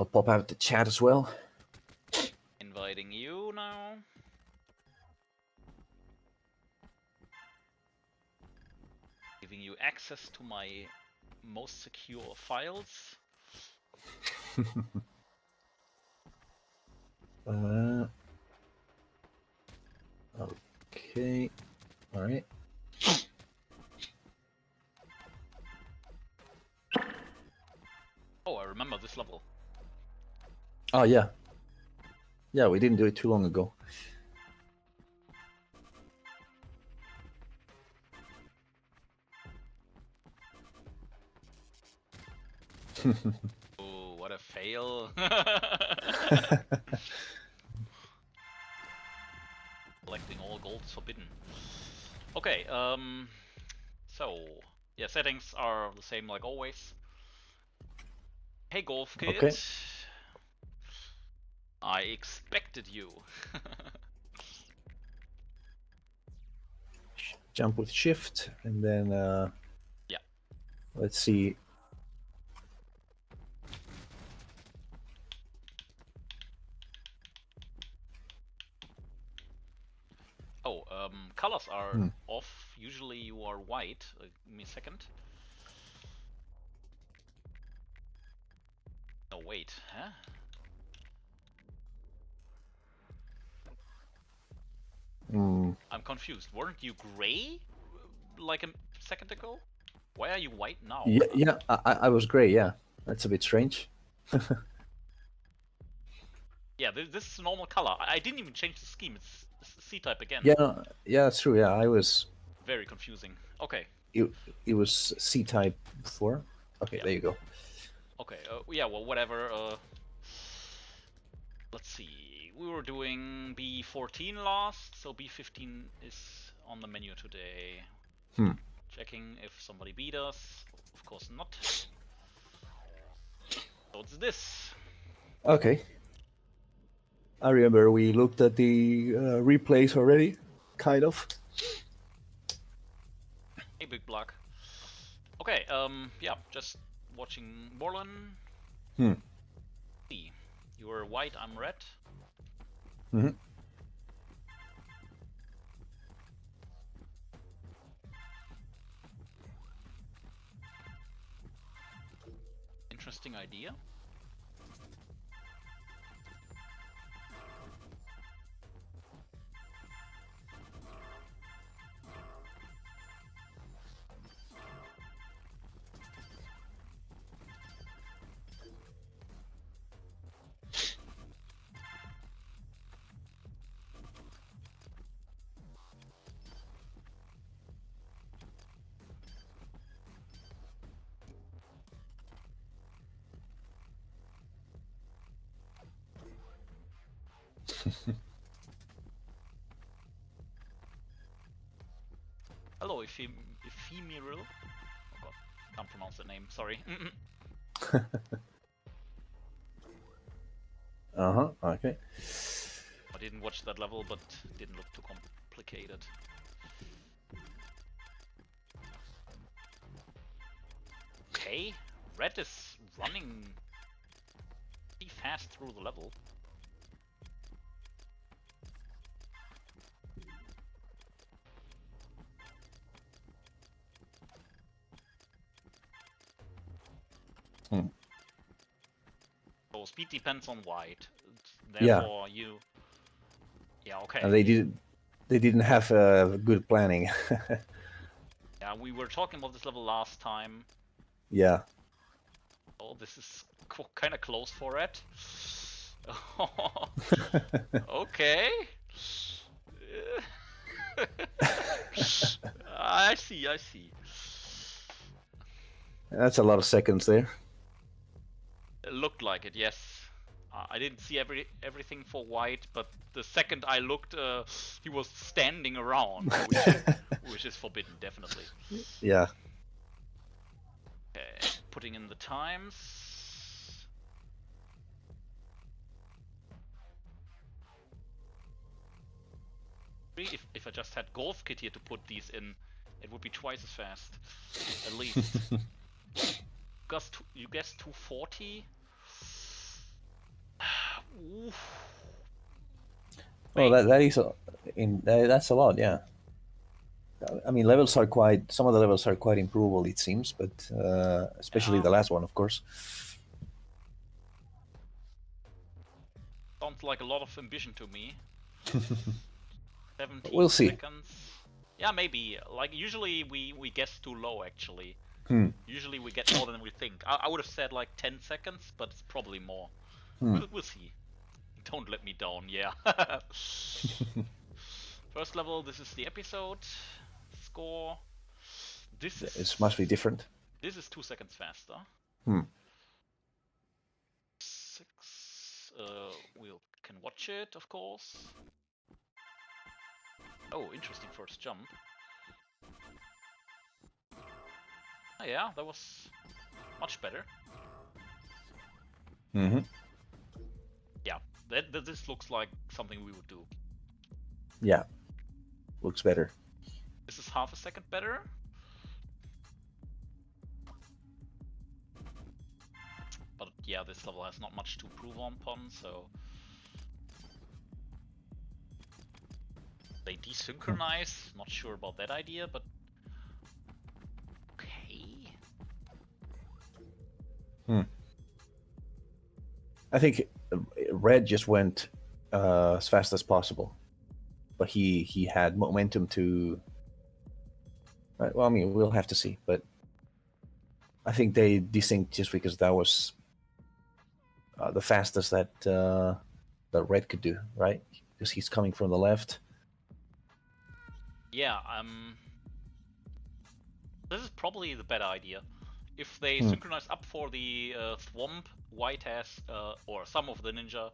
I'll pop out the chat as well. Inviting you now. Giving you access to my most secure files. Okay. All right. Oh, I remember this level. Oh, yeah. Yeah, we didn't do it too long ago. Oh, what a fail. Collecting all gold is forbidden. Okay, so, yeah, settings are the same like always. Hey, Golf Kid. Okay. I expected you. Jump with shift, and then yeah. Let's see. Oh, colors are off. Usually you are white. Give me a second. No, wait, huh? I'm confused. Weren't you gray like a second ago? Why are you white now? Yeah, I was gray. Yeah, that's a bit strange. Yeah, this is a normal color. I didn't even change the scheme. It's C-type again. Yeah, no, yeah, that's true. Yeah, I was. Very confusing. Okay. It was C-type before. Okay, yeah. There you go. Okay. Yeah. Well, whatever. Let's see. We were doing B14 last, so B15 is on the menu today. Checking if somebody beat us. Of course not. So it's this. Okay. I remember we looked at the replays already, kind of. Hey, Big Block. Okay, yeah, just watching Borland. See, you are white, I'm red. Interesting idea. Hello, Ephemeral. Oh god, can't pronounce that name, sorry. Okay. I didn't watch that level, but didn't look too complicated. Okay, red is running pretty fast through the level. So speed depends on white. Therefore, you. Yeah. Okay. And they didn't have good planning. Yeah, we were talking about this level last time. Yeah. Oh, this is kind of close for it. Okay. I see. That's a lot of seconds there. It looked like it, yes. I didn't see everything for white, but the second I looked, he was standing around, which is forbidden, definitely. Yeah. Okay, putting in the times. If I just had Golf Kit here to put these in, it would be twice as fast, at least. You guessed 240. Well, Wait. that is that's a lot, yeah. I mean, levels are quite. Some of the levels are quite improvable, it seems, but especially Yeah. the last one, of course. Sounds like a lot of ambition to me. 17 We'll see. seconds. Yeah, maybe. Like, usually we guess too low, actually. Hmm. Usually we get more than we think. I would have said like 10 seconds, but it's probably more. Hmm. We'll see. Don't let me down, yeah. First level, this is the episode. Score. It must be different. This is 2 seconds faster. Hmm. 6. We can watch it, of course. Oh, interesting first jump. Oh, yeah, that was much better. Mm-hmm. Yeah, this looks like something we would do. Yeah. Looks better. This is half a second better. But yeah, this level has not much to prove upon, so... They desynchronize, not sure about that idea, but... Okay... Hmm. I think Red just went as fast as possible, but he had momentum to. Well, I mean, we'll have to see, but I think they desynced just because that was the fastest that Red could do, right? Because he's coming from the left. Yeah, this is probably the better idea. If they synchronize up for the swamp, White has, or some of the ninja,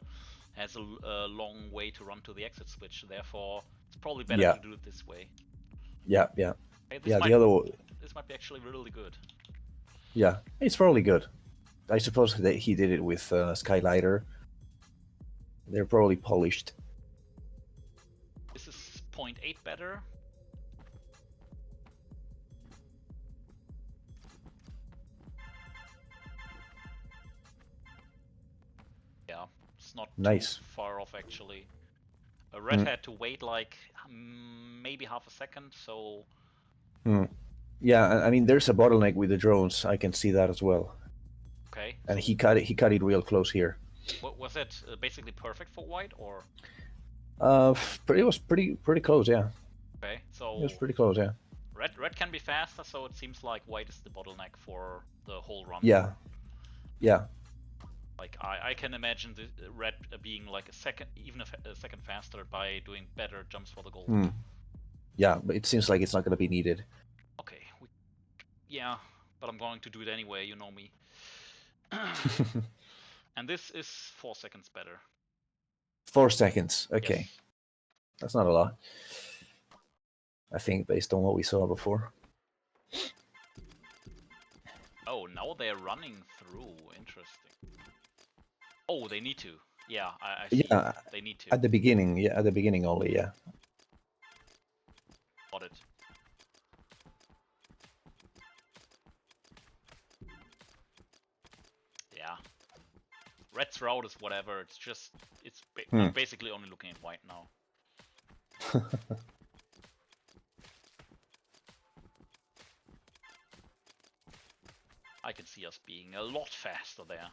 has a long way to run to the exit switch. Therefore, it's probably better to do it this way. Yeah. Hey, The other. This might be actually really good. Yeah, it's probably good. I suppose that he did it with Skylighter. They're probably polished. This is 0.8 better. Yeah, it's not nice. Too far off actually. A Red had to wait like maybe half a second, so... Yeah, I mean, there's a bottleneck with the drones. I can see that as well. Okay. And so he cut it real close here. What was it? Basically perfect for White, or? It was pretty close, yeah. Okay, so it was pretty close, yeah. Red can be faster, so it seems like White is the bottleneck for the whole run. Yeah. Like I can imagine the Red being like a second faster by doing better jumps for the gold. Yeah, but it seems like it's not going to be needed. Okay, yeah, but I'm going to do it anyway. You know me. And this is 4 seconds better. 4 seconds. Okay, yes. That's not a lot. I think based on what we saw before. Oh, now they're running through. Interesting. Oh, they need to. Yeah, I see. Yeah, they need to. At the beginning, yeah, at the beginning only, yeah. Got it. Yeah. Red's route is whatever. It's just I'm basically only looking at White now. I can see us being a lot faster there.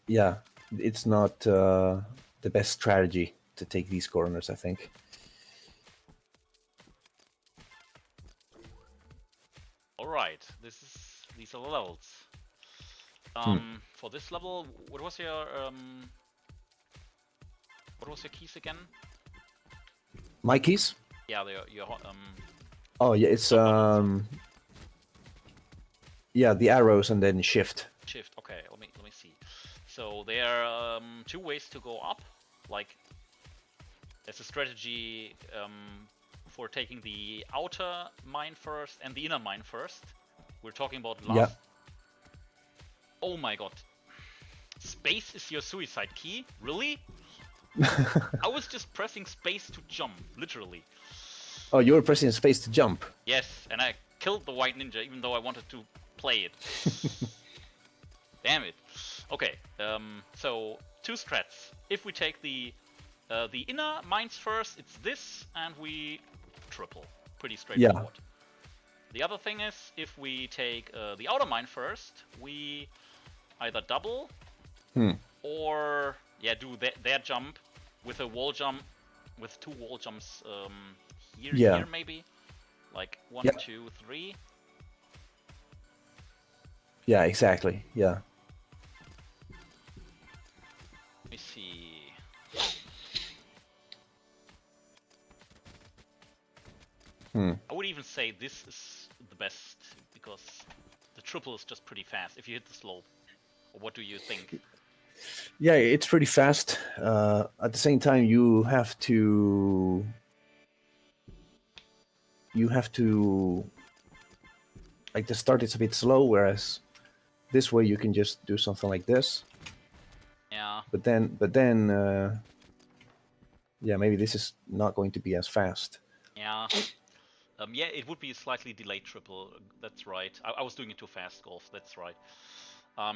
Yeah, it's not the best strategy to take these corners, I think. All right, these are the levels. For this level, what was your keys again? My keys? Yeah, your Oh yeah, it's yeah, the arrows and then shift. Shift. Okay, let me see. So there are 2 ways to go up. Like, there's a strategy for taking the outer mine first and the inner mine first. We're talking about last. Yeah. Oh my god. Space is your suicide key? Really? I was just pressing space to jump, literally. Oh, you were pressing space to jump. Yes, and I killed the white ninja even though I wanted to play it. Damn it. Okay, so 2 strats. If we take the The inner mines first, it's this, and we triple. Pretty straightforward. The other thing is, if we take the outer mine first, we either double or do their jump with a wall jump, with 2 wall jumps here maybe, like 1, 2, 3. Yeah, exactly. Yeah. Let me see. I would even say this is the best because the triple is just pretty fast if you hit the slope. Or what do you think? Yeah, it's pretty fast. At the same time, you have to like the start is a bit slow, whereas this way you can just do something like this. Yeah. But then maybe this is not going to be as fast. Yeah. Yeah, it would be a slightly delayed triple. That's right. I was doing it too fast, Golf. That's right.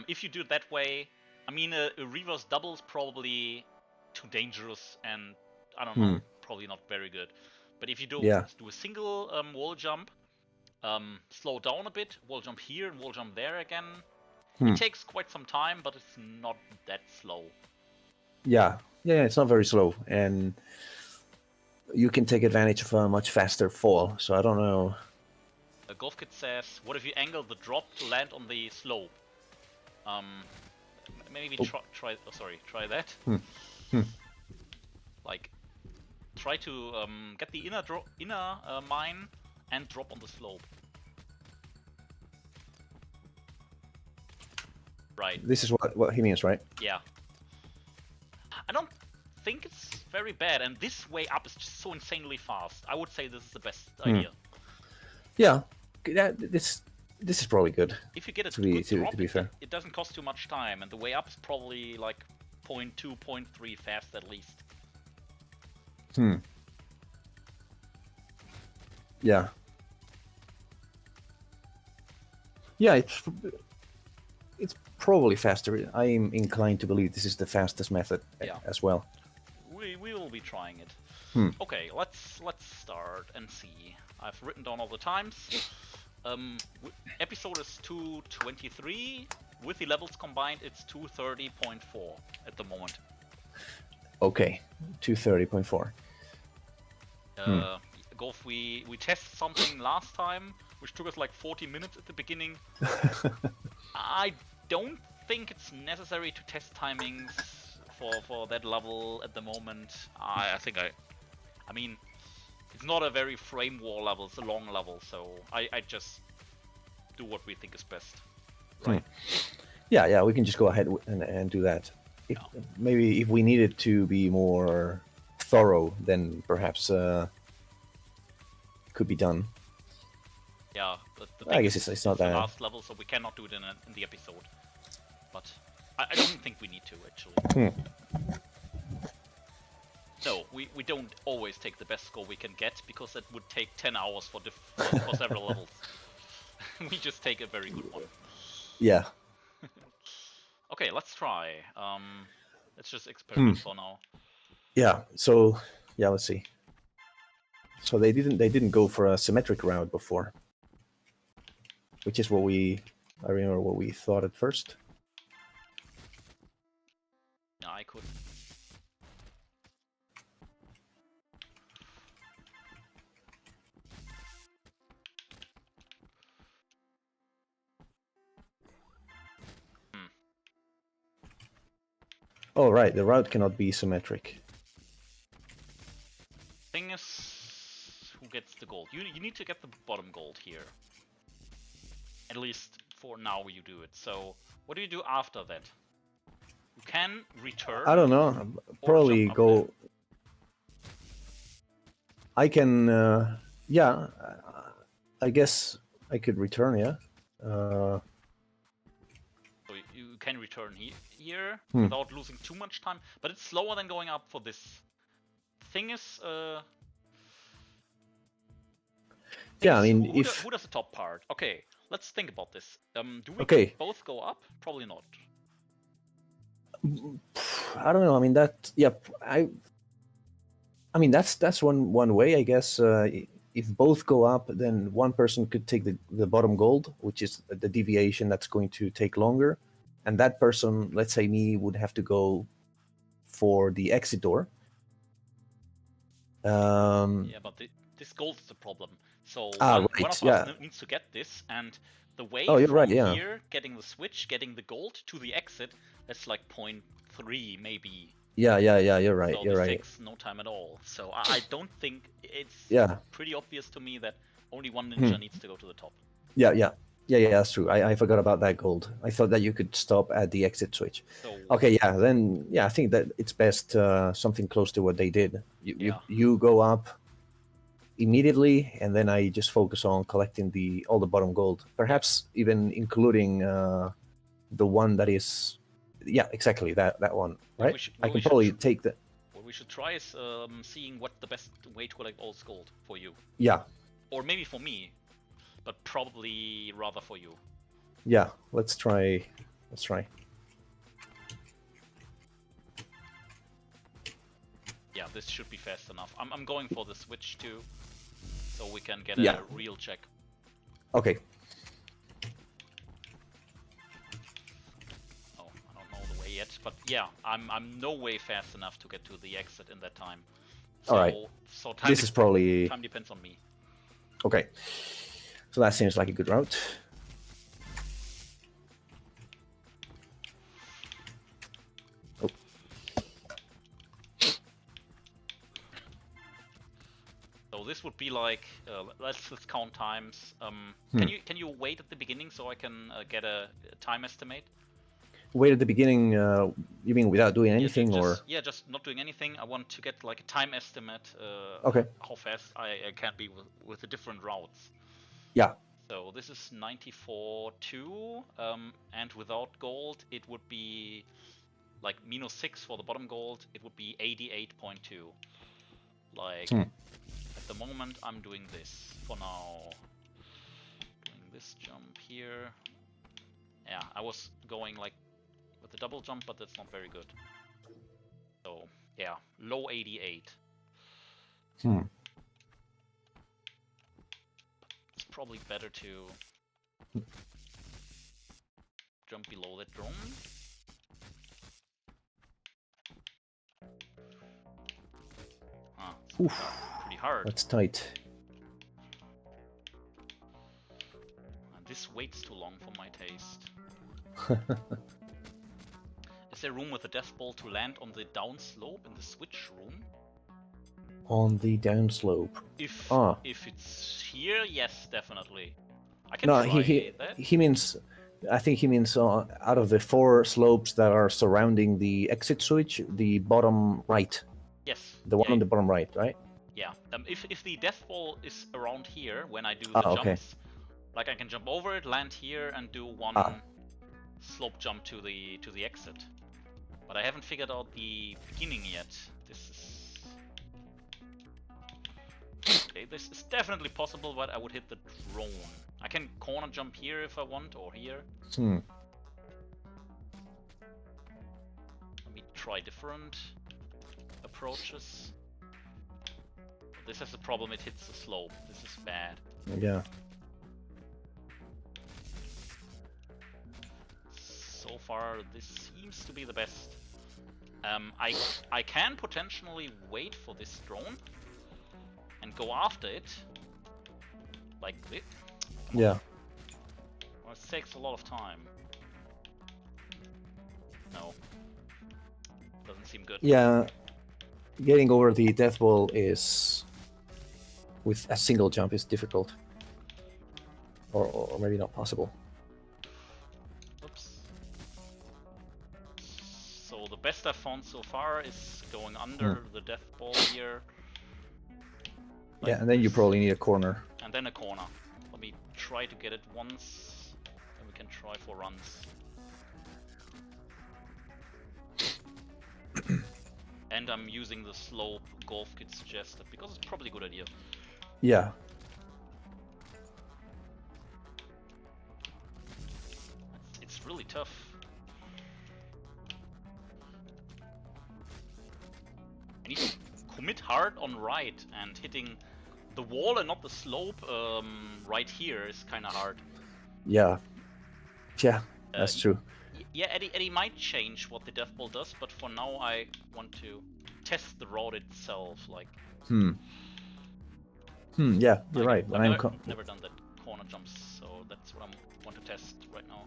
If you do it that way, I mean, a reverse double is probably too dangerous and, I don't know, probably not very good. But if you do a single wall jump, slow down a bit, wall jump here and wall jump there again, it takes quite some time, but it's not that slow. Yeah, it's not very slow, and you can take advantage of a much faster fall. So I don't know. Golf Kid says, what if you angle the drop to land on the slope? Maybe try that. Like, try to get the inner mine and drop on the slope. Right. This is what he means, right? Yeah. I don't think it's very bad, and this way up is just so insanely fast. I would say this is the best idea. Yeah, this is probably good. If you get a good drop, to be fair, it doesn't cost too much time, and the way up is probably like 0.2, 0.3 fast at least. Yeah. Yeah, it's probably faster. I am inclined to believe this is the fastest method as well. We will be trying it. Okay, let's start and see. I've written down all the times. Episode is 2:23. With the levels combined, it's 2:30.4 at the moment. Okay, 2:30.4. Golf, we tested something last time, which took us like 40 minutes at the beginning. I don't think it's necessary to test timings for that level at the moment. I mean, it's not a very frame war level, it's a long level, so I just do what we think is best. Right. Yeah, we can just go ahead and do that. Maybe if we needed to be more thorough, then perhaps could be done. Yeah, but I guess it's not that last level, so we cannot do it in the episode. But I don't think we need to, actually. No, we don't always take the best score we can get, because that would take 10 hours for several levels. We just take a very good one. Yeah. Okay, let's try. Let's just experiment for now. Yeah. So let's see. So they didn't go for a symmetric route before, which is what I remember what we thought at first. No, I couldn't. Oh, right, the route cannot be symmetric. Thing is, who gets the gold? You need to get the bottom gold here. At least for now you do it. So, what do you do after that? You can return. I don't know. Probably go. I can. Yeah, I guess I could return. Yeah. So you can return here without losing too much time, but it's slower than going up for this. Thing is, yeah, I mean, who does the top part? Okay, let's think about this. Do we both go up? Probably not. I don't know. I mean, that. Yeah, I mean, that's one way, I guess. If both go up, then one person could take the bottom gold, which is the deviation that's going to take longer, and that person, let's say me, would have to go for the exit door. Yeah, but this gold is the problem. So one of us needs to get this, and the way from here, getting the switch, getting the gold to the exit, that's like 0.3 maybe. Yeah, you're right. So you're this right. takes no time at all. So I don't think it's pretty obvious to me that only one ninja needs to go to the top. Yeah, that's true. I forgot about that gold. I thought that you could stop at the exit switch. So, okay, then I think that it's best something close to what they did. You go up immediately, and then I just focus on collecting all the bottom gold. Perhaps even including the one that is, exactly that one, right? I can probably take that. What we should try is seeing what the best way to collect all this gold for you. Yeah. Or maybe for me, but probably rather for you. Yeah, let's try. Yeah, this should be fast enough. I'm going for the switch too, so we can get a real check. Okay. Oh, I don't know the way yet, but yeah, I'm no way fast enough to get to the exit in that time. So, all right. So time this is probably time depends on me. Okay. So that seems like a good route. Oh. So this would be like, let's count times. Can you wait at the beginning so I can get a time estimate? Wait at the beginning, you mean without doing anything, or? Yeah, just not doing anything. I want to get like a time estimate. Okay. How fast I can be with the different routes. Yeah. So this is 94.2, and without gold it would be like -6 for the bottom gold. It would be 88.2. Like at the moment I'm doing this for now. Doing this jump here. Yeah, I was going like with the double jump, but that's not very good. So yeah, low 88. It's probably better to jump below that drone. Pretty hard. That's tight. And this waits too long for my taste. Is there room with the death ball to land on the down slope in the switch room? On the down slope. If it's here, yes, definitely. I can try that. He means, I think he means out of the 4 slopes that are surrounding the exit switch, the bottom right. Yes. The one on the bottom right, right? Yeah. If the death ball is around here when I do the jumps, like I can jump over it, land here, and do one slope jump to the exit. But I haven't figured out the beginning yet. This is definitely possible, but I would hit the drone. I can corner jump here if I want, or here. Let me try different approaches. This has a problem, it hits the slope. This is bad. Yeah. So far, this seems to be the best. I can potentially wait for this drone and go after it, like this. Yeah. Well, it takes a lot of time. No. Doesn't seem good. Yeah. Getting over the death ball is, with a single jump, is difficult. Or maybe not possible. Oops. So the best I've found so far is going under the death ball here. Like and then you probably need a corner. And then a corner. Let me try to get it once, then we can try for runs. And I'm using the slope golf kit suggested, because it's probably a good idea. Yeah. It's really tough. I need to commit hard on right, and hitting the wall and not the slope right here is kind of hard. Yeah. Yeah, that's true. Yeah, Eddie might change what the death ball does, but for now I want to test the route itself. Like. Yeah, you're right. I've When never done that corner jumps, so that's what I want to test right now.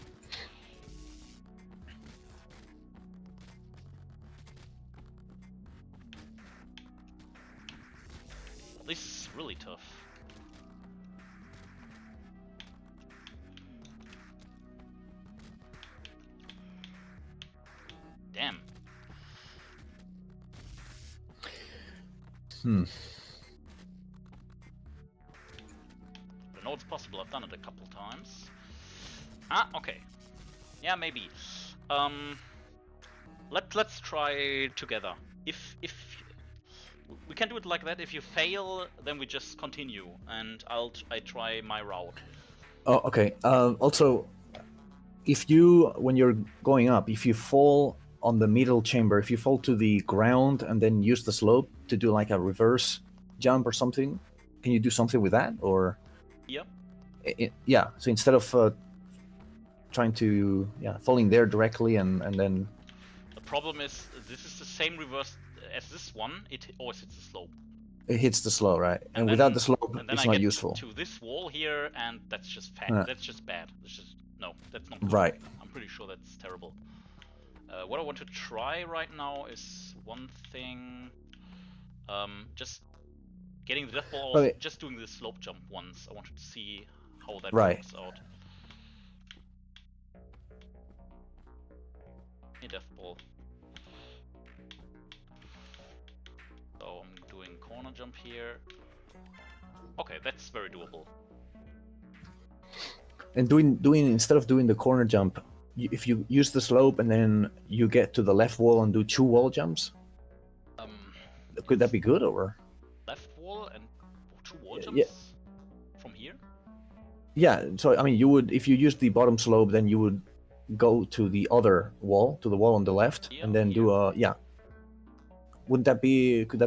Well, this is really tough. Damn. I know it's possible. I've done it a couple times. Ah, okay. Yeah, maybe. Let's try together. If we can do it like that. If you fail, then we just continue, and I try my route. Oh, okay. Also, if when you're going up, if you fall on the middle chamber, if you fall to the ground and then use the slope to do like a reverse jump or something, can you do something with that? Or Yep. Yeah. So instead of trying to falling there directly and then. The problem is this is the same reverse as this one. It always hits the slope. It hits the slope, right? And then, without the slope, and then it's I not get useful. to this wall here, and that's just fat. That's just bad. That's just no. That's not good. Right. I'm pretty sure that's terrible. What I want to try right now is one thing. Just getting the death ball. Okay. Just doing the slope jump once. I wanted to see how that Right. works out. A death ball. So I'm doing corner jump here. Okay, that's very doable. And doing instead of doing the corner jump, if you use the slope and then you get to the left wall and do 2 wall jumps, could that be good or? Left wall and 2 wall jumps? Yeah. From here? Yeah. So I mean, you would, if you use the bottom slope, then you would go to the other wall, to the wall on the left, and then do a Could that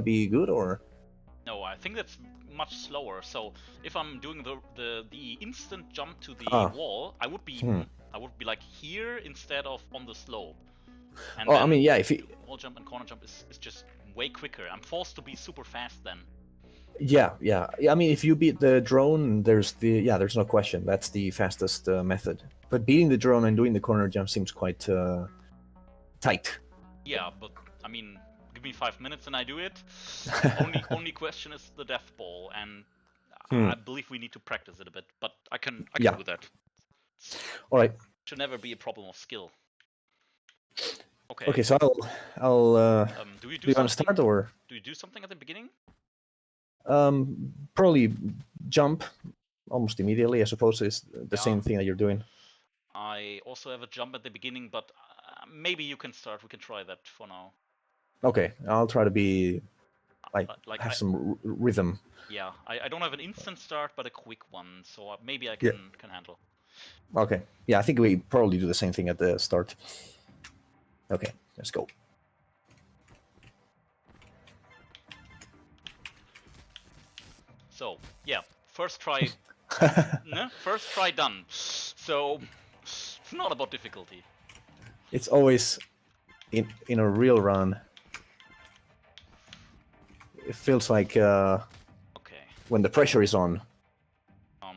be good or? No, I think that's much slower. So if I'm doing the instant jump to the wall, I would be like here instead of on the slope. And I mean, yeah, if you wall jump and corner jump is just way quicker. I'm forced to be super fast then. Yeah. I mean, if you beat the drone, there's no question. That's the fastest method. But beating the drone and doing the corner jump seems quite tight. Yeah, but I mean, give me 5 minutes and I do it. only question is the death ball, and I believe we need to practice it a bit. But I can do that. All right. Should never be a problem of skill. Okay. Okay, so I'll do you want to start or? Do you do something at the beginning? Probably jump almost immediately. I suppose is the same thing that you're doing. I also have a jump at the beginning, but maybe you can start. We can try that for now. Okay, I'll try to be have some rhythm. Yeah, I don't have an instant start, but a quick one, so maybe I can handle. Okay, yeah, I think we probably do the same thing at the start. Okay, let's go. So yeah, first try. First try done. So it's not about difficulty. It's always in a real run. It feels like when the pressure is on,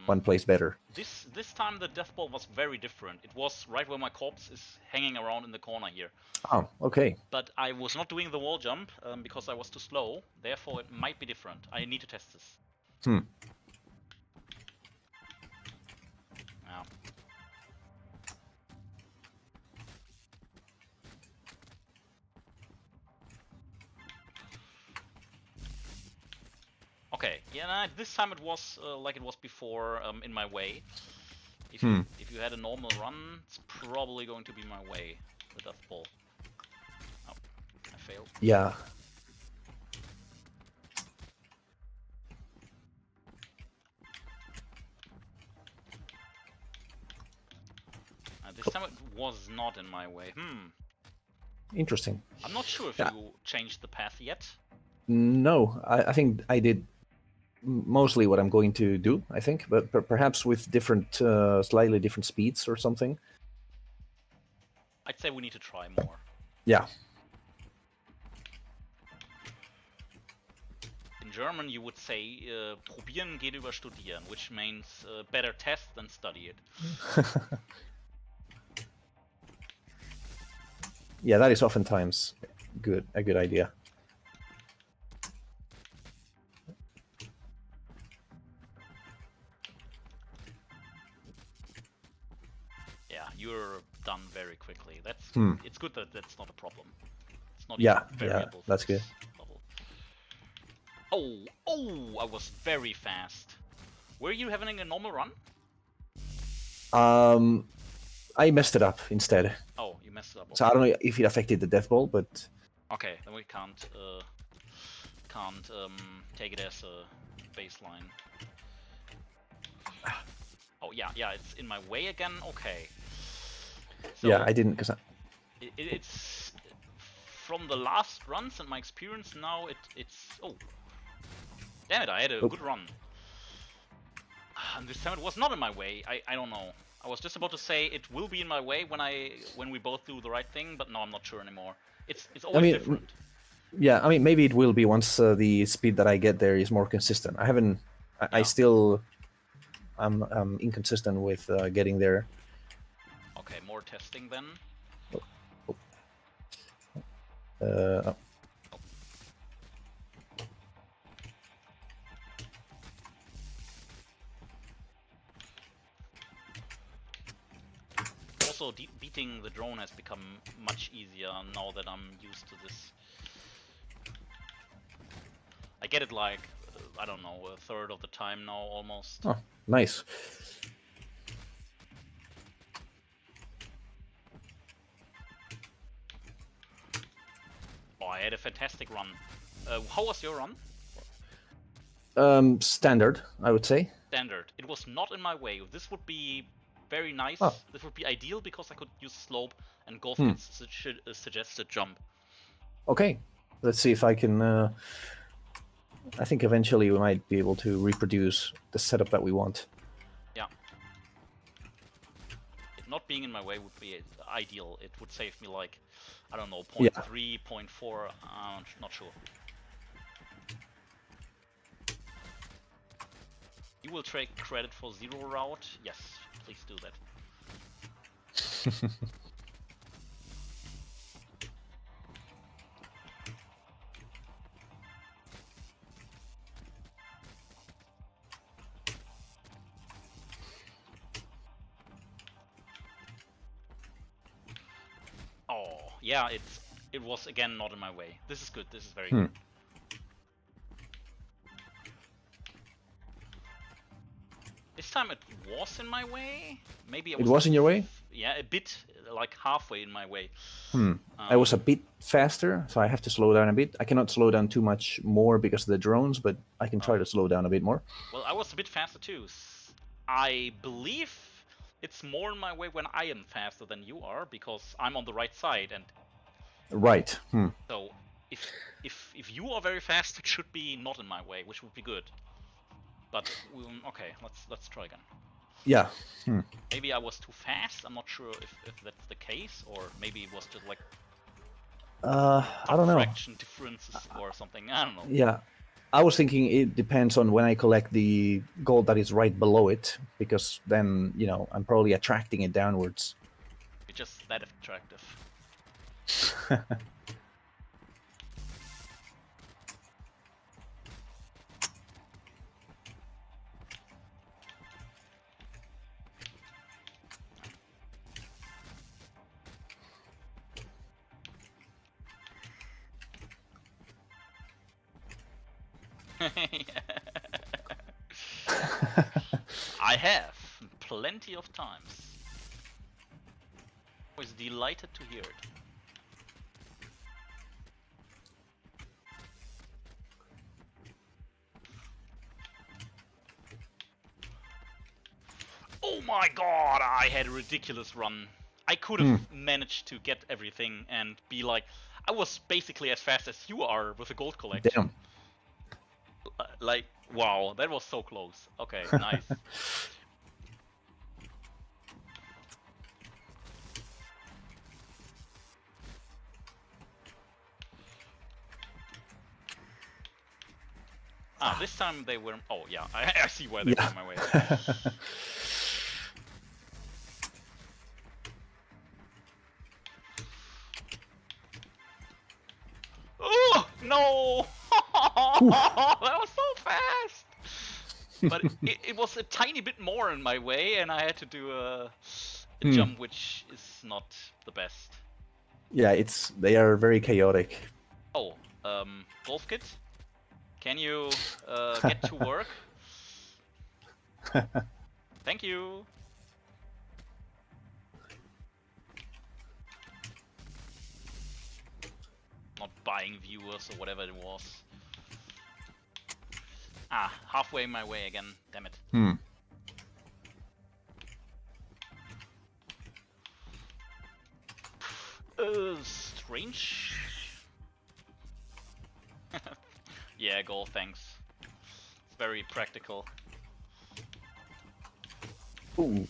one plays better. This time the death ball was very different. It was right where my corpse is hanging around in the corner here. Oh, okay. But I was not doing the wall jump because I was too slow. Therefore, it might be different. I need to test this. Yeah. Okay, yeah, this time it was like it was before in my way. If you had a normal run, it's probably going to be my way, the death ball. Oh, I failed. Yeah. This time it was not in my way. Interesting. I'm not sure if you changed the path yet. No, I think I did mostly what I'm going to do, I think, but perhaps with different, slightly different speeds or something. I'd say we need to try more. Yeah. In German, you would say, probieren geht über studieren, which means better test than study it. Yeah, that is oftentimes a good idea. Yeah, you're done very quickly. That's It's good that that's not a problem. It's not Yeah, even variable. that's good. Level. Oh! I was very fast. Were you having a normal run? I messed it up instead. Oh, you messed it up. Okay. So I don't know if it affected the death ball, but okay, then we can't take it as a baseline. Oh yeah, it's in my way again. Okay. So yeah, I didn't because it's from the last runs and my experience now. It's oh, damn it! I had a good run. And this time it was not in my way. I don't know. I was just about to say it will be in my way when we both do the right thing, but no, I'm not sure anymore. It's always different. Yeah, I mean maybe it will be once the speed that I get there is more consistent. I haven't. I still. I'm inconsistent with getting there. Okay, more testing then. Oh. Also, beating the drone has become much easier now that I'm used to this. I get it like, I don't know, a third of the time now almost. Oh, nice. Oh, I had a fantastic run. How was your run? Standard, I would say. Standard. It was not in my way. This would be very nice. Oh. This would be ideal because I could use slope and golf can suggest a jump. Okay, let's see if I can. I think eventually we might be able to reproduce the setup that we want. Yeah. It not being in my way would be ideal. It would save me like, I don't know, 0.3, 0.4. I'm not sure. You will take credit for zero route? Yes, please do that. Oh, yeah, it was again not in my way. This is good. This is very good. This time it was in my way. Maybe it was in your way? Yeah, a bit, like halfway in my way. I was a bit faster, so I have to slow down a bit. I cannot slow down too much more because of the drones, but I can try to slow down a bit more. Well, I was a bit faster too. I believe it's more in my way when I am faster than you are because I'm on the right side and. Right. So if you are very fast, it should be not in my way, which would be good. But okay, let's try again. Yeah. Maybe I was too fast. I'm not sure if that's the case, or maybe it was just like I don't know. Fraction differences or something. I don't know. Yeah, I was thinking it depends on when I collect the gold that is right below it, because then I'm probably attracting it downwards. It's just that attractive. I have plenty of times. I was delighted to hear it. Oh my god, I had a ridiculous run. I could have managed to get everything and be like, I was basically as fast as you are with the gold collection. Damn. Like, wow, that was so close. Okay, nice. This time they were. Oh yeah, I see why they were in my way. Oh no! That was so fast. But it was a tiny bit more in my way, and I had to do a jump which is not the best. Yeah, they are very chaotic. Oh, golf kit? Can you get to work? Thank you. Not buying viewers or whatever it was. Halfway my way again. Damn it. Strange. Yeah, goal, thanks. It's very practical. Ooh.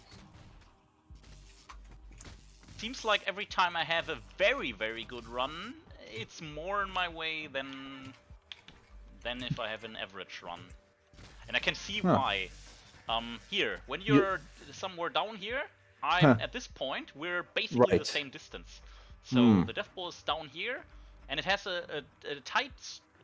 Seems like every time I have a very, very good run, it's more in my way than if I have an average run. And I can see why. Here, when you're somewhere down here, I'm at this point, we're basically the same distance. So the death ball is down here, and it has a tight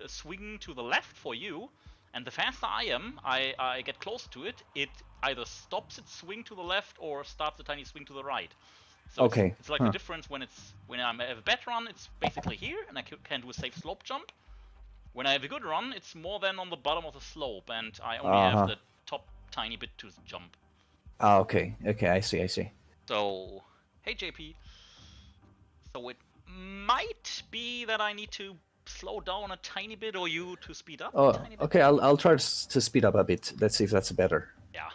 swing to the left for you. And the faster I am, I get close to it, it either stops its swing to the left or starts a tiny swing to the right. So it's like the difference when I have a bad run, it's basically here, and I can do a safe slope jump. When I have a good run, it's more than on the bottom of the slope, and I only have the top tiny bit to jump. Okay, I see. So, hey JP. So it might be that I need to slow down a tiny bit, or you to speed up a tiny bit. Okay, I'll try to speed up a bit. Let's see if that's better. Yeah.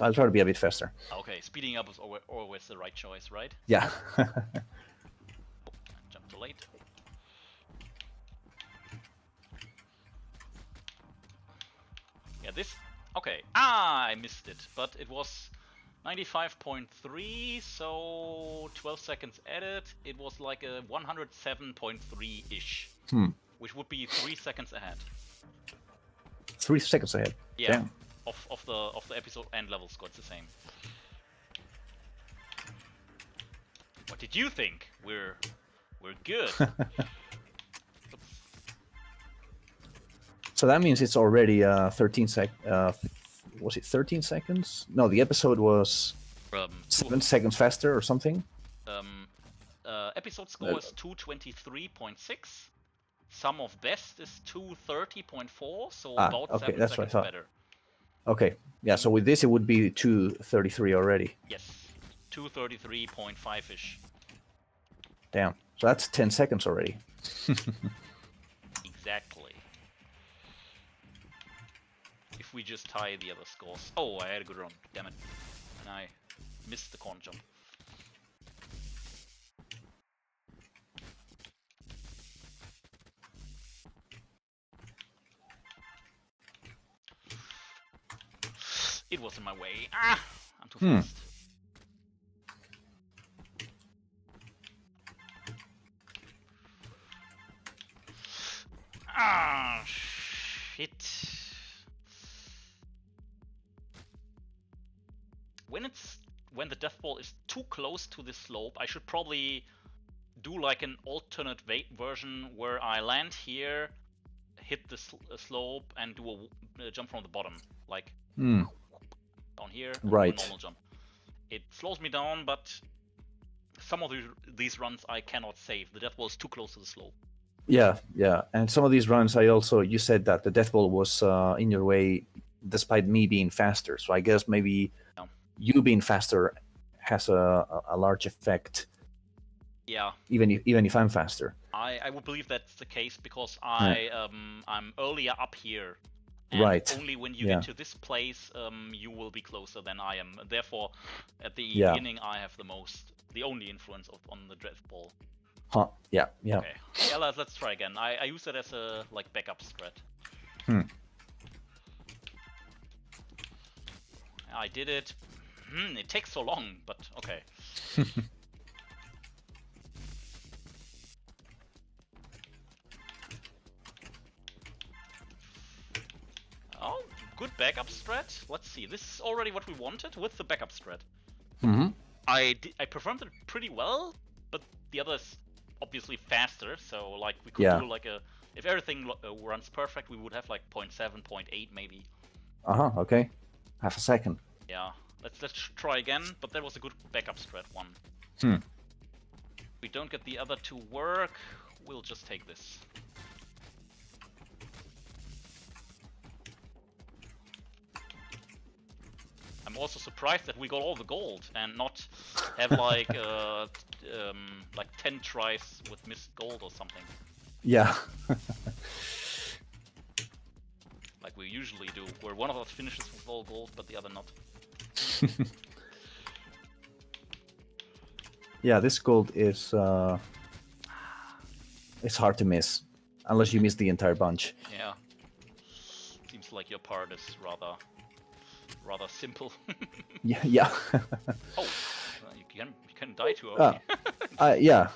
I'll try to be a bit faster. Okay, speeding up is always the right choice, right? Yeah. Jump too late. Yeah, this... Okay. I missed it, but it was 95.3, so 12 seconds added. It was like a 107.3-ish, which would be 3 seconds ahead. 3 seconds ahead? Yeah. Damn. Of the episode and level score, it's the same. What did you think? We're good. So that means it's already 13 was it 13 seconds? No, the episode was 7 seconds faster or something. Episode score is 223.6. Sum of best is 230.4, so about 7 that's seconds right. better. Okay, yeah, so with this it would be 233 already. Yes, 233.5-ish. Damn, so that's 10 seconds already. Exactly. If we just tie the other scores. Oh, I had a good run, damn it. And I missed the corn jump. It was in my way. I'm too fast. Shit. When the death ball is too close to the slope, I should probably do like an alternate version where I land here, hit the slope, and do a jump from the bottom, like down here, and do a normal jump. It slows me down, but some of these runs I cannot save. The death ball is too close to the slope. Yeah, and some of these runs you said that the death ball was in your way despite me being faster, so I guess maybe you being faster has a large effect. Yeah. Even if I'm faster. I would believe that's the case because I'm earlier up here. And only when you get to this place, you will be closer than I am. Therefore, at the beginning, I have the only influence on the death ball. Huh. Yeah. Yeah. Okay. Yeah, let's try again. I use it as a like backup strat. I did it. It takes so long, but okay. Oh, good backup strat. Let's see. This is already what we wanted with the backup strat. Mm-hmm. I performed it pretty well, but the other is obviously faster. So like we could do like a, if everything runs perfect, we would have like 0.7, 0.8 maybe. Okay. Half a second. Yeah. Let's try again. But that was a good backup strat one. If we don't get the other to work, we'll just take this. I'm also surprised that we got all the gold and not have like 10 tries with missed gold or something. Yeah. Like we usually do, where one of us finishes with all gold but the other not. Yeah, this gold is it's hard to miss unless you miss the entire bunch. Yeah. Seems like your part is rather simple. Yeah. Oh, you can die too early. Yeah.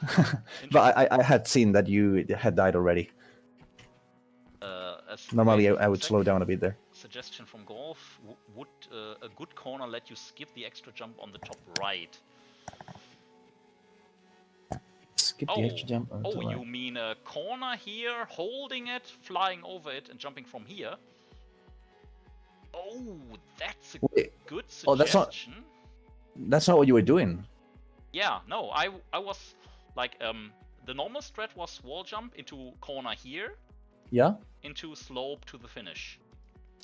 But I had seen that you had died already. Normally I would slow down a bit there. Suggestion from Golf: would a good corner let you skip the extra jump on the top right? Skip the extra jump on the top right. You mean a corner here, holding it, flying over it, and jumping from here? Oh, that's a good suggestion. Oh, that's not what you were doing. Yeah, no, I was like the normal strat was wall jump into corner here. Yeah. Into slope to the finish.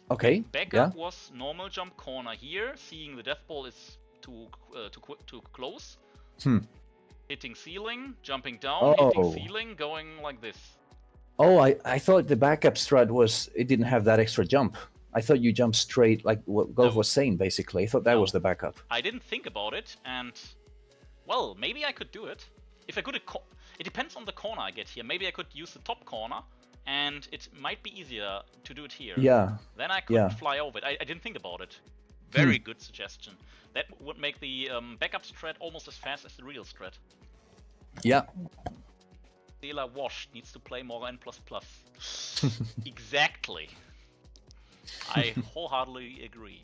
Okay. Backup was normal jump corner here, seeing the death ball is too close. Hitting ceiling, jumping down, hitting ceiling, going like this. Oh, I thought the backup strat was it didn't have that extra jump. I thought you jumped straight, like what Golf was saying, basically. I thought that was the backup. I didn't think about it, and well, maybe I could do it. If I could, it depends on the corner I get here. Maybe I could use the top corner, and it might be easier to do it here. Yeah. Then I could fly over it. I didn't think about it. Very good suggestion. That would make the backup strat almost as fast as the real strat. Yeah. xela washed, needs to play more N++. Exactly. I wholeheartedly agree.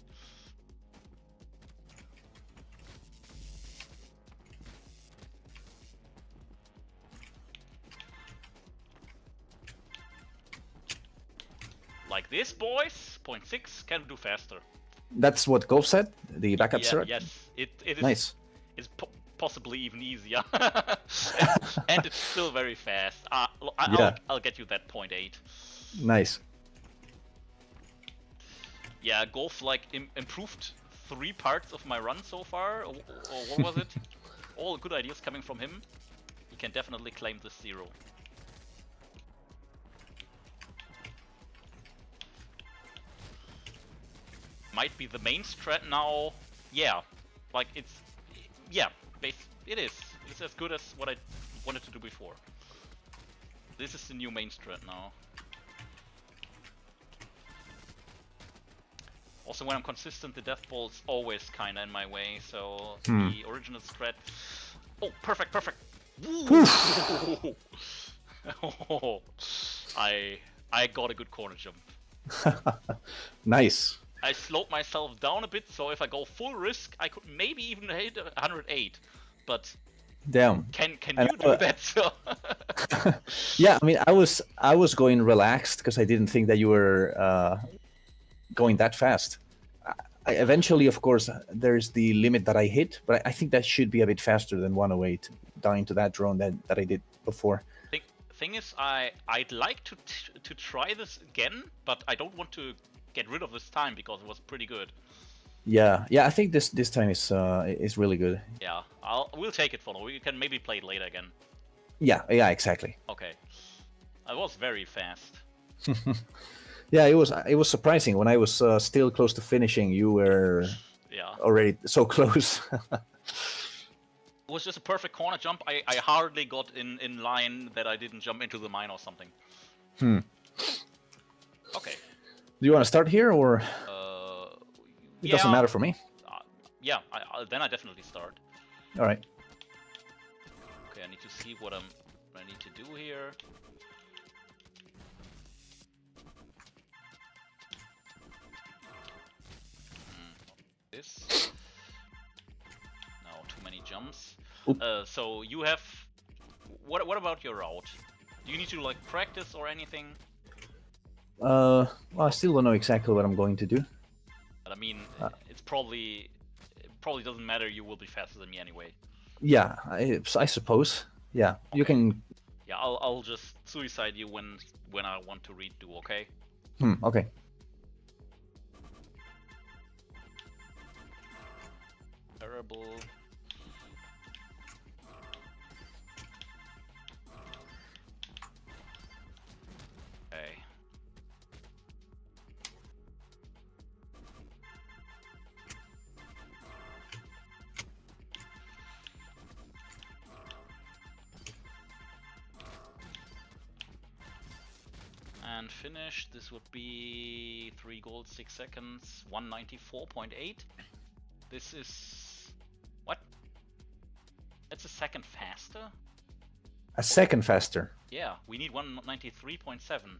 Like this, boys. 0.6 can do faster. That's what Golf said. The backup strat. Yes, it is. Nice. It's possibly even easier, and it's still very fast. I'll get you that 0.8. Nice. Yeah, Golf like improved 3 parts of my run so far, or what was it? All good ideas coming from him. He can definitely claim this 0. Might be the main strat now. Yeah, like it is. It's as good as what I wanted to do before. This is the new main strat now. Also, when I'm consistent, the death ball is always kinda in my way, so the original strat... Oh, perfect! Oh, I got a good corner jump. Nice. I slowed myself down a bit, so if I go full risk, I could maybe even hit 108. But damn, can you do that? So yeah, I mean, I was going relaxed because I didn't think that you were going that fast. Eventually, of course, there's the limit that I hit, but I think that should be a bit faster than 108 dying to that drone that I did before. Thing is, I'd like to try this again, but I don't want to get rid of this time because it was pretty good. Yeah, I think this time is really good. Yeah, we'll take it for now. We can maybe play it later again. Yeah, exactly. Okay, I was very fast. Yeah, it was surprising when I was still close to finishing. You were already so close. It was just a perfect corner jump. I hardly got in line that I didn't jump into the mine or something. Hmm. Okay. Do you want to start here, or it doesn't matter for me? Yeah, then I definitely start. All right. Okay, I need to see what I need to do here. This. No, too many jumps. So you have. What about your route? Do you need to like practice or anything? Well, I still don't know exactly what I'm going to do. But I mean, it probably doesn't matter. You will be faster than me anyway. Yeah, I suppose. Yeah, Okay. you can. Yeah, I'll just suicide you when I want to redo. Okay. Okay. Terrible. Okay. And finish. This would be 3 gold, 6 seconds, 194.8. This is what? That's a second faster. A second faster. Yeah, we need 193.7.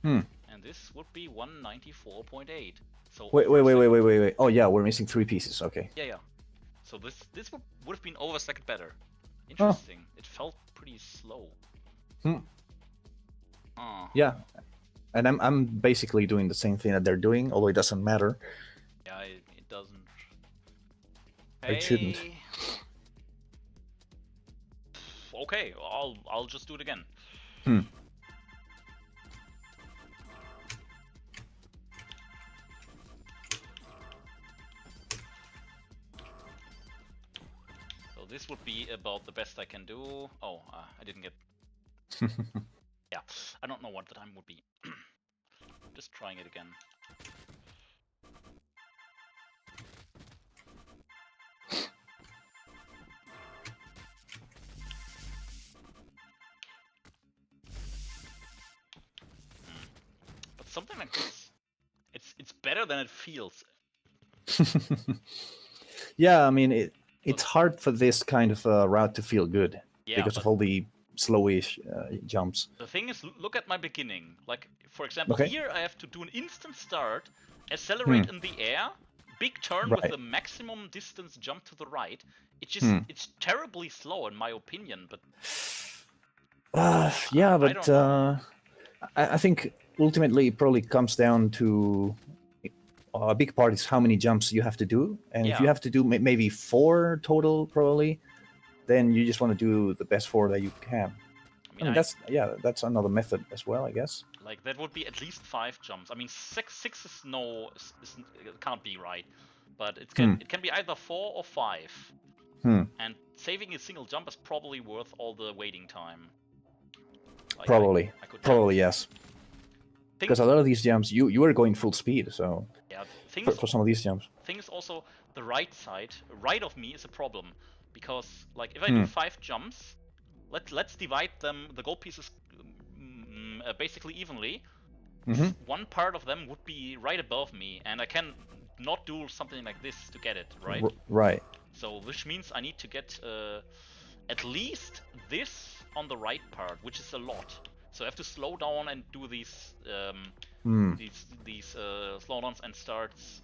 And this would be 194.8. So Wait. Oh yeah, we're missing 3 pieces. Okay. Yeah. So this would have been over a second better. Interesting. Oh. It felt pretty slow. Oh. Yeah, and I'm basically doing the same thing that they're doing, although it doesn't matter. Yeah, it doesn't. It shouldn't. Okay, I'll just do it again. So this would be about the best I can do. Oh, I didn't get. Yeah, I don't know what the time would be. Just trying it again. But something like this, it's better than it feels. Yeah, I mean it's hard for this kind of route to feel good because of all the slowish jumps. The thing is, look at my beginning. Like, for example, here I have to do an instant start, accelerate in the air, big turn with the maximum distance jump to the right. It's just, it's terribly slow in my opinion, but... yeah, but I think ultimately it probably comes down to... a big part is how many jumps you have to do, and if you have to do maybe 4 total, probably, then you just want to do the best 4 that you can. I mean that's another method as well, I guess. Like that would be at least 5 jumps. I mean, six is it can't be right, but it can be either 4 or 5. And saving a single jump is probably worth all the waiting time. Like probably yes. Because a lot of these jumps, you were going full speed, so yeah. For some of these jumps. Thing is also the right side, right of me, is a problem because like if I do 5 jumps, let's divide them, the gold pieces, basically evenly. One part of them would be right above me, and I can not do something like this to get it, right? Right. So which means I need to get at least this on the right part, which is a lot. So I have to slow down and do these slowdowns and starts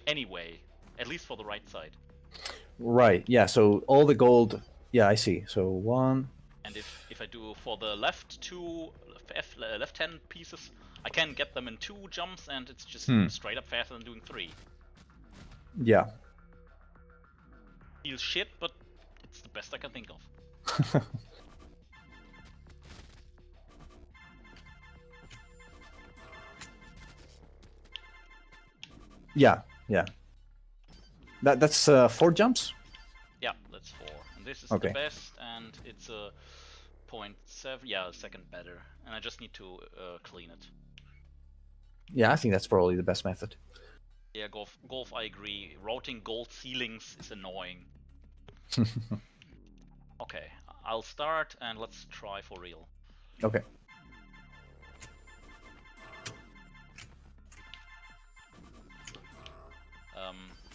anyway, at least for the right side. Right. Yeah. So all the gold. Yeah, I see. So 1. And if I do for the left 2 left-hand pieces, I can get them in 2 jumps, and it's just straight up faster than doing 3. Yeah. Feels shit, but it's the best I can think of. Yeah. That's 4 jumps? Yeah, that's 4. And this is the best, and it's a 0.7. Yeah, second better. And I just need to clean it. Yeah, I think that's probably the best method. Yeah, golf, I agree. Routing gold ceilings is annoying. Okay, I'll start and let's try for real. Okay.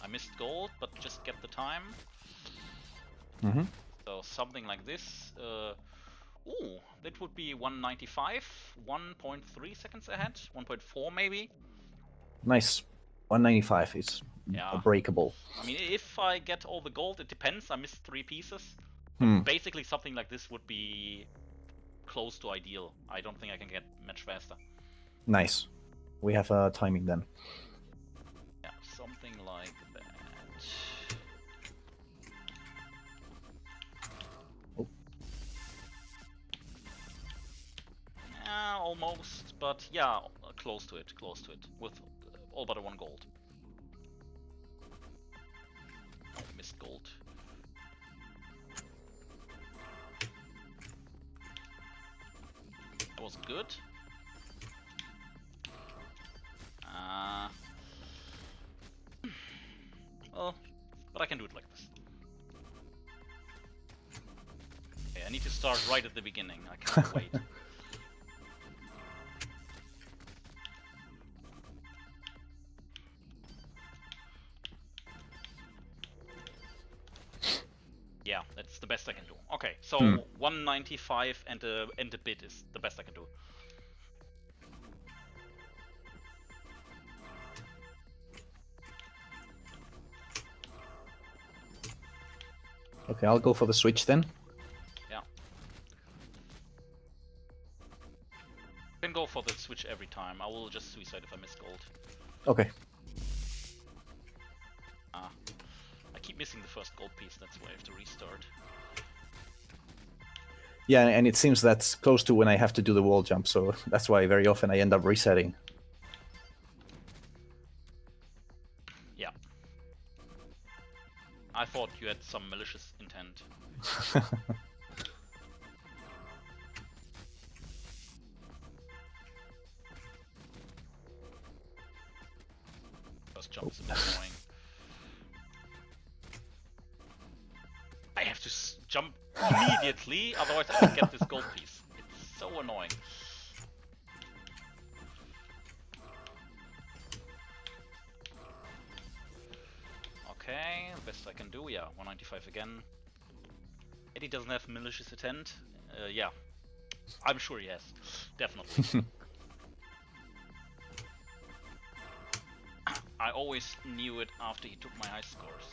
I missed gold, but just get the time. Mm-hmm. So something like this. Ooh, that would be 195, 1.3 seconds ahead, 1.4 maybe. Nice. 195 is Yeah. breakable. I mean, if I get all the gold, it depends. I missed 3 pieces. But basically something like this would be close to ideal. I don't think I can get much faster. Nice. We have timing then. Yeah, something like that. Oh. Yeah, almost, but yeah, close to it, with all but one gold. Oh, missed gold. That was good. Well, but I can do it like this. Okay, I need to start right at the beginning. I can't wait. Yeah, that's the best I can do. Okay, so 195 and a bit is the best I can do. Okay, I'll go for the switch then. Yeah. Can go for the switch every time. I will just suicide if I miss gold. Okay. I keep missing the first gold piece, that's why I have to restart. Yeah, and it seems that's close to when I have to do the wall jump, so that's why very often I end up resetting. Yeah. I thought you had some malicious intent. First jump is a bit annoying. I have to jump immediately, otherwise I don't get this gold piece. It's so annoying. Okay, the best I can do, yeah, 195 again. Eddie doesn't have malicious intent. Yeah, I'm sure he has, definitely. I always knew it after he took my high scores.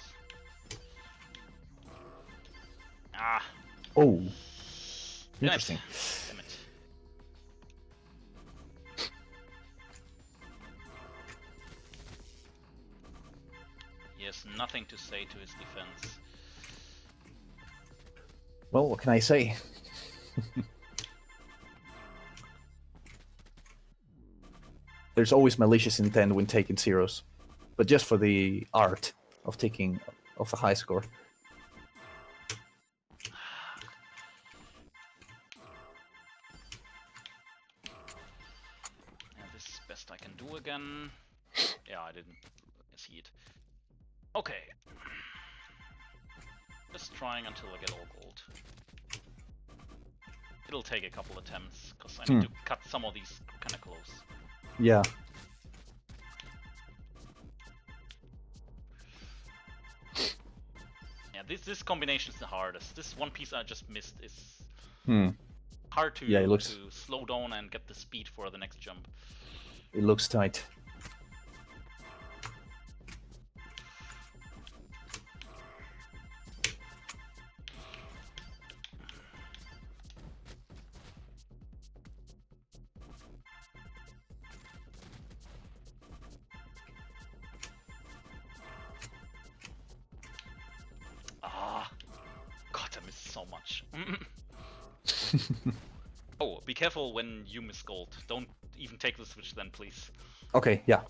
Ah. Oh. Interesting. Damn it. He has nothing to say to his defense. Well, what can I say? There's always malicious intent when taking zeros, but just for the art of taking of the high score. Yeah, this is best I can do again. Yeah, I didn't see it. Okay. Just trying until I get all gold. It'll take a couple attempts, because I need to cut some of these kind of close. Yeah. Yeah, this combination is the hardest. This one piece I just missed is hard to, Yeah, it looks... to slow down and get the speed for the next jump. It looks tight. God, I missed so much. Oh, be careful when you miss gold. Don't even take the switch then, please. Okay, yeah.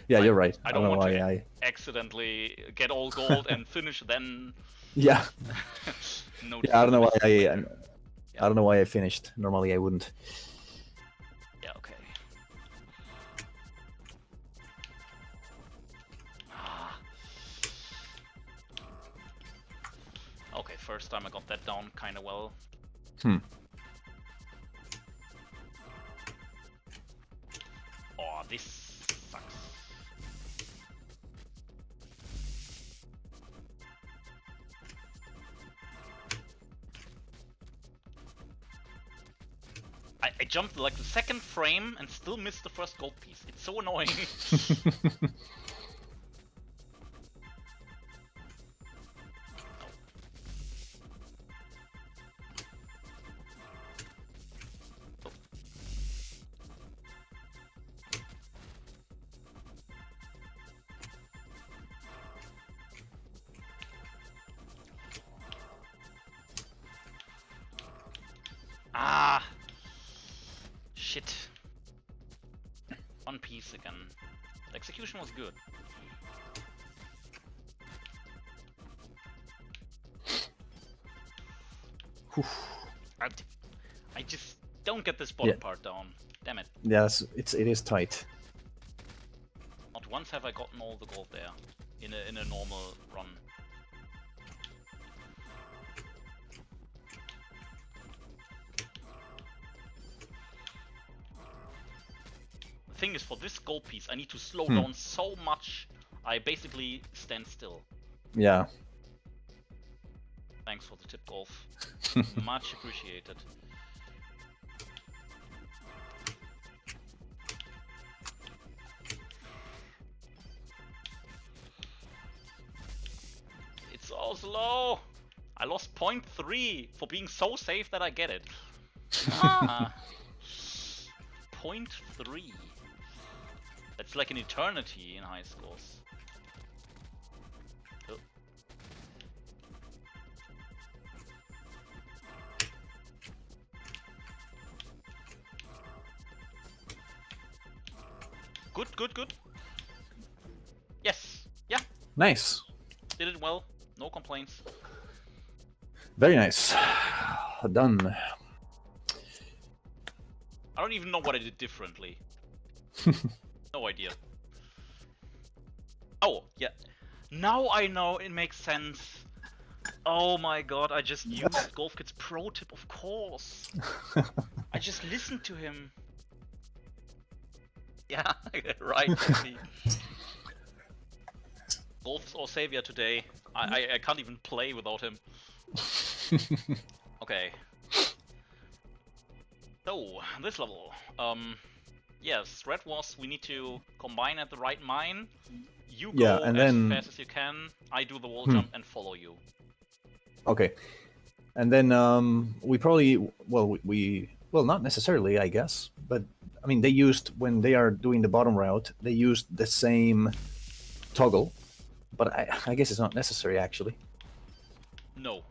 Yeah, you're right. I don't know want to accidentally get all gold and finish then. Yeah. No. Yeah, I don't know why I don't know why I finished. Normally I wouldn't. Yeah, okay. Okay, first time I got that down kind of well. Oh, this sucks. I jumped like the second frame and still missed the first gold piece. It's so annoying. Ah! Shit. One piece again. The execution was good. I just don't get this bottom part down. Damn it. Yes, it is tight. Not once have I gotten all the gold there in a normal run. The thing is, for this gold piece, I need to slow down so much, I basically stand still. Yeah. Thanks for the tip, Golf. Much appreciated. It's so slow! I lost 0.3 for being so safe that I get it. Ah! 0.3. That's like an eternity in high scores. Oh. Good, good, good. Yes. Yeah. Nice. Did it well. No complaints. Very nice. Done. I don't even know what I did differently. No idea. Oh, yeah. Now I know, it makes sense. Oh my god, I just used Golf Kid's pro tip, of course. I just listened to him. Yeah, right. Golf's our savior today. I can't even play without him. Okay. So, this level. Yes, red was we need to combine at the right mine. You go and as then... fast as you can. I do the wall jump and follow you. Okay. And then we probably... Well, well, not necessarily, I guess. But, I mean, they used... When they are doing the bottom route, they used the same toggle. But I guess it's not necessary, actually. No,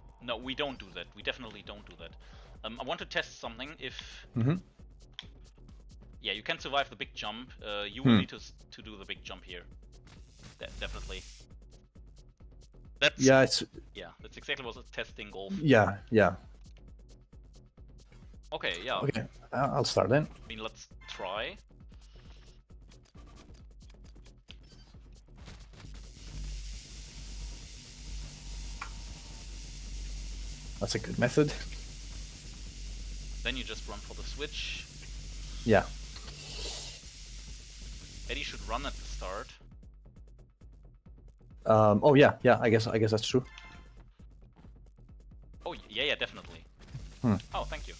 we don't do that. We definitely don't do that. I want to test something. If yeah, you can survive the big jump. You will need to do the big jump here. Definitely. That's yeah, that's exactly what it's testing Golf. Yeah. Okay, yeah. Okay, I'll start then. I mean, let's try. That's a good method. Then you just run for the switch. Yeah. Eddie should run at the start. Oh yeah. I guess that's true. Oh yeah, definitely. Oh, thank you.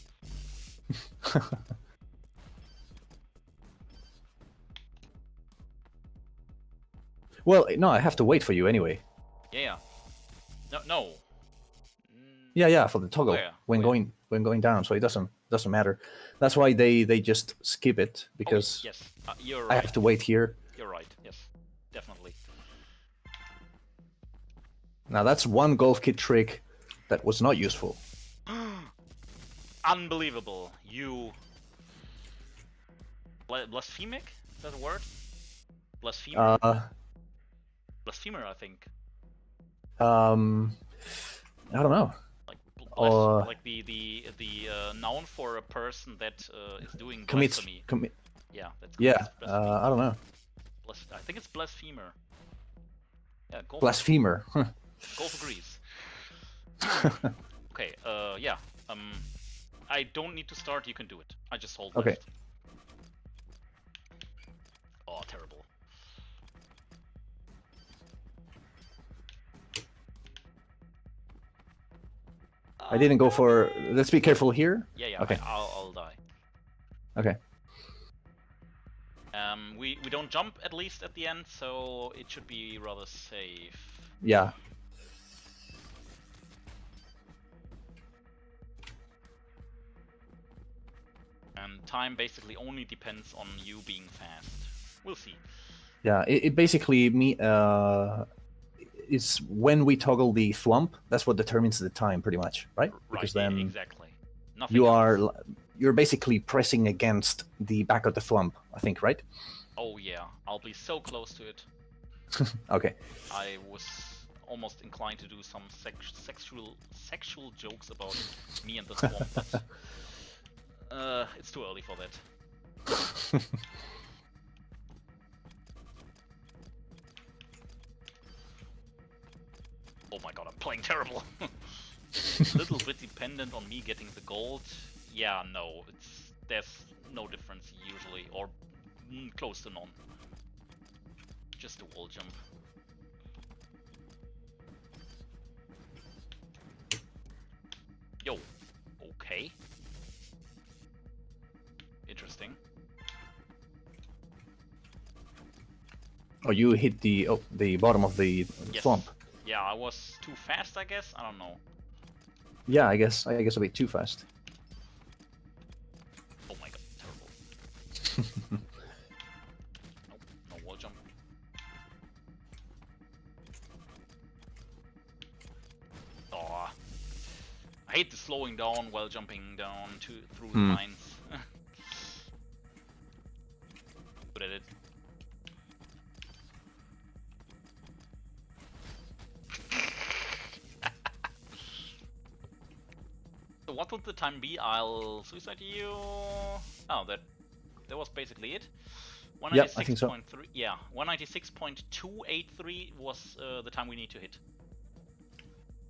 Well, no, I have to wait for you anyway. Yeah. No. Yeah, for the toggle Where? when going down, so it doesn't matter. That's why they just skip it, because yes, you're right. I have to wait here. You're right. Yes, definitely. Now that's one Golf Kit trick that was not useful. Unbelievable. You blasphemic? Is that a word? Blasphemer. Blasphemer, I think. I don't know. Like the noun for a person that is doing blasphemy. Yeah, that's blasphemy. I don't know. I think it's blasphemer. Yeah, Golf Blasphemer. Golf agrees. Okay, yeah. I don't need to start, you can do it. I just hold Okay. left. Oh, terrible. I didn't go for... Let's be careful here. Yeah, Okay. I'll die. Okay. We don't jump, at least at the end, so it should be rather safe. Yeah. And time basically only depends on you being fast. We'll see. Yeah, it basically it's when we toggle the thwomp, that's what determines the time, pretty much, right? Because then exactly. Nothing you're basically pressing against the back of the thwomp, I think, right? Oh yeah, I'll be so close to it. Okay. I was almost inclined to do some sexual jokes about me and the swamp, but it's too early for that. Oh my god, I'm playing terrible. A little bit dependent on me getting the gold. Yeah, no, there's no difference usually, or close to none. Just a wall jump. Yo, okay. Interesting. Oh, you hit the bottom of the thwomp. Yeah, I was too fast, I guess. I don't know. Yeah, I guess a bit too fast. Oh my god, terrible. Nope, no wall jump. Oh, I hate the slowing down while jumping down through the mines. Good at it. So what would the time be? I'll suicide you. Oh, that was basically it. 196.3. Yeah, I think so. Yeah, 196.283 was the time we need to hit.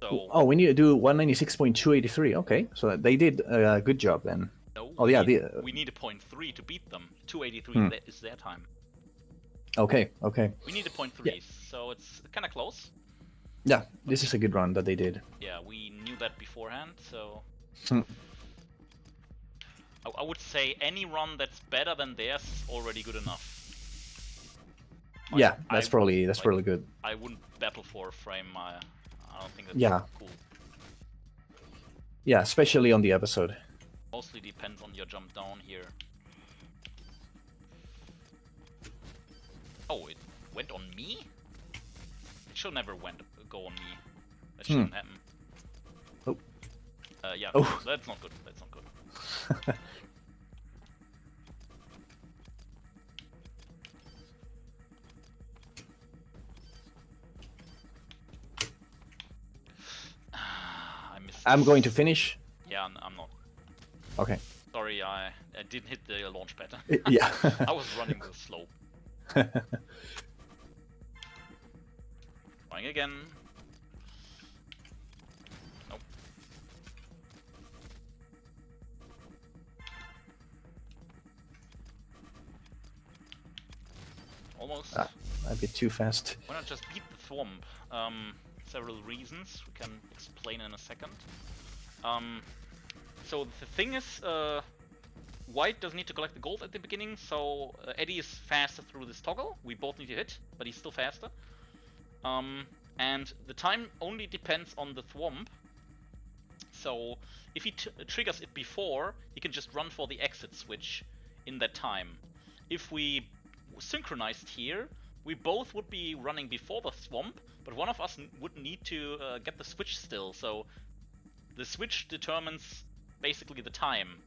So. Oh, we need to do 196.283. Okay, so they did a good job then. No. Oh yeah, we need a 0.3 to beat them. 283 is their time. Okay. Okay. We need a 0.3, yeah. So it's kind of close. Yeah, this is a good run that they did. Yeah, we knew that beforehand, so. I would say any run that's better than theirs is already good enough. Like, yeah, that's probably good. I wouldn't battle for a frame. I don't think that's cool. Yeah, especially on the episode. Mostly depends on your jump down here. Oh, it went on me? It should never go on me. That shouldn't happen. Oh. Yeah, oh. That's not good. That's not good. I'm going to finish. Yeah, I'm not. Okay. Sorry, I didn't hit the launch pad. Yeah. I was running the slope. Trying again. Nope. Almost. A bit too fast. Why not just beat the thwomp? Several reasons we can explain in a second. So the thing is, White doesn't need to collect the gold at the beginning, so Eddie is faster through this toggle. We both need to hit, but he's still faster. And the time only depends on the thwomp. So if he triggers it before, he can just run for the exit switch in that time. If we synchronized here, we both would be running before the thwomp, but one of us would need to get the switch still. So the switch determines basically the time.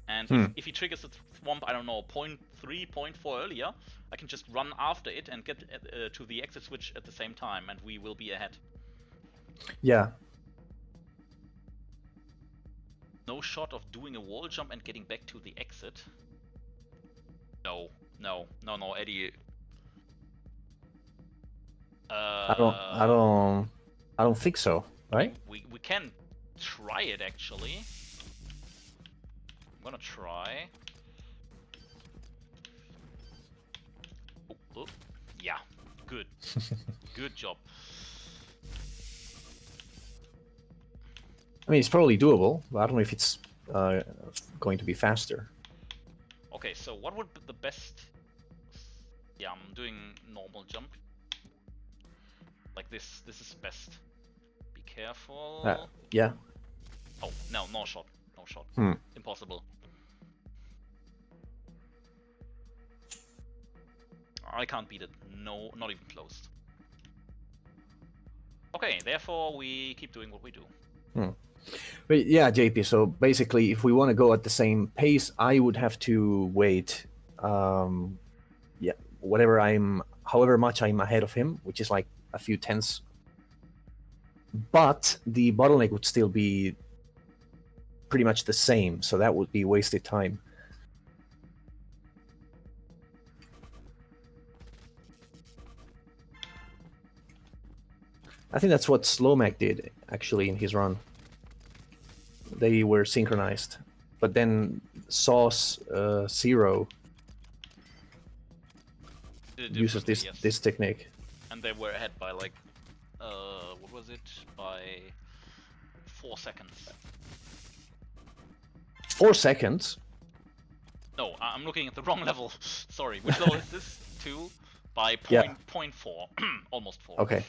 And if he triggers the thwomp, I don't know, 0.3, 0.4 earlier, I can just run after it and get to the exit switch at the same time, and we will be ahead. Yeah. No shot of doing a wall jump and getting back to the exit. No, Eddie. I don't think so. right? We can try it actually. I'm gonna try. Oh, yeah, good. Good job. I mean, it's probably doable, but I don't know if it's going to be faster. Okay, so what would be the best? Yeah, I'm doing normal jump. Like this. This is best. Be careful. Yeah. Oh no, no shot. No shot. Hmm. Impossible. I can't beat it. No, not even close. Okay, therefore we keep doing what we do. But yeah, JP. So basically, if we want to go at the same pace, I would have to wait. Yeah, however much I'm ahead of him, which is like a few tenths. But the bottleneck would still be pretty much the same, so that would be wasted time. I think that's what Slomac did actually in his run. They were synchronized, but then Sauce Zero uses this technique. And they were ahead by like, what was it? By 4 seconds. 4 seconds? No, I'm looking at the wrong level. Sorry, which level is this? 2 by Yeah. 0.4, almost 4. Okay.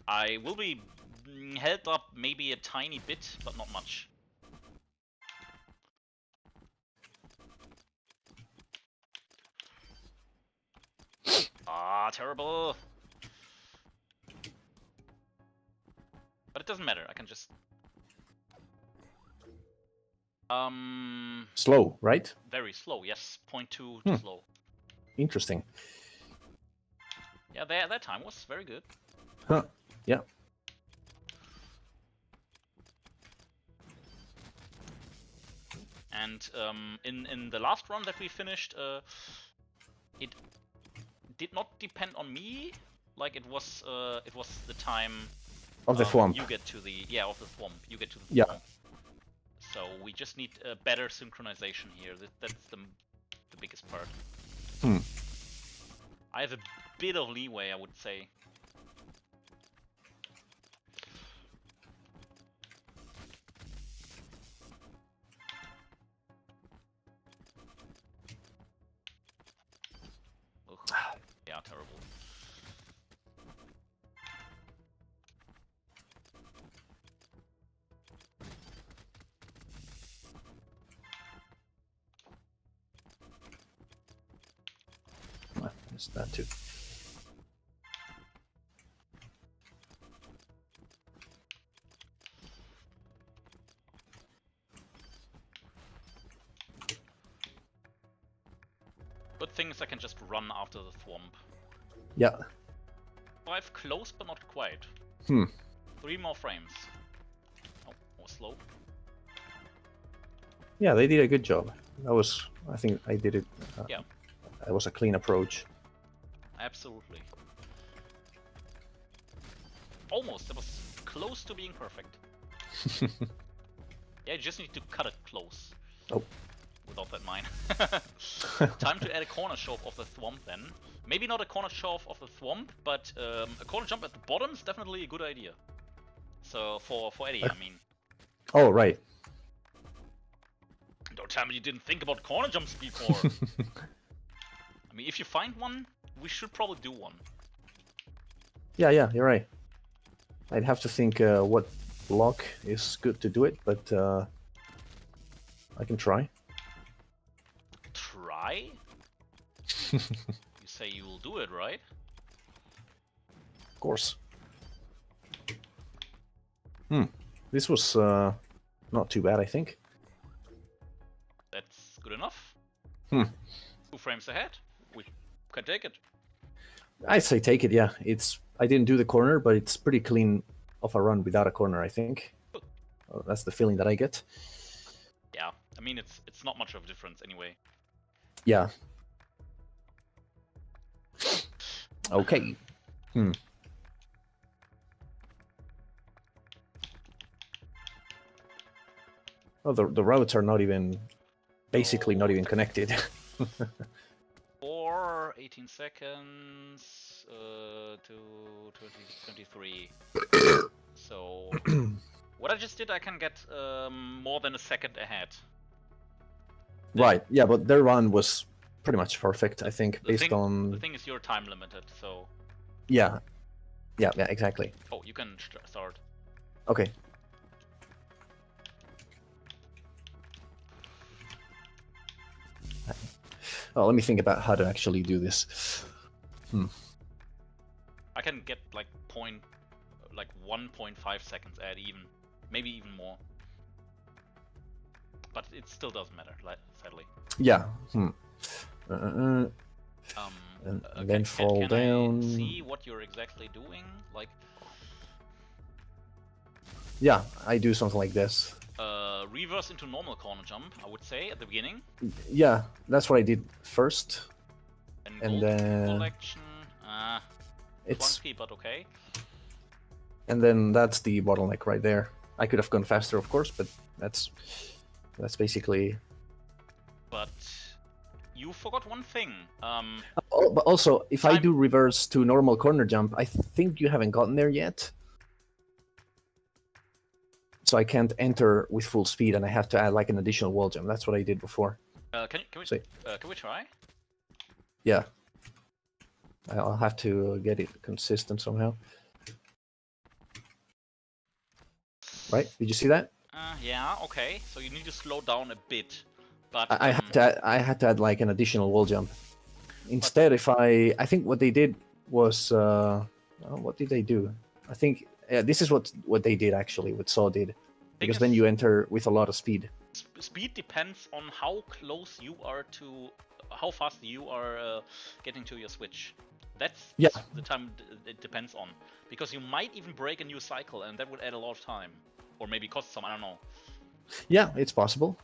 I will be held up maybe a tiny bit, but not much. Ah, terrible. But it doesn't matter, I can just... Slow, right? Very slow, yes. 0.2 too slow. Interesting. Yeah, that time was very good. Huh. Yeah. And in the last run that we finished, it did not depend on me. Like it was the time Of the thwomp. You get to the of the thwomp. You get to the Yeah. thwomp. So we just need a better synchronization here. That's the biggest part. I have a bit of leeway, I would say. Ugh. Yeah, terrible. It's that too. Good thing is I can just run after the thwomp. Yeah. 5 close, but not quite. 3 more frames. Oh, more slow. Yeah, they did a good job. I think I did it. Yeah. It was a clean approach. Absolutely. Almost. That was close to being perfect. Yeah, you just need to cut it close. Oh. Without that mine. Time to add a corner shove of the thwomp then. Maybe not a corner shove of the thwomp, but a corner jump at the bottom is definitely a good idea. So for Eddie, I mean. Oh, right. Don't tell me you didn't think about corner jumps before. I mean, if you find one, we should probably do one. Yeah, you're right. I'd have to think what block is good to do it, but I can try. Try? You say you will do it, right? Of course. This was not too bad, I think. That's good enough. 2 frames ahead. We can take it. I'd say take it, yeah. I didn't do the corner, but it's pretty clean of a run without a corner, I think. That's the feeling that I get. Yeah, I mean, it's not much of a difference anyway. Yeah. Okay. Oh, the routes are not even, basically not even connected. 18 seconds to 23. So what I just did, I can get more than a second ahead. Right. Yeah, but their run was pretty much perfect, I think, The based on. thing is, you're time limited, so. Yeah. Yeah. Exactly. Oh, you can start. Okay. Oh, let me think about how to actually do this. I can get like 1.5 seconds ahead, even maybe even more. But it still doesn't matter, sadly. Yeah. And then fall down. I see what you're exactly doing? Like. Yeah, I do something like this. Reverse into normal corner jump, I would say, at the beginning. Yeah, that's what I did first. And then collection. It's clunky, but okay. And then that's the bottleneck right there. I could have gone faster, of course, but that's basically. But you forgot one thing. But also, if I do reverse to normal corner jump, I think you haven't gotten there yet. So I can't enter with full speed, and I have to add like an additional wall jump. That's what I did before. Can we try? Yeah. I'll have to get it consistent somehow. Right? Did you see that? Yeah. Okay. So you need to slow down a bit. But I had to add like an additional wall jump. Instead, if I think what they did was what did they do? I think this is what they did actually. What Saw did, because then you enter with a lot of speed. Speed depends on how close you are to, how fast you are getting to your switch. That's the time it depends on, because you might even break a new cycle, and that would add a lot of time, or maybe cost some. I don't know. Yeah, it's possible.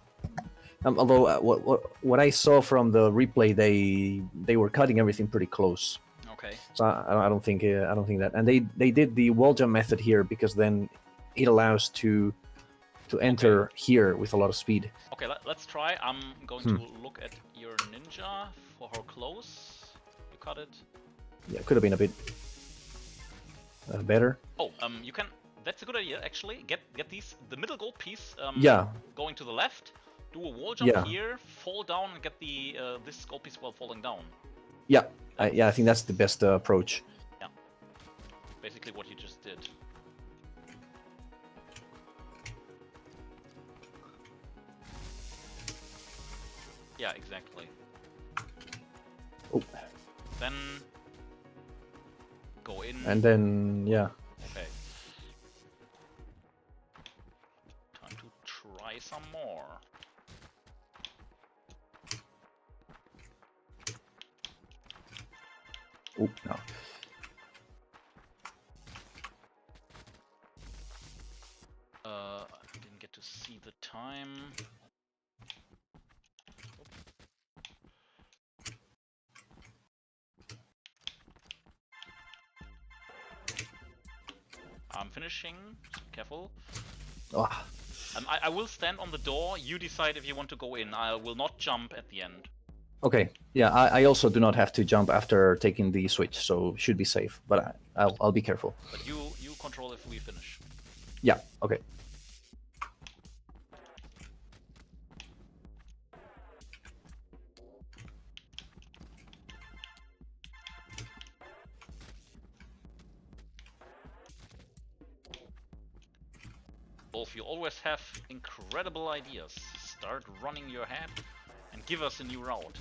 Although what I saw from the replay, they were cutting everything pretty close. Okay. So I don't think that, and they did the wall jump method here because then it allows to enter here with a lot of speed. Okay, let's try. I'm going to look at your ninja for how close you cut it. Yeah, it could have been a bit better. Oh, you can. That's a good idea actually. Get the middle gold piece. Going to the left. Do a wall jump here, fall down, and get the this gold piece while falling down. Yeah, I think that's the best approach. Yeah, basically what you just did. Yeah, exactly. Oh. Then go in. And then Okay. Time to try some more. Oh, no. I didn't get to see the time. I'm finishing. Careful. Oh. I will stand on the door. You decide if you want to go in. I will not jump at the end. Okay. Yeah, I also do not have to jump after taking the switch, so should be safe. But I'll be careful. But you control if we finish. Yeah. Okay. Wolf, you always have incredible ideas. Start running your head and give us a new route.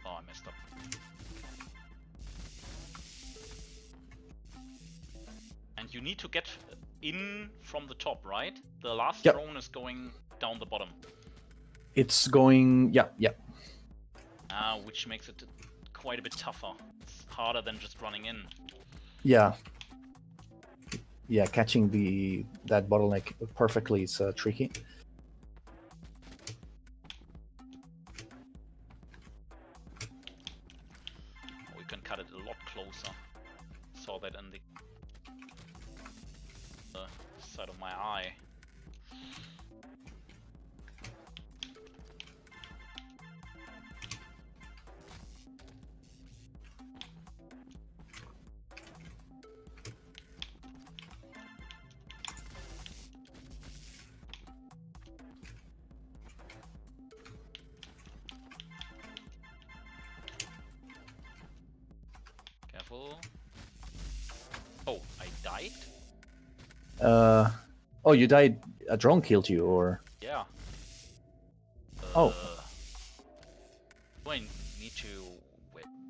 Oh, I messed up. And you need to get in from the top, right? The last Yep. drone is going down the bottom. It's going... Yeah, yeah. Which makes it quite a bit tougher. It's harder than just running in. Yeah. Yeah, catching that bottleneck perfectly is tricky. We can cut it a lot closer. Saw that in the side of my eye. Careful. Oh, I died? Oh, you died. A drone killed you, or... Yeah. Oh. Do I need to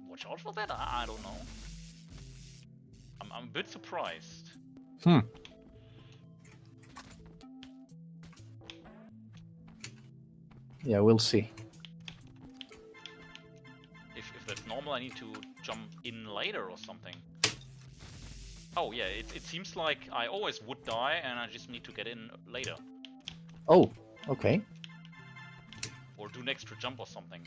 watch out for that? I don't know. I'm a bit surprised. Yeah, we'll see. If that's normal, I need to jump in later or something. Oh yeah, it seems like I always would die and I just need to get in later. Oh, okay. Or do an extra jump or something.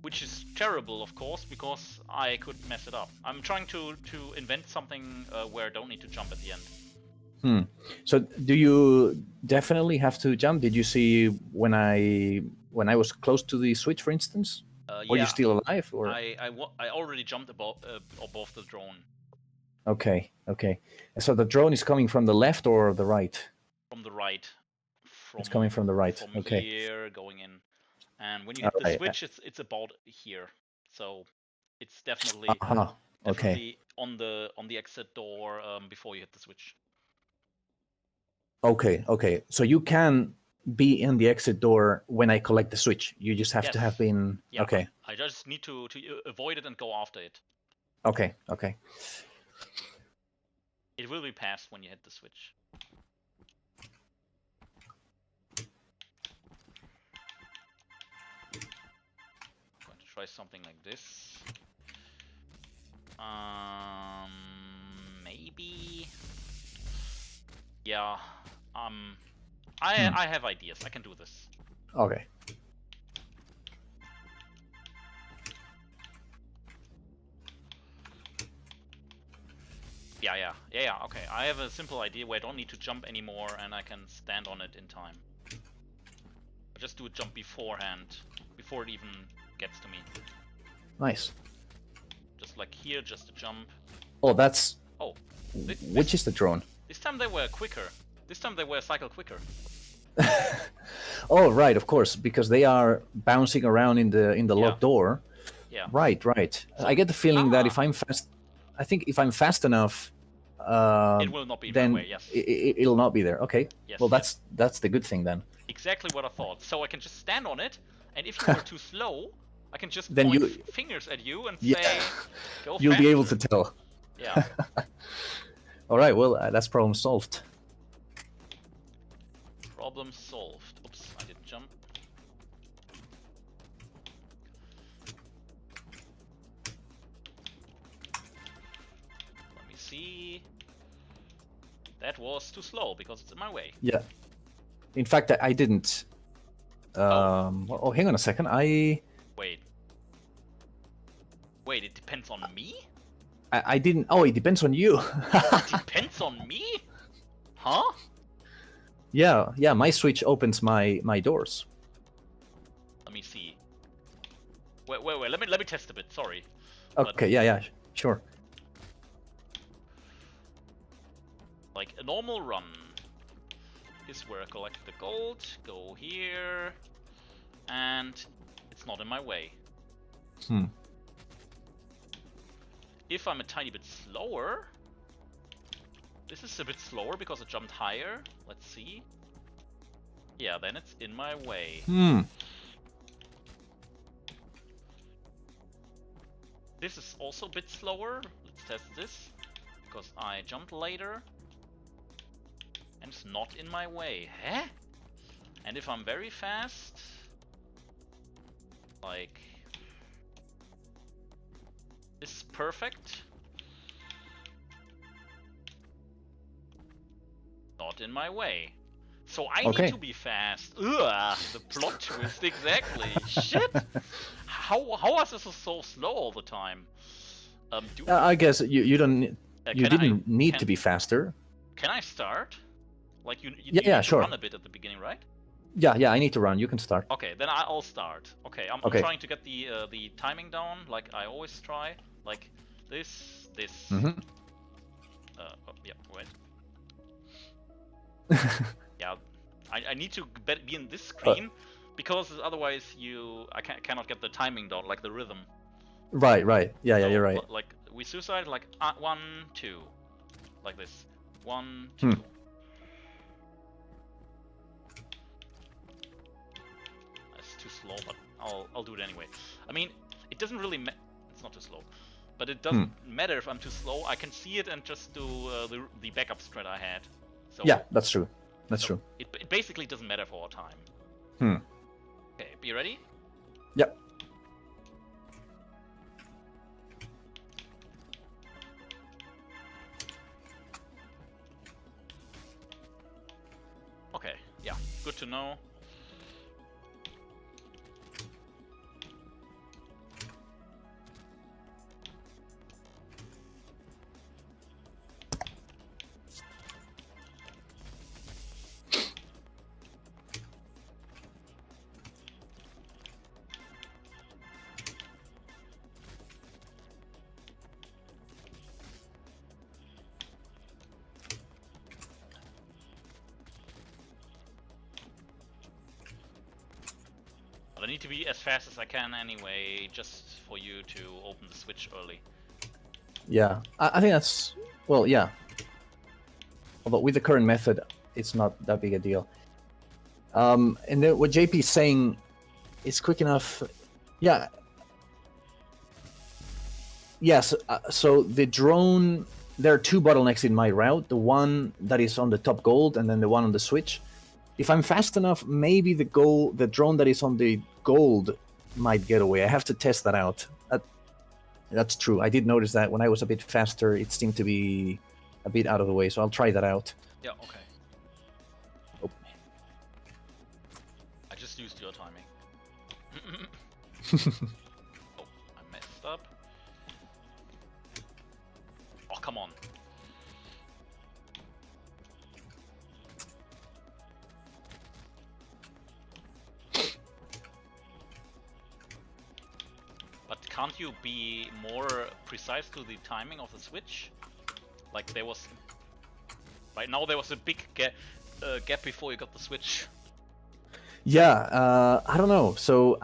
Which is terrible, of course, because I could mess it up. I'm trying to invent something where I don't need to jump at the end. So do you definitely have to jump? Did you see when I was close to the switch, for instance? Were Yeah, you still alive? Or I already jumped above the drone. Okay, okay. So the drone is coming from the left or the right? From the right. It's coming from the right. From Okay. here, going in. And when you hit the switch, it's about here. So it's definitely Okay. on the exit door before you hit the switch. Okay, okay. So you can be in the exit door when I collect the switch. You just have to have been... Yeah, okay. I just need to avoid it and go after it. Okay, okay. It will be passed when you hit the switch. I'm going to try something like this. Maybe... Yeah, I have ideas. I can do this. Okay. Yeah, okay. I have a simple idea where I don't need to jump anymore and I can stand on it in time. I just do a jump beforehand, before it even gets to me. Nice. Just like here, just a jump. Oh, that's... Oh. Which is the drone? This time they were quicker. This time they were a cycle quicker. Oh, right, of course, because they are bouncing around in the locked door. Yeah. Right. So, I get the feeling that if I'm fast... I think if I'm fast enough... it will not be in my way, yes. It'll not be there. Okay. Yes, well, that's the good thing then. Exactly what I thought. So I can just stand on it, and if you were too slow, I can just then point fingers at you and say, go You'll faster. be able to tell. Yeah. All right, well, that's problem solved. Problem solved. Oops, I didn't jump. Let me see. That was too slow because it's in my way. Yeah. In fact, I didn't. Oh, hang on a second. Wait, it depends on me? I didn't. Oh, it depends on you. It depends on me? Huh? Yeah. My switch opens my doors. Let me see. Wait. Let me test a bit. Sorry. Okay. Yeah. Sure. Like a normal run is where I collect the gold. Go here, and it's not in my way. If I'm a tiny bit slower, this is a bit slower because I jumped higher. Let's see. Yeah, then it's in my way. This is also a bit slower. Let's test this. because I jumped later and it's not in my way. Huh? And if I'm very fast, like this is perfect. Not in my way. So I need to be fast. Ugh, the plot twist, exactly. Shit! How is this so slow all the time? I guess you don't. You didn't need to be faster. Can I start? Like you yeah, need sure. to run a bit at the beginning, right? Yeah, I need to run. You can start. Okay, then I'll start. Okay, I'm trying to get the timing down, like I always try. Like this. Mm-hmm. Yeah, wait. Yeah, I need to be in this screen because otherwise I cannot get the timing down, like the rhythm. Right. Yeah, you're right. Like we suicide, like 1, 2, like this. 1, 2. That's too slow, but I'll do it anyway. I mean, it doesn't really it's not too slow, but it doesn't matter if I'm too slow. I can see it and just do the backup strat I had. So yeah, that's true. That's true. It basically doesn't matter for our time. Okay, be ready? Yep. Okay, yeah, good to know. But I need to be as fast as I can anyway, just for you to open the switch early. Yeah, I think that's... Well, yeah. Although with the current method, it's not that big a deal. And then what JP's saying is quick enough. Yeah. Yes, so the drone... There are two bottlenecks in my route. The one that is on the top gold, and then the one on the switch. If I'm fast enough, maybe the drone that is on the gold might get away. I have to test that out. That's true. I did notice that when I was a bit faster, it seemed to be a bit out of the way, so I'll try that out. Yeah, okay. Oh. I just used your timing. Oh, I messed up. Oh, come on. But can't you be more precise to the timing of the switch? Like there was... Right now there was a big gap before you got the switch. Yeah, I don't know. So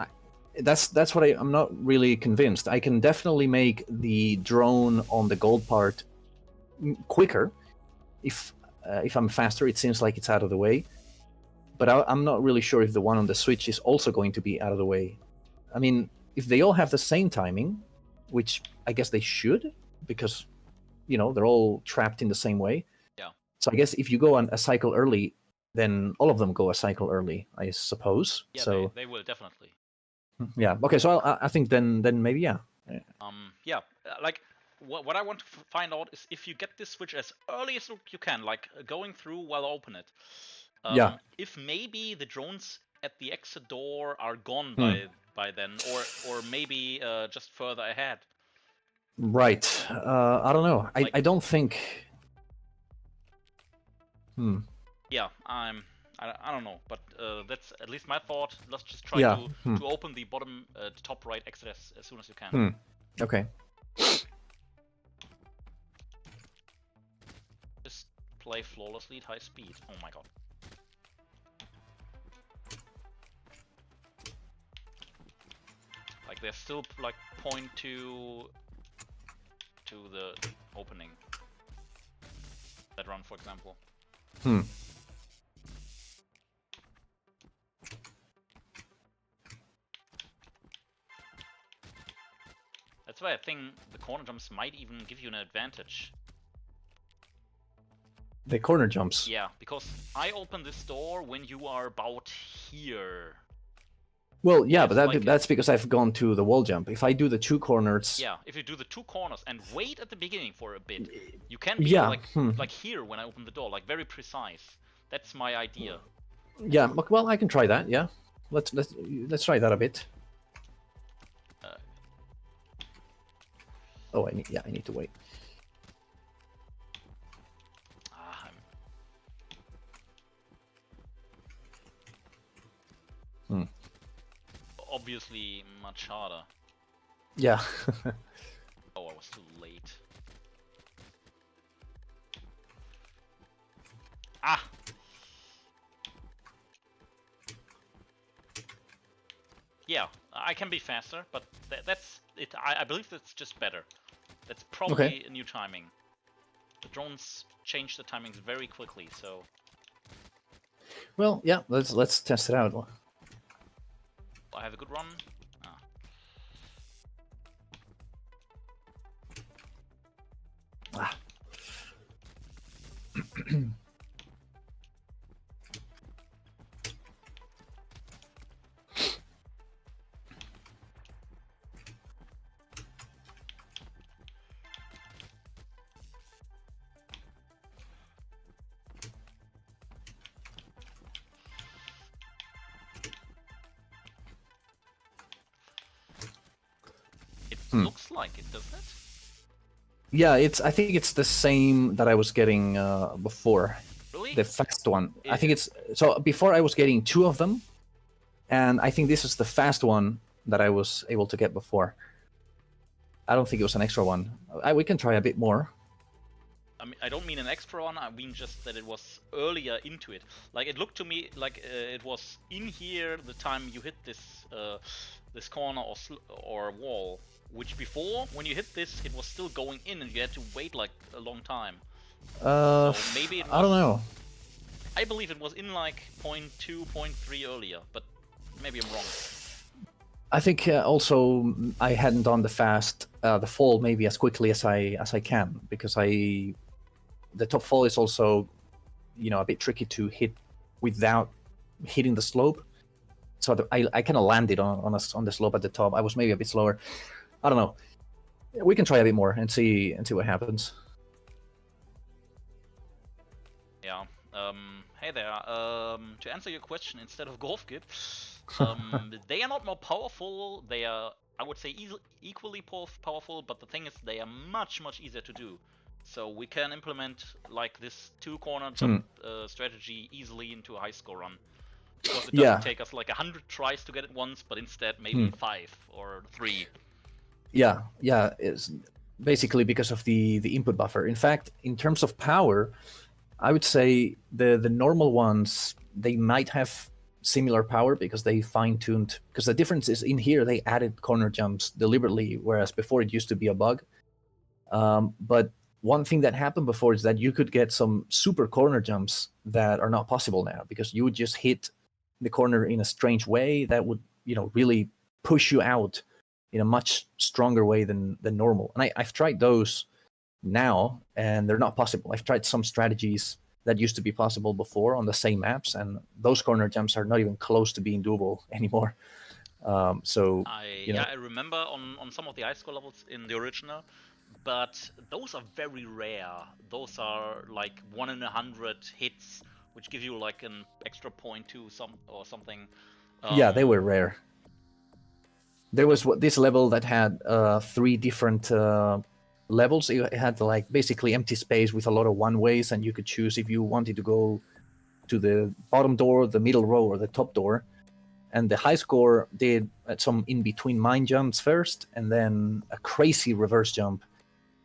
that's what I'm not really convinced. I can definitely make the drone on the gold part quicker. If I'm faster, it seems like it's out of the way. But I'm not really sure if the one on the switch is also going to be out of the way. I mean, if they all have the same timing, which I guess they should, because, you know, they're all trapped in the same way. Yeah. So I guess if you go on a cycle early, then all of them go a cycle early, I suppose. Yeah, so they will definitely. Yeah. Okay. So I think then maybe yeah. Yeah. Like what I want to find out is if you get this switch as early as you can, like going through while open it. Yeah. If maybe the drones at the exit door are gone by then, or maybe just further ahead. Right. I don't know. I don't think. Yeah. I don't know, but that's at least my thought. Let's just try to open the bottom top right exit as soon as you can. Okay. Just play flawlessly at high speed. Oh my god. Like there's still like 0.2 to the opening. That run, for example. That's why I think the corner jumps might even give you an advantage. The corner jumps. Yeah, because I open this door when you are about here. Well, yeah, There's but like that's because I've gone to the wall jump. If I do the 2 corners... Yeah, if you do the 2 corners and wait at the beginning for a bit, you can be Yeah. like here when I open the door, like very precise. That's my idea. Yeah, well, I can try that, yeah. Let's try that a bit. Oh, I need to wait. Obviously much harder. Yeah. Oh, I was too late. Ah! Yeah, I can be faster, but that's it. I believe that's just better. That's probably a new timing. The drones change the timings very quickly, so... Well, yeah, let's test it out. I have a good run. Ah. Looks like it, doesn't it? Yeah, I think it's the same that I was getting before. Really? The fast one. I think it's... So before I was getting 2 of them, and I think this is the fast one that I was able to get before. I don't think it was an extra one. We can try a bit more. I mean, I don't mean an extra one, I mean just that it was earlier into it. Like, it looked to me like it was in here the time you hit this this corner or wall. Which before, when you hit this, it was still going in and you had to wait like a long time. So maybe it was, I don't know. I believe it was in like 0.2, 0.3 earlier, but maybe I'm wrong. I think also I hadn't done the fall maybe as quickly as I can, because the top fall is also, you know, a bit tricky to hit without hitting the slope. So I kind of landed on the slope at the top. I was maybe a bit slower. I don't know. We can try a bit more and see what happens. Yeah. Hey there. To answer your question instead of Golfkit, they are not more powerful. They are, I would say, equally powerful. But the thing is, they are much easier to do. So we can implement like this 2-corner jump strategy easily into a high score run. Because it doesn't take us like 100 tries to get it once, but instead maybe 5 or 3. Yeah, it's basically because of the input buffer. In fact, in terms of power, I would say the normal ones, they might have similar power because they fine-tuned. Because the difference is in here they added corner jumps deliberately, whereas before it used to be a bug. But one thing that happened before is that you could get some super corner jumps that are not possible now, because you would just hit the corner in a strange way that would, you know, really push you out in a much stronger way than normal. And I've tried those now, and they're not possible. I've tried some strategies that used to be possible before on the same maps, and those corner jumps are not even close to being doable anymore. I remember on some of the ice score levels in the original, but those are very rare. Those are like 1 in 100 hits, which give you like an extra 0.2 something. Yeah, they were rare. There was this level that had 3 different levels. It had like basically empty space with a lot of one-ways, and you could choose if you wanted to go to the bottom door, the middle row, or the top door. And the high score did some in-between mine jumps first, and then a crazy reverse jump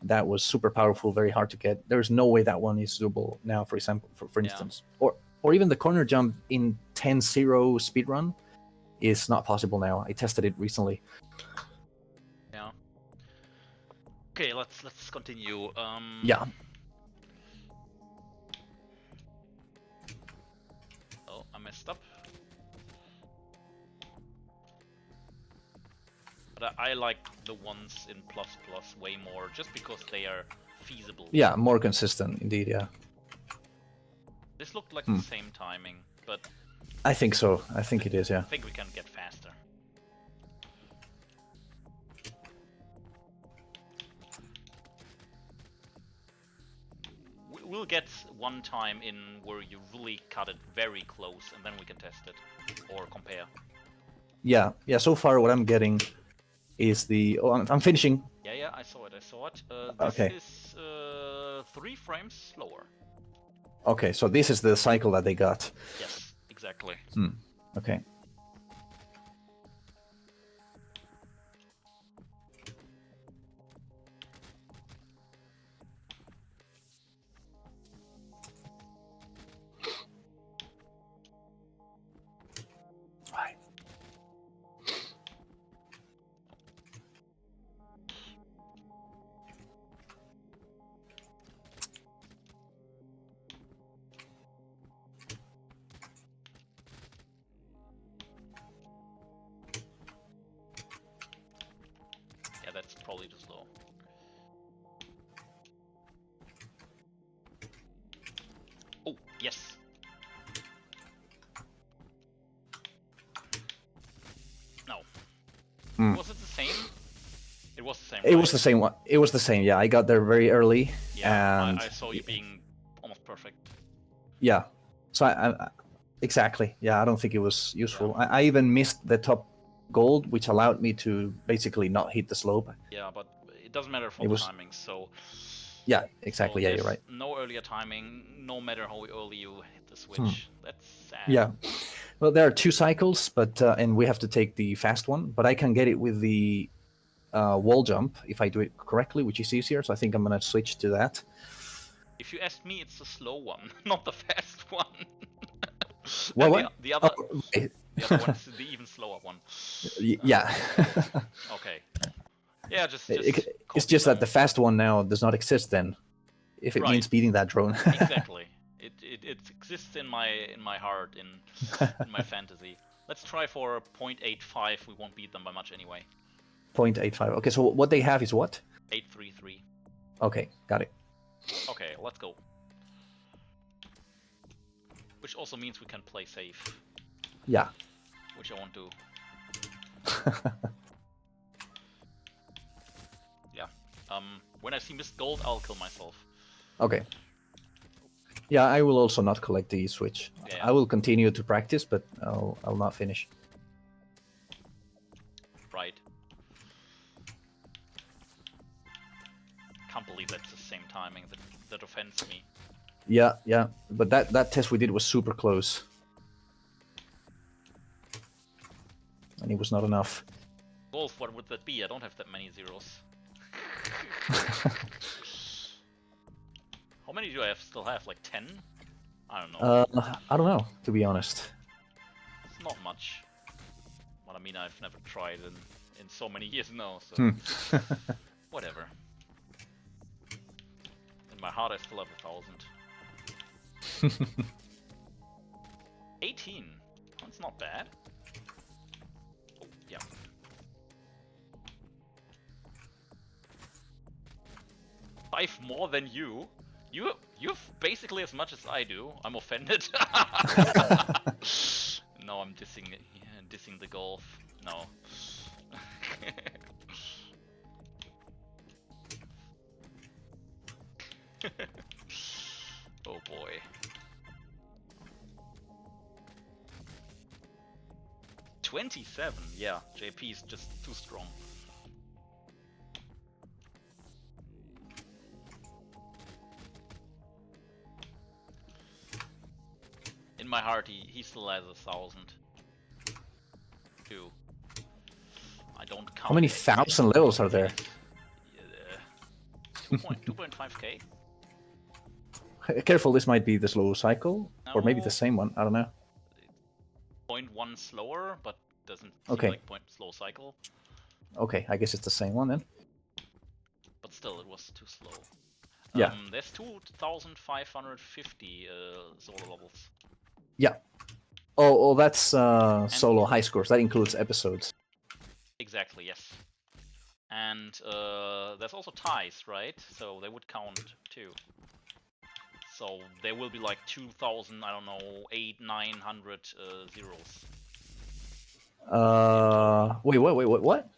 that was super powerful, very hard to get. There's no way that one is doable now, for example, for instance. Or even the corner jump in 10-0 speedrun is not possible now. I tested it recently. Yeah. Okay, let's continue. Yeah. Oh, I messed up. But I like the ones in ++ way more, just because they are feasible. Yeah, more consistent, indeed, yeah. This looked like the same timing, but I think so. I think it is, yeah. I think we can get faster. We'll get one time in where you really cut it very close, and then we can test it or compare. Yeah, yeah. So far, what I'm getting is the. Oh, I'm finishing. Yeah, I saw it. This Okay. is 3 frames slower. Okay, so this is the cycle that they got. Yes, exactly. Okay. Right. Yeah, that's probably too slow. Oh, yes. No. Was it the same? It was the same. It was the same one. It was the same. Yeah, I got there very early. Yeah, and I saw you being almost perfect. Yeah. So I exactly. Yeah, I don't think it was useful. Yeah. I even missed the top gold, which allowed me to basically not hit the slope. Yeah, but it doesn't matter for the timing. So. Yeah, exactly. So yeah, you're right. No earlier timing, no matter how early you hit the switch. That's sad. Yeah. Well, there are 2 cycles, but and we have to take the fast one. But I can get it with the wall jump if I do it correctly, which is easier. So I think I'm gonna switch to that. If you ask me, it's the slow one, not the fast one. What? The other one is the even slower one. Yeah. Okay. Yeah, it's just that the fast one now does not exist then, if it means beating that drone. Exactly. It exists in my heart, in my fantasy. Let's try for 0.85. We won't beat them by much anyway. 0.85. Okay, so what they have is what? 833. Okay, got it. Okay, let's go. Which also means we can play safe. Yeah. Which I won't do. Yeah. When I see missed gold, I'll kill myself. Okay. Yeah, I will also not collect the switch. Yeah. I will continue to practice, but I'll not finish. Right. Can't believe that's the same timing. That offends me. Yeah, but that test we did was super close. And it was not enough. Wolf, what would that be? I don't have that many zeros. How many do I still have? Like 10? I don't know. I don't know, to be honest. It's not much. Well, I mean, I've never tried in so many years now, so... Whatever. In my heart, I still have 1,000. 18. That's not bad. Oh, yeah. Five more than you? You've basically as much as I do. I'm offended. No, I'm dissing the golf. No. Oh boy. $27. Yeah, JP is just too strong. In my heart, he still has 1,000. Two. I don't count. How many thousand levels are there? 2.5k. Careful, this might be the slow cycle, or maybe the same one. I don't know. 0.1 slower, but doesn't seem like slow cycle. Okay, I guess it's the same one then. But still, it was too slow. Yeah. There's 2,550 solo levels. Yeah. Oh, that's solo high scores. That includes episodes. Exactly, yes. And there's also ties, right? So they would count too. So there will be like 2,000, I don't know, 900 zeros. Wait, what?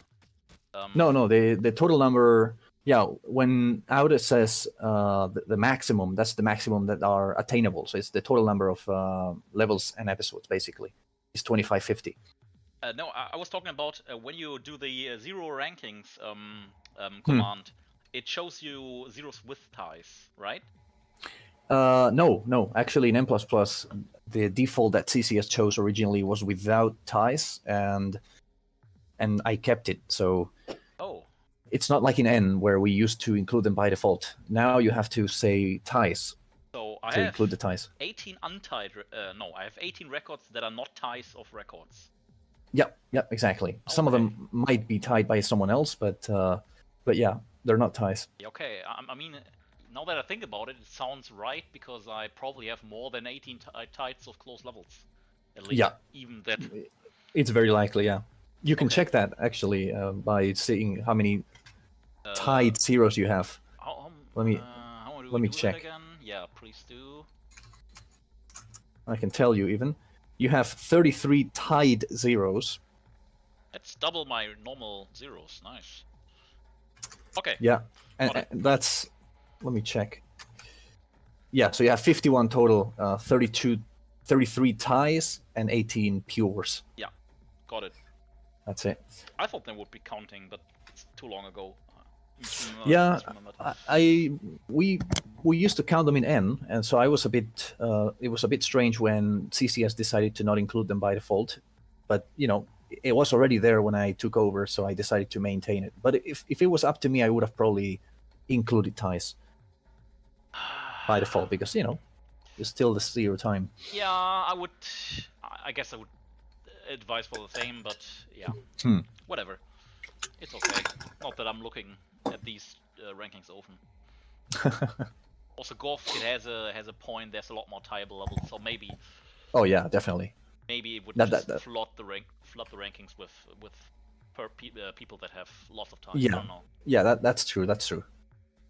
No, the total number. Yeah, when Auda says the maximum, that's the maximum that are attainable. So it's the total number of levels and episodes, basically. It's 2550. No, I was talking about when you do the zero rankings command, it shows you zeros with ties, right? No. Actually, in N++, the default that CCS chose originally was without ties, and I kept it. So it's not like in N where we used to include them by default. Now you have to say ties so I to have include the ties. 18 untied. I have 18 records that are not ties of records. Yep, exactly. Some of them might be tied by someone else, but yeah, they're not ties. Okay, I mean, now that I think about it, it sounds right because I probably have more than 18 ties of close levels. At least, even that. It's very likely, yeah. You can check that actually by seeing how many tied zeros you have. Let me check. Again? Yeah, please do. I can tell you even. You have 33 tied zeros. That's double my normal zeros. Nice. Okay. Yeah, and that's. Let me check. Yeah, so you have 51 total, 33 ties, and 18 pures. Yeah, got it. That's it. I thought they would be counting, but it's too long ago. Yeah, we used to count them in N, and so I was a bit. It was a bit strange when CCS decided to not include them by default, but it was already there when I took over, so I decided to maintain it. But if it was up to me, I would have probably included ties by default because it's still the zero time. Yeah, I guess I would advise for the same, but yeah, whatever. It's okay. Not that I'm looking at these rankings often. Also, Golf it has a point. There's a lot more tieable levels, so maybe. Oh yeah, definitely. Maybe it would just flood the rankings with people that have lots of ties. Yeah, I don't know. Yeah, that's true.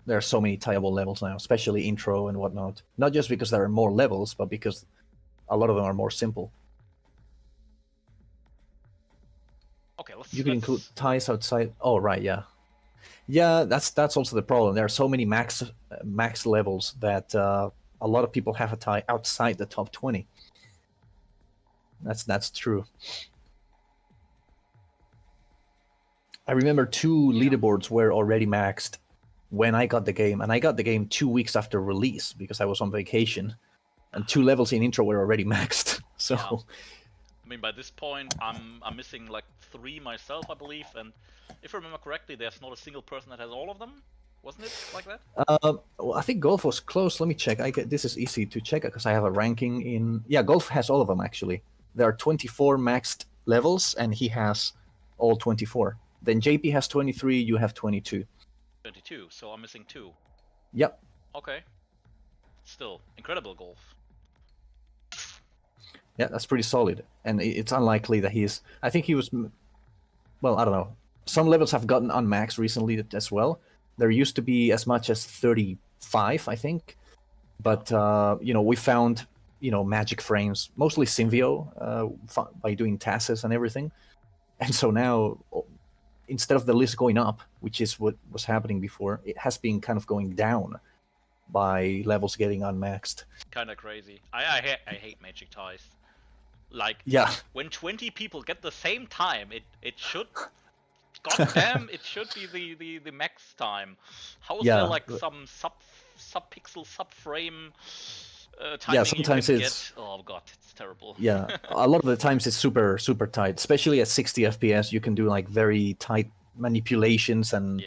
There are so many tieable levels now, especially intro and whatnot. Not just because there are more levels, but because a lot of them are more simple. Okay, you can include ties outside. Oh right, yeah. That's also the problem. There are so many max levels that a lot of people have a tie outside the top 20. That's true. I remember 2 leaderboards were already maxed when I got the game, and I got the game 2 weeks after release because I was on vacation, and 2 levels in intro were already maxed. So I mean, by this point, I'm missing like 3 myself, I believe, and if I remember correctly, there's not a single person that has all of them. Wasn't it like that? Well, I think Golf was close. Let me check. This is easy to check because I have a ranking in. Yeah, Golf has all of them actually. There are 24 maxed levels, and he has all 24. Then JP has 23. You have 22. 22. So I'm missing 2. Yep. Okay. Still incredible Golf. Yeah, that's pretty solid, and it's unlikely that he's. I think he was. Well, I don't know. Some levels have gotten unmaxed recently as well. There used to be as much as 35, I think, but we found magic frames, mostly Symvio, by doing tasks and everything, and so now instead of the list going up, which is what was happening before, it has been kind of going down by levels getting unmaxed. Kind of crazy. I hate magic ties. Like, when 20 people get the same time, it should. God damn, it should be the max time. How is there like some sub-pixel, sub-frame timing sometimes you it's. Get? Oh god, it's terrible. Yeah, a lot of the times it's super tight, especially at 60 FPS. You can do like very tight manipulations and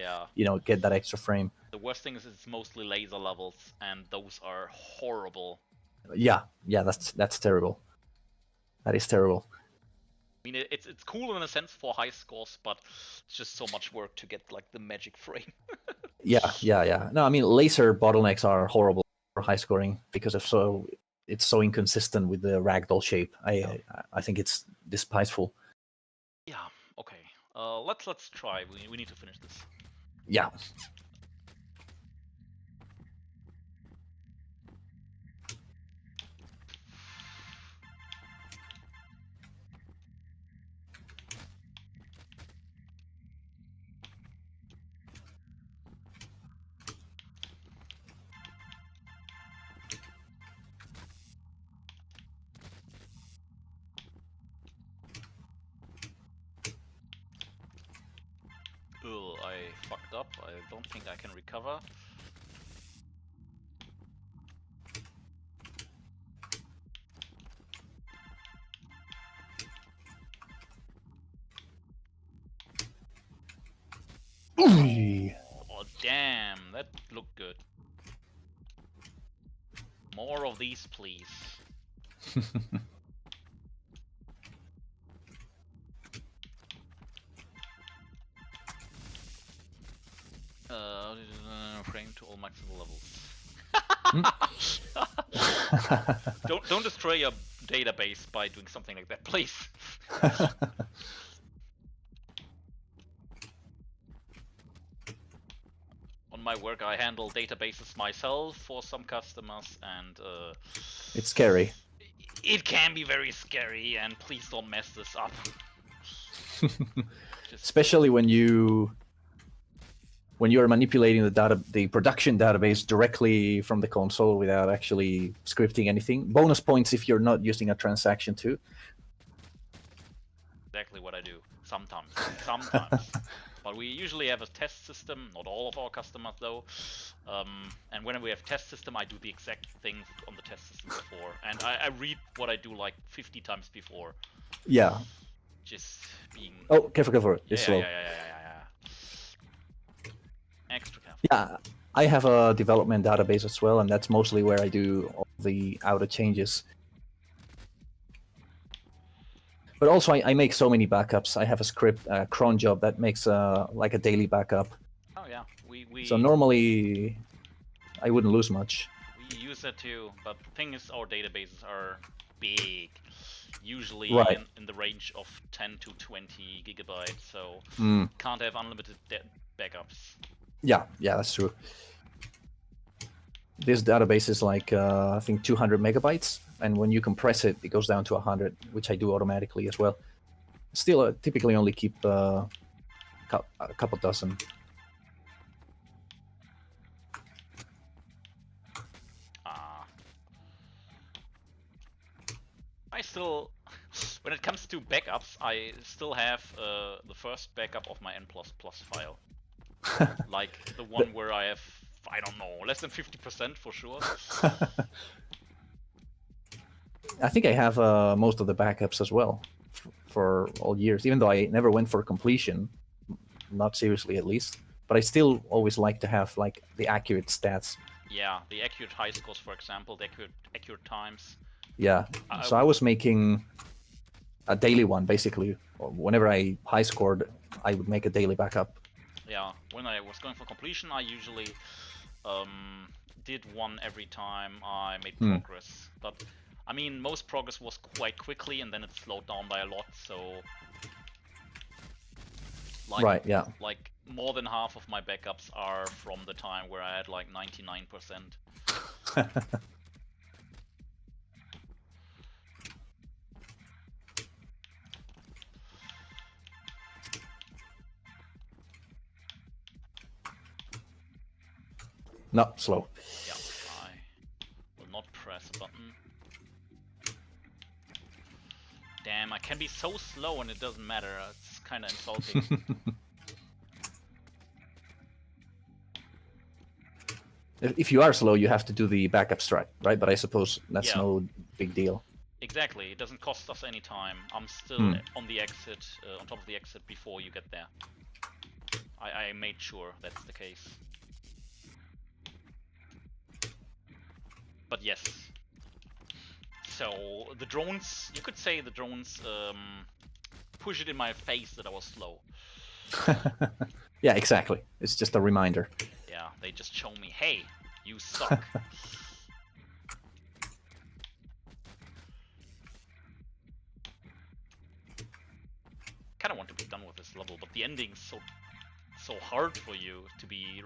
get that extra frame. The worst thing is it's mostly laser levels, and those are horrible. Yeah, that's terrible. That is terrible. I mean, it's cool in a sense for high scores, but it's just so much work to get like the magic frame. Yeah. No, I mean laser bottlenecks are horrible for high scoring because it's so inconsistent with the ragdoll shape. I think it's despiceful. Yeah. Okay. Let's try. We need to finish this. Yeah. fucked up. I don't think I can recover. Oh damn, that looked good. More of these, please. Frame to all maximum levels. Don't destroy your database by doing something like that, please. On my work, I handle databases myself for some customers, and It's scary. it can be very scary. And please don't mess this up. Especially when you are manipulating the production database directly from the console without actually scripting anything. Bonus points if you're not using a transaction too. Exactly what I do. Sometimes. But we usually have a test system, not all of our customers though. And when we have test system, I do the exact thing on the test system before. And I read what I do like 50 times before. Yeah. Just being... Oh, careful. It's slow. Yeah. Extra careful. Yeah, I have a development database as well, and that's mostly where I do all the outer changes. But also, I make so many backups. I have a script, a cron job that makes like a daily backup. Oh yeah, So normally, I wouldn't lose much. We use that too, but the thing is, our databases are big. Usually in the range of 10 to 20 gigabytes, so can't have unlimited backups. Yeah, that's true. This database is like, I think 200 megabytes, and when you compress it, it goes down to 100, which I do automatically as well. Still, typically only keep a couple dozen. I still, when it comes to backups, I still have the first backup of my N++ file. Like the one where I have, I don't know, less than 50% for sure. I think I have most of the backups as well for all years, even though I never went for completion, not seriously at least. But I still always like to have like the accurate stats. Yeah, the accurate high scores, for example, the accurate times. Yeah, so I was making a daily one basically. Whenever I high scored, I would make a daily backup. Yeah, when I was going for completion, I usually did one every time I made progress. But I mean, most progress was quite quickly, and then it slowed down by a lot. So, like, like more than half of my backups are from the time where I had like 99%. No, slow. Yeah, I will not press a button. Damn, I can be so slow and it doesn't matter. It's kind of insulting. If you are slow, you have to do the backup strat, right? But I suppose that's no big deal. Exactly, it doesn't cost us any time. I'm still on the exit, on top of the exit before you get there. I made sure that's the case. But yes. So the drones, you could say the drones push it in my face that I was slow. Yeah, exactly. It's just a reminder. Yeah, they just show me, hey, you suck. Kind of want to be done with this level, but the ending's so hard for you to be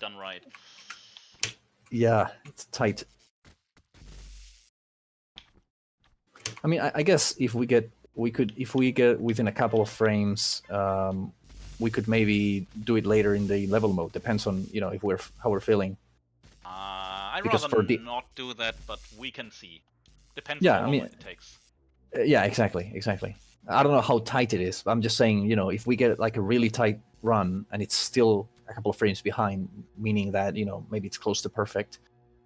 done right. Yeah, it's tight. I mean, I guess if we get within a couple of frames, we could maybe do it later in the level mode. Depends on if how we're feeling. I'd rather not do that, but we can see. Depends on how long it takes. Yeah, exactly. I don't know how tight it is. I'm just saying, if we get like a really tight run and it's still a couple of frames behind, meaning that maybe it's close to perfect,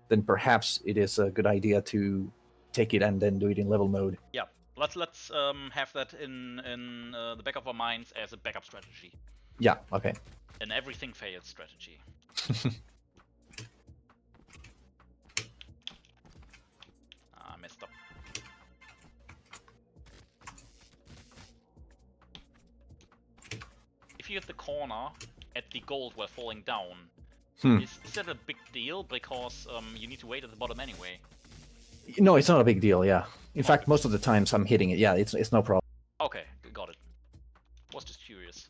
then perhaps it is a good idea to take it and then do it in level mode. Yeah, let's have that in the back of our minds as a backup strategy. Yeah. Okay. An everything fails strategy. I messed up. If you hit the corner at the gold while falling down, is that a big deal? Because you need to wait at the bottom anyway. No, it's not a big deal. Yeah. In fact, most of the times I'm hitting it. Yeah, it's no problem. Okay, got it. Was just curious.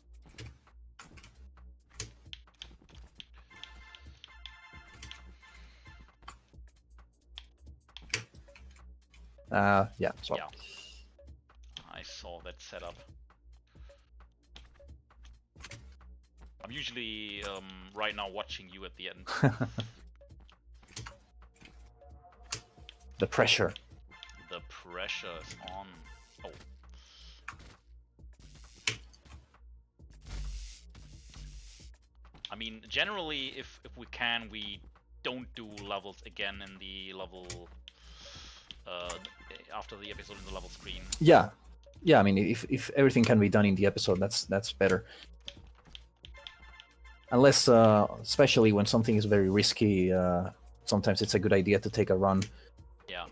Yeah. So. Yeah. I saw that setup. I'm usually right now watching you at the end. The pressure. The pressure is on. Oh. I mean, generally, if we can, we don't do levels again in the level after the episode in the level screen. Yeah. I mean, if everything can be done in the episode, that's better. Unless, especially when something is very risky, sometimes it's a good idea to take a run. Yeah.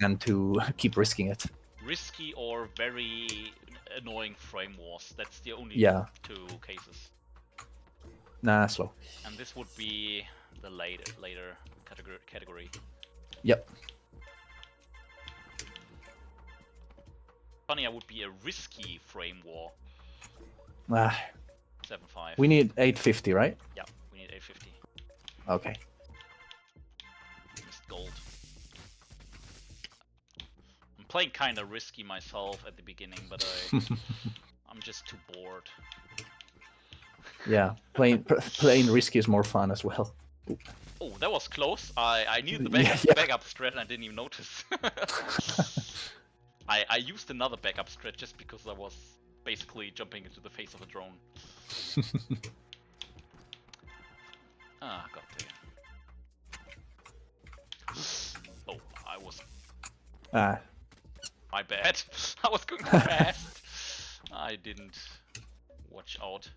Than to keep risking it. Risky or very annoying frame wars. That's the only two cases. Nah, slow. And this would be the later category. Yep. Funny, I would be a risky frame war. 7.5. We need 850, right? Yeah, we need 850. Okay. Missed gold. I'm playing kind of risky myself at the beginning, but I'm just too bored. Yeah, playing risky is more fun as well. Oh, that was close. I needed the backup strat and I didn't even notice. I used another backup strat just because I was basically jumping into the face of a drone. Ah, god damn. Oh, I was... My bad. I was going fast. I didn't watch out.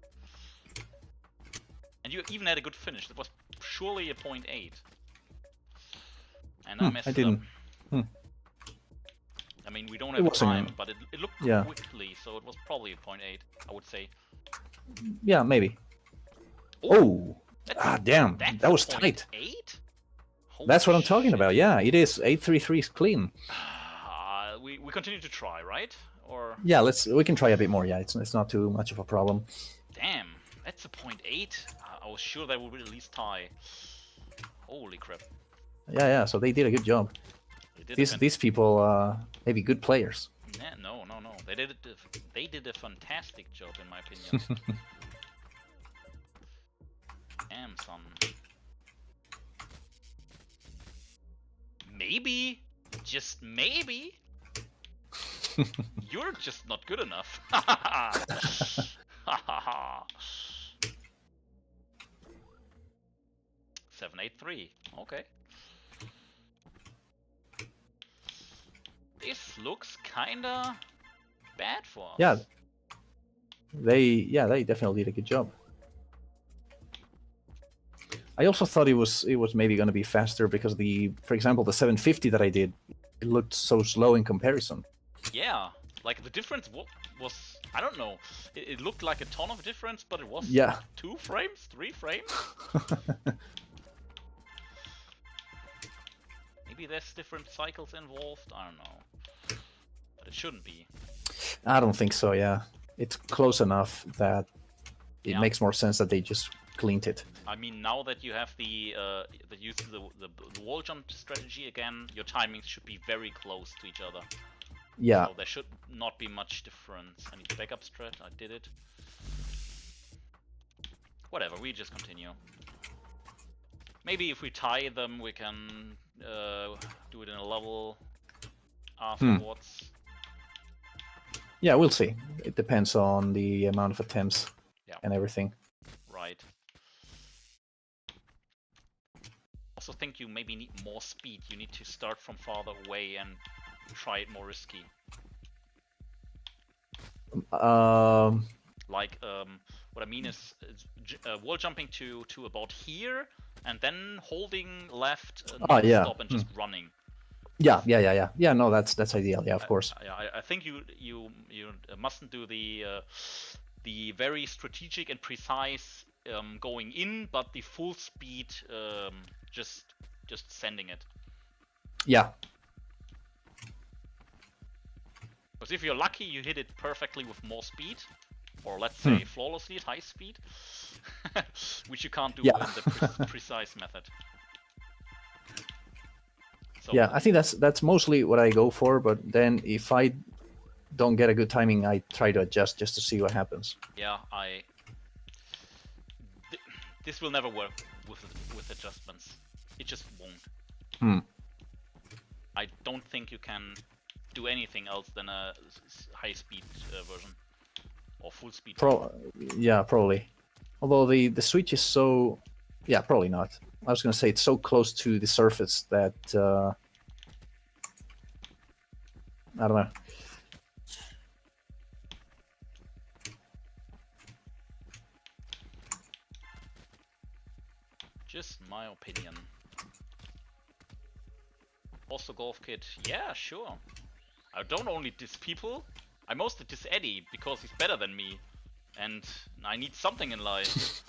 And you even had a good finish. That was surely a 0.8. And I messed it up. I mean, we don't have time, but it looked quickly, so it was probably a 0.8, I would say. Yeah, maybe. Oh! Damn, that was tight. 8? That's what I'm talking about, yeah. It is 833 is clean. We continue to try, right? Or yeah, we can try a bit more. Yeah, it's not too much of a problem. Damn, that's a 0.8. I was sure they would at least tie. Holy crap! Yeah. So they did a good job. These people may be good players. No. They did a fantastic job, in my opinion. Damn, son. Maybe, just maybe, you're just not good enough. 783. Okay. This looks kinda bad for us. Yeah. They definitely did a good job. I also thought it was maybe going to be faster because for example, the 750 that I did, it looked so slow in comparison. Yeah, like the difference was I don't know. It looked like a ton of difference, but it was 2 frames, 3 frames. Maybe there's different cycles involved. I don't know, but it shouldn't be. I don't think so. Yeah, it's close enough that it makes more sense that they just cleaned it. I mean, now that you have the use of the wall jump strategy again, your timings should be very close to each other. Yeah. So there should not be much difference. I need to backup strat. I did it. Whatever. We just continue. Maybe if we tie them, we can do it in a level afterwards. Yeah, we'll see. It depends on the amount of attempts and everything. fight. Also think you maybe need more speed. You need to start from farther away and try it more risky. Like, what I mean is wall jumping to about here, and then holding left non-stop and just running. Yeah. No, that's ideal. Yeah, of course. I think you mustn't do the very strategic and precise going in, but the full speed just sending it. Yeah. Because if you're lucky, you hit it perfectly with more speed, or let's say flawlessly at high speed, which you can't do in the precise method. So, yeah, I think that's mostly what I go for. But then if I don't get a good timing, I try to adjust just to see what happens. Yeah, this will never work with adjustments. It just won't. I don't think you can do anything else than a high-speed version or full-speed. Yeah, probably. Although the switch is so, yeah, probably not. I was gonna say it's so close to the surface that I don't know. Just my opinion. Also, Golf Kit, yeah, sure. I don't only diss people, I mostly diss Eddie because he's better than me, and I need something in life.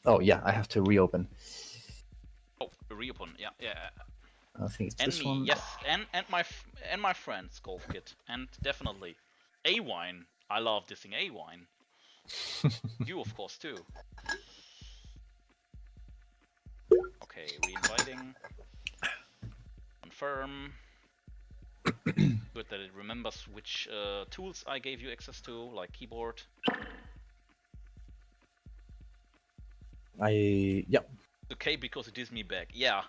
Oh yeah, I have to reopen. Oh, reopen, yeah. I think it's and this me, one. Yes, and my friends, Golf Kit, and definitely A-Wine. I love dissing A-Wine. You, of course, too. Okay, re-inviting. Confirm. Good that it remembers which tools I gave you access to, like keyboard. Yep. Okay, because it is me back. Yeah,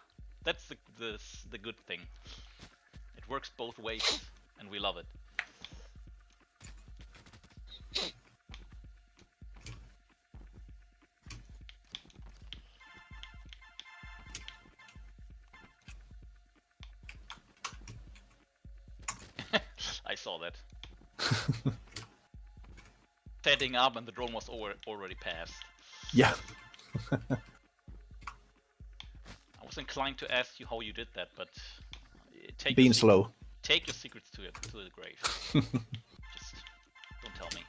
that's the good thing. It works both ways, and we love it. I saw that. Setting up and the drone was already passed. Yeah. I was inclined to ask you how you did that, but being slow. Take your secrets to the grave. Just don't tell me.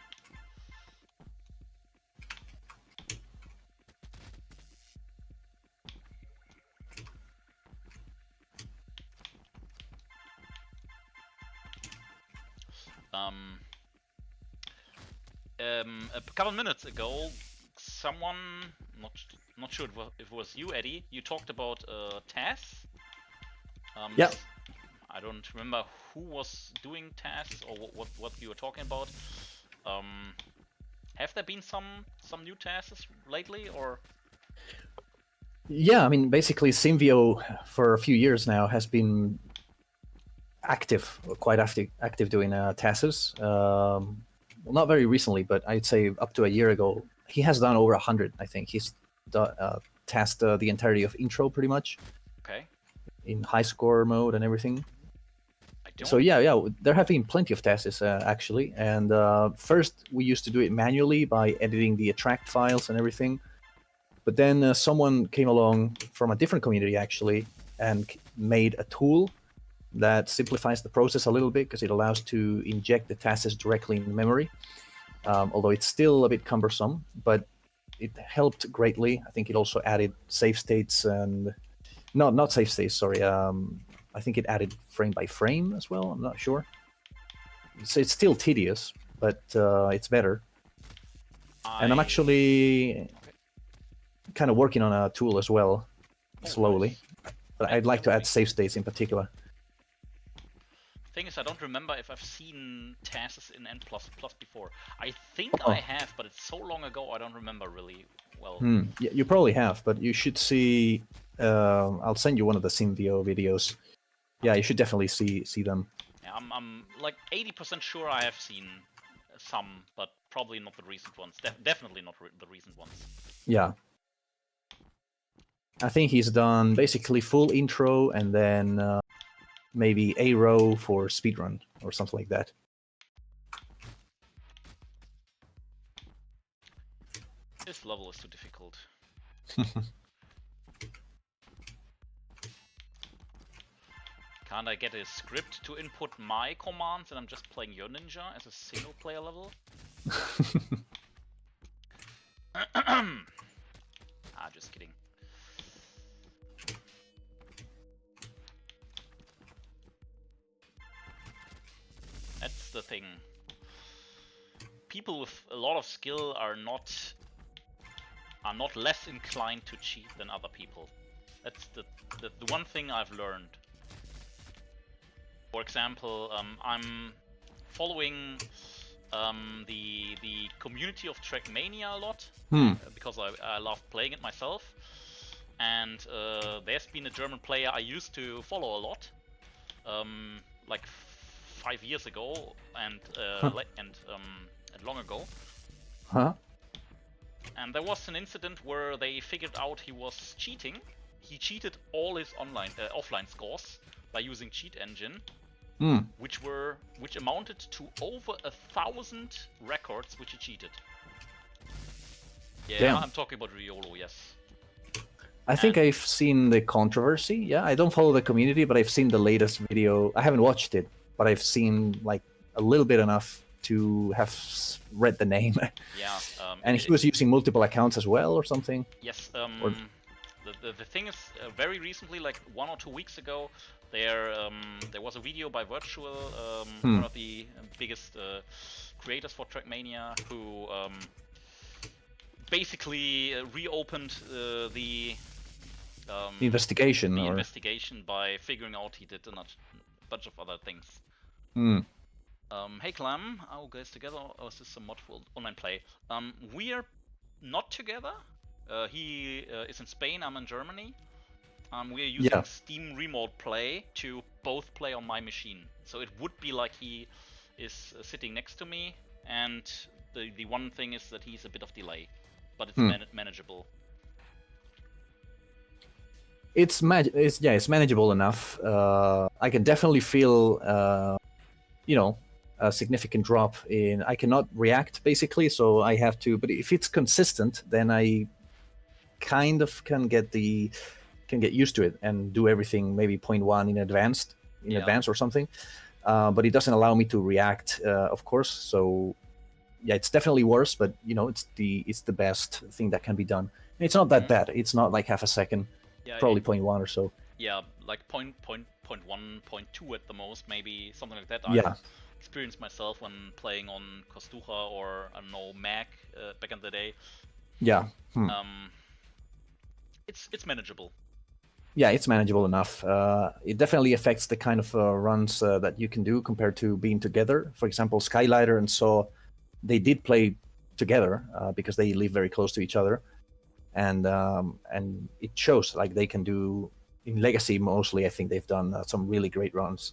A couple minutes ago, someone, not sure if it was you, Eddie, you talked about tasks. Yeah. I don't remember who was doing tasks or what you were talking about. Have there been some new tasks lately, or? Yeah, I mean, basically, Simvio for a few years now has been quite active doing tasks. Well, not very recently, but I'd say up to a year ago, he has done over 100. I think he's tasked the entirety of intro pretty much. Okay. In high score mode and everything. So yeah, there have been plenty of tasks actually. And first we used to do it manually by editing the attract files and everything. But then someone came along from a different community actually and made a tool that simplifies the process a little bit because it allows to inject the tasks directly in memory. Although it's still a bit cumbersome, but it helped greatly. I think it also added save states and not save states. Sorry. I think it added frame by frame as well. I'm not sure. So it's still tedious, but it's better. And I'm actually kind of working on a tool as well, slowly. But I'd like to add save states in particular. Thing is, I don't remember if I've seen tasks in N++ before. I think I have, but it's so long ago I don't remember really well. Yeah, you probably have, but you should see. I'll send you one of the Simvio videos Yeah, you should definitely see them. Yeah, I'm like 80% sure I have seen some, but probably not the recent ones. Definitely not the recent ones. Yeah. I think he's done basically full intro and then maybe a row for speedrun or something like that. This level is too difficult. Can't I get a script to input my commands and I'm just playing your ninja as a single player level? Just kidding. That's the thing. People with a lot of skill are not less inclined to cheat than other people. That's the one thing I've learned. For example, I'm following the community of Trackmania a lot because I love playing it myself. And there's been a German player I used to follow a lot, like 5 years ago and long ago. Huh? And there was an incident where they figured out he was cheating. He cheated all his offline scores by using cheat engine, which amounted to over 1,000 records which he cheated. Yeah, damn. I'm talking about Riolo, yes. I think I've seen the controversy. Yeah, I don't follow the community, but I've seen the latest video. I haven't watched it, but I've seen like a little bit enough to have read the name. Yeah. And he was using multiple accounts as well, or something. Yes. The thing is, very recently, like 1 or 2 weeks ago, there was a video by Virtual, one of the biggest creators for Trackmania, who basically reopened the investigation. Investigation by figuring out he did a bunch of other things. Hey Clam, our guys together, or is this some mod for online play? We are not together. He is in Spain, I'm in Germany. We are using Steam Remote Play to both play on my machine. So it would be like he is sitting next to me, and the one thing is that he's a bit of delay, but it's manageable. It's manageable enough. I can definitely feel, a significant drop in. I cannot react basically, so I have to. But if it's consistent, then I kind of can get used to it and do everything maybe 0.1 in advance or something. But it doesn't allow me to react, of course. So yeah, it's definitely worse. But it's the best thing that can be done. And it's not that bad. It's not like half a second. Yeah, probably 0.1 or so. Yeah, like 0.1, 0.2 at the most, maybe something like that. Yeah. I've experienced myself when playing on Kostucha or I don't know Mac back in the day. Yeah. It's manageable. Yeah, it's manageable enough. It definitely affects the kind of runs that you can do compared to being together. For example, Skylighter and Saw, they did play together because they live very close to each other. And it shows, like they can do in Legacy mostly. I think they've done some really great runs,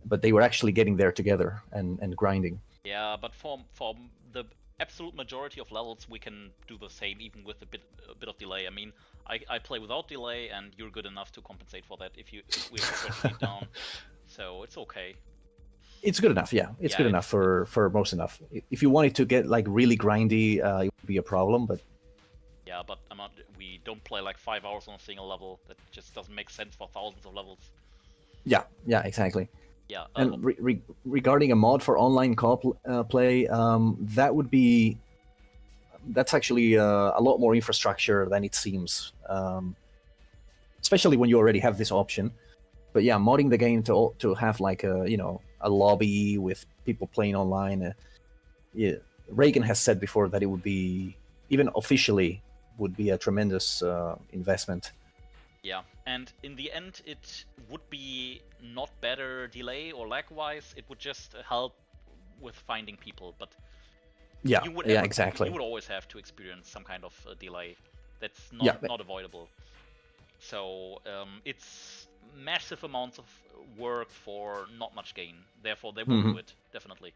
but they were actually getting there together and grinding. Yeah, but for the absolute majority of levels, we can do the same even with a bit of delay. I mean, I play without delay, and you're good enough to compensate for that if we put it down. So it's okay. It's good enough, yeah. It's good enough for most enough. If you wanted to get like really grindy, it would be a problem, but. Yeah, but we don't play like 5 hours on a single level. That just doesn't make sense for thousands of levels. Yeah, exactly. Yeah. And regarding a mod for online co-op play, that's actually a lot more infrastructure than it seems, especially when you already have this option. But yeah, modding the game to have like a lobby with people playing online. Reagan has said before that it would be, even officially, would be a tremendous investment. Yeah, and in the end, it would be not better delay or lag-wise. It would just help with finding people. But exactly. You would always have to experience some kind of delay. That's not avoidable. So it's massive amounts of work for not much gain. Therefore, they will do it, definitely.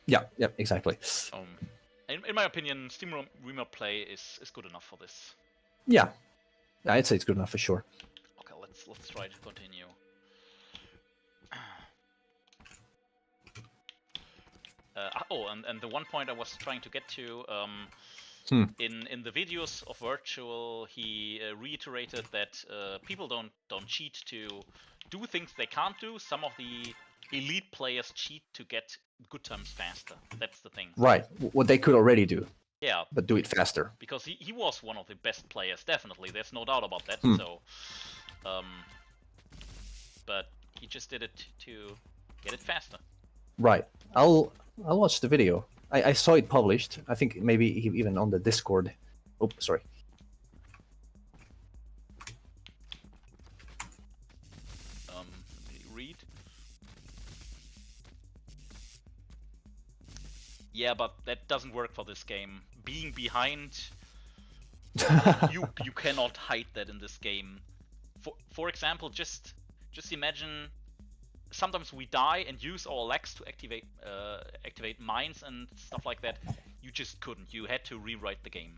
Yeah, exactly. In my opinion, Steam Remote Play is good enough for this. Yeah, I'd say it's good enough for sure. Okay, let's try to continue. And the one point I was trying to get to, in the videos of Virtual, he reiterated that people don't cheat to do things they can't do. Some of the elite players cheat to get good times faster. That's the thing. Right, what they could already do. Yeah. But do it faster. Because he was one of the best players, definitely. There's no doubt about that. So, but he just did it to get it faster. Right. I'll watch the video. I saw it published. I think maybe even on the Discord. Oh, sorry. Read. Yeah, but that doesn't work for this game. Being behind, you cannot hide that in this game. For example, just imagine. Sometimes we die and use our legs to activate mines and stuff like that. You just couldn't. You had to rewrite the game.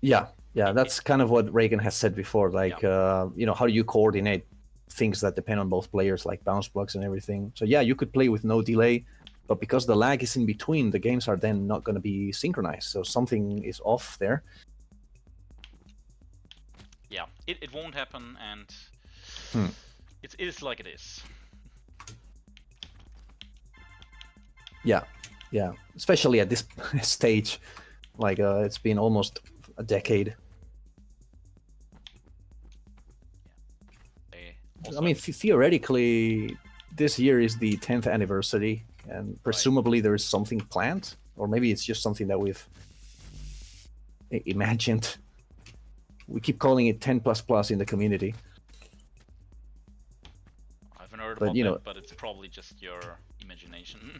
Yeah, that's kind of what Reagan has said before. Like, how do you coordinate things that depend on both players, like bounce blocks and everything? So yeah, you could play with no delay, but because the lag is in between, the games are then not going to be synchronized. So something is off there. Yeah, it won't happen, and it is like it is. Yeah, especially at this stage, like it's been almost a decade. I mean, theoretically, this year is the 10th anniversary, and presumably there is something planned, or maybe it's just something that we've imagined. We keep calling it 10++ in the community. I haven't heard about that, but it's probably just your imagination.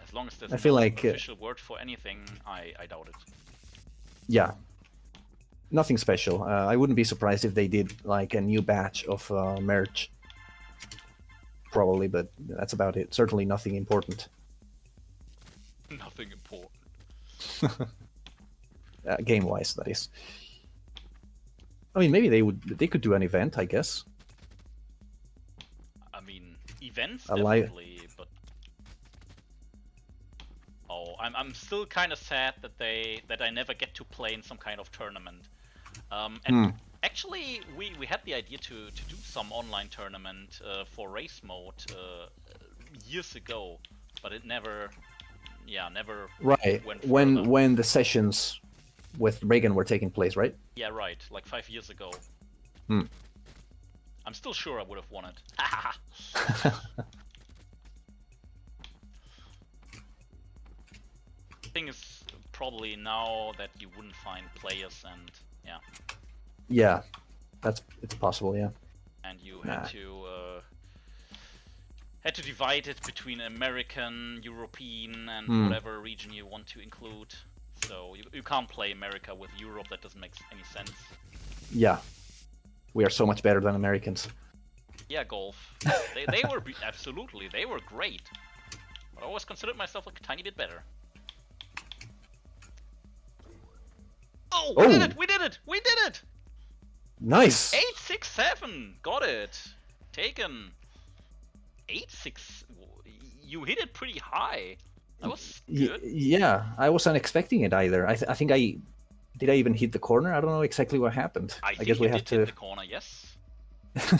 As long as there's an official word for anything, I doubt it. Yeah, nothing special. I wouldn't be surprised if they did like a new batch of merch. Probably, but that's about it. Certainly nothing important. Nothing important. Game-wise, that is. I mean, maybe they could do an event, I guess. I mean, events definitely, but I'm still kind of sad that I never get to play in some kind of tournament. And actually, we had the idea to do some online tournament for race mode years ago, but it never went further. When the sessions with Reagan were taking place, right? Yeah, right. Like 5 years ago. I'm still sure I would have won it. The thing is probably now that you wouldn't find players, and yeah. Yeah, it's possible, yeah. And you had to divide it between American, European, and whatever region you want to include. So you can't play America with Europe. That doesn't make any sense. Yeah, we are so much better than Americans. Yeah, golf. they were absolutely, they were great. But I always considered myself like a tiny bit better. Oh, we did it! We did it! We did it! Nice. 867, got it. Taken. 8-6. You hit it pretty high. That was good. Yeah, I wasn't expecting it either. I think did I even hit the corner? I don't know exactly what happened. I guess we have to hit the corner. Yes.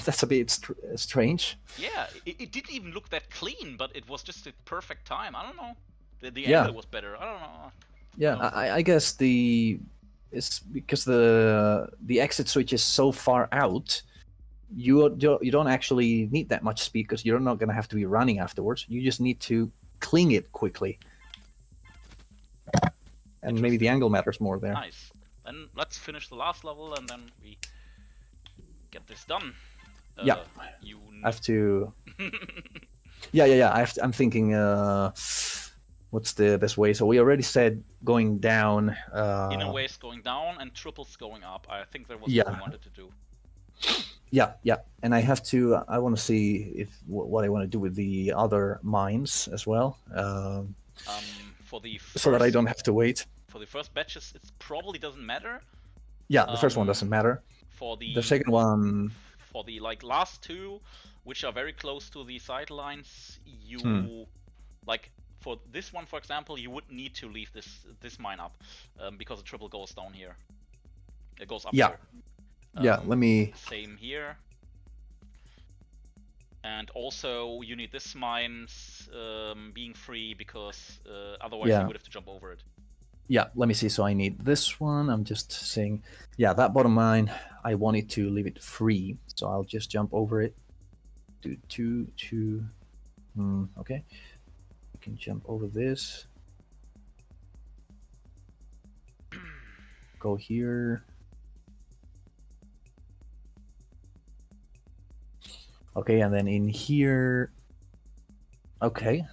That's a bit strange. Yeah, it didn't even look that clean, but it was just the perfect time. I don't know. The angle was better. I don't know. Yeah, I guess it's because the exit switch is so far out. You don't actually need that much speed because you're not going to have to be running afterwards. You just need to cling it quickly. And maybe the angle matters more there. Nice. Then let's finish the last level and then we get this done. I have to... Yeah. I'm thinking, what's the best way? So we already said going down. Inner ways going down and triples going up. I think that was what we wanted to do. Yeah, yeah, and I have to. I want to see if what I want to do with the other mines as well, For the so that I first don't have to wait. batches, it probably doesn't matter. Yeah, the first one doesn't matter. For The the second one, like last two, which are very close to the sidelines, you like for this one, for example, you would need to leave this mine up because the triple goes down here. It goes up yeah, here. yeah. Let me. Same here. And also, you need this mine being free because otherwise you would have to jump over it. Yeah, let me see. So I need this one. I'm just saying, yeah, that bottom mine, I wanted to leave it free. So I'll just jump over it. Do two. Okay. I can jump over this. Go here. Okay, and then in here. Okay.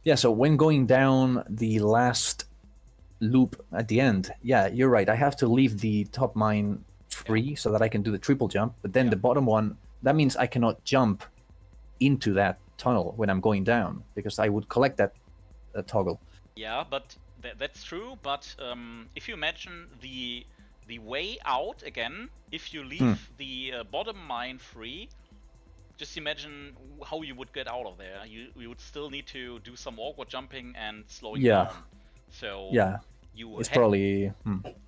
Yeah, so when going down the last loop at the end, yeah, you're right. I have to leave the top mine free so that I can do the triple jump. But then the bottom one, that means I cannot jump into that tunnel when I'm going down because I would collect that toggle. Yeah, but that's true. But if you imagine the way out again, if you leave the bottom mine free, just imagine how you would get out of there. You would still need to do some awkward jumping and slowing down. So yeah, it's probably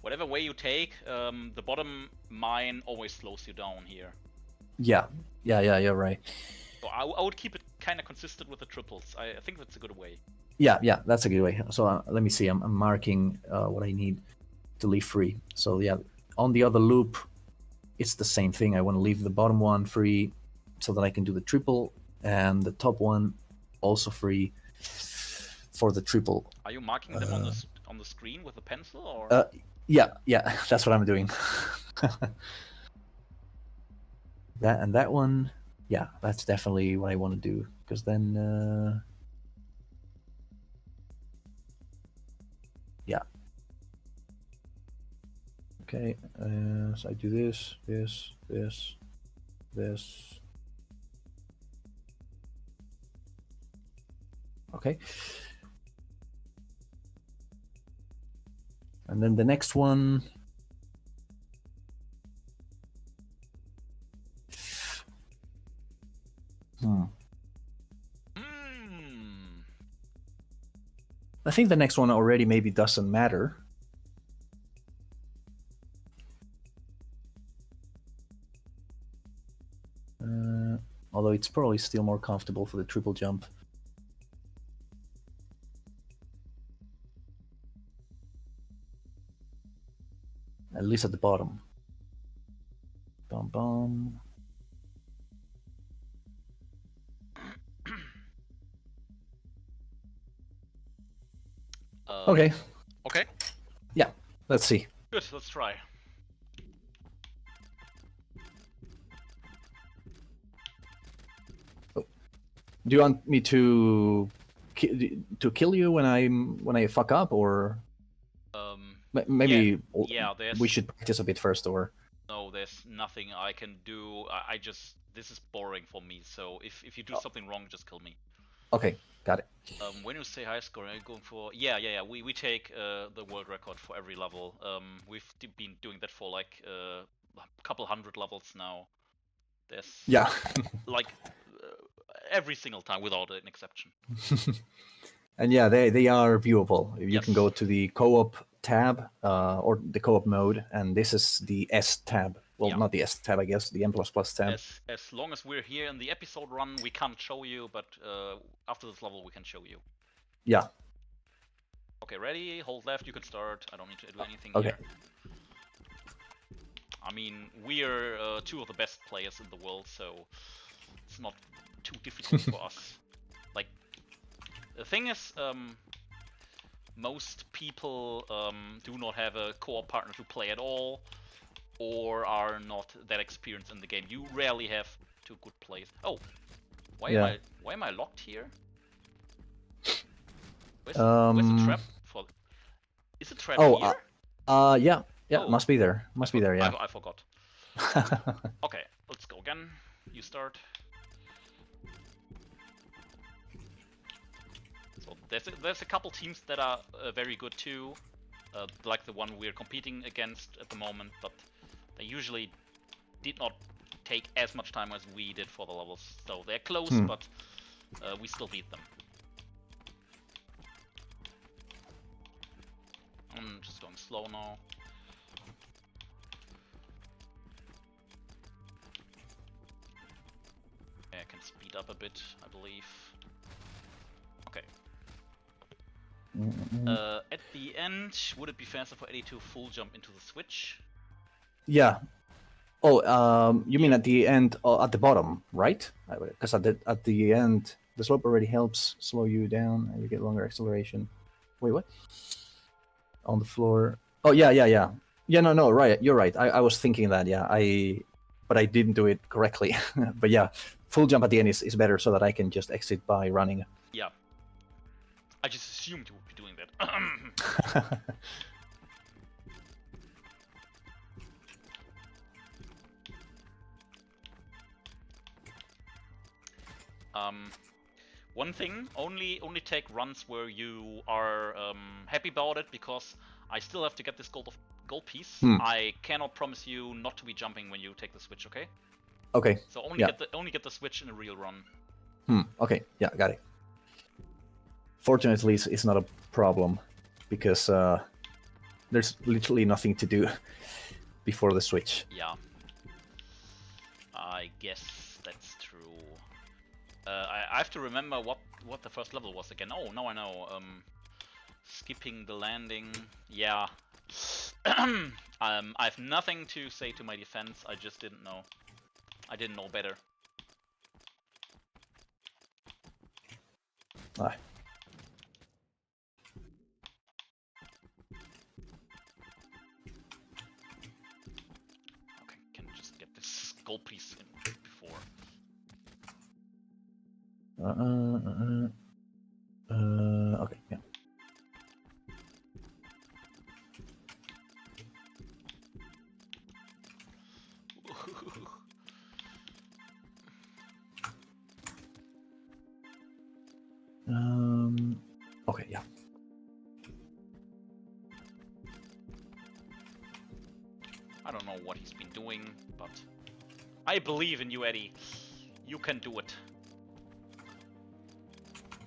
whatever way you take, the bottom mine always slows you down here. Yeah, you're right. So I would keep it kind of consistent with the triples. I think that's a good way. Yeah, that's a good way. So let me see. I'm marking what I need to leave free. So yeah, on the other loop, it's the same thing. I want to leave the bottom one free so that I can do the triple, and the top one also free for the triple. Are you marking them on the screen with a pencil, or? Yeah, that's what I'm doing. That one, yeah, that's definitely what I want to do, because then yeah. Okay, so I do this. Okay. And then the next one. I think the next one already maybe doesn't matter. Although it's probably still more comfortable for the triple jump. At least at the bottom. Bum. Okay. Yeah, let's see. Good, let's try. Do you want me to kill you when I fuck up, or maybe we should practice a bit first, or? No, there's nothing I can do. I just, this is boring for me. So if you do something wrong, just kill me. Okay, got it. When you say high score, are you going for? Yeah. We take the world record for every level. We've been doing that for like a couple hundred levels now. There's like every single time without an exception. And yeah, they are viewable. You can go to the co-op tab or the co-op mode, and this is the S tab. Well, not the S tab, I guess, the M++ tab. As long as we're here in the episode run, we can't show you, but after this level, we can show you. Yeah. Okay, ready? Hold left, you can start. I don't need to do anything here. I mean, we're two of the best players in the world, so it's not too difficult for us. Like, the thing is, most people do not have a co-op partner to play at all, or are not that experienced in the game. You rarely have two good players. Oh, why am I locked here? Where's the trap for? Is it tread Oh, here? yeah, Oh. must be there. Must be there, yeah. I forgot. Okay, let's go again. You start. So there's a couple teams that are very good too, like the one we're competing against at the moment, but they usually did not take as much time as we did for the levels. So they're close, but we still beat them. I'm just going slow now. Okay, I can speed up a bit, I believe. Okay. At the end, would it be faster for Eddie to full jump into the switch? Yeah. Oh, you mean at the end, at the bottom, right? Because at the end, the slope already helps slow you down, and you get longer acceleration. Wait, what? On the floor. Oh, yeah. Yeah, no, right. You're right. I was thinking that, yeah. But I didn't do it correctly. But yeah, full jump at the end is better so that I can just exit by running. Yeah. I just assumed you would be doing that. One thing, only take runs where you are happy about it, because I still have to get this gold piece. I cannot promise you not to be jumping when you take the switch, okay? Okay. So only get the switch in a real run. Okay, yeah, got it. Fortunately, it's not a problem, because there's literally nothing to do before the switch. Yeah. I guess that's true. I have to remember what the first level was again. Oh, now I know. Skipping the landing. Yeah. I have nothing to say to my defense. I just didn't know. I didn't know better. Ah. Okay, can just get this gold piece in before. Okay, yeah. Okay, yeah. I don't know what he's been doing, but I believe in you, Eddie. You can do it.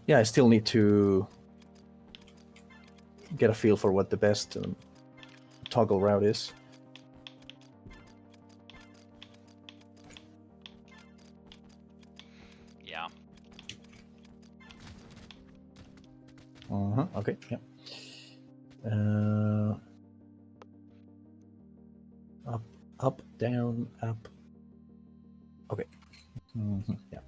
Yeah, I still need to get a feel for what the best toggle route is. Yeah. Okay, yeah. Up, down, up. Okay. Yeah.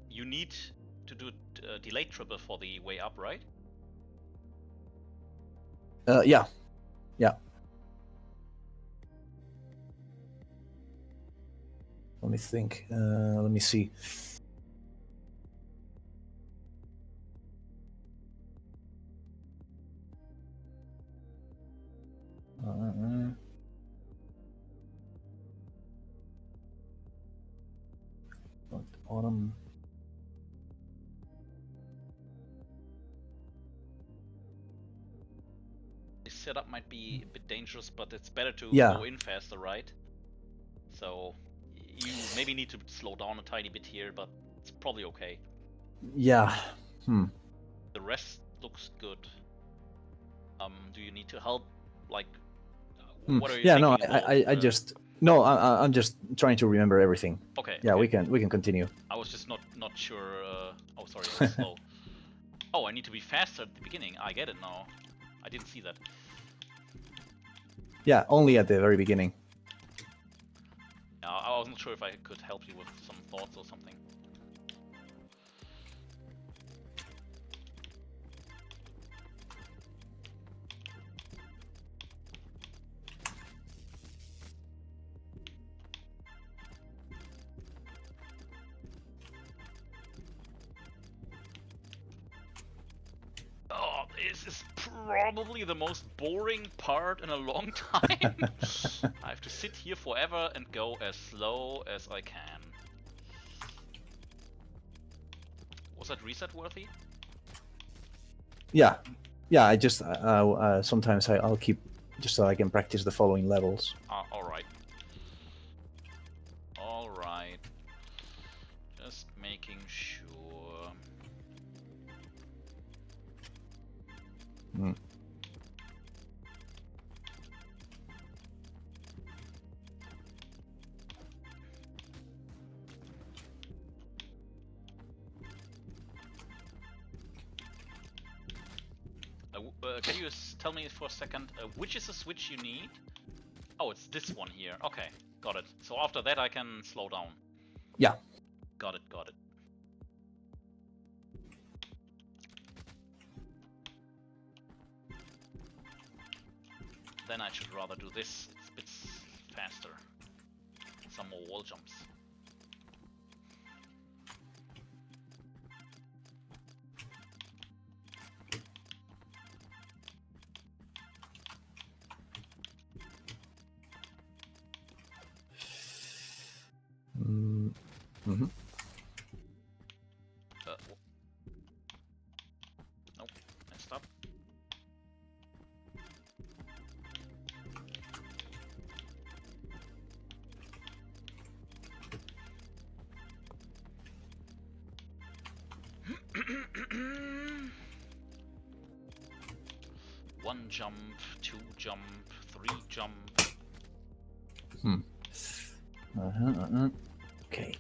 You need to do delayed triple for the way up, right? Yeah. Let me think. Let me see. Autumn. This setup might be a bit dangerous, but it's better to go in faster, right? So you maybe need to slow down a tiny bit here, but it's probably okay. Yeah. The rest looks good. Do you need to help? Like, what are you thinking about? I just no. I'm just trying to remember everything. Okay. Yeah, okay. we can continue. I was just not sure. I sorry, that was slow. Oh, I need to be faster at the beginning. I get it now. I didn't see that. Yeah, only at the very beginning. I wasn't sure if I could help you with some thoughts or something. Oh, this is probably the most boring part in a long time. I have to sit here forever and go as slow as I can. Was that reset worthy? Yeah, I just sometimes I'll keep just so I can practice the following levels. Alright. Alright. Just making sure. Mm. Can you tell me for a second, which is the switch you need? Oh, it's this one here. Okay, got it. So after that I can slow down. Yeah. Got it, got it. Then I should rather do this. It's a bit faster. Some more wall jumps. Mm-hmm. Nope, messed up. One jump, two jump, three jump. Okay.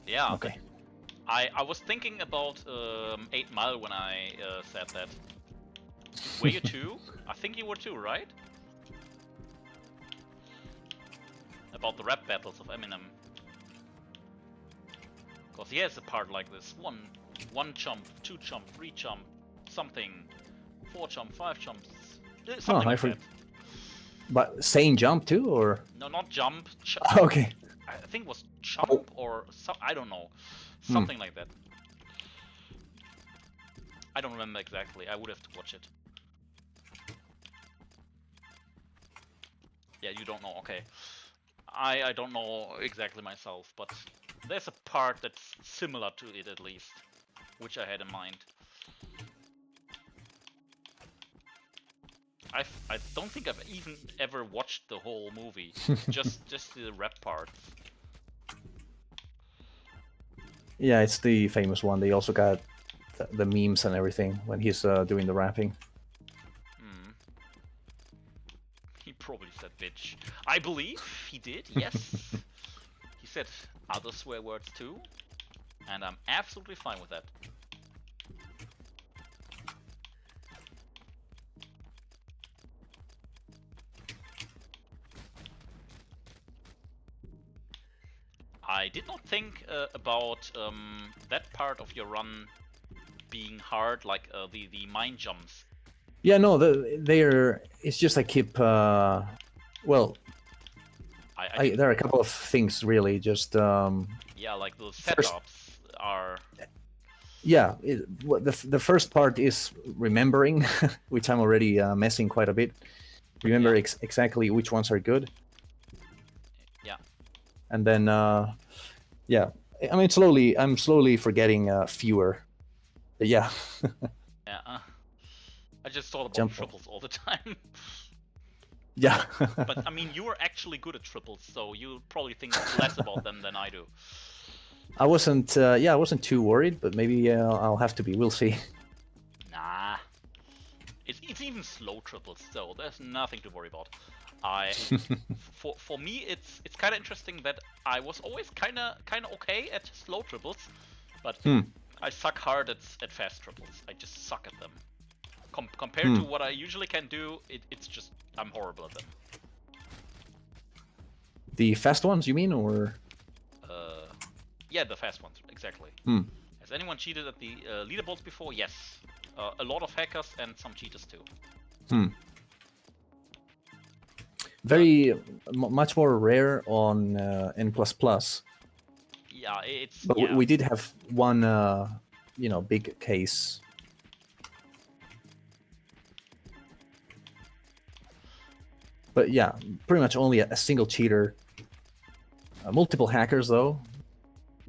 Yeah. Okay. I was thinking about 8 Mile when I said that. Were you too? I think you were too, right? About the rap battles of Eminem. Cause he has a part like this: one jump, two jump, three jump, something, 4 jump, 5 jumps, something like that. But saying jump too, or No, not jump. okay. I think it was jump or I don't know, something like that. I don't remember exactly. I would have to watch it. Yeah, you don't know. Okay, I don't know exactly myself, but there's a part that's similar to it at least, which I had in mind. I don't think I've even ever watched the whole movie, just the rap parts. Yeah, it's the famous one. They also got the memes and everything when he's doing the rapping. He probably said bitch. I believe he did, yes. He said other swear words too, and I'm absolutely fine with that. I did not think about that part of your run being hard, like the mine jumps. Yeah, no, they're. It's just I keep. Well, there are a couple of things really. Just. Yeah, like the setups are. Yeah, the first part is remembering, which I'm already messing quite a bit. Remember exactly which ones are good. Yeah. And then, yeah, I mean, I'm slowly forgetting fewer. But yeah. Yeah. I just thought about Jump. triples all the time. Yeah. But I mean, you are actually good at triples, so you probably think less about them than I do. I wasn't. I wasn't too worried, but maybe I'll have to be. We'll see. Nah. It's even slow triples, so there's nothing to worry about. For me, it's kind of interesting that I was always kind of okay at slow triples, but I suck hard at fast triples. I just suck at them. Compared to what I usually can do, it's just I'm horrible at them. The fast ones, you mean, or? Yeah, the fast ones, exactly. Has anyone cheated at the leaderboards before? Yes. A lot of hackers and some cheaters too. Very much more rare on N++. Yeah, it's. But yeah. we did have one, big case. But yeah, pretty much only a single cheater. Multiple hackers, though,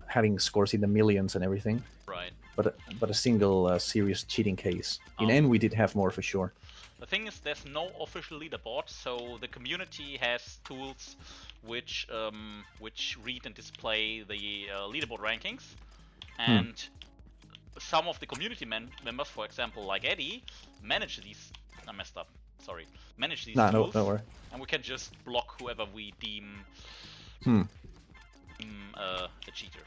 having scores in the millions and everything. Right. But a single serious cheating case. In N, we did have more for sure. The thing is, there's no official leaderboard, so the community has tools which read and display the leaderboard rankings, and some of the community members, for example, like Eddie, manage these. I messed up. Sorry. Manage these tools, don't worry. And we can just block whoever we deem a cheater.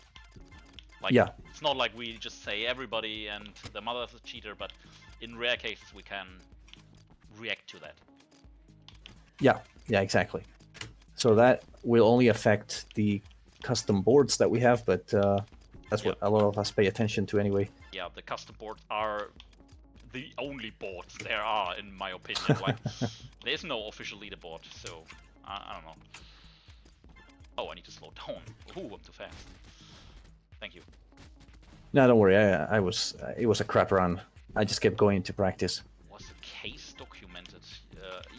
Like, yeah. It's not like we just say everybody and the mother is a cheater, but in rare cases we can react to that. Yeah, exactly. So that will only affect the custom boards that we have, but that's what a lot of us pay attention to anyway. Yeah, the custom boards are the only boards there are, in my opinion. Like, there's no official leaderboard, so I don't know. Oh, I need to slow down. Ooh, I'm too fast. Thank you. No, don't worry. I was. It was a crap run. I just kept going to practice. Was the case documented?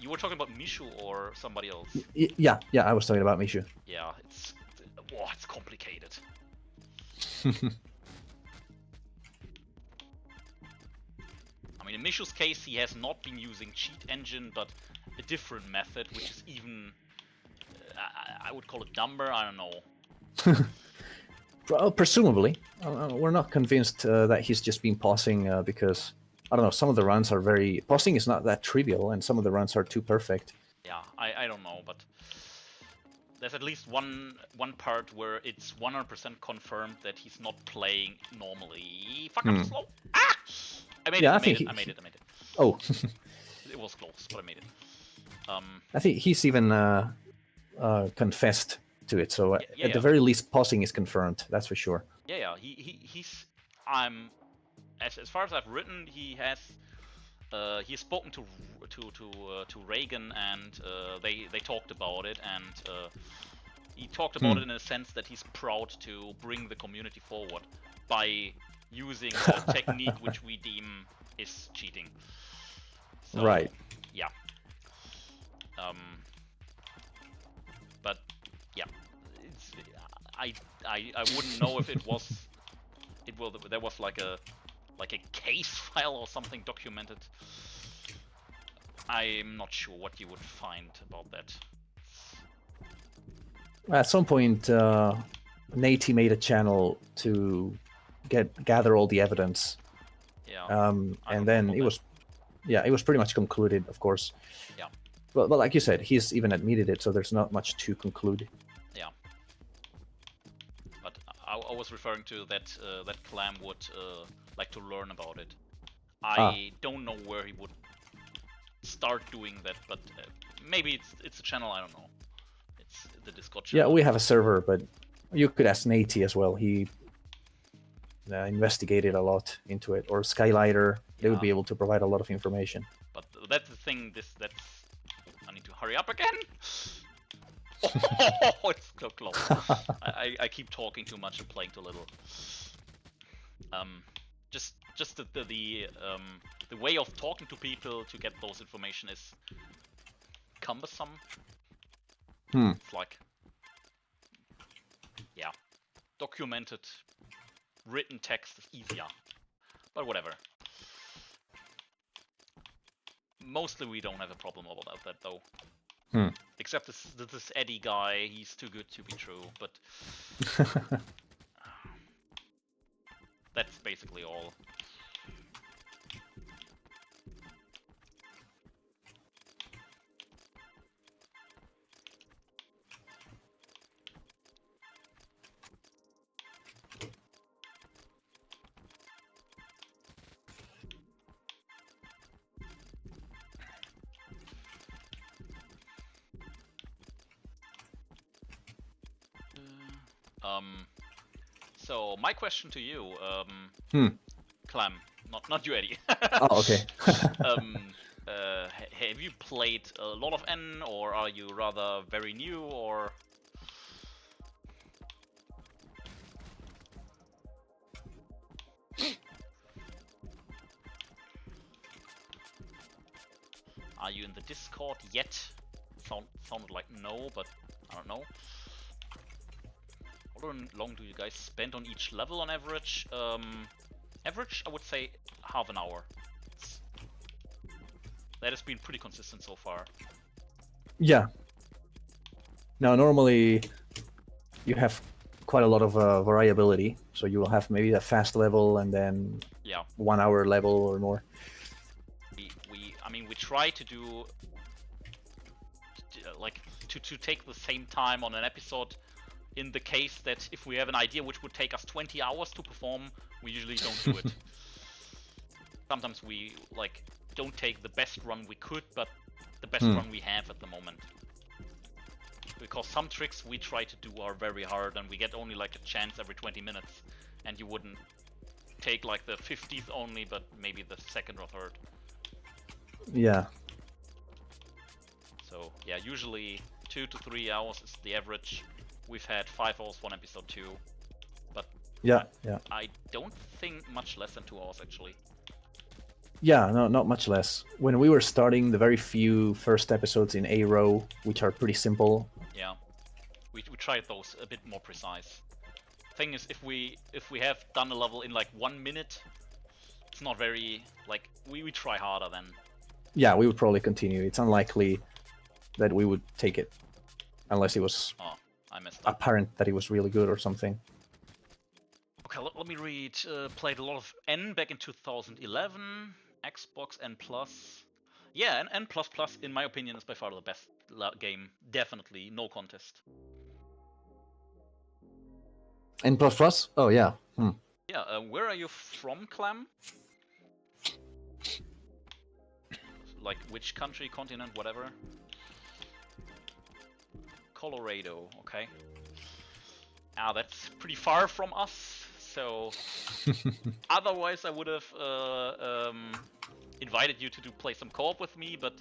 You were talking about Mishu or somebody else? Yeah. I was talking about Mishu. Yeah, it's complicated. I mean, in Mishu's case, he has not been using cheat engine, but a different method, which is even I would call it dumber. I don't know. Well, presumably, we're not convinced that he's just been pausing because I don't know. Some of the runs are pausing is not that trivial, and some of the runs are too perfect. Yeah, I don't know, but there's at least one part where it's 100% confirmed that he's not playing normally. Fuck, I'm slow. Ah! I made it. Oh. It was close, but I made it. I think he's even confessed to it, so at the very least, pausing is confirmed. That's for sure. Yeah. He's. As far as I've written, he's spoken to Reagan, and they talked about it, and he talked about it in a sense that he's proud to bring the community forward by using a technique which we deem is cheating. So, right. Yeah. But yeah, it's, I wouldn't know if there was like a case file or something documented. I'm not sure what you would find about that. At some point, Nate made a channel to gather all the evidence. Yeah. And then it was pretty much concluded, of course. Yeah. But like you said, he's even admitted it, so there's not much to conclude. Yeah. But I was referring to that Clam would like to learn about it. I don't know where he would start doing that, but maybe it's a channel, I don't know. It's the Discord channel. Yeah, we have a server, but you could ask Nate as well. He investigated a lot into it, or Skylighter. They would be able to provide a lot of information. But that's the thing. I need to hurry up again. Oh, it's so close. I keep talking too much and playing too little. Just the way of talking to people to get those information is cumbersome. It's like, yeah, documented, written text is easier, but whatever. Mostly we don't have a problem about that though. Hmm. Except this Eddie guy, he's too good to be true, but that's basically all. So my question to you, Clem, not you, Eddie. Oh, okay. Have you played a lot of N, or are you rather very new, or? Are you in the Discord yet? Sounded like no, but I don't know. How long do you guys spend on each level on average? Average, I would say half an hour. That has been pretty consistent so far. Yeah. Now, normally you have quite a lot of variability, so you will have maybe a fast level and then 1 hour level or more. I mean, we try to do like to take the same time on an episode. In the case that if we have an idea which would take us 20 hours to perform, we usually don't do it. Sometimes we like don't take the best run we could, but the best run we have at the moment. Because some tricks we try to do are very hard and we get only like a chance every 20 minutes, and you wouldn't take like the 50th only, but maybe the second or third. Yeah. So yeah, usually 2 to 3 hours is the average. We've had 5 hours for episode 2, but yeah, I don't think much less than 2 hours actually. Yeah, no, not much less. When we were starting the very few first episodes in A row, which are pretty simple. Yeah, we tried those a bit more precise. Thing is, if we have done a level in like 1 minute, it's not very like we try harder then. Yeah, we would probably continue. It's unlikely that we would take it unless it was I messed up. apparent that it was really good or something. Okay, let me read. Played a lot of N back in 2011. Xbox N+. Yeah, and N++, in my opinion, is by far the best game. Definitely, no contest. N++? Oh, yeah. Yeah, where are you from, Clem? Like, which country, continent, whatever? Colorado, okay. Ah, that's pretty far from us, so... Otherwise, I would have invited you to play some co-op with me, but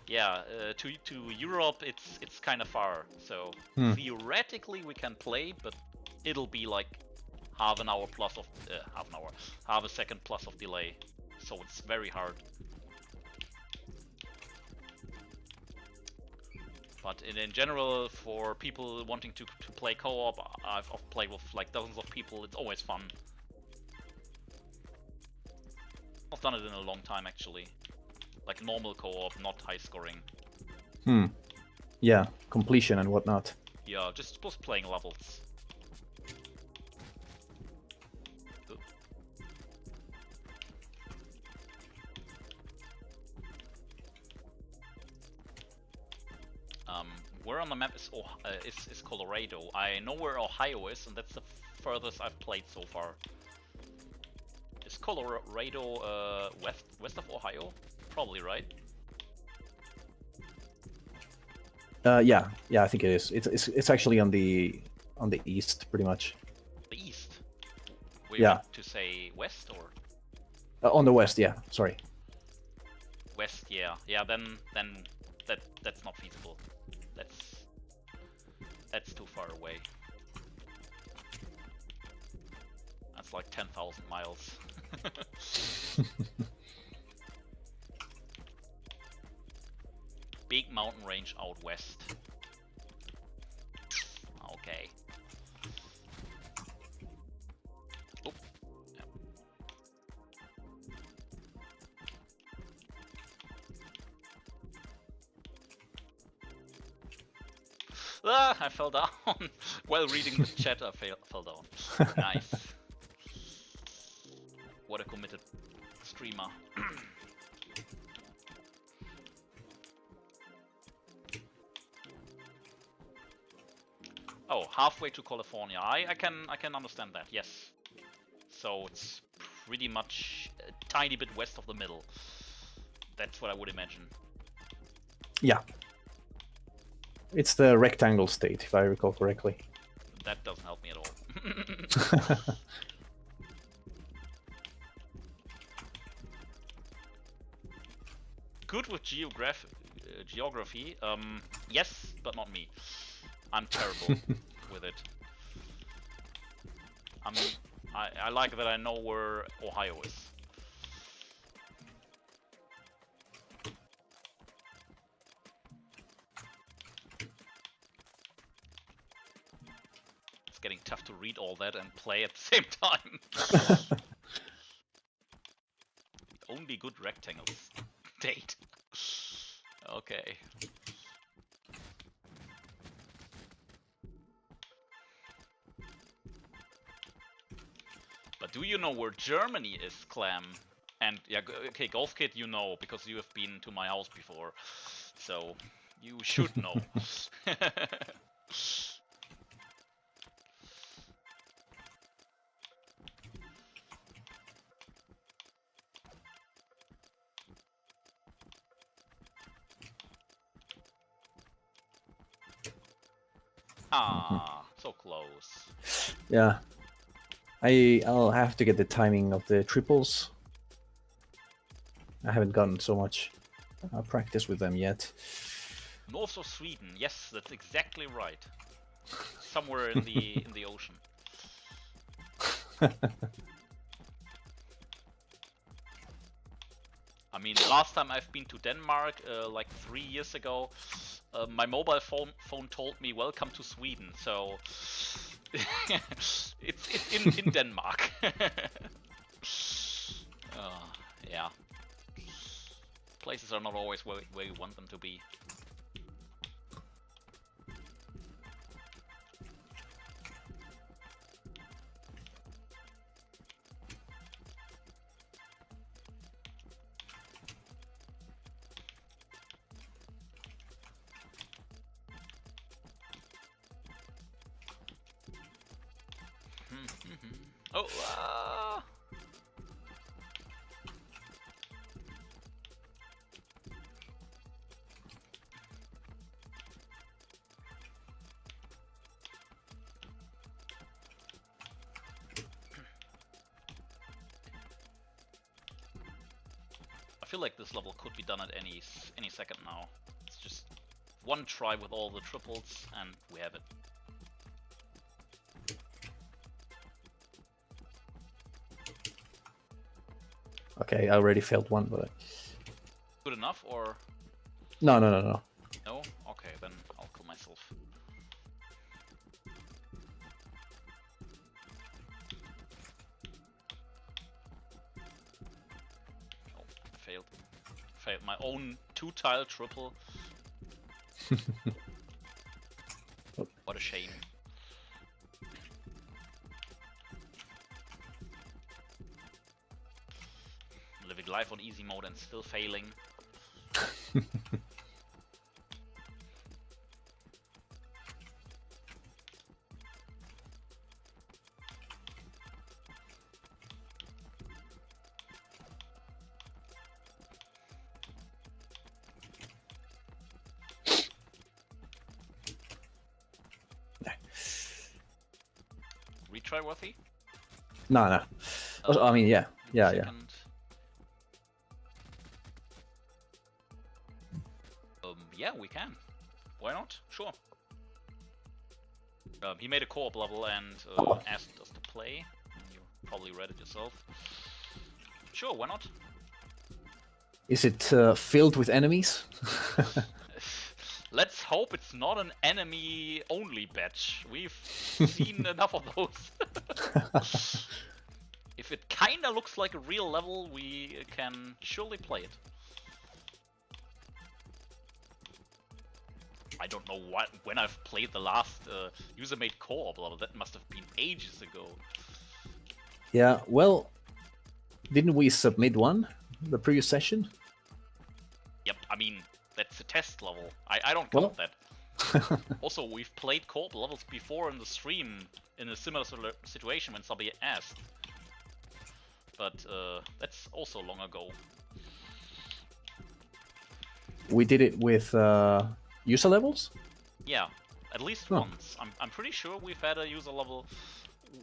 yeah, to Europe, it's kind of far. So theoretically, we can play, but it'll be like half a second plus of delay. So it's very hard. But in general, for people wanting to play co-op, I've played with like dozens of people. It's always fun. I've done it in a long time actually. Like normal co-op, not high scoring. Yeah, completion and whatnot. Yeah, just playing levels. Where on the map is Colorado? I know where Ohio is, and that's the furthest I've played so far. Is Colorado west of Ohio? Probably, right? Yeah, I think it is. It's actually on the east, pretty much. The east. We want to say west or? On the west, yeah. Sorry. West, yeah. Then that's not feasible. That's too far away. That's like 10,000 miles. Big mountain range out west. Okay. Oh. Yeah. Ah, I fell down. While reading the chat, I fell down. Nice. What a committed streamer. Oh, halfway to California. I can understand that. Yes. So it's pretty much a tiny bit west of the middle. That's what I would imagine. Yeah. It's the rectangle state, if I recall correctly. That doesn't help me at all. Good with geography. Yes, but not me. I'm terrible with it. I like that I know where Ohio is. It's getting tough to read all that and play at the same time. Only good rectangles. Date. Okay. But do you know where Germany is, Clam? And yeah, okay, Golf Kid, you know, because you have been to my house before. So, you should know. Ah, so close. Yeah. I'll have to get the timing of the triples. I haven't gotten so much practice with them yet. North of Sweden, yes, that's exactly right. Somewhere in the ocean. I mean, last time I've been to Denmark, like 3 years ago, my mobile phone told me "Welcome to Sweden," so it's in Denmark. Yeah, places are not always where you want them to be. Oh, I feel like this level could be done at any second now. It's just one try with all the triples, and we have it. Okay, I already failed one, but... Good enough, or...? No. No? Okay, then I'll kill myself. Oh, I failed. Failed my own 2-tile triple. What a shame. Living life on easy mode and still failing. Retry worthy? No. I mean, yeah. Yeah, we can. Why not? Sure. He made a co-op level and asked us to play. You probably read it yourself. Sure, why not? Is it filled with enemies? Let's hope it's not an enemy-only batch. We've seen enough of those. If it kinda looks like a real level, we can surely play it. I don't know when I've played the last user-made co-op level. That must have been ages ago. Yeah, well, didn't we submit one the previous session? Yep, I mean, that's a test level. I don't count that. Also, we've played co-op levels before in the stream in a similar situation when somebody asked. But that's also long ago. We did it with user levels? Yeah, at least once. I'm pretty sure we've had a user level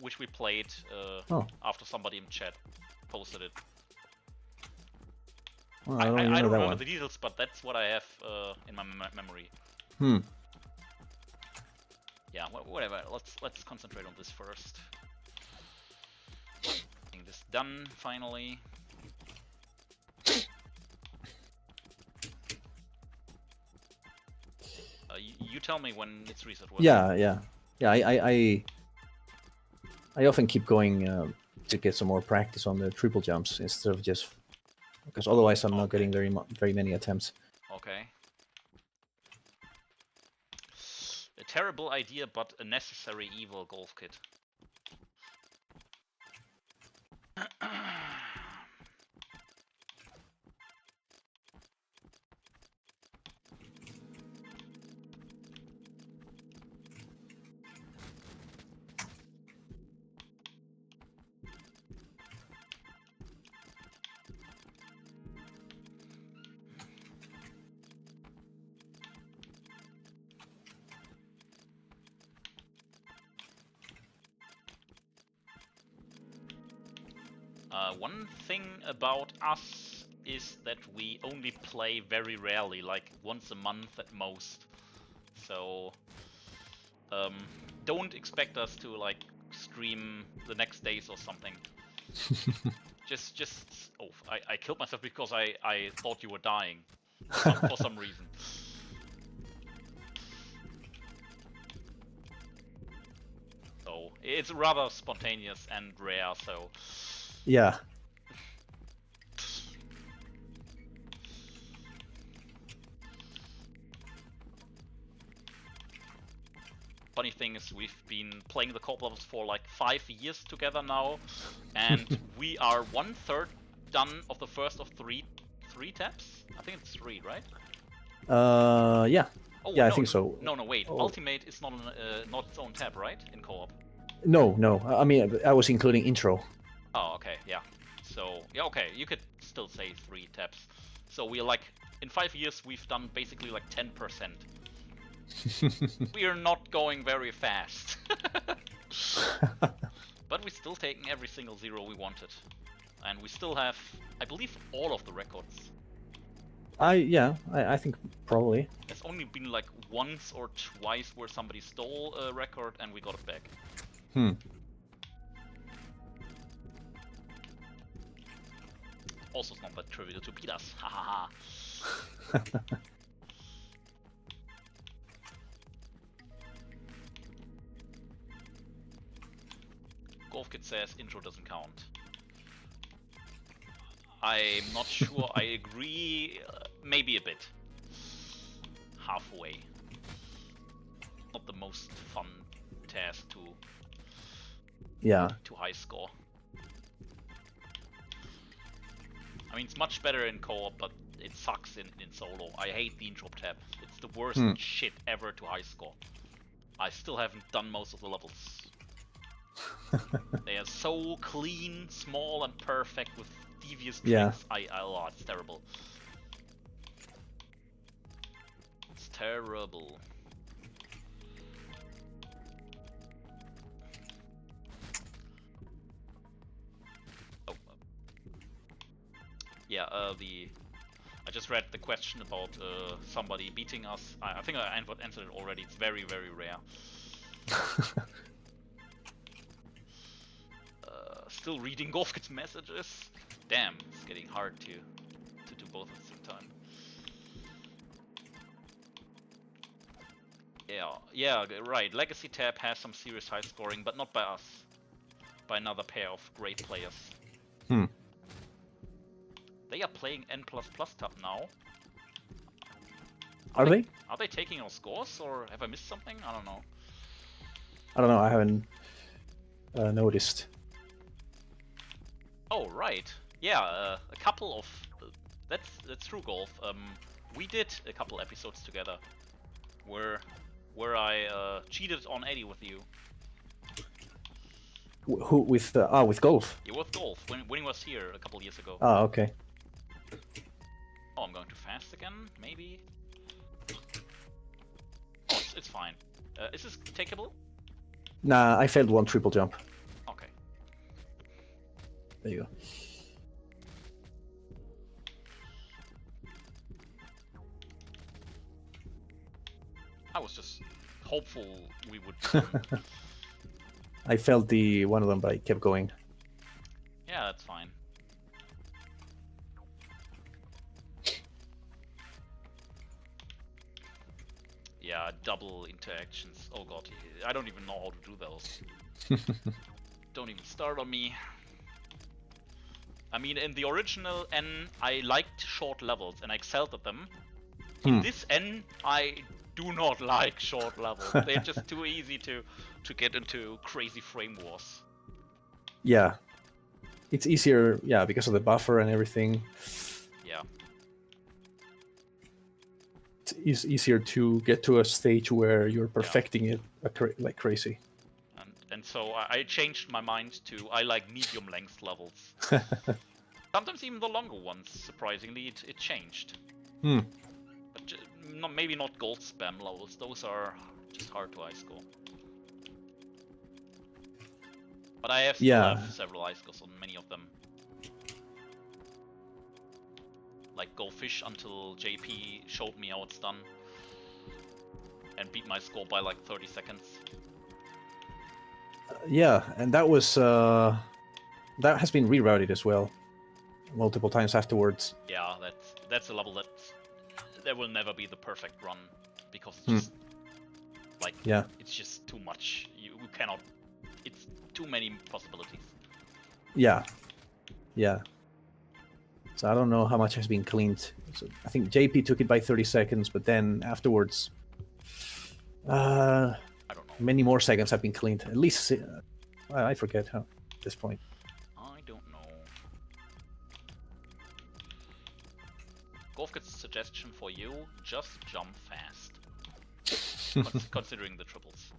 which we played after somebody in chat posted it. Well, I don't remember one. the details, but that's what I have in my memory. Yeah, whatever. Let's concentrate on this first. Getting this done finally. You tell me when it's reset. Yeah. I often keep going to get some more practice on the triple jumps instead of just because otherwise I'm not getting very many attempts. Okay. A terrible idea, but a necessary evil, golf kit. One thing about us is that we only play very rarely, like once a month at most. So don't expect us to like stream the next days or something. Oh, I killed myself because I thought you were dying for some reason. So it's rather spontaneous and rare, so yeah. Funny thing is, we've been playing the co-op levels for like 5 years together now, and we are 1/3 done of the first of three taps. I think it's 3, right? Yeah. Oh, yeah, no, I think so. No, wait. Ultimate is not its own tab, right? In co-op. No. I mean, I was including intro. Oh, okay, yeah. So yeah, okay. You could still say 3 taps. So we're like, in 5 years, we've done basically like 10%. We are not going very fast. But we're still taking every single 0 we wanted. And we still have, I believe, all of the records. I think probably. There's only been like once or twice where somebody stole a record and we got it back. Also, it's not that trivial to beat us. Ha ha ha. Golf Kit says intro doesn't count. I'm not sure I agree. Maybe a bit. Halfway. Not the most fun task to high score. I mean, it's much better in co-op, but it sucks in solo. I hate the intro tab. It's the worst shit ever to high score. I still haven't done most of the levels. They are so clean, small, and perfect with devious tricks. Oh, it's terrible. It's terrible. Oh. Yeah, I just read the question about somebody beating us. I think I answered it already. It's very, very rare. Still reading Golf Kit's messages. Damn, it's getting hard to do both at the same time. Yeah, right. Legacy tab has some serious high scoring, but not by us. By another pair of great players. They are playing N++ tab now. Are they? Are they taking our scores, or have I missed something? I don't know. I don't know. I haven't noticed. Oh right, yeah, a couple of that's true, Golf. We did a couple episodes together where I cheated on Eddie with you. Who with Golf? Yeah, with Golf when he was here a couple years ago. Ah, okay. Oh, I'm going too fast again, maybe. Oh, it's fine. Is this takeable? Nah, I failed one triple jump. Okay. There you go. I was just hopeful we would. I failed the one of them, but I kept going. Yeah, that's fine. Yeah, double interactions. Oh god, I don't even know how to do those. Don't even start on me. I mean, in the original N, I liked short levels and I excelled at them. In this N, I do not like short levels. They're just too easy to get into crazy frame wars. Yeah. It's easier, yeah, because of the buffer and everything. Yeah. It's easier to get to a stage where you're perfecting it like crazy. And so I changed my mind to I like medium length levels. Sometimes even the longer ones, surprisingly, it changed. But maybe not gold spam levels, those are just hard to high-score. But I have still have several high-scores on many of them. Like Go Fish until JP showed me how it's done. And beat my score by like 30 seconds. Yeah, and that was that has been rerouted as well, multiple times afterwards. Yeah, that's a level that there will never be the perfect run because it's just like it's just too much. You cannot. It's too many possibilities. Yeah. So I don't know how much has been cleaned. So I think JP took it by 30 seconds, but then afterwards, I don't know. Many more seconds have been cleaned. At least I forget how at this point. I don't know. Golf gets a suggestion for you: just jump fast. Considering the triples.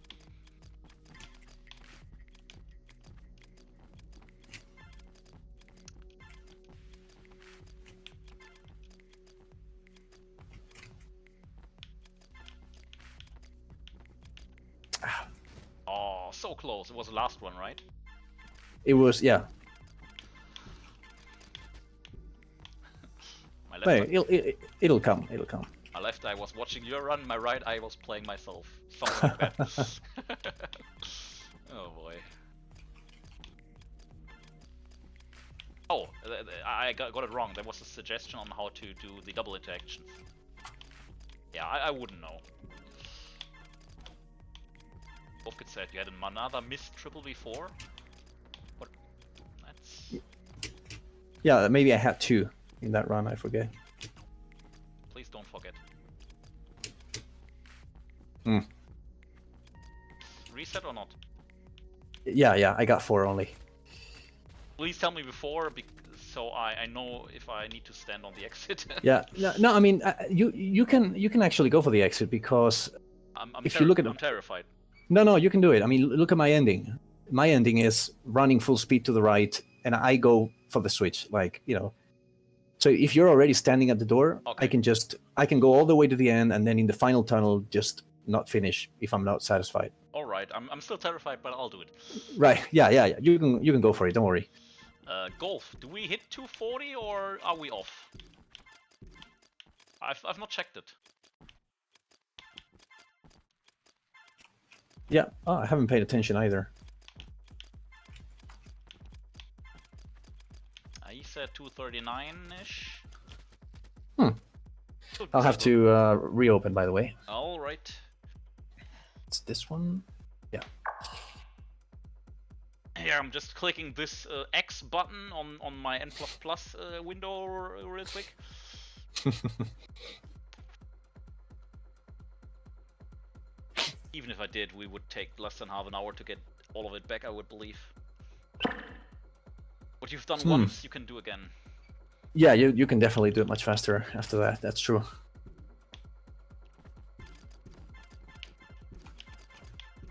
Oh, so close. It was the last one, right? It was, yeah. My left Hey, it'll come. It'll come. My left eye was watching your run, my right eye was playing myself. Something like that. Oh boy. Oh, I got it wrong. There was a suggestion on how to do the double interactions. Yeah, I wouldn't know. Wolfkit said you had another missed triple before. What? That's... Yeah, maybe I had two in that run. I forget. Please don't forget. Reset or not? Yeah, I got 4 only. Please tell me before, so I know if I need to stand on the exit. Yeah, no, I mean, you can actually go for the exit because if you look at I'm terrified. No, you can do it. I mean, look at my ending. My ending is running full speed to the right, and I go for the switch. Like, you know. So if you're already standing at the door, okay. I can go all the way to the end, and then in the final tunnel, just not finish if I'm not satisfied. All right, I'm still terrified, but I'll do it. Right? Yeah. You can go for it. Don't worry. Golf. Do we hit 240 or are we off? I've not checked it. Yeah, I haven't paid attention either. He said 239-ish. I'll have to reopen, by the way. All right. It's this one. Yeah. Here, I'm just clicking this X button on my N++ window real quick. Even if I did, we would take less than half an hour to get all of it back, I would believe. What you've done once, you can do again. Yeah, you can definitely do it much faster after that. That's true.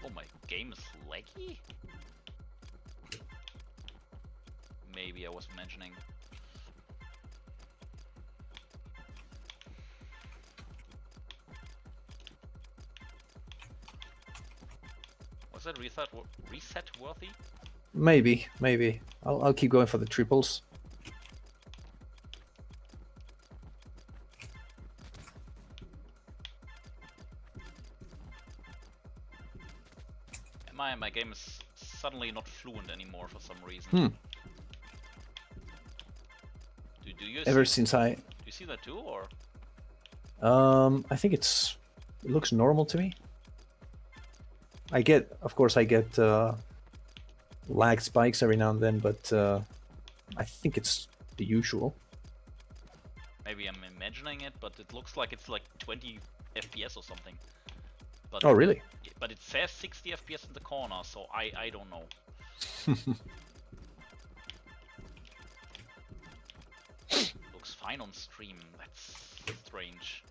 Oh, my game is laggy? Maybe I was mentioning. Was that reset worthy? Maybe. I'll keep going for the triples. My game is suddenly not fluent anymore for some reason. Do you Ever see, since I... Do you see that too, or? I think it looks normal to me. Of course I get lag spikes every now and then, but I think it's the usual. Maybe I'm imagining it, but it looks like it's like 20 FPS or something. But Oh, really? But it says 60 FPS in the corner, so I don't know. Looks fine on stream. That's strange.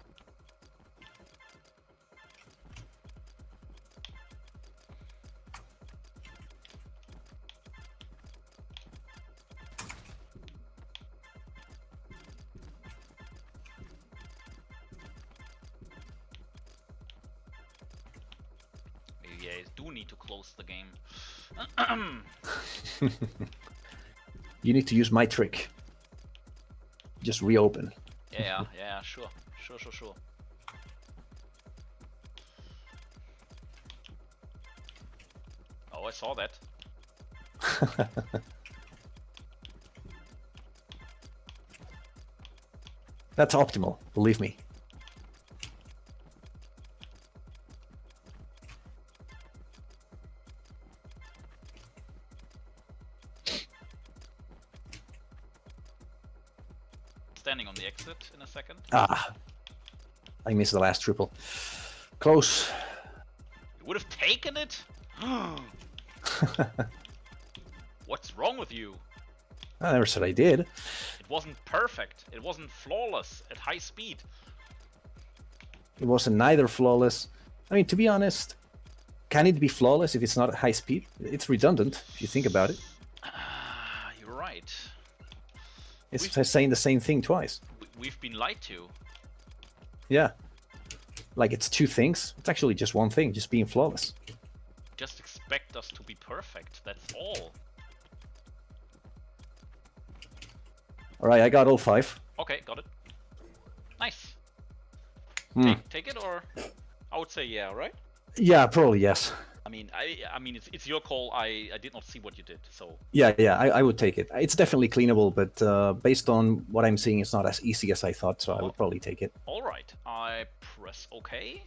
Maybe I do need to close the game. You need to use my trick. Just reopen. Yeah, sure. Oh, I saw that. That's optimal, believe me. Standing on the exit in a second. I missed the last triple. Close. You would have taken it? What's wrong with you? I never said I did. It wasn't perfect. It wasn't flawless at high speed. It wasn't neither flawless. I mean, to be honest, can it be flawless if it's not at high speed? It's redundant, if you think about it. You're right. It's saying the same thing twice. We've been lied to. Yeah. Like, it's two things. It's actually just one thing, just being flawless. Just expect us to be perfect, that's all. Alright, I got all 5. Okay, got it. Nice. Take it, or I would say yeah, right? Yeah, probably yes. I mean, it's your call. I did not see what you did, so. Yeah, I would take it. It's definitely cleanable, but based on what I'm seeing, it's not as easy as I thought, so I would probably take it. All right, I press OK.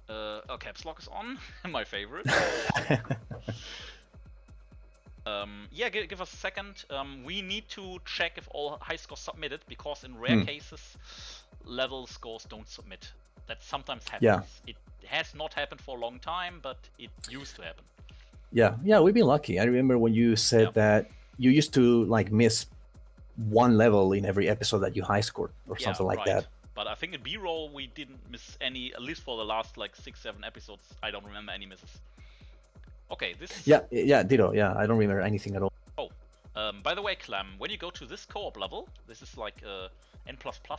Caps lock is on, my favorite. Yeah, give us a second. We need to check if all high scores submitted, because in rare cases, level scores don't submit. That sometimes happens. Yeah. It has not happened for a long time, but it used to happen. Yeah, we've been lucky. I remember when you said that you used to like miss one level in every episode that you high scored or something like that. But I think in B-roll we didn't miss any, at least for the last like 6-7 episodes. I don't remember any misses. Okay, this. Yeah, ditto. Yeah, I don't remember anything at all. Oh, by the way, Clem, when you go to this co-op level, this is like a N++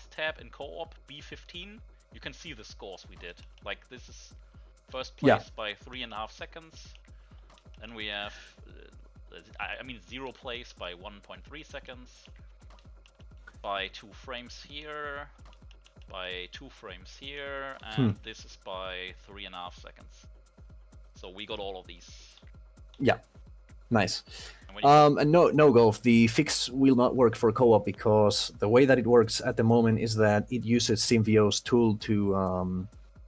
tab in co-op B-15. You can see the scores we did. Like, this is first place by 3.5 seconds. Then we have, zero place by 1.3 seconds. By 2 frames here. By 2 frames here. And this is by 3.5 seconds. So we got all of these. Yeah. Nice. And no, Golf, the fix will not work for co-op because the way that it works at the moment is that it uses Simvio's tool to...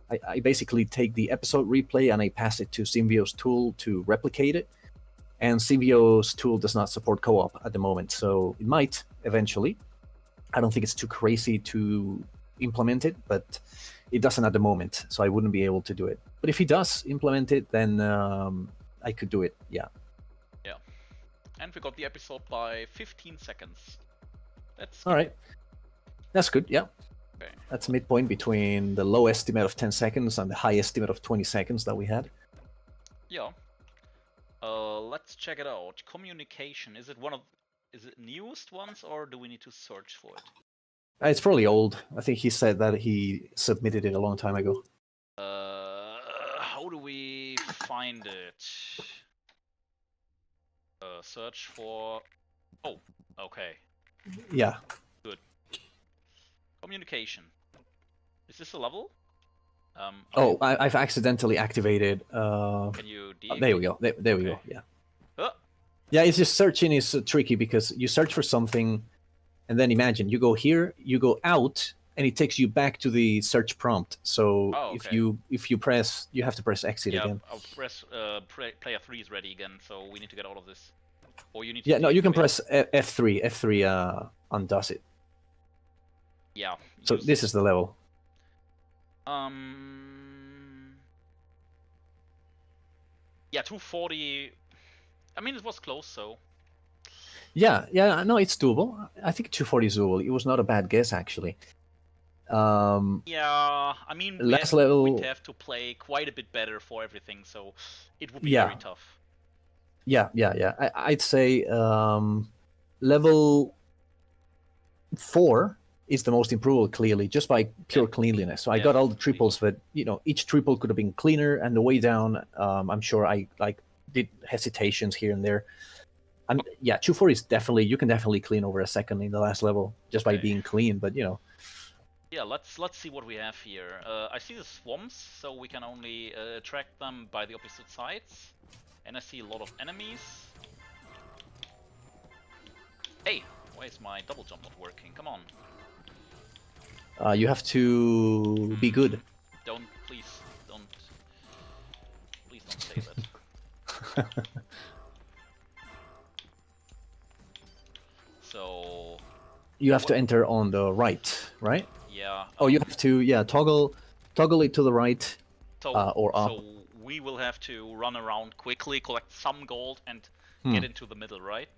I basically take the episode replay and I pass it to Simvio's tool to replicate it. And Simvio's tool does not support co-op at the moment, so it might eventually. I don't think it's too crazy to implement it, but it doesn't at the moment, so I wouldn't be able to do it. But if he does implement it, then I could do it. Yeah. Yeah. And we got the episode by 15 seconds. That's All right. That's good. Yeah. okay. That's midpoint between the low estimate of 10 seconds and the high estimate of 20 seconds that we had. Yeah. Let's check it out. Communication. Is it newest ones or do we need to search for it? It's probably old. I think he said that he submitted it a long time ago. How do we find it? Search for. Oh, okay. Yeah. Good. Communication. Is this a level? Oh, I've accidentally activated. Can you? There we go. There we go. Yeah. Oh. Yeah, it's just searching is tricky because you search for something, and then imagine you go here, you go out, and it takes you back to the search prompt. So if you press, you have to press exit again. I'll press player 3 is ready again, so we need to get out of this. Or you need to. Yeah, no, you can press F3. F3 undoes it. Yeah. So this is the level. Yeah, 240. I mean, it was close, so. Yeah, no, it's doable. I think 240 is doable. It was not a bad guess, actually. Yeah, I mean, we'd have to play quite a bit better for everything, so it would be very tough. Yeah. I'd say level 4 is the most improvable, clearly, just by pure cleanliness. So I got all the triples, but each triple could have been cleaner, and the way down, I'm sure I did hesitations here and there. And yeah, 240 is definitely, you can definitely clean over a second in the last level just by being clean, but Yeah, let's see what we have here. I see the swamps, so we can only track them by the opposite sides. And I see a lot of enemies. Hey, why is my double jump not working? Come on. You have to be good. Please don't say that. So. You have to enter on the right, right? Yeah. Oh, you have to toggle it to the right or up. So we will have to run around quickly, collect some gold, and get into the middle, right?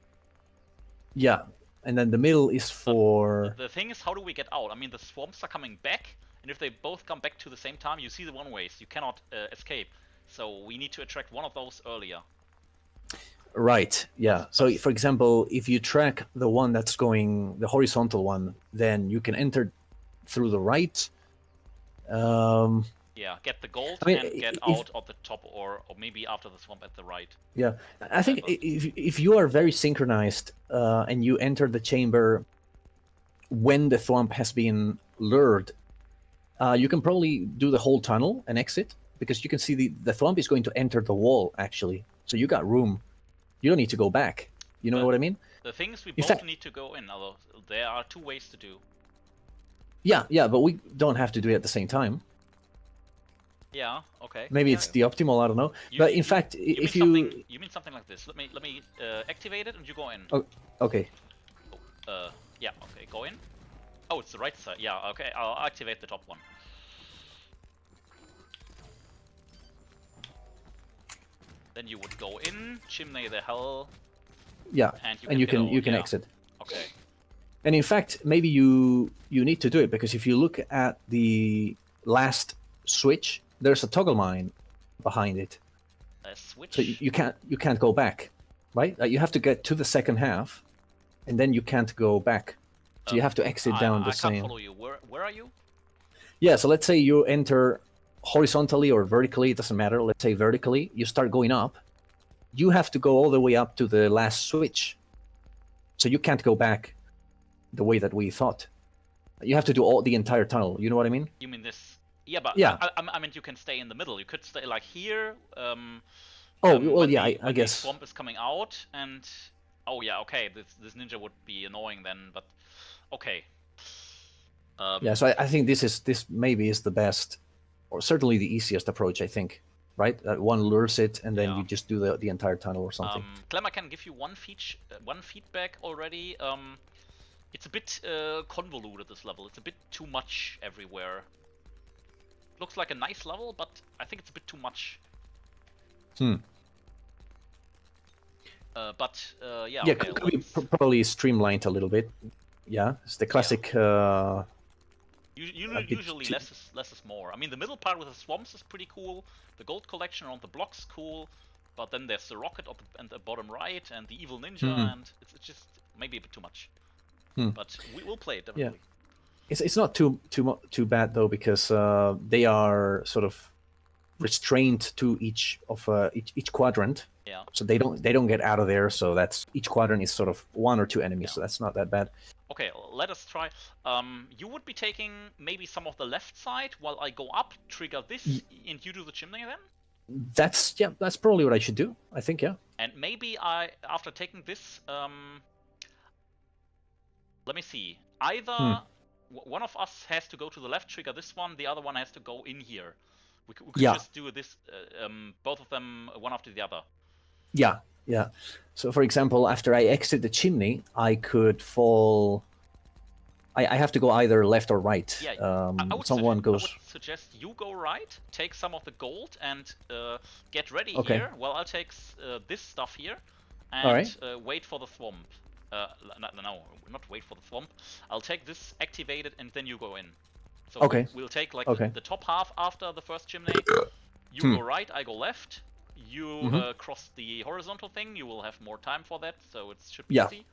Yeah, and then the middle is for. The thing is, how do we get out? I mean, the swamps are coming back, and if they both come back to the same time, you see the one-ways. You cannot escape. So we need to attract one of those earlier. Right, yeah. So, for example, if you track the one that's going, the horizontal one, then you can enter through the right. Yeah, get the gold and get out of the top, or maybe after the swamp at the right. Yeah, I think if you are very synchronized and you enter the chamber when the swamp has been lured, you can probably do the whole tunnel and exit, because you can see the swamp is going to enter the wall, actually. So you got room. You don't need to go back. You know what I mean? The thing is, we both need to go in, although there are 2 ways to do. Yeah, but we don't have to do it at the same time. Yeah, okay. Maybe it's the optimal, I don't know. But in fact, if you... You mean something like this. Let me activate it and you go in. Oh, okay. Yeah, okay, go in. Oh, it's the right side. Yeah, okay, I'll activate the top one. Then you would go in, chimney the hell. Yeah, and you can exit. Okay. And in fact, maybe you need to do it, because if you look at the last switch, there's a toggle mine behind it. A switch? So you can't go back, right? You have to get to the second half, and then you can't go back. So you have to exit down the same. I can't follow you. Where are you? Yeah, so let's say you enter horizontally or vertically, it doesn't matter. Let's say vertically, you start going up. You have to go all the way up to the last switch. So you can't go back the way that we thought. You have to do the entire tunnel. You know what I mean? You mean this? Yeah, but I meant you can stay in the middle. You could stay like here. I guess. The swamp is coming out, and okay. This ninja would be annoying then, but okay. So I think this maybe is the best, or certainly the easiest approach. I think, right? One lures it, and then you just do the entire tunnel or something. Clem, I can give you one feedback already. It's a bit convoluted, this level. It's a bit too much everywhere. looks like a nice level, but I think it's a bit too much. Hmm. Yeah, Yeah, okay, could be let's... probably streamlined a little bit. Yeah, it's the classic. A bit Usually too- less is more. I mean, the middle part with the swamps is pretty cool. The gold collection around the blocks cool. But then there's the rocket at the bottom right and the evil ninja, and it's just maybe a bit too much. But we will play it definitely. It's not too bad though, because they are sort of restrained to each quadrant. Yeah. So they don't get out of there. So that's each quadrant is sort of 1 or 2 enemies. Yeah. So that's not that bad. Okay, let us try. You would be taking maybe some of the left side while I go up, trigger this, and you do the chimney then? That's probably what I should do. I think, yeah. And maybe after taking this, let me see. Either one of us has to go to the left, trigger this one, the other one has to go in here. We could just do this, both of them one after the other. Yeah. So, for example, after I exit the chimney, I could fall. I have to go either left or right. Yeah, I would suggest you go right, take some of the gold, and get ready here. Well, I'll take this stuff here, and wait for the swamp. No, not wait for the swamp. I'll take this, activate it, and then you go in. So we'll take like the top half after the first chimney. You go right, I go left. You cross the horizontal thing. You will have more time for that, so it should be easy.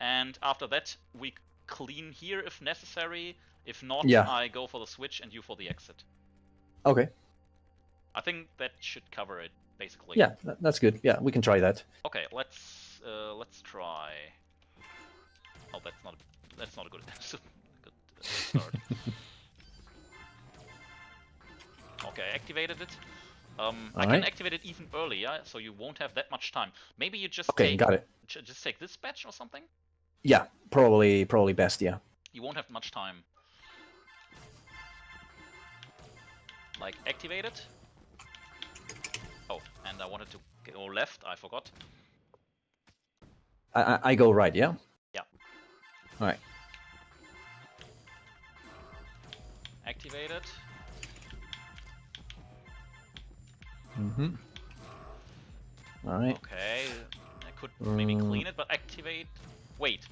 And after that, we clean here if necessary. If not, I go for the switch and you for the exit. Okay. I think that should cover it, basically. Yeah, that's good. Yeah, we can try that. Okay, let's try. Oh, that's not a good start. Okay, I activated it. I can activate it even earlier, so you won't have that much time. Maybe you just just take this batch or something. Yeah, probably best. Yeah. You won't have much time. Like activate it. Oh, and I wanted to go left. I forgot. I go right. Yeah. Yeah. All right. Activate it. All right. Okay, I could maybe clean it, but activate. Wait.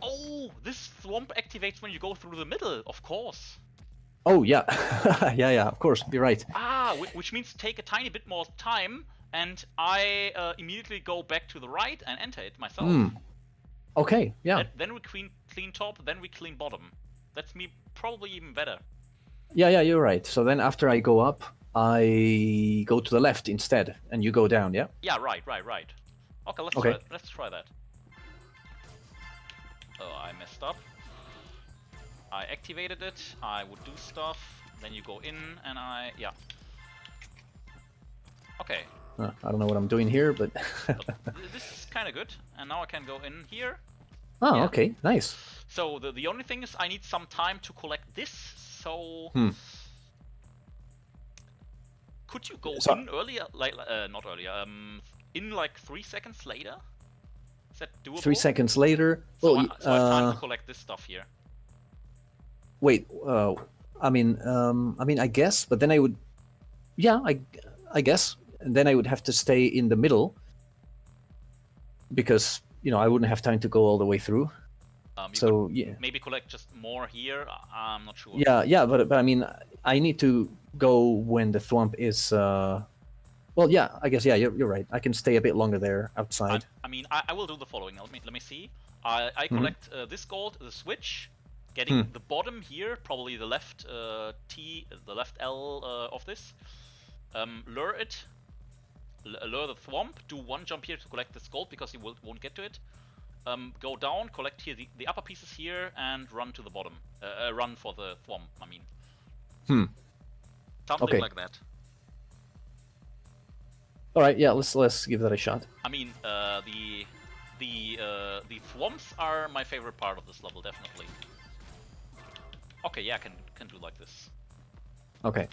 Oh, this swamp activates when you go through the middle, of course. Oh yeah, yeah. Of course, you're right. Ah, which means take a tiny bit more time, and I immediately go back to the right and enter it myself. Okay. Yeah. Then we clean top, then we clean bottom. That's me probably even better. Yeah, you're right. So then after I go up, I go to the left instead, and you go down, yeah? Yeah, right. Okay, let's try that. Oh, I messed up. I activated it, I would do stuff, then you go in, and yeah. Okay. I don't know what I'm doing here, but... This is kind of good, and now I can go in here. Oh, yeah. Okay, nice. So the only thing is I need some time to collect this, so... Could you go in earlier, like, not earlier, in like 3 seconds later? Is that doable? 3 seconds later? So I have time to collect this stuff here. Wait, I mean, I guess, but then I would... Yeah, I guess. And then I would have to stay in the middle, because, I wouldn't have time to go all the way through. So, yeah. Maybe collect just more here, I'm not sure. Yeah, but I mean, I need to go when the thwomp is... Well, yeah, I guess, yeah, you're right. I can stay a bit longer there outside. I mean, I will do the following. Let me see. I collect this gold, the switch, getting the bottom here, probably the left T, the left L of this. Lure it, lure the thwomp, do one jump here to collect this gold because you won't get to it. Go down, collect here the upper pieces here, and run to the bottom. Run for the thwomp, I mean. Something like that. All right, yeah, let's give that a shot. I mean, the thwomps are my favorite part of this level, definitely. Okay, yeah, I can do like this. Okay.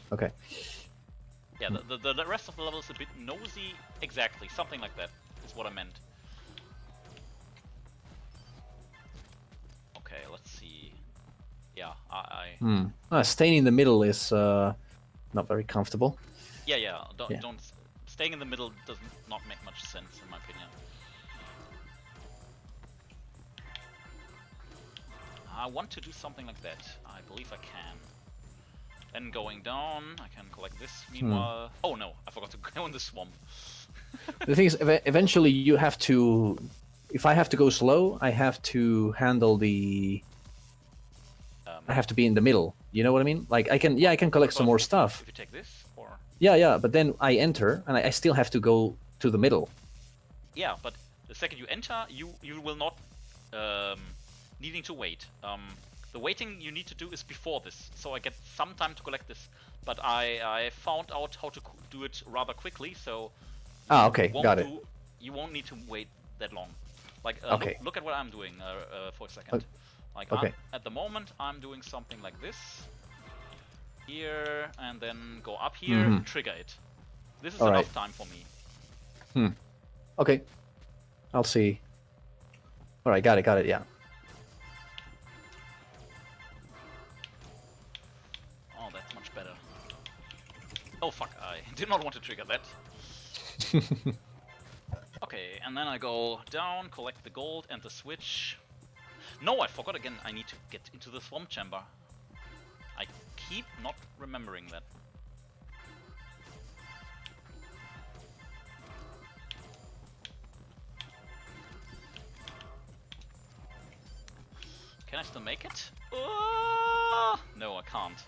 Yeah, the rest of the level is a bit nosy. Exactly, something like that is what I meant. Okay, let's see. yeah, Staying in the middle is not very comfortable. yeah. Don't Yeah. don't staying in the middle does not make much sense in my opinion. I want to do something like that. I believe I can. Then going down, I can collect this. Meanwhile, oh no, I forgot to go in the swamp. The thing is, eventually you have to. If I have to go slow, I have to handle the. I have to be in the middle. You know what I mean? Like I can collect some more stuff. If you take this, or Yeah, but then I enter and I still have to go to the middle. yeah, but the second you enter, you will not needing to wait. The waiting you need to do is before this, so I get some time to collect this. But I found out how to do it rather quickly, so Okay, got it. You won't need to wait that long. Like Okay. look at what I'm doing for a second. Like okay. at the moment I'm doing something like this here, and then go up here, trigger it. This is enough time for me. Okay. I'll see. All right, got it. Yeah. Oh, that's much better. Oh fuck, I did not want to trigger that. Okay, and then I go down, collect the gold and the switch. No, I forgot again, I need to get into the swamp chamber. I keep not remembering that. Can I still make it? No, I can't.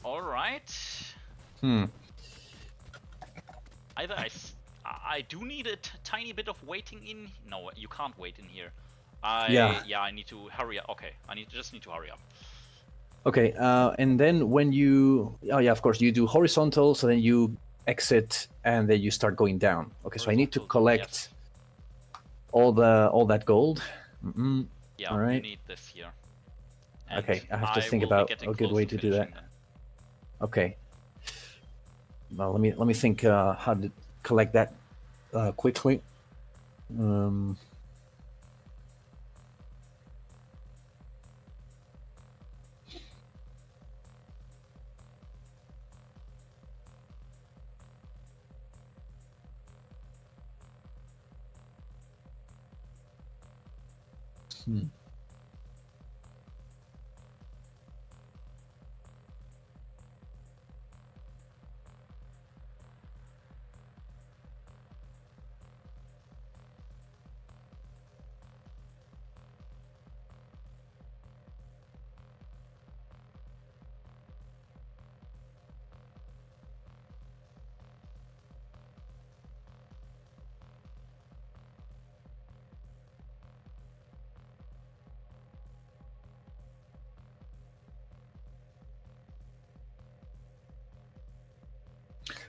Alright. Either I do need a tiny bit of waiting in. No, you can't wait in here. Yeah, I need to hurry up. Okay, just need to hurry up. Okay, and then when you, of course, you do horizontal, so then you exit, and then you start going down. Okay, so I need to collect all that gold. Yeah, all right. You need this here. And okay, I have to think about a good way to do that. Then. Okay. Well, let me think how to collect that quickly.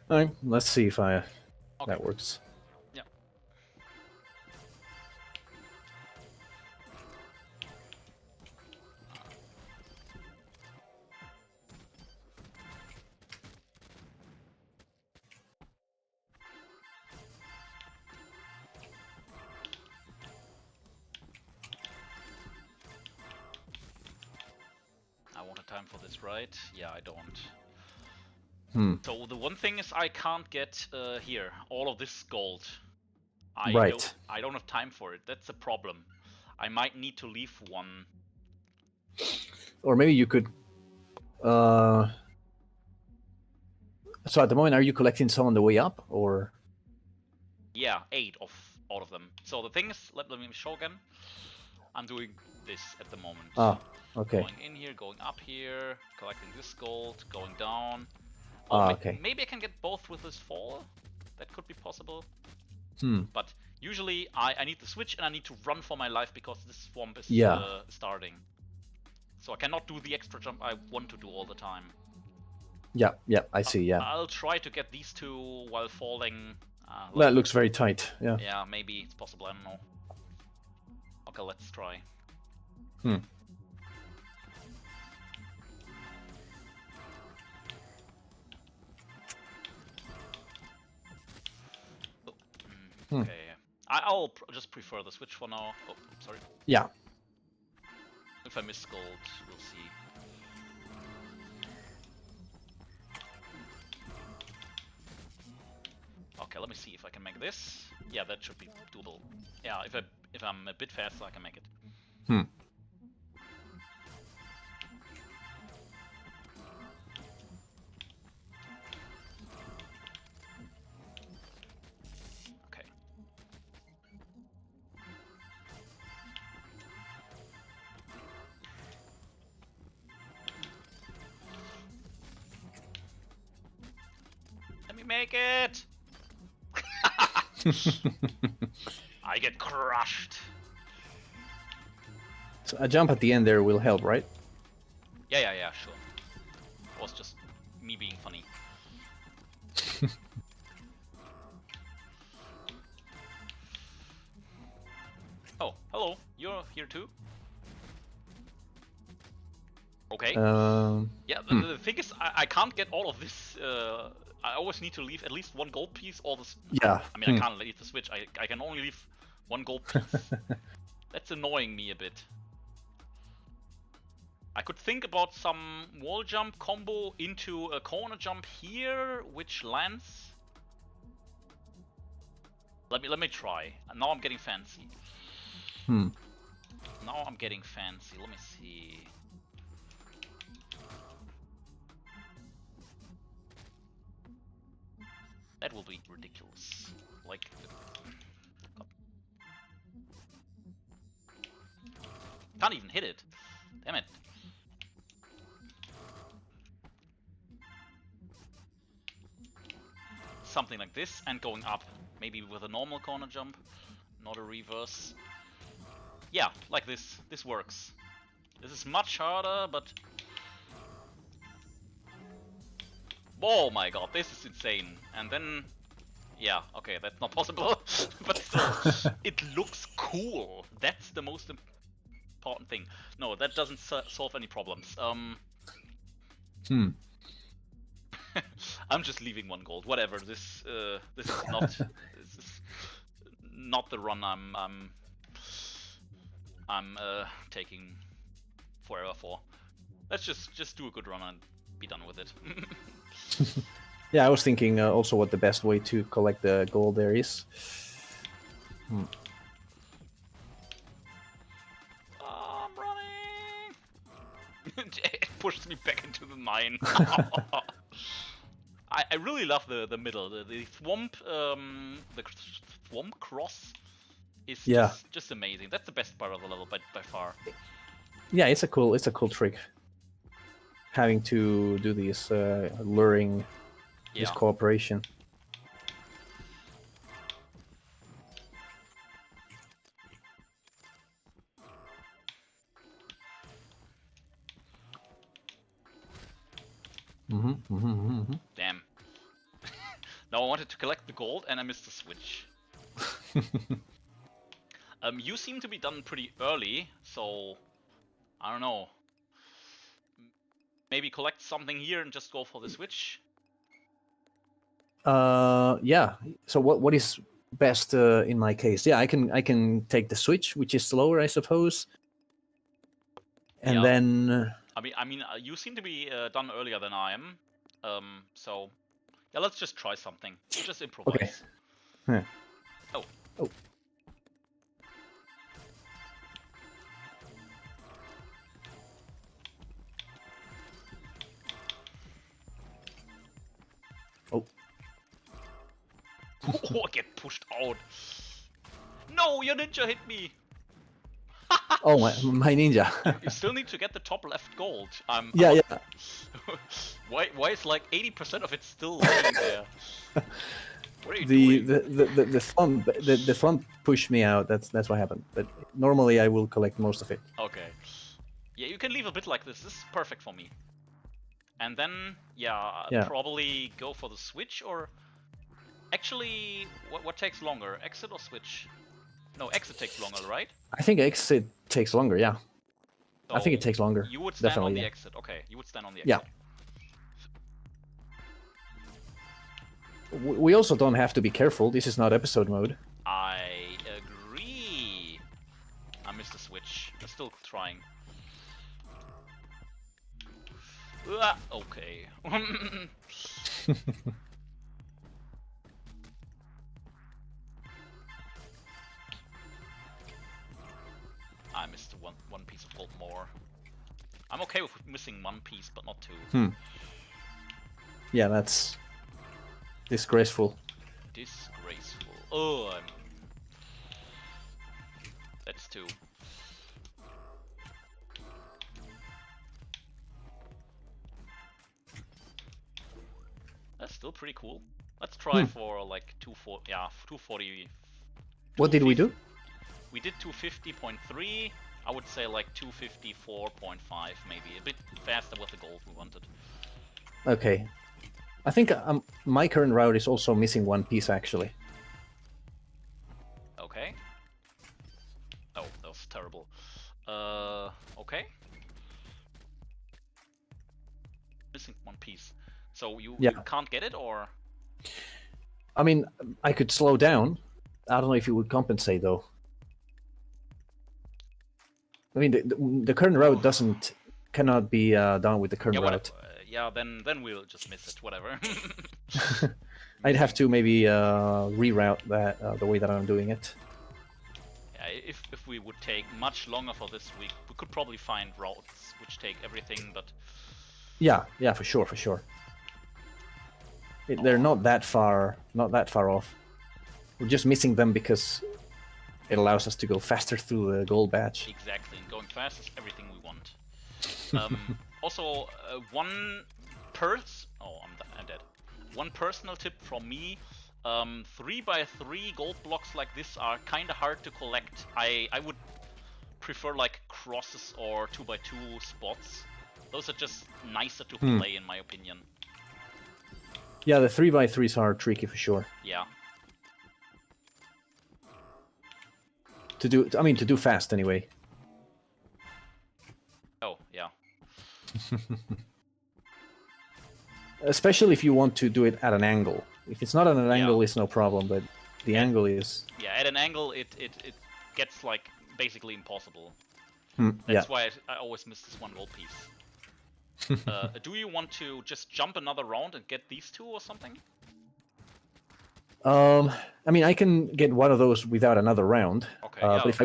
All right, let's see if that works. Yeah. I want a time for this, right? Yeah, I don't. So the one thing is I can't get here all of this gold. I don't have time for it. That's a problem. I might need to leave one. Or maybe you could. So at the moment, are you collecting some on the way up, or? Yeah, 8 of all of them. So the thing is, let me show again. I'm doing this at the moment. Ah, okay. Going in here, going up here, collecting this gold, going down. Okay. Maybe I can get both with this fall. That could be possible. But usually I need the switch and I need to run for my life because this swamp is starting. So I cannot do the extra jump I want to do all the time. Yeah, I see, yeah. I'll try to get these two while falling. That looks very tight, yeah. Yeah, maybe it's possible, I don't know. Okay, let's try. Okay, I'll just prefer the switch for now. Oh, sorry. Yeah. if I miss gold, we'll see. Okay, let me see if I can make this. Yeah, that should be doable. Yeah, if I'm a bit faster, I can make it. Hmm. Okay. Let me make it! I get crushed. So a jump at the end there will help, right? Yeah, sure. It was just me being funny. Oh, hello. You're here too? Okay. Yeah, the thing is, I can't get all of this. I always need to leave at least one gold piece or the... Yeah. I mean, I can't leave the switch. I can only leave one gold piece. That's annoying me a bit. I could think about some wall jump combo into a corner jump here, which lands. Let me try. Now I'm getting fancy. Now I'm getting fancy. Let me see. That will be ridiculous. Like... Can't even hit it. Damn it. Something like this and going up. Maybe with a normal corner jump, not a reverse. Yeah, like this. This works. This is much harder, but... Oh my god, this is insane. And then... Yeah, okay, that's not possible. But still, it looks cool. That's the most important thing. No, that doesn't solve any problems. I'm just leaving one gold. Whatever. This is not this is not the run I'm taking forever for. Let's just do a good run and be done with it. Yeah, I was thinking also what the best way to collect the gold there is. Oh, I'm running. It pushed me back into the mine. I really love the middle. The swamp cross is just amazing. That's the best part of the level by far. Yeah, it's a cool trick. Having to do these luring, this cooperation. Damn. Now I wanted to collect the gold and I missed the switch. You seem to be done pretty early, so I don't know. Maybe collect something here and just go for the switch. Yeah. So what is best in my case? Yeah, I can take the switch, which is slower, I suppose. And then I mean, you seem to be done earlier than I am. So yeah, let's just try something. We'll just improvise. Okay. Huh. Oh. Oh, I get pushed out. No, your ninja hit me. Oh, my ninja. You still need to get the top left gold. Yeah. Why is like 80% of it still laying there? What are you doing? The thumb pushed me out. That's what happened. But normally I will collect most of it. Okay. Yeah, you can leave a bit like this. This is perfect for me. And then probably go for the switch or actually what takes longer? Exit or switch? No, exit takes longer, right? I think exit takes longer, yeah. So I think it takes longer. You would stand definitely, on the yeah. exit. Okay, you would stand on the Yeah. exit. We also don't have to be careful. This is not episode mode. I agree. I missed the switch. I'm still trying. Okay. I missed one piece of gold more. I'm okay with missing one piece, but not two. Yeah, that's disgraceful. Disgraceful. Oh, that's two. That's still pretty cool. Let's try for like 240. Yeah, 240. What did we do? We did 250.3. I would say like 254.5, maybe a bit faster with the gold we wanted. Okay, I think my current route is also missing one piece actually. Okay. Oh, that was terrible. Okay. Missing one piece. So you can't get it, or? I mean, I could slow down. I don't know if it would compensate though. I mean, the current route cannot be done with the current route. Yeah, then we'll just miss it. Whatever. I'd have to maybe reroute that the way that I'm doing it. Yeah, if we would take much longer for this week, we could probably find routes which take everything, but yeah, for sure. They're not that far off. We're just missing them because it allows us to go faster through the gold badge. Exactly, and going fast is everything we want. Also, I'm dead. One personal tip from me: 3x3 gold blocks like this are kind of hard to collect. I would prefer like crosses or 2x2 spots. Those are just nicer to play, in my opinion. Yeah, the 3x3s are tricky for sure. Yeah. To do fast anyway. Oh, yeah. Especially if you want to do it at an angle. If it's not at an angle, it's no problem, but the angle is... Yeah, at an angle, it gets, like, basically impossible. That's why I always miss this one gold piece. Do you want to just jump another round and get these two or something? I mean, I can get one of those without another round. Okay. But if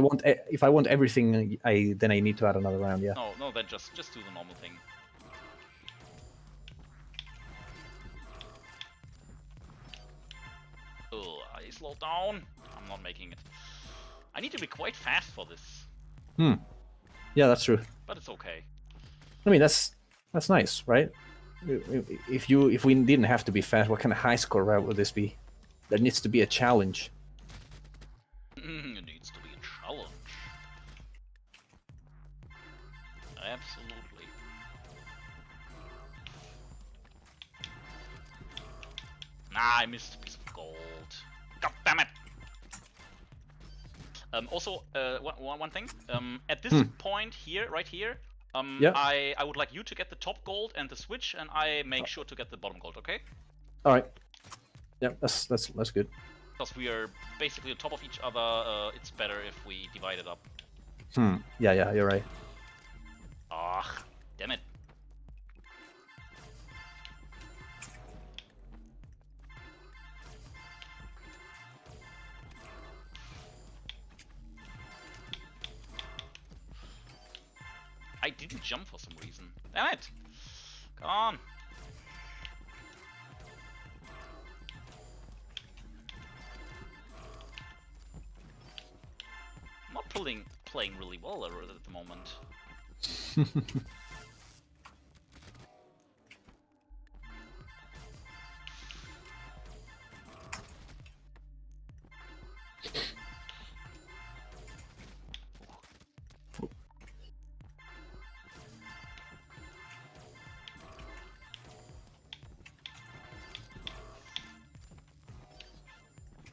I want everything, then I need to add another round. Yeah. No, then just do the normal thing. Oh, I slowed down. I'm not making it. I need to be quite fast for this. Yeah, that's true. But it's okay. I mean, that's nice, right? If we didn't have to be fast, what kind of high score route would this be? There needs to be a challenge. It needs to be a challenge. Absolutely. Nah, I missed a piece of gold. God damn it! Also, one thing. At this point here, right here, I would like you to get the top gold and the switch, and I make sure to get the bottom gold. Okay? All right. Yeah, that's good. Because we are basically on top of each other. It's better if we divide it up. Yeah, you're right. Ah, damn it. I didn't jump for some reason. Damn it! Come on! I'm not playing really well at the moment.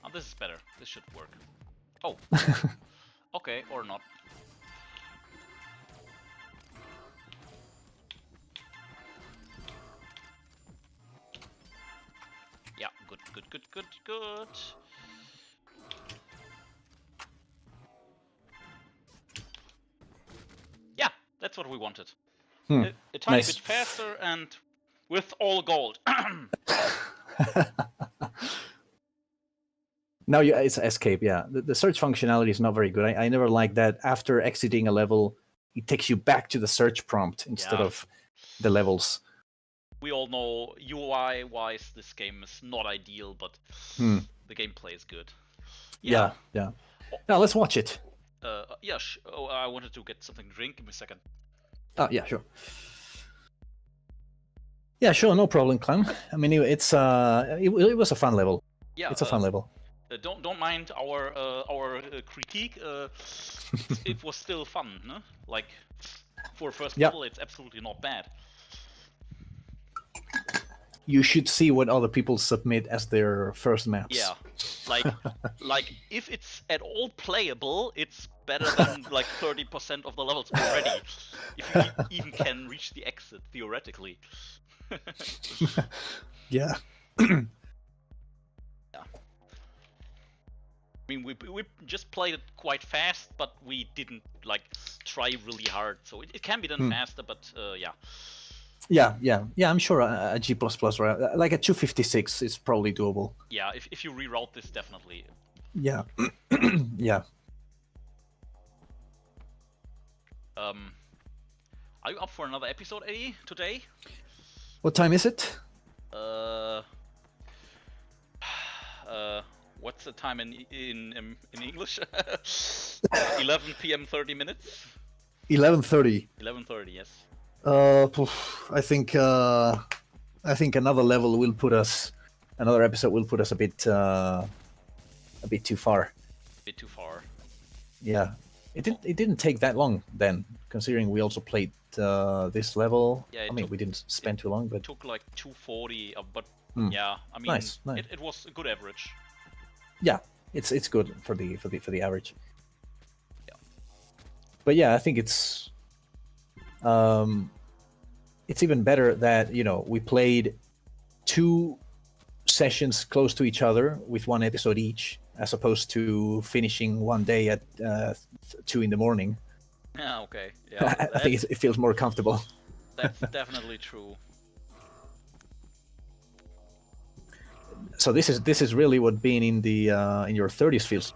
Oh, this is better. This should work. Oh. Okay, or not. Yeah, good. Yeah, that's what we wanted. a tiny Nice. bit faster and with all gold. Now it's escape. Yeah, the search functionality is not very good. I never liked that. After exiting a level, it takes you back to the search prompt instead of the levels. We all know UI-wise, this game is not ideal, but the gameplay is good. Yeah. Now let's watch it. Yeah. I wanted to get something to drink. Give me a second. Oh yeah, sure. Yeah, sure, no problem, Clem. I mean, it was a fun level. Yeah, it's a fun level. Don't mind our critique. It was still fun, no? Like for a first level, it's absolutely not bad. You should see what other people submit as their first maps. Yeah, like if it's at all playable, it's better than like 30% of the levels already. If you even can reach the exit theoretically. Yeah. I mean, we just played it quite fast, but we didn't like try really hard. So it can be done faster, but yeah. Yeah. I'm sure a G++, right? Like a 256 is probably doable. Yeah, if you reroute this, definitely. Yeah. Yeah. Are you up for another episode, Eddie, today? What time is it? What's the time in English? 11 p.m. 30 minutes. 11:30. 11:30, yes. I think another level will put us, another episode will put us a bit too far. A bit too far. Yeah, it didn't take that long then, considering we also played this level. Yeah, I mean, we didn't spend too long, but it took like 240. But yeah, I mean, nice. It was a good average. Yeah, it's good for the average. Yeah, but yeah, I think it's even better that we played 2 sessions close to each other with 1 episode each, as opposed to finishing one day at 2 in the morning. Yeah, okay. Yeah, I think it feels more comfortable. That's definitely true. So this is really what being in your 30s feels.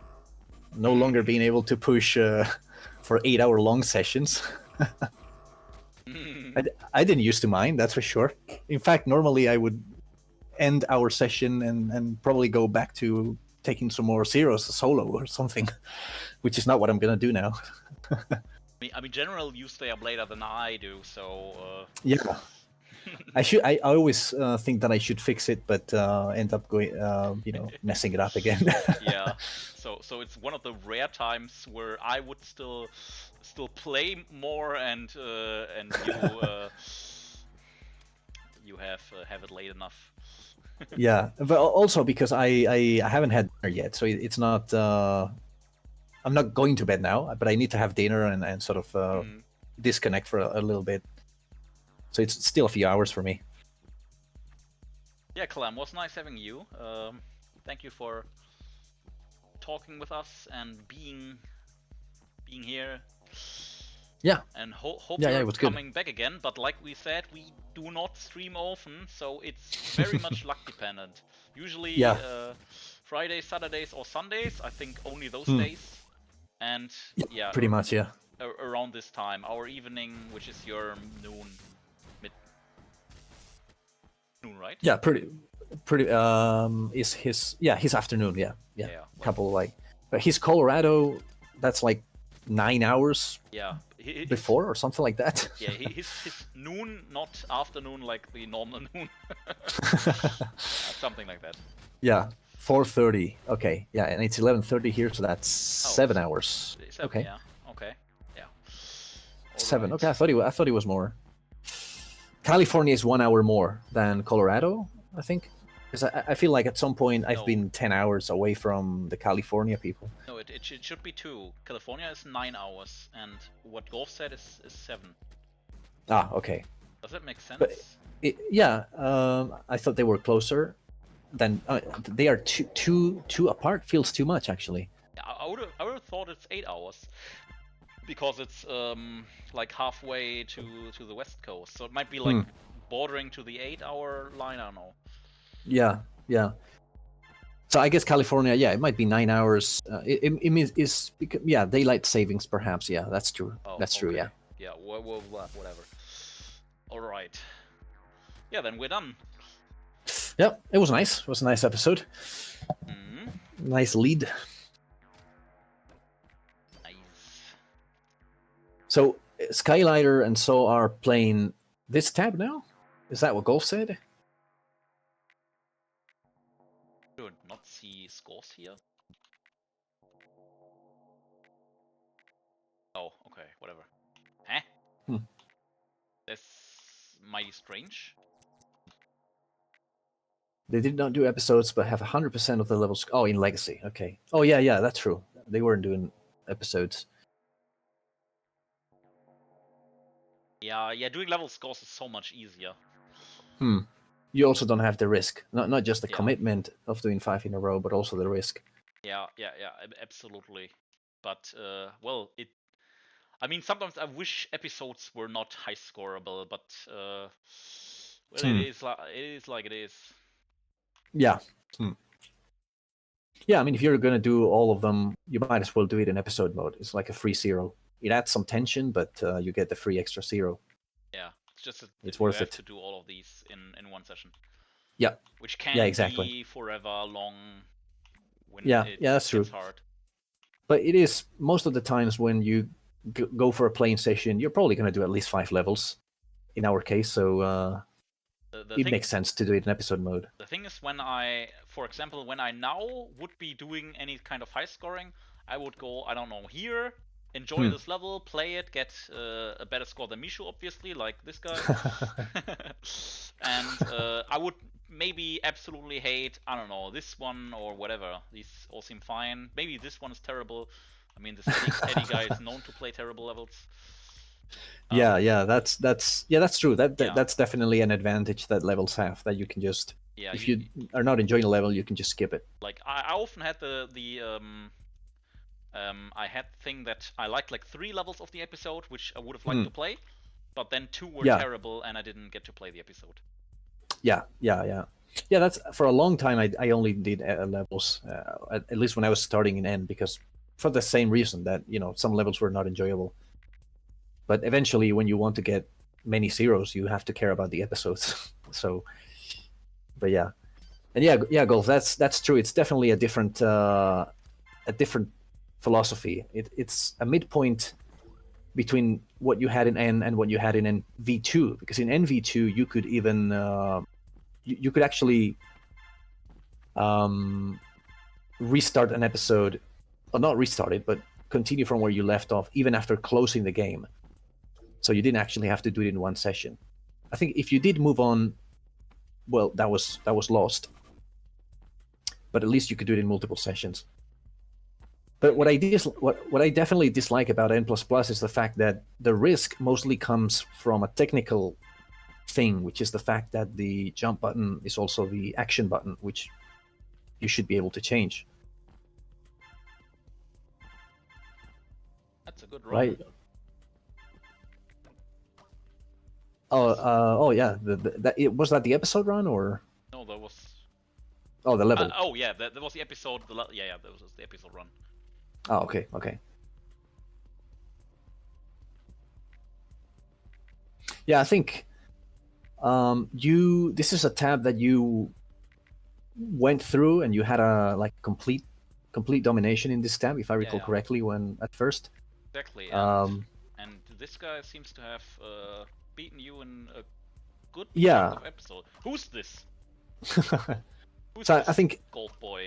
No longer being able to push for 8-hour long sessions. I didn't used to mind, that's for sure. In fact, normally I would end our session and probably go back to taking some more zeros solo or something, which is not what I'm gonna do now. I mean, general, you stay up later than I do, so yeah. I always think that I should fix it, but end up going messing it up again. Yeah, so it's one of the rare times where I would still play more, and you have it late enough. Yeah, but also because I haven't had dinner yet, so it's not. I'm not going to bed now, but I need to have dinner and sort of disconnect for a little bit. So it's still a few hours for me. Yeah, Clem, was nice having you. Thank you for talking with us and being here. Yeah. And hope it you're was coming back again. But like we said, we do not stream often, so it's very much luck dependent. Usually Fridays, Saturdays, or Sundays. I think only those days. And yeah, pretty much, yeah. Around this time, our evening, which is your noon. Right? Yeah, pretty is his afternoon, yeah. Couple but his Colorado, that's like 9 hours before or something like that. Yeah, his noon, not afternoon like the normal noon. Something like that. Yeah, 4:30. Okay, yeah, and it's 11:30 here, so that's 7 hours. 7, okay. Yeah. Okay. Yeah. 7. Right. Okay, I thought it was more. California is 1 hour more than Colorado, I think. Because I feel like at some point I've been 10 hours away from the California people. No, it should be 2. California is 9 hours, and what Golf said is 7. Ah, okay. Does that make sense? But I thought they were closer. Than they are two apart. Feels too much, actually. Yeah, I would have thought it's 8 hours. because it's like halfway to the west coast, so it might be like bordering to the 8-hour line. I don't know. Yeah, yeah. So I guess California, yeah, it might be 9 hours. It means is yeah, daylight savings perhaps. Yeah, that's true. Oh, That's true. okay. Yeah. Yeah. Whatever. All right. Yeah, then we're done. Yeah, it was nice. It was a nice episode. Nice lead. Nice. So Skylighter and so are playing this tab now. Is that what Golf said? Do not see scores here. Oh, okay, whatever. Huh? That's mighty strange. They did not do episodes, but have 100% of the levels. Oh, in Legacy. Okay. Oh, yeah, yeah, that's true. They weren't doing episodes. Yeah, doing level scores is so much easier. You also don't have the risk. Not just the commitment of doing 5 in a row, but also the risk. Yeah, absolutely. But, well, I mean, sometimes I wish episodes were not high scoreable, but, well, it is like it is. Yeah. Yeah, I mean, if you're going to do all of them, you might as well do it in episode mode. It's like a free 0. It adds some tension, but you get the free extra 0. Yeah, it's just that it's you worth have it to do all of these in one session. Yeah. Which can be forever long when it that's gets true. hard. But it is, most of the times when you go for a playing session, you're probably going to do at least 5 levels in our case, so it makes sense to do it in episode mode. The thing is, for example, when I now would be doing any kind of high scoring, I would go, I don't know, here, enjoy this level, play it, get a better score than Mishu, obviously, like this guy. And I would maybe absolutely hate, I don't know, this one or whatever. These all seem fine. Maybe this one is terrible. I mean, this Eddie guy is known to play terrible levels. That's true. That's definitely an advantage that levels have, that you can just, if you are not enjoying a level, you can just skip it. Like I often had I had the thing that I liked like 3 levels of the episode, which I would have liked to play, but then 2 were terrible and I didn't get to play the episode. Yeah. That's, for a long time I only did levels, at least when I was starting in N, because for the same reason that, some levels were not enjoyable. But eventually, when you want to get many 0s, you have to care about the episodes. So, but yeah, and Golf. That's true. It's definitely a different philosophy. It's a midpoint between what you had in N and what you had in NV2. Because in NV2, you could even you could actually restart an episode, or not restart it, but continue from where you left off, even after closing the game. So you didn't actually have to do it in one session. I think if you did move on, well, that was lost. But at least you could do it in multiple sessions. But what I definitely dislike about N++ is the fact that the risk mostly comes from a technical thing, which is the fact that the jump button is also the action button, which you should be able to change. That's a good run. Right. Oh yeah. Was that the episode run, or? No, that was. Oh, the level. That was the episode. That was the episode run. Oh, okay. Yeah, I think this is a tab that you went through, and you had a complete domination in this tab, if I recall correctly, when at first. Exactly. And this guy seems to have beaten you in a good chunk of episode. Who's this? I think Golf boy.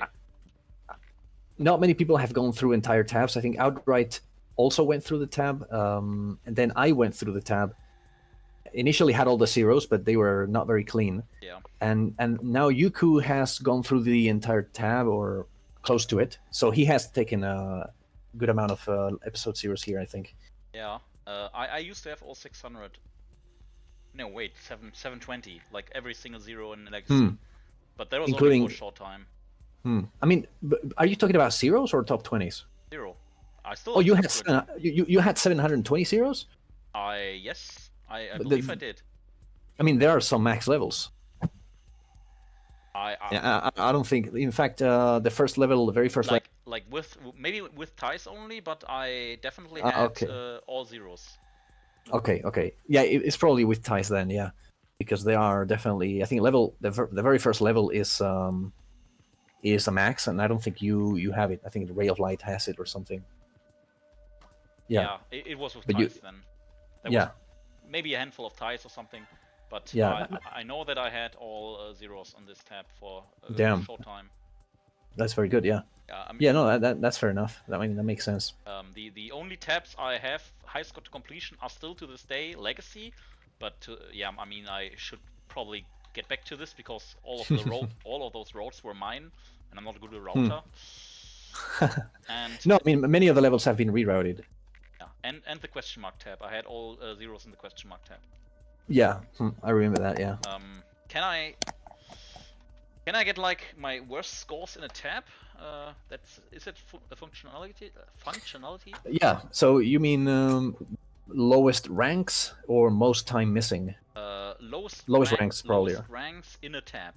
Not many people have gone through entire tabs. I think Outright also went through the tab, and then I went through the tab. Initially had all the 0s, but they were not very clean. Yeah. And now Yuku has gone through the entire tab, or close to it. So he has taken a good amount of episode 0s here, I think. Yeah. I used to have all 600. No, wait, 720. Like every single 0 in Legacy. But that was only for a short time. I mean, are you talking about 0s or top 20s? 0. I still. Oh, you have had to you had 720 zeros. yes, I But believe I did. I mean, there are some max levels. I Yeah, I don't think. In fact, the first level, the very first level. like with maybe with ties only, but I definitely had Okay. all zeros. Okay. Yeah, it's probably with ties then. Yeah, because they are definitely. I think the very first level is a max, and I don't think you have it. I think the Ray of Light has it or something. Yeah, it was with but ties then. There was yeah, maybe a handful of ties or something, but yeah. I know that I had all zeros on this tab for a Damn, short time. that's very good. Yeah. I mean, Yeah, no, that's fair enough. I mean, that makes sense. the only tabs I have high score to completion are still to this day Legacy, but yeah, I mean I should probably get back to this because all of the all of those roads were mine, and I'm not a good router. And no, I mean many of the levels have been rerouted. yeah, and the question mark tab. I had all zeros in the question mark tab. Yeah, I remember that. Yeah. Can I get like my worst scores in a tab? Is it a functionality? Yeah. So you mean lowest ranks or most time missing? Lowest Ranks probably. Lowest ranks in a tab.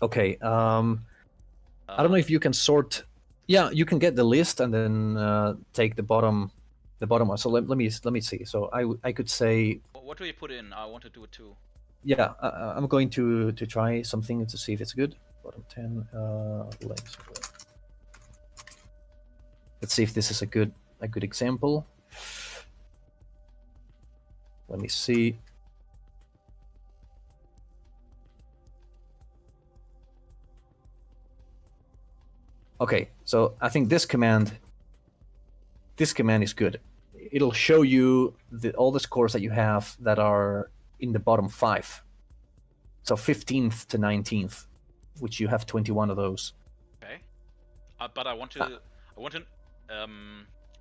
Okay. I don't know if you can sort. Yeah, you can get the list and then take the bottom one. So let me see. So I could say. What do you put in? I want to do it too. Yeah, I'm going to try something to see if it's good. Bottom 10 legs. Let's see if this is a good example. Let me see. Okay, so I think this command is good. It'll show you all the scores that you have that are in the bottom 5. So 15th to 19th, which you have 21 of those. Okay. But I want to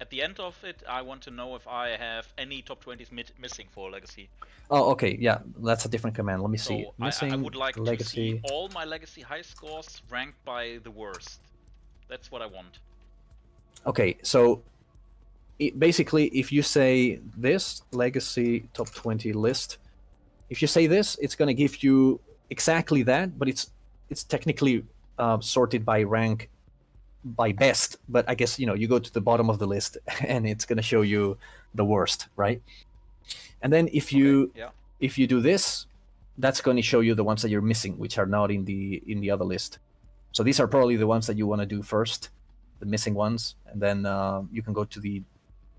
at the end of it, I want to know if I have any top 20s missing for Legacy. Oh, okay, yeah, that's a different command. Let me see. So Missing I would like Legacy. to see all my Legacy high scores ranked by the worst. That's what I want. Okay, so basically, if you say this Legacy top 20 list, if you say this, it's going to give you exactly that, but it's technically sorted by rank by best. But I guess you go to the bottom of the list and it's going to show you the worst, right? And then if you do this, that's going to show you the ones that you're missing, which are not in the other list. So these are probably the ones that you want to do first, the missing ones, and then you can go to the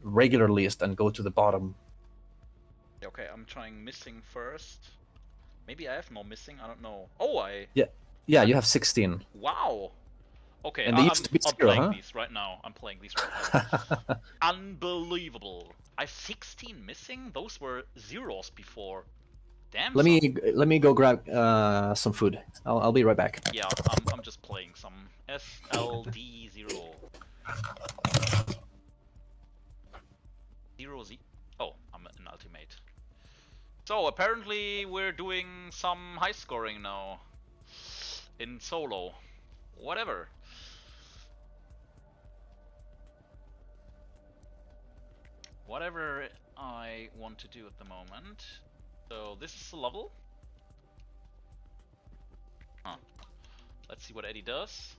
regular list and go to the bottom. Okay, I'm trying missing first. Maybe I have more missing. I don't know. Oh, yeah, you have 16. Wow. Okay, and they used to be I'm zero, playing these right now. Unbelievable. I have 16 missing? Those were zeros before. Damn. Let me go grab some food. I'll be right back. Yeah, I'm just playing some SLD0. 0Z. Oh, I'm an ultimate. So apparently we're doing some high scoring now. In solo. Whatever. Whatever I want to do at the moment. So this is the level. Huh. Let's see what Eddie does.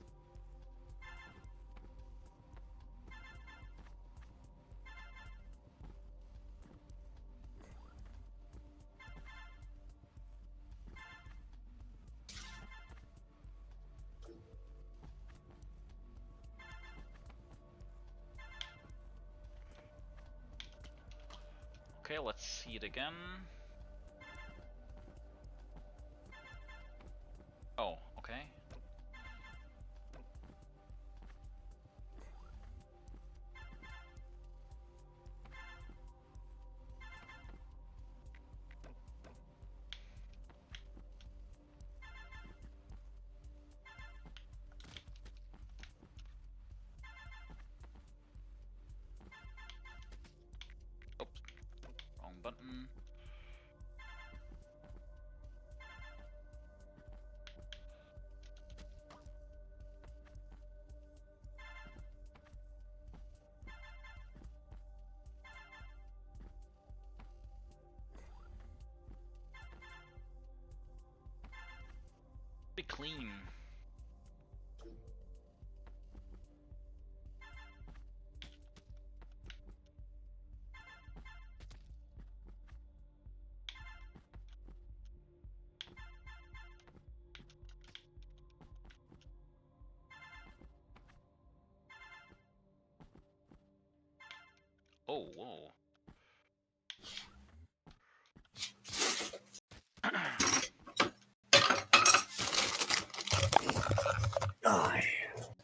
Okay, let's see it again. Oh, okay. Oops, wrong button. clean. Oh, whoa.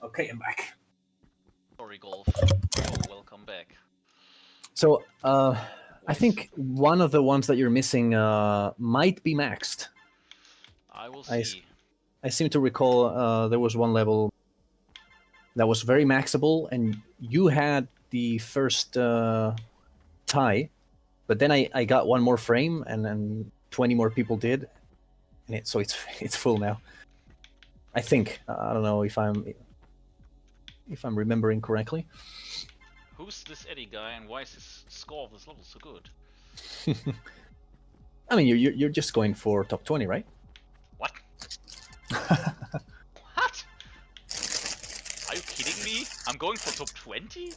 Okay, I'm back. Sorry, Golf. Yo, welcome back. So, I think one of the ones that you're missing might be maxed. I will see. I seem to recall there was one level that was very maxable, and you had the first tie, but then I got one more frame, and then 20 more people did, and so it's full now. I think I don't know if I'm remembering correctly. Who's this Eddie guy, and why is his score of this level so good? I mean, you're just going for top 20, right? What? What? Are you kidding me? I'm going for top 20?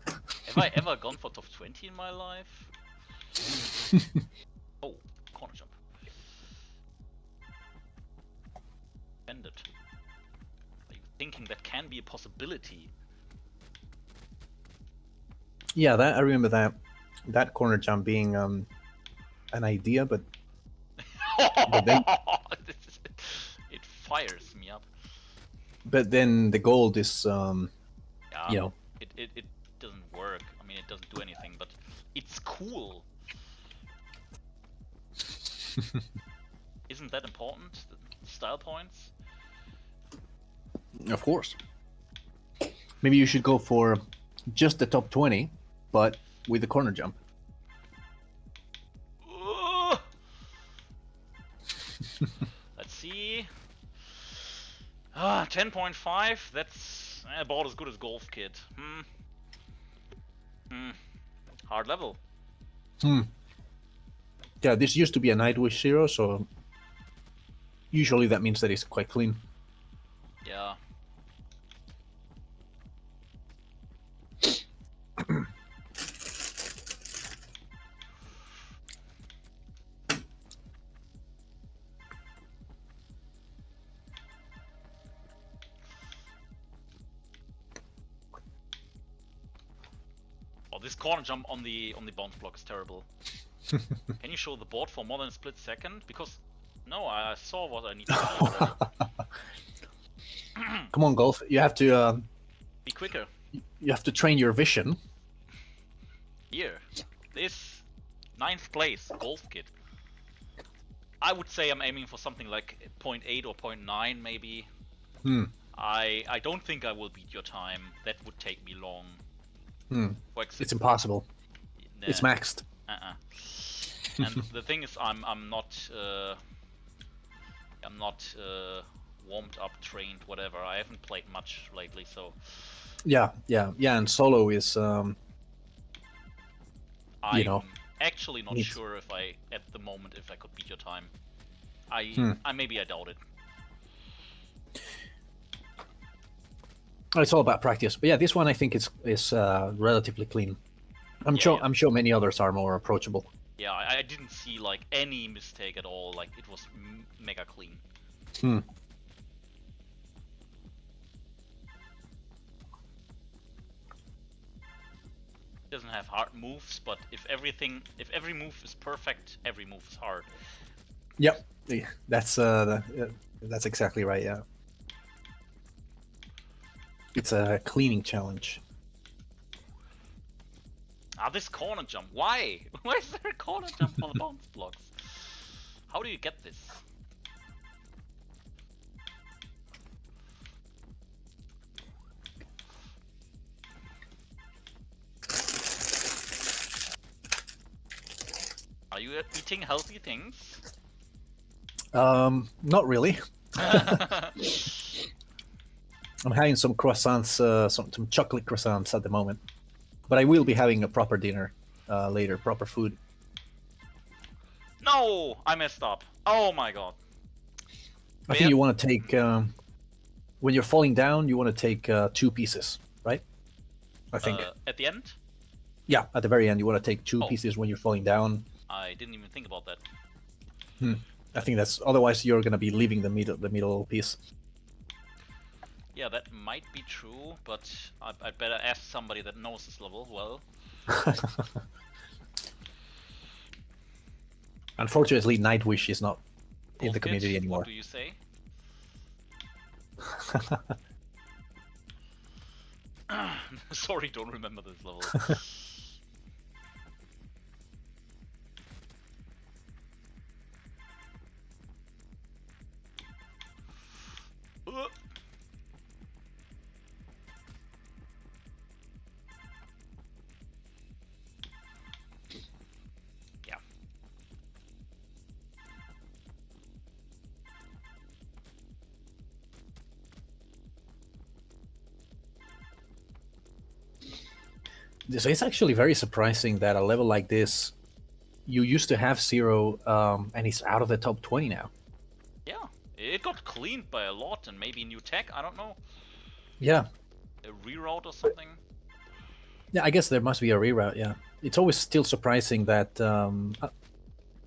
Have I ever gone for top 20 in my life? Oh, corner jump. Ended. Are you thinking that can be a possibility? Yeah, that I remember that corner jump being an idea, but then it fires me up. But then the gold is, Yeah, you know, it doesn't work. I mean, it doesn't do anything, but it's cool. Isn't that important? Style points? of course. Maybe you should go for just the top 20, but with the corner jump. Let's see. 10.5. That's about as good as Golf Kid. Hard level. Yeah, this used to be a Nightwish 0, so usually that means that it's quite clean. Yeah. Oh, this corner jump on the bounce block is terrible. Can you show the board for more than a split second? Because no, I saw what I need to see already. Come on, Golf. You have to Be quicker. you have to train your vision. Here, this 9th place Golf Kit. I would say I'm aiming for something like 0.8 or 0.9 maybe. I don't think I will beat your time. That would take me long. It's impossible. Nah. It's maxed. And the thing is, I'm not warmed up, trained, whatever. I haven't played much lately, so. Yeah, and solo is I'm actually not sure if I, at the moment, if I could beat your time. Maybe I doubt it. It's all about practice. But yeah, this one I think is relatively clean. I'm sure many others are more approachable. Yeah, I didn't see like any mistake at all. Like it was mega clean. Doesn't have hard moves, but if every move is perfect, every move is hard. Yep, that's exactly right. Yeah, it's a cleaning challenge. This corner jump. Why? Why is there a corner jump for the bounce blocks? How do you get this? Are you eating healthy things? Not really. I'm having some croissants, some chocolate croissants at the moment. But I will be having a proper dinner later, proper food. No, I messed up. Oh my god. I think you want to take when you're falling down, you want to take 2 pieces, right? I think. At the end? Yeah, at the very end, you want to take 2 pieces when you're falling down. I didn't even think about that. I think that's otherwise you're gonna be leaving the middle piece. Yeah, that might be true, but I'd better ask somebody that knows this level well. Unfortunately, Nightwish is not in the Bullshit, community anymore. What do you say? Sorry, don't remember this level. Yeah. So it's actually very surprising that a level like this, you used to have 0, and it's out of the top 20 now. Yeah, it got cleaned by a lot, and maybe new tech, I don't know. Yeah. A reroute or something? Yeah, I guess there must be a reroute, yeah. It's always still surprising that,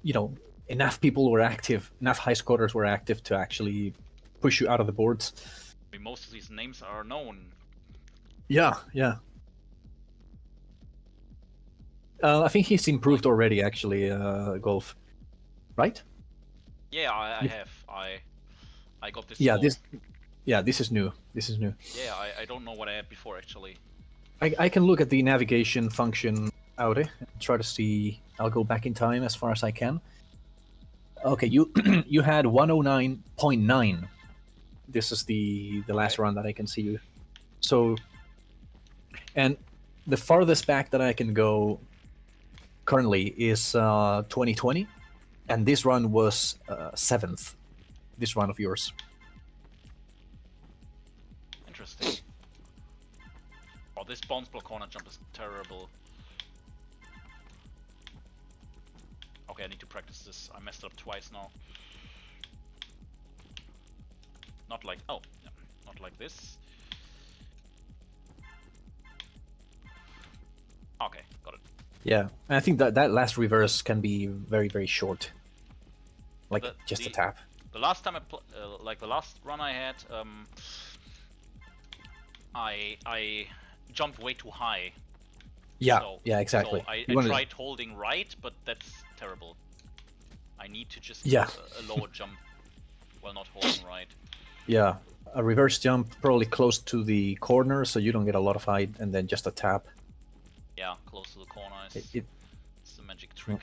you know, enough people were active, enough high scorers were active to actually push you out of the boards. I mean, most of these names are known. Yeah, yeah. I think he's improved already, actually, Golf. Right? Yeah, I have. I got this. Yeah, score. this is new. This is new. Yeah, I don't know what I had before actually. I can look at the navigation function out and try to see. I'll go back in time as far as I can. Okay, you you had 109.9. This is the last run that I can see you. So, and the farthest back that I can go currently is 2020, and this run was 7th. This run of yours. Interesting. Oh, this bounce block corner jump is terrible. Okay, I need to practice this. I messed up twice now. Not like, oh, yeah, not like this. Okay, got it. Yeah, and I think that last reverse can be very, very short. Like just a tap. The last time like the last run I had, I jumped way too high. Yeah, so, yeah, exactly. So I tried holding right, but that's terrible. I need to just do a lower jump while not holding right. Yeah, a reverse jump probably close to the corner, so you don't get a lot of height, and then just a tap. Yeah, close to the corner is it's the magic trick.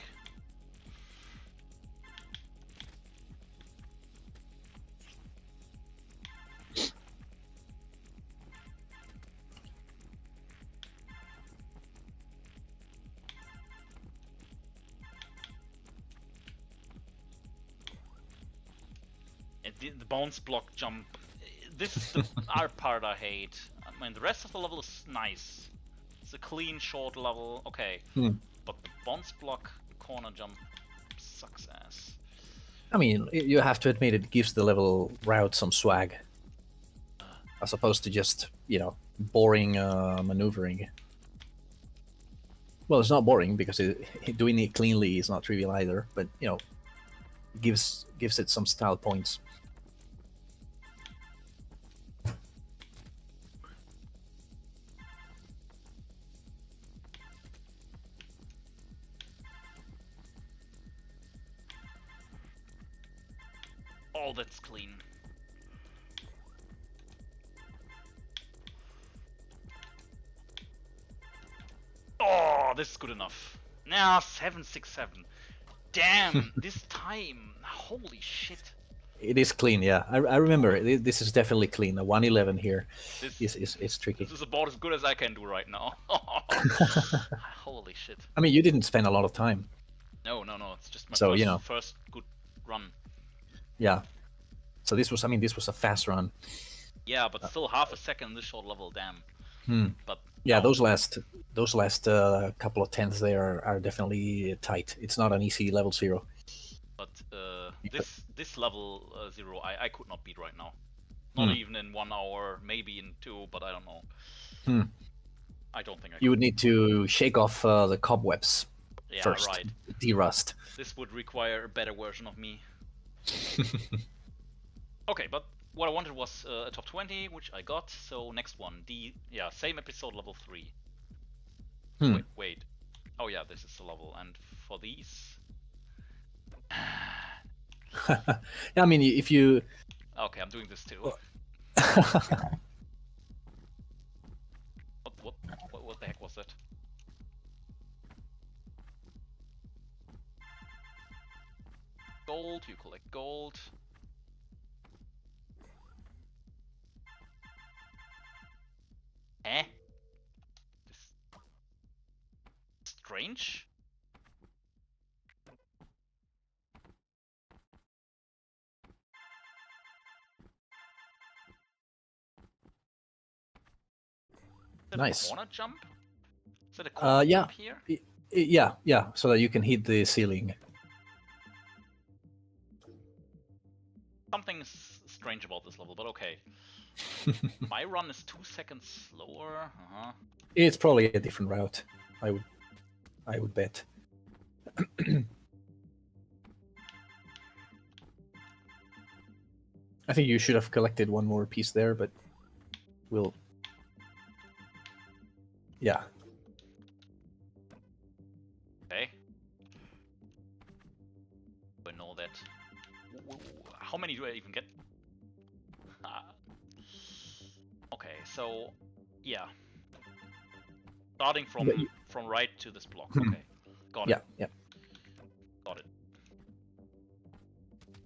The bounce block jump, this is the our part I hate. I mean, the rest of the level is nice. It's a clean, short level, okay. But the bounce block corner jump sucks ass. I mean, you have to admit it gives the level route some swag. As opposed to just, you know, boring maneuvering. Well, it's not boring because doing it cleanly is not trivial either, but, you know, gives it some style points. Oh, that's clean. Oh, this is good enough. Now 767. Damn, this time. Holy shit. It is clean, yeah. I remember. This is definitely clean. A 111 here is tricky. This is about as good as I can do right now. Holy shit. I mean, you didn't spend a lot of time. No. It's just my first good run. Yeah. So this was a fast run. Yeah, but still half a second in this short level, damn. But yeah, those last couple of tenths there are definitely tight. It's not an easy level 0. But this level 0 I could not beat right now. Not even in 1 hour, maybe in 2, but I don't know. I don't think I could. You would need to shake off the cobwebs first. Right. De-rust. This would require a better version of me. Okay, but what I wanted was a top 20, which I got. So next one, same episode, level 3. Wait. Oh yeah, this is the level. And for these... Yeah, I mean, if you... Okay, I'm doing this too. What the heck was that? Gold, you collect gold. This... Strange? Nice. Corner jump? Is that a corner jump here? Yeah, so that you can hit the ceiling. Something strange about this level, but okay. My run is 2 seconds slower. It's probably a different route. I would bet. I think you should have collected one more piece there, but we'll... Yeah. Okay. I know that. How many do I even get? Okay, so yeah. Starting from right to this block. Okay, got it. Yeah. Got it.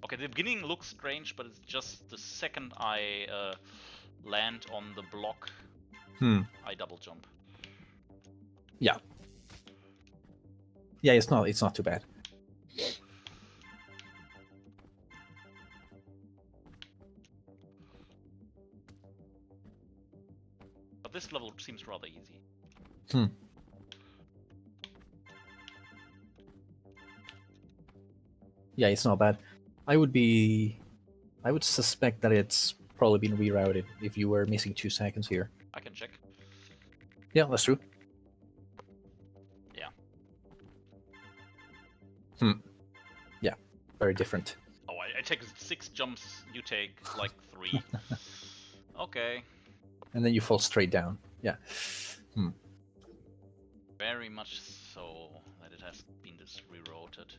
Okay, the beginning looks strange, but it's just the second I land on the block, I double jump. Yeah. Yeah, it's not too bad. But this level seems rather easy. Yeah, it's not bad. I would suspect that it's probably been rerouted if you were missing 2 seconds here. I can check. Yeah, that's true. Yeah. Yeah, very different. Oh, I take 6 jumps, you take like 3. Okay. And then you fall straight down. Yeah. Very much so that it has been this rerouted.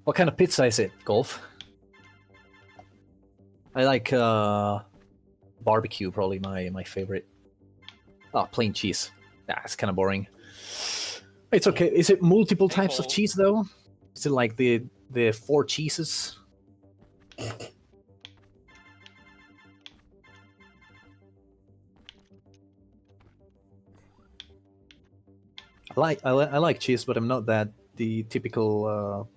What kind of pizza is it, Golf? I like barbecue, probably my favorite. Plain cheese. It's kind of boring. It's okay. Is it multiple types of cheese though? Is it like the 4 cheeses? I like cheese, but I'm not that the typical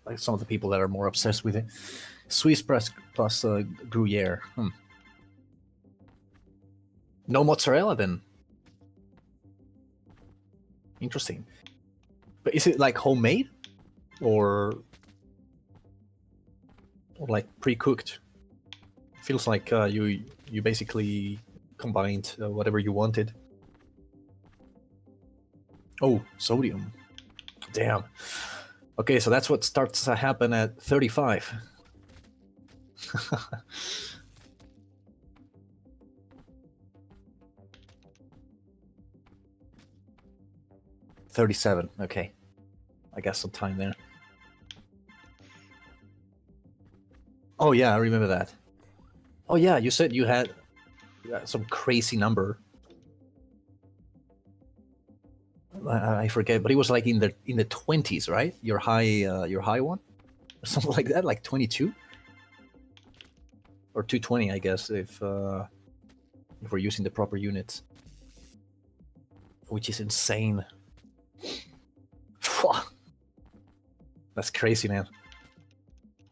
like some of the people that are more obsessed with it. Swiss plus Gruyere. No mozzarella then. Interesting. But is it like homemade or like pre-cooked? Feels like you basically combined whatever you wanted. Oh, sodium. Damn. Okay, so that's what starts to happen at 35. 37. Okay, I got some time there. Oh yeah, I remember that. Oh yeah, you said you had some crazy number. I forget, but it was like in the 20s, right? Your high one, or something like that, like 22 or 220, I guess, if we're using the proper units, which is insane. That's crazy, man.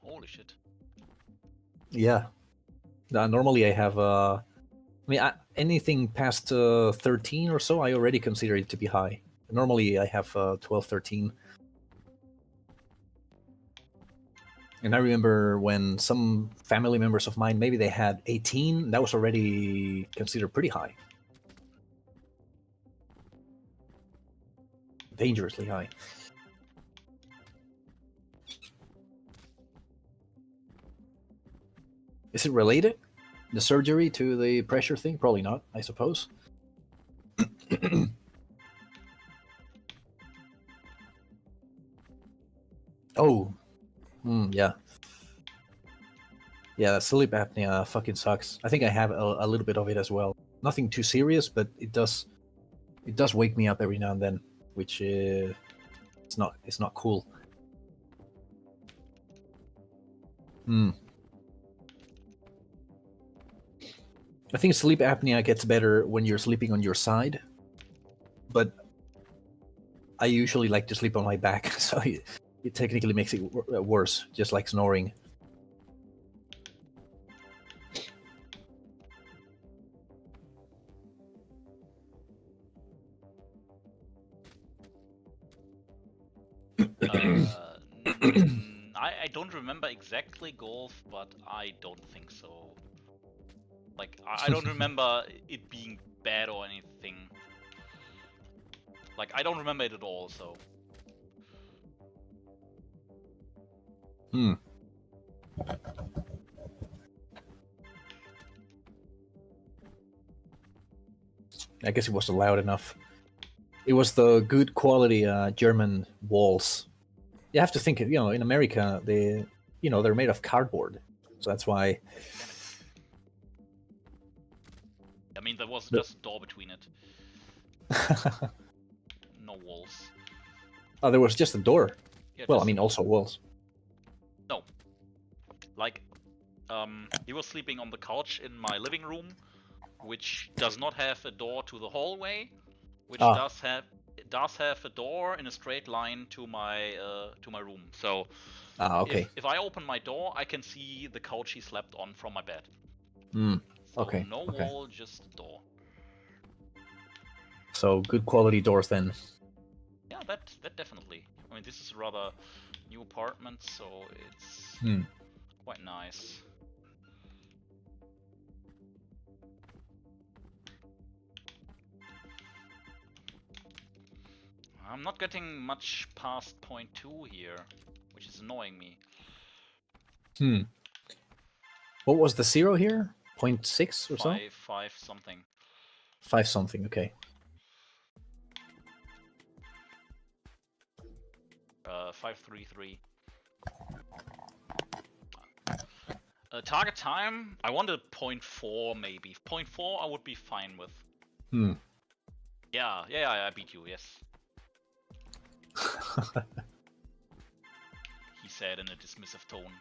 Holy shit. Yeah. Normally I have I mean, anything past 13 or so, I already consider it to be high. Normally, I have 12, 13. And I remember when some family members of mine, maybe they had 18, that was already considered pretty high. Dangerously high. Is it related? The surgery to the pressure thing? Probably not, I suppose. Oh, yeah. Yeah, sleep apnea fucking sucks. I think I have a little bit of it as well. Nothing too serious, but it does wake me up every now and then, which it's not cool. I think sleep apnea gets better when you're sleeping on your side, but I usually like to sleep on my back, so it technically makes it worse, just like snoring. I don't remember exactly golf, but I don't think so. Like, I don't remember it being bad or anything. Like, I don't remember it at all, so. I guess it was loud enough. It was the good quality German walls. You have to think, in America, they're made of cardboard, so that's why. I mean, there was just a door between it. No walls. Oh, there was just a door. Yeah, well, I mean, also walls. No. Like, he was sleeping on the couch in my living room, which does not have a door to the hallway, which does have a door in a straight line to my room. So, okay. if I open my door, I can see the couch he slept on from my bed. So okay. no wall, just a door. So good quality doors then. Yeah, that definitely. I mean, this is a rather new apartment, so it's quite nice. I'm not getting much past 0.2 here, which is annoying me. What was the zero here? 0.6 or so? 5 something. 5 something, okay. 533. Target time, I wanted 0.4 maybe. 0.4 I would be fine with. Yeah, I beat you, yes. He said in a dismissive tone.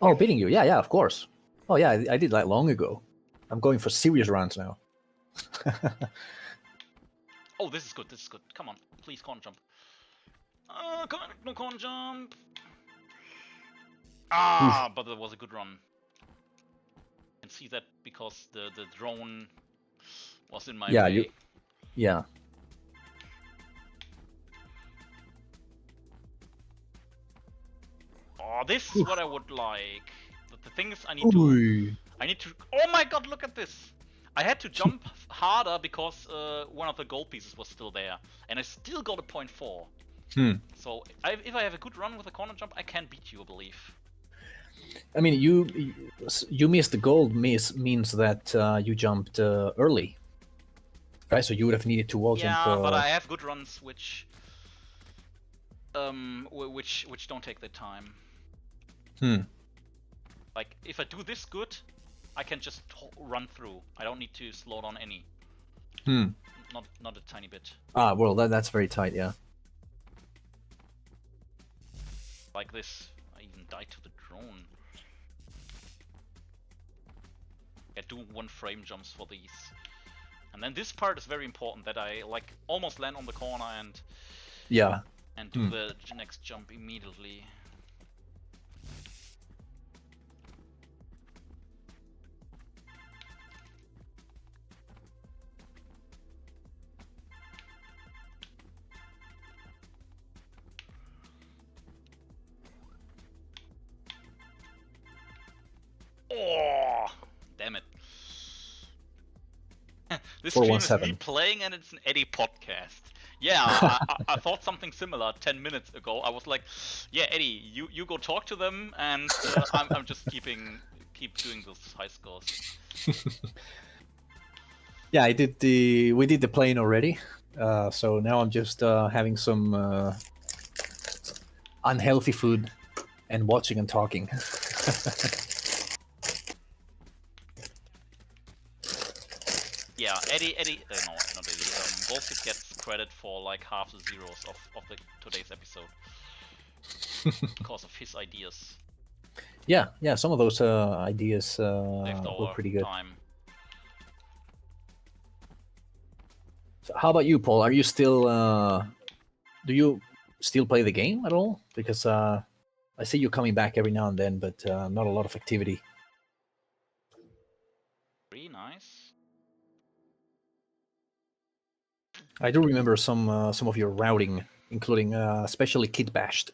Oh, beating you. Yeah, of course. Oh yeah, I did that long ago. I'm going for serious rounds now. Oh, this is good, Come on, please corner jump. No corner jump. But that was a good run. You can see that because the drone was in my way. Yeah. Oh, this is what I would like. But the thing is, I need to. Oh my god, look at this! I had to jump harder because one of the gold pieces was still there, and I still got a 0.4. So if I have a good run with a corner jump, I can beat you, I believe. I mean, you missed the gold means that you jumped early, right? So you would have needed to wall jump. Yeah, but I have good runs which don't take the time. Like, if I do this good, I can just run through. I don't need to slow down any. Not a tiny bit. Well, that's very tight, yeah. Like this. I even died to the drone. I do 1 frame jumps for these. And then this part is very important, that I like almost land on the corner and do the next jump immediately. This stream is me 417. playing and it's an Eddie podcast. Yeah, I thought something similar 10 minutes ago. I was like, yeah, Eddie, you go talk to them, and I'm just keep doing those high scores. Yeah, we did the plane already. So now I'm just having some unhealthy food and watching and talking. Yeah, Eddie, no, not Eddie. Volkit gets credit for like half the zeros of today's episode because of his ideas. Yeah, some of those ideas were pretty good. Time. So how about you, Paul? Are you still? Do you still play the game at all? Because I see you coming back every now and then, but not a lot of activity. Very nice. I do remember some of your routing, including especially kit bashed.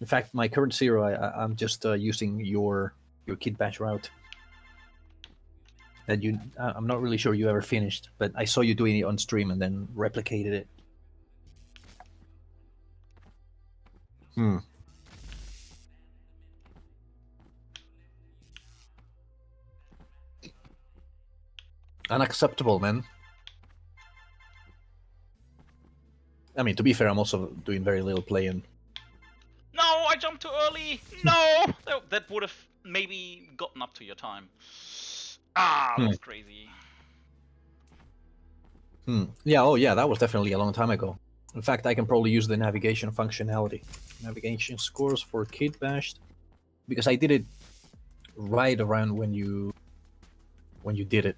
In fact, my current zero, I'm just using your kit bash route. That I'm not really sure you ever finished, but I saw you doing it on stream and then replicated it. Unacceptable, man. I mean, to be fair, I'm also doing very little playing. No, I jumped too early. No, that would have maybe gotten up to your time. Ah, that was crazy. Yeah, oh yeah, that was definitely a long time ago. In fact, I can probably use the navigation functionality. Navigation scores for kit bashed, because I did it right around when you did it.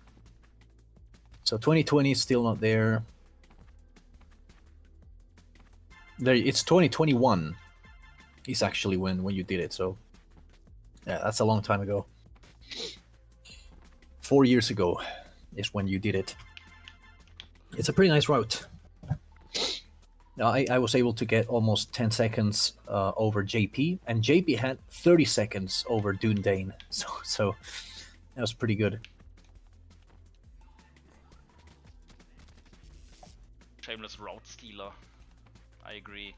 So 2020 is still not there. It's 2021 is actually when you did it. So yeah, that's a long time ago. 4 years ago is when you did it. It's a pretty nice route. I was able to get almost 10 seconds over JP, and JP had 30 seconds over Dundane. So that was pretty good. Shameless route stealer. I agree.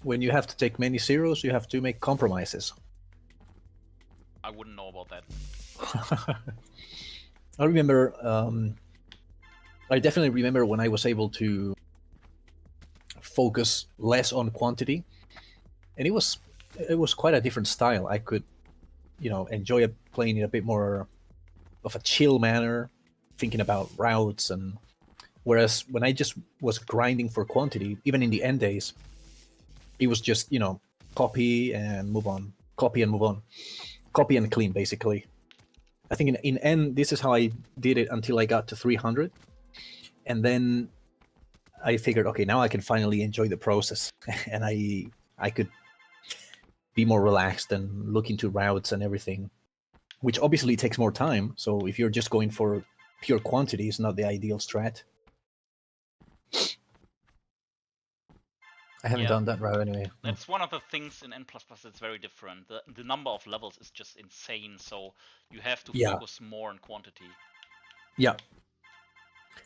When you have to take many zeros, you have to make compromises. I wouldn't know about that. I remember, I definitely remember when I was able to focus less on quantity, and it was quite a different style. I could, enjoy playing in a bit more of a chill manner, thinking about routes, and whereas when I just was grinding for quantity, even in the end days, it was just copy and move on, copy and move on, copy and clean, basically. I think in end, this is how I did it until I got to 300, and then I figured, okay, now I can finally enjoy the process, and I could be more relaxed and look into routes and everything, which obviously takes more time. So if you're just going for pure quantity, it's not the ideal strat. I haven't done that route anyway. That's one of the things in N++ that's very different. The number of levels is just insane, so you have to focus more on quantity. Yeah.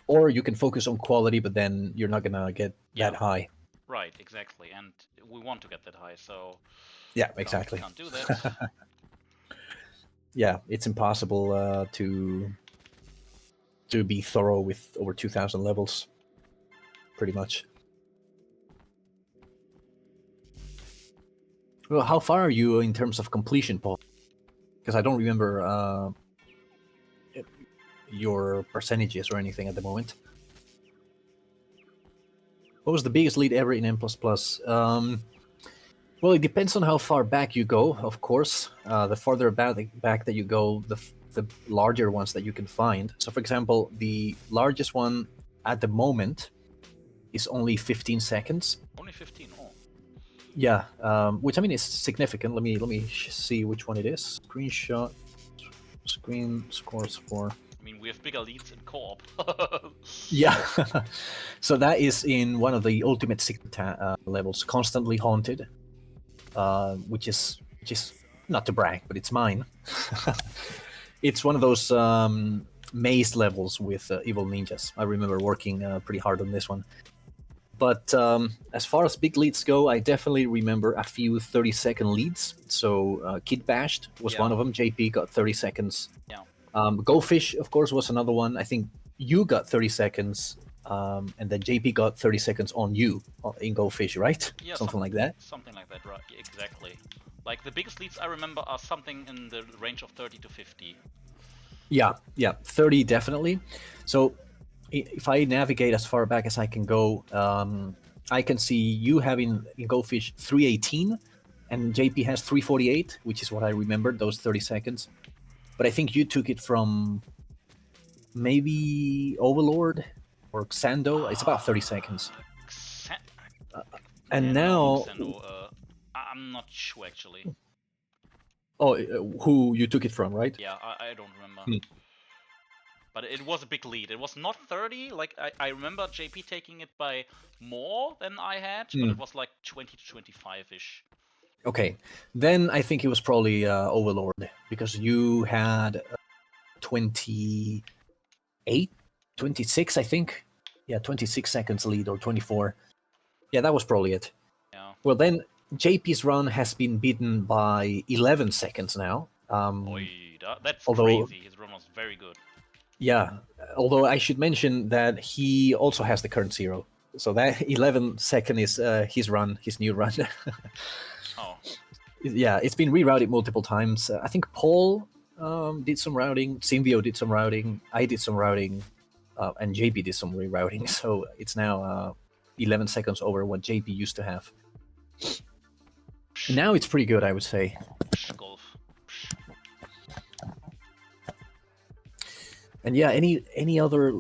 Or you can focus on quality, but then you're not gonna get that high. Right, exactly. And we want to get that high, so yeah, exactly. Can't do that. Yeah, it's impossible to be thorough with over 2,000 levels, pretty much. Well, how far are you in terms of completion, Paul? Because I don't remember your percentages or anything at the moment. What was the biggest lead ever in N++? Well, it depends on how far back you go, of course. The farther back that you go, the larger ones that you can find. So, for example, the largest one at the moment is only 15 seconds. Only 15, oh. Yeah, which I mean is significant. Let me see which one it is. Screenshot, screen scores for. I mean, we have bigger leads in co-op. Yeah, so that is in one of the ultimate secret levels, Constantly Haunted, which is not to brag, but it's mine. It's one of those maze levels with evil ninjas. I remember working pretty hard on this one. But as far as big leads go, I definitely remember a few 30-second leads. So Kid Bashed was one of them. JP got 30 seconds. Yeah. Go Fish, of course, was another one. I think you got 30 seconds, and then JP got 30 seconds on you in Go Fish, right? Yeah, something like that. Something like that, right? Yeah, exactly. Like the biggest leads I remember are something in the range of 30 to 50. Yeah, 30 definitely. So if I navigate as far back as I can go, I can see you having in Go Fish 318, and JP has 348, which is what I remembered, those 30 seconds. But I think you took it from maybe Overlord or Xando. It's about 30 seconds. And now... I'm not sure, actually. Oh, who you took it from, right? Yeah, I don't remember. But it was a big lead. It was not 30. Like, I remember JP taking it by more than I had, but it was like 20 to 25-ish. Okay. Then I think it was probably Overlord, because you had 28, 26, I think. Yeah, 26 seconds lead, or 24. Yeah, that was probably it. Yeah. Well, then JP's run has been beaten by 11 seconds now. That's crazy. His run was very good. Yeah, although I should mention that he also has the current 0. So that 11 second is his run, his new run. Oh. Yeah, it's been rerouted multiple times. I think Paul did some routing, Simvio did some routing, I did some routing, and JP did some rerouting. So it's now 11 seconds over what JP used to have. Now it's pretty good, I would say. Golf. And yeah, any other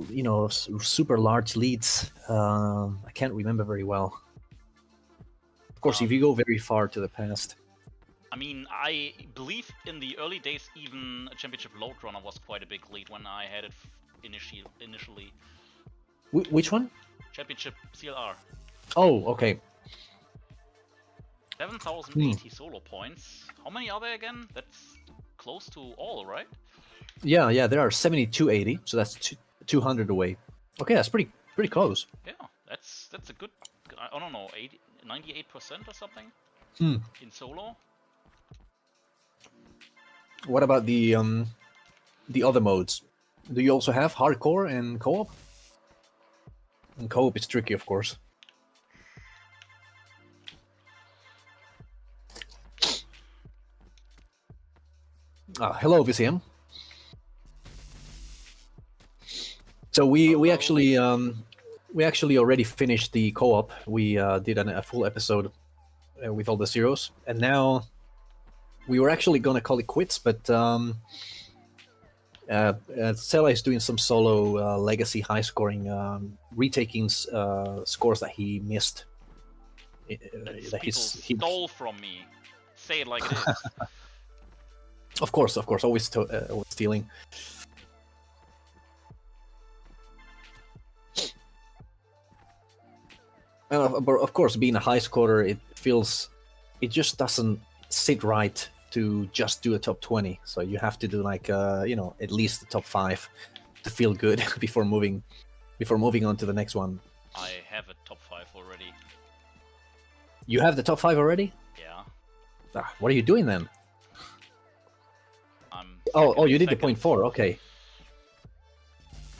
super large leads? I can't remember very well. Of course, if you go very far to the past. I mean, I believe in the early days, even a Championship Load Runner was quite a big lead when I had it initially. Which one? Championship CLR. Oh, okay. 7,080 solo points. How many are there again? That's close to all, right? Yeah, there are 7,280, so that's 200 away. Okay, that's pretty close. Yeah, that's a good, I don't know, 98% or something in solo. What about the other modes? Do you also have hardcore and co-op? And co-op is tricky, of course. Hello, VCM. So we actually already finished the co-op. We did a full episode with all the zeros, and now we were actually gonna call it quits, but xela is doing some solo legacy high scoring, retaking scores that he missed. That people stole from me. Say it like it is. Of course, always stealing. But of course, being a high scorer, it just doesn't sit right to just do a top 20. So you have to do like at least the top 5 to feel good before moving on to the next one. I have a top 5 already. You have the top 5 already? Yeah. What are you doing then? Oh, you did the 0.4. Okay.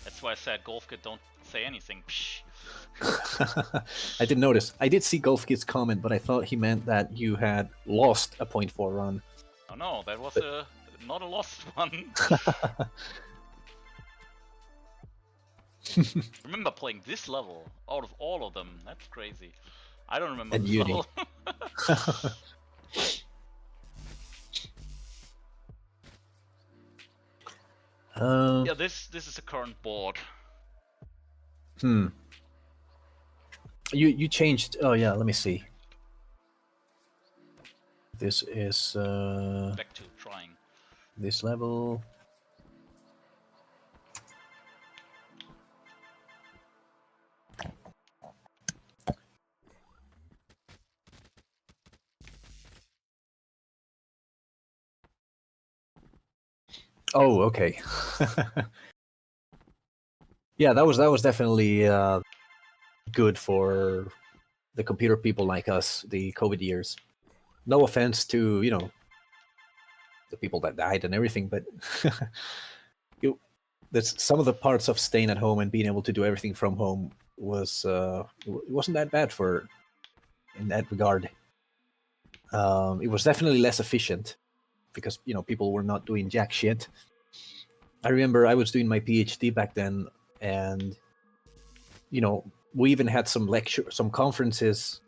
That's why I said Golf Kid don't say anything. Psh. I didn't notice. I did see Golf Kid's comment, but I thought he meant that you had lost a 0.4 run. Oh no, that was not a lost one. Remember playing this level out of all of them. That's crazy. I don't remember this level. Yeah, this is a current board. You changed. Oh yeah, let me see. This is back to trying this level. Oh, okay. Yeah, that was definitely good for the computer people like us, the COVID years. No offense to the people that died and everything, but there's some of the parts of staying at home and being able to do everything from home was it wasn't that bad for in that regard. It was definitely less efficient because people were not doing jack shit. I remember I was doing my PhD back then, and we even had some conferences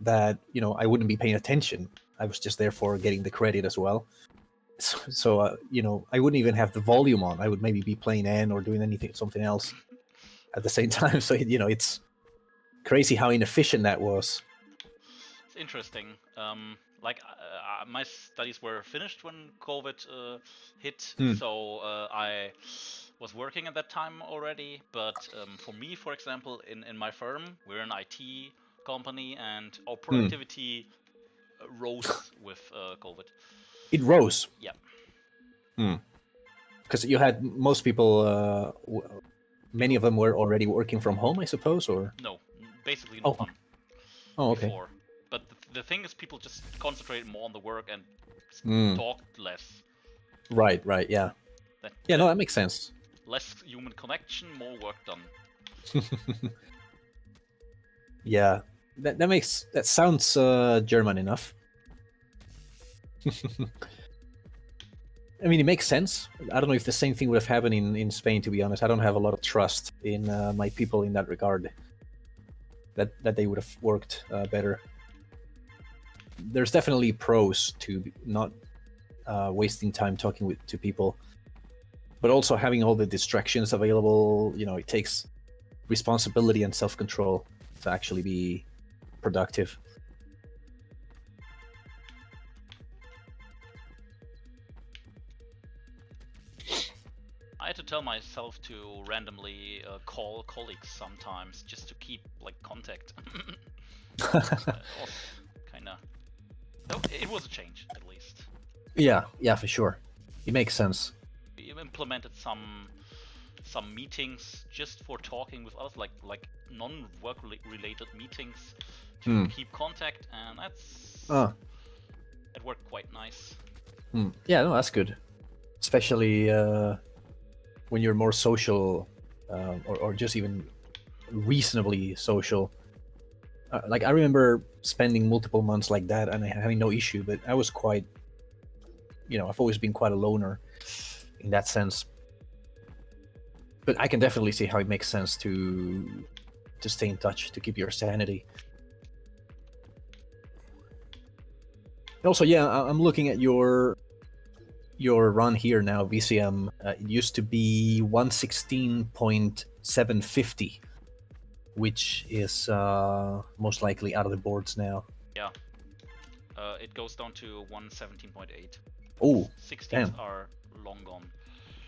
that I wouldn't be paying attention. I was just there for getting the credit as well. So I wouldn't even have the volume on. I would maybe be playing N or doing something else at the same time. So it's crazy how inefficient that was. It's interesting. My studies were finished when COVID hit, so I was working at that time already. But for me, for example, in my firm, we're an IT company, and our productivity rose with COVID. It rose. Yeah. Because you had most people, many of them were already working from home, I suppose, or No, basically no one. Oh, okay. Before. But the thing is, people just concentrated more on the work and talked less. Right, yeah. No, that makes sense. Less human connection, more work done. Yeah, that sounds German enough. I mean, it makes sense. I don't know if the same thing would have happened in Spain, to be honest. I don't have a lot of trust in my people in that regard, that they would have worked better. There's definitely pros to not wasting time talking to people, but also having all the distractions available. It takes responsibility and self-control to actually be productive. I had to tell myself to randomly call colleagues sometimes just to keep contact. It was a change, at least. Yeah, for sure. It makes sense. We implemented some meetings just for talking with others, like non-work related meetings to keep contact, and it worked quite nice. Yeah, no, that's good, especially when you're more social, or just even reasonably social. I remember spending multiple months like that and having no issue, but I was quite, I've always been quite a loner in that sense. But I can definitely see how it makes sense to stay in touch, to keep your sanity. Also, yeah, I'm looking at your run here now, VCM. It used to be 116.750, which is most likely out of the boards now. Yeah. It goes down to 117.8. Oh, 16s are long gone.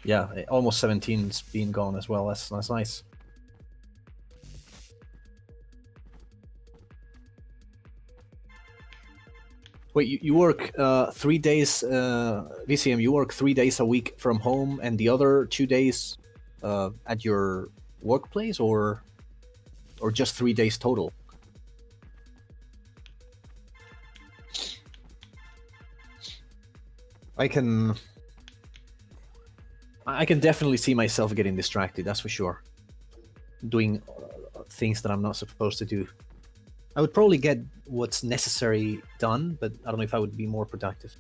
Yeah, almost 17's been gone as well. That's nice. Wait, you work 3 days, VCM, you work 3 days a week from home and the other 2 days at your workplace, or just 3 days total? I can definitely see myself getting distracted, that's for sure. Doing things that I'm not supposed to do. I would probably get what's necessary done, but I don't know if I would be more productive.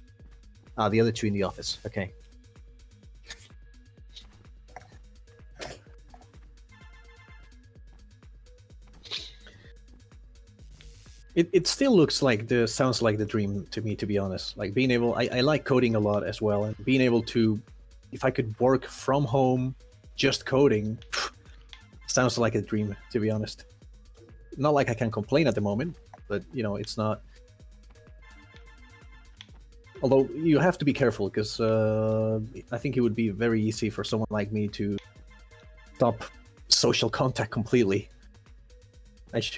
The other two in the office. Okay. It still looks like sounds like the dream to me, to be honest. Like being able, I like coding a lot as well, and being able to, if I could work from home, just coding, sounds like a dream, to be honest. Not like I can complain at the moment, but it's not. Although you have to be careful, because I think it would be very easy for someone like me to stop social contact completely.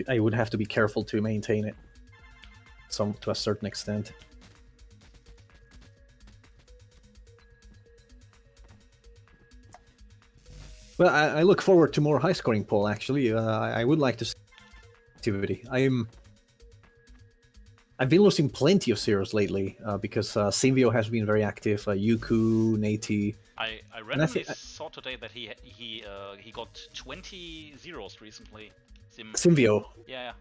I would have to be careful to maintain it, to a certain extent. But I look forward to more high scoring poll. Actually, I would like to see activity. I've been losing plenty of zeros lately because Simvio has been very active. Yuku, Nati. I randomly saw today that he got 20 zeros recently. Simvio. Yeah.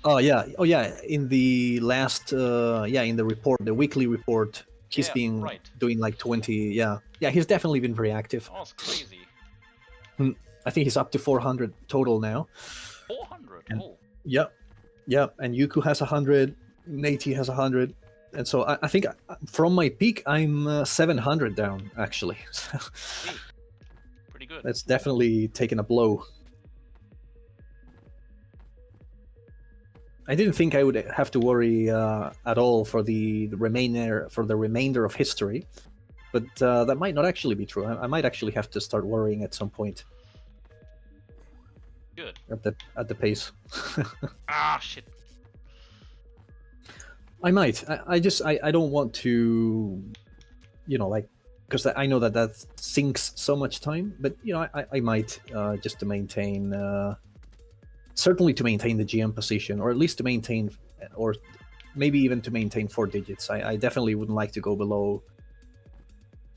Oh yeah. In the last in the report, the weekly report, he's been doing like 20. Yeah. He's definitely been very active. Oh, it's crazy. I think he's up to 400 total now. 400. Oh. Yep. And Yuku has 100. Nati has 100. And so I think from my peak, I'm 700 down, actually. Pretty good. That's definitely taken a blow. I didn't think I would have to worry at all for the remainder of history, but that might not actually be true. I might actually have to start worrying at some point. Good. At the pace. Shit. I might. I don't want to, because I know that sinks so much time. But I might just to maintain, certainly to maintain the GM position, or at least to maintain, or maybe even to maintain 4 digits. I definitely wouldn't like to go below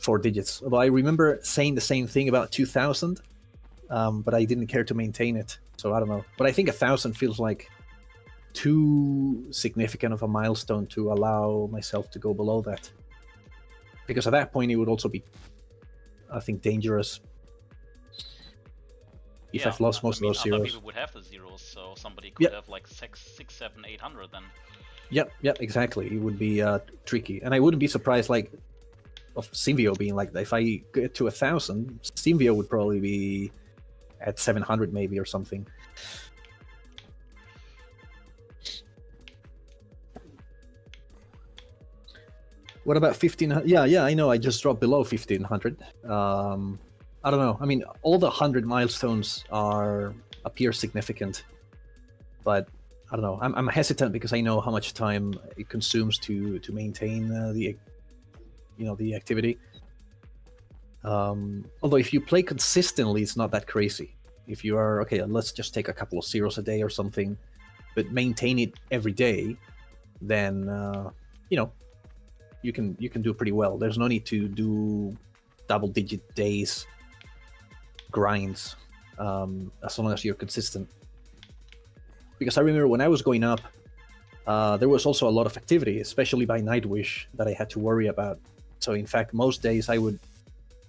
4 digits. Although I remember saying the same thing about 2000, but I didn't care to maintain it. So I don't know. But I think 1000 feels like too significant of a milestone to allow myself to go below that, because at that point it would also be, I think, dangerous if I've lost most of those zeros. Other people would have the zeros, so somebody could have like 6, 7, 800 then. Yep, exactly. It would be tricky, and I wouldn't be surprised of Simvio being like that. If I get to 1000, Simvio would probably be at 700 maybe or something. What about 1500? Yeah, I know. I just dropped below 1500. I don't know. I mean, all the 100 milestones appear significant, but I don't know. I'm hesitant because I know how much time it consumes to maintain the activity. Although if you play consistently, it's not that crazy. If you are okay, let's just take a couple of zeros a day or something, but maintain it every day, then you can do pretty well. There's no need to do double-digit days grinds as long as you're consistent. Because I remember when I was going up, there was also a lot of activity, especially by Nightwish, that I had to worry about. So in fact, most days I would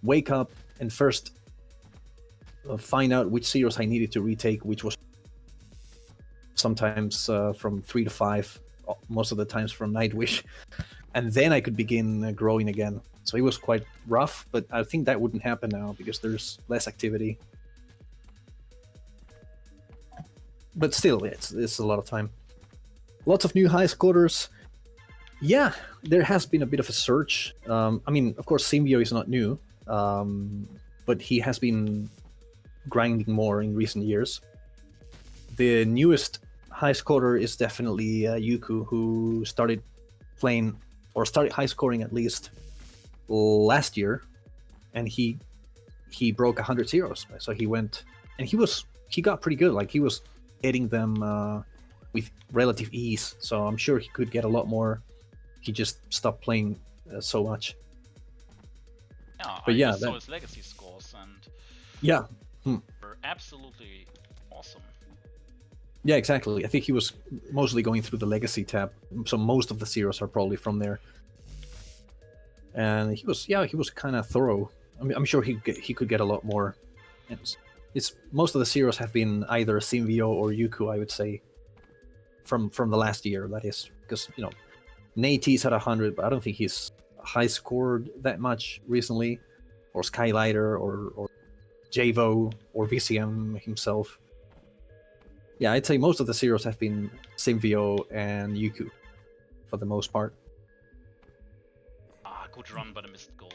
wake up and first find out which zeros I needed to retake, which was sometimes from 3 to 5, most of the times from Nightwish. And then I could begin growing again. So it was quite rough, but I think that wouldn't happen now because there's less activity. But still, it's a lot of time. Lots of new high scorers. Yeah, there has been a bit of a surge. I mean, of course, Simvio is not new, but he has been grinding more in recent years. The newest high scorer is definitely Yuku, who started playing, or started high scoring at least, last year, and he broke 100 zeros. So he went, and he got pretty good. Like, he was getting them with relative ease. So I'm sure he could get a lot more. He just stopped playing so much. Yeah, but I saw his legacy scores, and were absolutely awesome. Yeah, exactly. I think he was mostly going through the legacy tab, so most of the zeros are probably from there. And he was kind of thorough. I mean, I'm sure he could get a lot more. It's most of the zeros have been either Simvio or Yuku, I would say, from the last year. That is, because Nati's at 100, but I don't think he's high scored that much recently, or Skylighter, or Javo, or VCM himself. Yeah, I'd say most of the zeros have been Simvio and Yuku, for the most part. Good run, but I missed gold.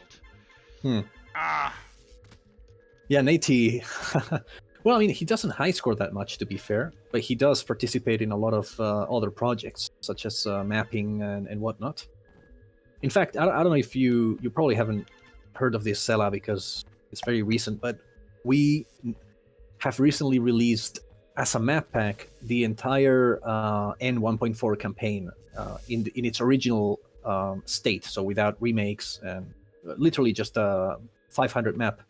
Yeah, Nati. Well, I mean, he doesn't high score that much, to be fair, but he does participate in a lot of other projects, such as mapping and whatnot. In fact, I don't know if you probably haven't heard of this xela because it's very recent, but we have recently released as a map pack the entire N 1.4 campaign in its original state, so without remakes, and literally just a 500 map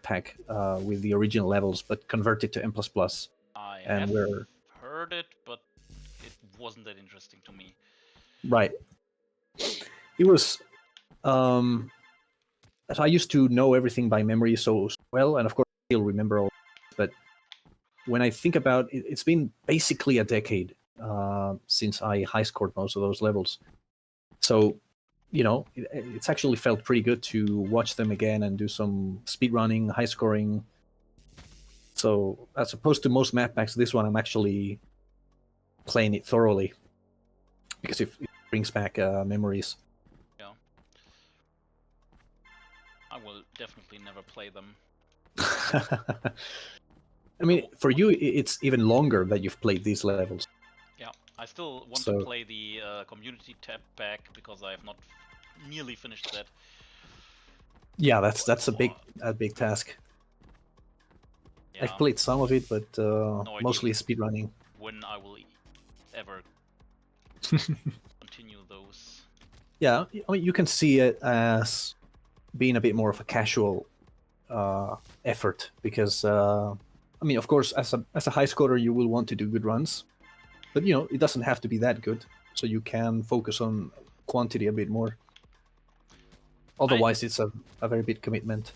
pack with the original levels, but converted to M++. I And have we're heard it, but it wasn't that interesting to me. right. It was. So I used to know everything by memory so well, and of course I still remember all. But when I think about it, it's been basically a decade since I high scored most of those levels. So, it's actually felt pretty good to watch them again and do some speedrunning, high scoring. So, as opposed to most map packs, this one I'm actually playing it thoroughly because it brings back memories. Yeah. I will definitely never play them. I mean, for you, it's even longer that you've played these levels. Yeah, I still want to play the community tab pack because I have not nearly finished that. Yeah, that's a big task. Yeah. I've played some of it, but mostly speedrunning. When I will ever continue those. Yeah, I mean, you can see it as being a bit more of a casual effort because, I mean, of course, as a high scorer, you will want to do good runs, but it doesn't have to be that good, so you can focus on quantity a bit more. Otherwise, it's a very big commitment.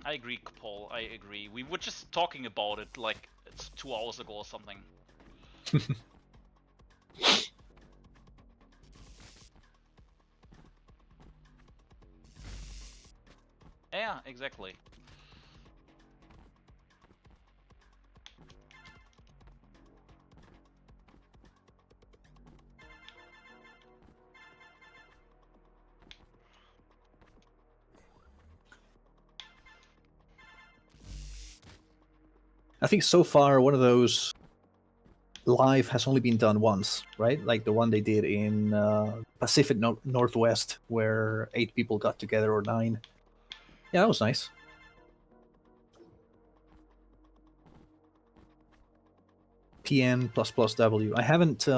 I agree, Paul. I agree. We were just talking about it like it's 2 hours ago or something. Yeah, exactly. I think so far one of those live has only been done once, right? Like the one they did in Pacific Northwest, where 8 people got together, or 9. Yeah, that was nice. PN++W. I haven't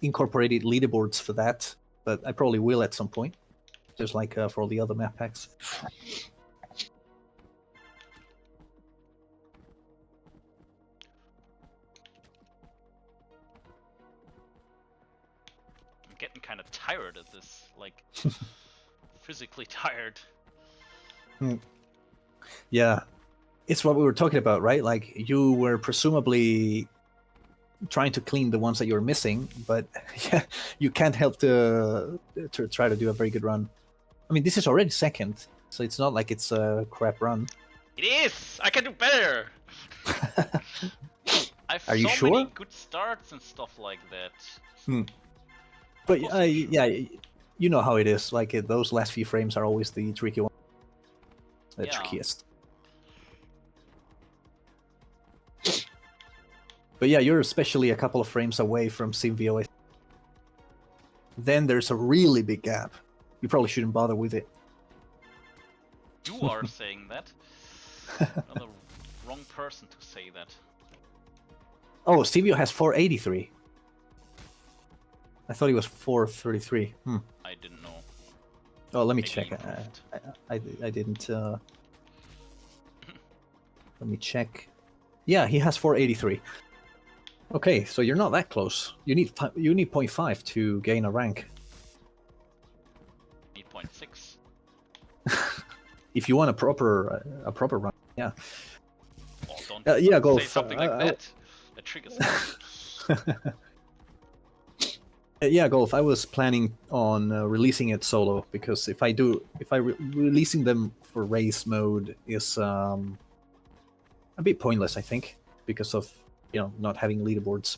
incorporated leaderboards for that, but I probably will at some point, just like for all the other map packs. I'm getting kind of tired of this, like physically tired. Yeah, it's what we were talking about, right? Like you were presumably trying to clean the ones that you're missing, but yeah, you can't help to try to do a very good run. I mean, this is already second, so it's not like it's a crap run. It is! I can do better! I've Are you so sure? many good starts and stuff like that. But yeah, you know how it is. Like those last few frames are always the tricky one. The trickiest. But yeah, you're especially a couple of frames away from SimVO. Then there's a really big gap. You probably shouldn't bother with it. You are saying that. You're the wrong person to say that. Oh, SimVO has 483. I thought he was 433. I didn't know. Oh, let me check. I didn't. Let me check. Yeah, he has 483. Okay, so you're not that close. You need 0.5 to gain a rank. Need 0.6. If you want a proper run, yeah. Oh, don't yeah, Golf. say something like that. That triggers me. Yeah, Golf. I was planning on releasing it solo because if I releasing them for race mode is a bit pointless, I think, because of not having leaderboards.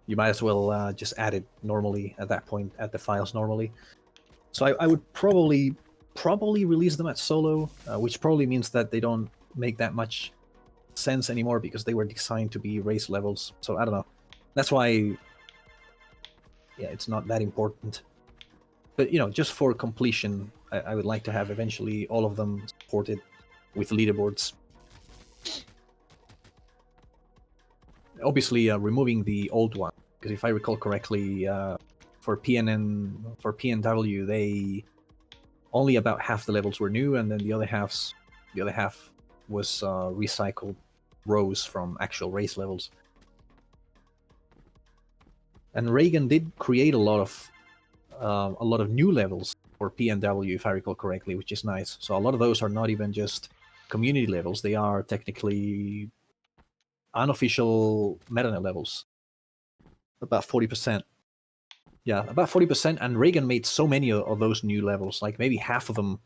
You might as well just add it normally at that point, add the files normally. So I would probably release them at solo, which probably means that they don't make that much sense anymore because they were designed to be race levels. So I don't know. That's why, yeah, it's not that important. But just for completion, I would like to have eventually all of them supported with leaderboards. Obviously, removing the old one, because if I recall correctly, for PNW, they only about half the levels were new, and then the other half was recycled rows from actual race levels. And Reagan did create a lot of new levels for PNW, if I recall correctly, which is nice. So a lot of those are not even just community levels; they are technically unofficial MetaNet levels. About 40%. Yeah, about 40%. And Reagan made so many of those new levels, like maybe half of them.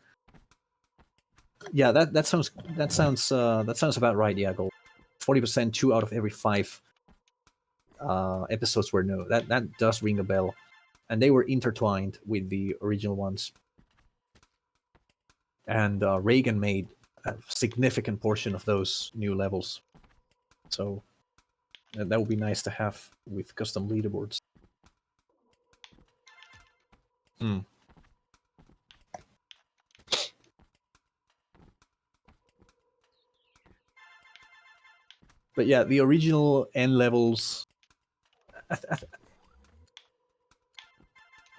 Yeah, that sounds about right. Yeah, Gold. 40%, 2 out of every 5 episodes were new. That does ring a bell, and they were intertwined with the original ones. And Reagan made a significant portion of those new levels, so that would be nice to have with custom leaderboards. But yeah, the original N levels.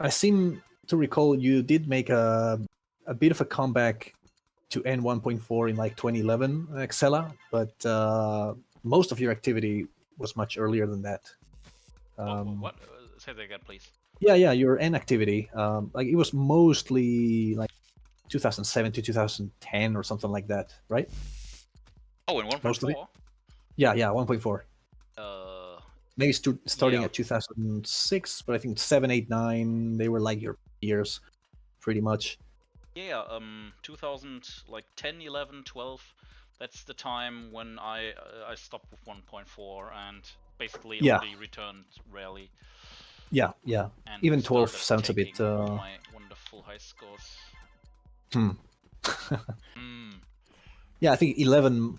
I seem to recall you did make a bit of a comeback to N 1.4 in like 2011, xela, but most of your activity was much earlier than that. What? Say that again, please. Yeah, your N activity, like it was mostly like 2007 to 2010 or something like that, right? Oh, in 1.4? Yeah, 1.4. Maybe starting at 2006, but I think 7, 8, 9, they were like your years, pretty much. Yeah, 2010, 11, 12. That's the time when I stopped with 1.4 and basically only returned rarely. Yeah. And even 12 sounds a bit. All my wonderful high scores. Yeah, I think 11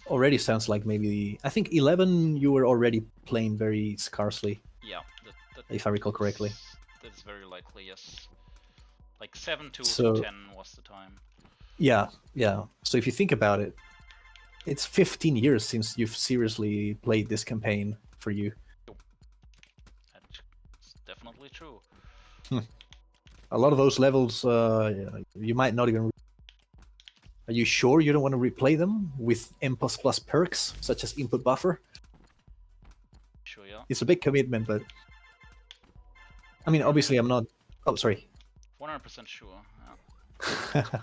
already sounds like maybe. I think 11 you were already playing very scarcely. Yeah, if I recall correctly. That's very likely, yes. Like 7 to 10 was the time. Yeah. So if you think about it, it's 15 years since you've seriously played this campaign for you. That's definitely true. A lot of those levels, you might not even. Are you sure you don't want to replay them with M++ perks, such as input buffer? Sure, yeah. It's a big commitment, but... I mean, obviously I'm not... Oh, sorry. 100% sure, yeah.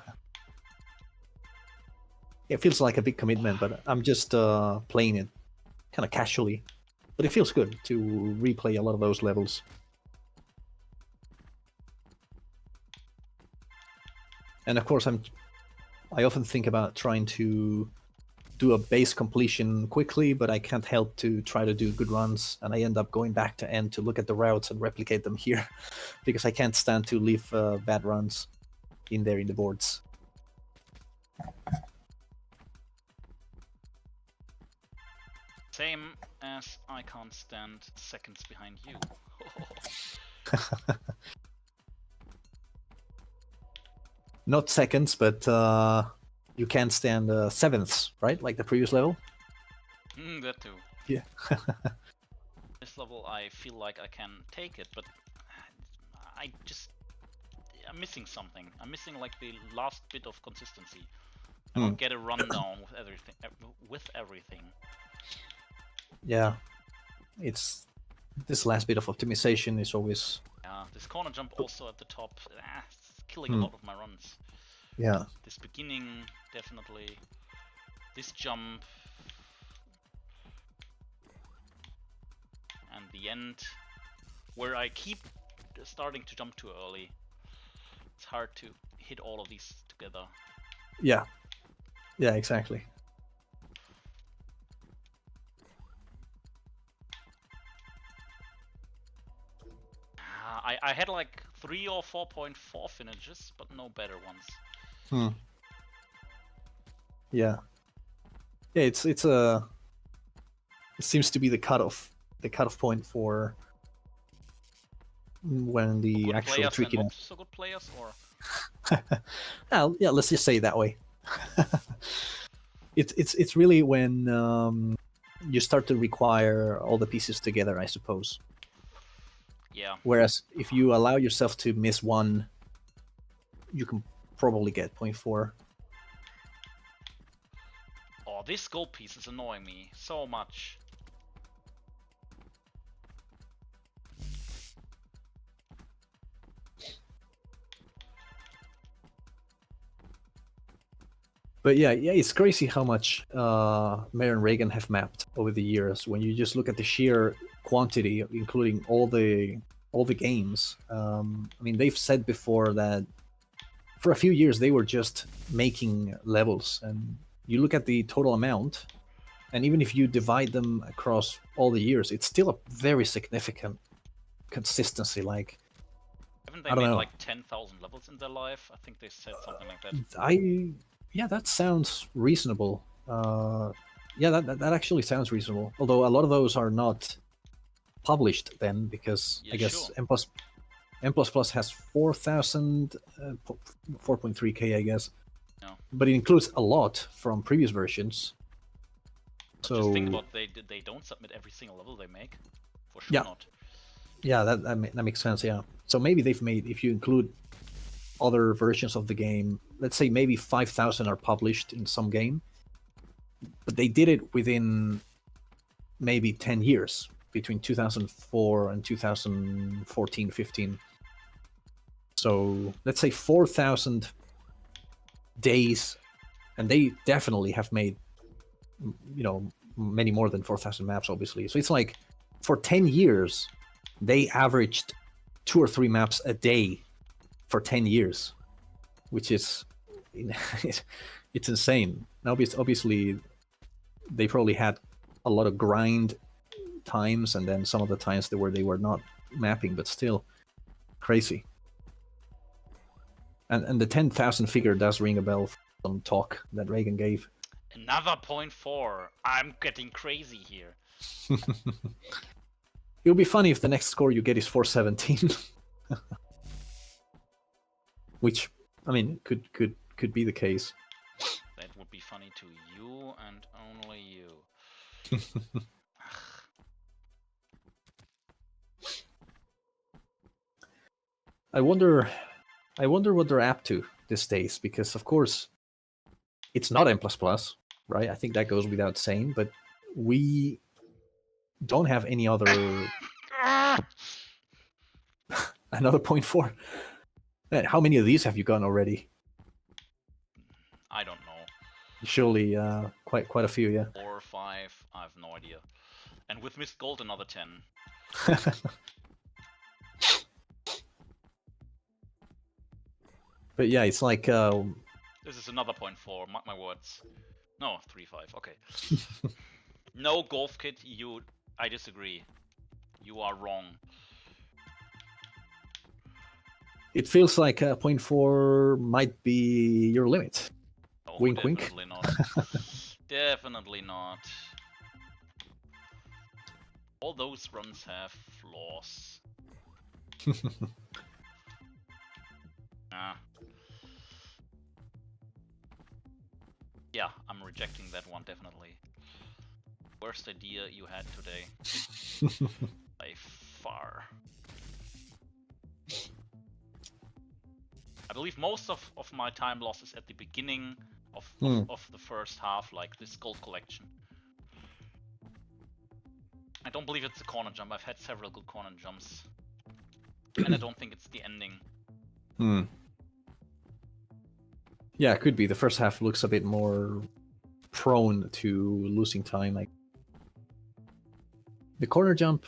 It feels like a big commitment, but I'm just playing it kind of casually. But it feels good to replay a lot of those levels. And of course, I often think about trying to do a base completion quickly, but I can't help to try to do good runs, and I end up going back to N to look at the routes and replicate them here, because I can't stand to leave bad runs in there in the boards. Same as I can't stand seconds behind you. Not seconds, but you can't stand sevenths, right? Like the previous level? That too. Yeah. This level I feel like I can take it, but I'm missing something. I'm missing like the last bit of consistency. I don't get a rundown with everything. Yeah. It's this last bit of optimization is always... Yeah, this corner jump also at the top, it's killing a lot of my runs. Yeah. This beginning, definitely. This jump. And the end, where I keep starting to jump too early. It's hard to hit all of these together. Yeah. Yeah, exactly. I had like 3 or 4.4 finishes, but no better ones. Yeah. Yeah, it seems to be the cutoff point for when the actual trickiness. Not so good players, or Well, yeah, let's just say it that way. It's really when you start to require all the pieces together, I suppose. Yeah. Whereas if you allow yourself to miss one, you can probably get 0.4. Oh, this gold piece is annoying me so much. But yeah, it's crazy how much Mayor and Reagan have mapped over the years. When you just look at the sheer quantity, including all the games. I mean, they've said before that for a few years they were just making levels, and you look at the total amount, and even if you divide them across all the years, it's still a very significant consistency. Like, Haven't they I don't made know. like 10,000 levels in their life? I think they said something like that. Yeah, that sounds reasonable. Yeah, that actually sounds reasonable. Although a lot of those are not published then, because Yeah, I guess sure. M++ has 4,000, 4.3k, I guess. No. But it includes a lot from previous versions. But just think about they don't submit every single level they make. For sure not. Yeah, that makes sense. Yeah. So maybe they've made, if you include other versions of the game, let's say maybe 5,000 are published in some game, but they did it within maybe 10 years, between 2004 and 2014-15. So let's say 4,000 days, and they definitely have made, many more than 4,000 maps, obviously. So it's like for 10 years, they averaged 2 or 3 maps a day for 10 years, which is it's insane. Now, obviously, they probably had a lot of grind times, and then some of the times they were not mapping, but still crazy. And the 10,000 figure does ring a bell from some talk that Reagan gave. Another 0.4. I'm getting crazy here. It'll be funny if the next score you get is 417. Which, I mean, could be the case. That would be funny to you and only you. I wonder what they're up to these days, because of course it's not M++, right? I think that goes without saying, but we don't have any other another 0.4. Man, how many of these have you gotten already? I don't know. Surely quite a few, yeah. 4 or 5, I have no idea. And with Missed Gold, another 10. But yeah, it's like this is another 0.4, mark my words. No, 3.5, okay. No golf kit, I disagree. You are wrong. It feels like 0.4 might be your limit. No, wink, definitely wink. Not. Definitely not. All those runs have flaws. Yeah, I'm rejecting that one, definitely. Worst idea you had today. By far. I believe most of my time loss is at the beginning of the first half, like this gold collection. I don't believe it's a corner jump. I've had several good corner jumps. And I don't think it's the ending. Yeah, it could be. The first half looks a bit more prone to losing time. Like the corner jump,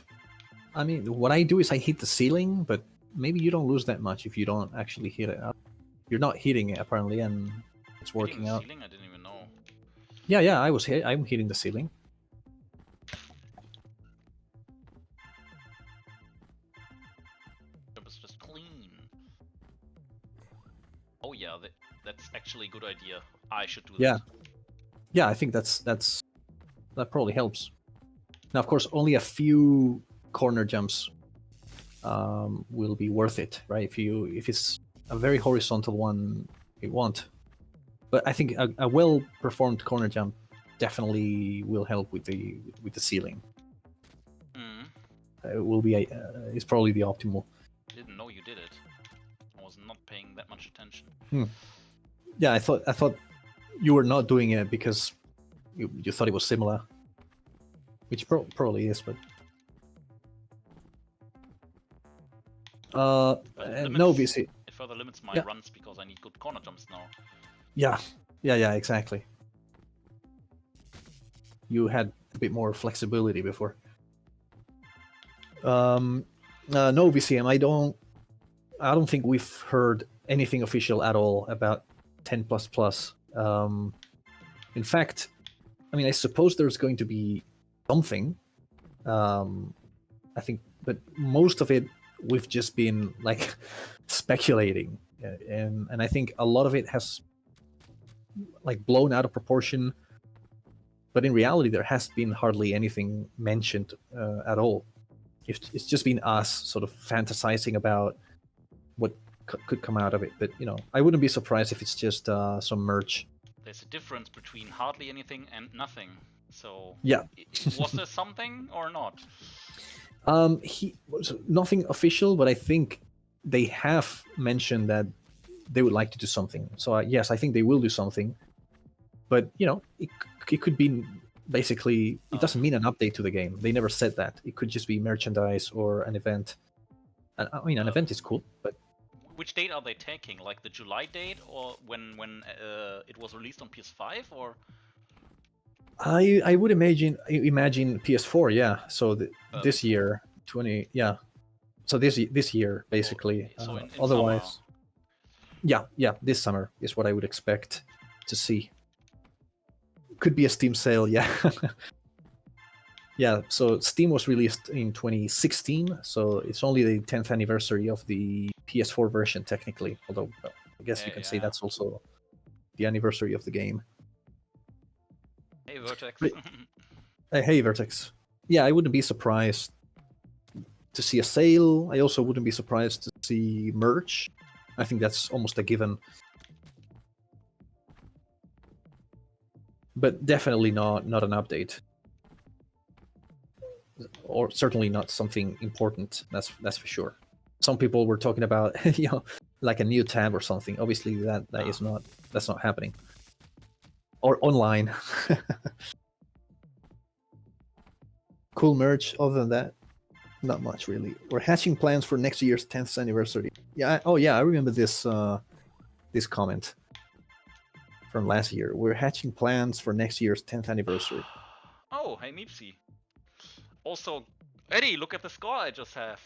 I mean, what I do is I hit the ceiling, but maybe you don't lose that much if you don't actually hit it up. You're not hitting it apparently, and it's working out. Ceiling? I didn't even know. Yeah, I'm hitting the ceiling. Jump is just clean. Oh yeah, that's actually a good idea. I should do that. Yeah, I think that probably helps. Now, of course, only a few corner jumps will be worth it, right? If it's a very horizontal one we want. But I think a well-performed corner jump definitely will help with the ceiling. It will be it's probably the optimal. Didn't know you did it. I was not paying that much attention. Yeah, I thought you were not doing it because you thought it was similar, which probably is, but no VC. It further limits my runs because I need good corner jumps now. Yeah, exactly. You had a bit more flexibility before. No VCM. I don't think we've heard anything official at all about 10++. In fact, I mean, I suppose there's going to be something. I think, but most of it we've just been like speculating, and I think a lot of it has like blown out of proportion. But in reality, there has been hardly anything mentioned at all. It's just been us sort of fantasizing about what could come out of it. But I wouldn't be surprised if it's just some merch. There's a difference between hardly anything and nothing. So yeah, was there something or not? He was nothing official, but I think they have mentioned that they would like to do something. So yes, I think they will do something. But it could be basically, it doesn't mean an update to the game. They never said that. It could just be merchandise or an event. And I mean, an event is cool, but which date are they taking? Like the July date, or when it was released on PS5, or? I would imagine PS4, yeah. So this year, 20, yeah. So this year, basically. So in otherwise, summer. Yeah, this summer is what I would expect to see. Could be a Steam sale, yeah. Yeah, so Steam was released in 2016, so it's only the 10th anniversary of the PS4 version, technically. Although, I guess you can say that's also the anniversary of the game. Hey, Vertex. Hey, Vertex. Yeah, I wouldn't be surprised to see a sale. I also wouldn't be surprised to see merch. I think that's almost a given. But definitely not an update, or certainly not something important. That's for sure. Some people were talking about like a new tab or something. Obviously, that's not happening. Or online. Cool merch. Other than that, not much really. We're hatching plans for next year's 10th anniversary. Yeah. I remember this comment from last year. We're hatching plans for next year's 10th anniversary. Oh, hey Meepsy. Also, Eddie, look at the score I just have.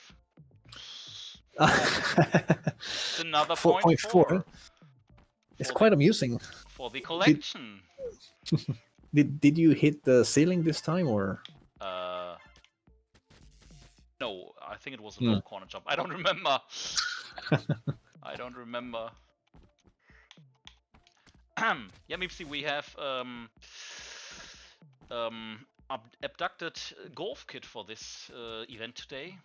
It's another 4.4. It's quite amusing. For the collection. Did you hit the ceiling this time, or? No, I think it was a low corner jump. I don't remember. I don't remember. Yeah, Meepsy, we have abducted golf kit for this event today.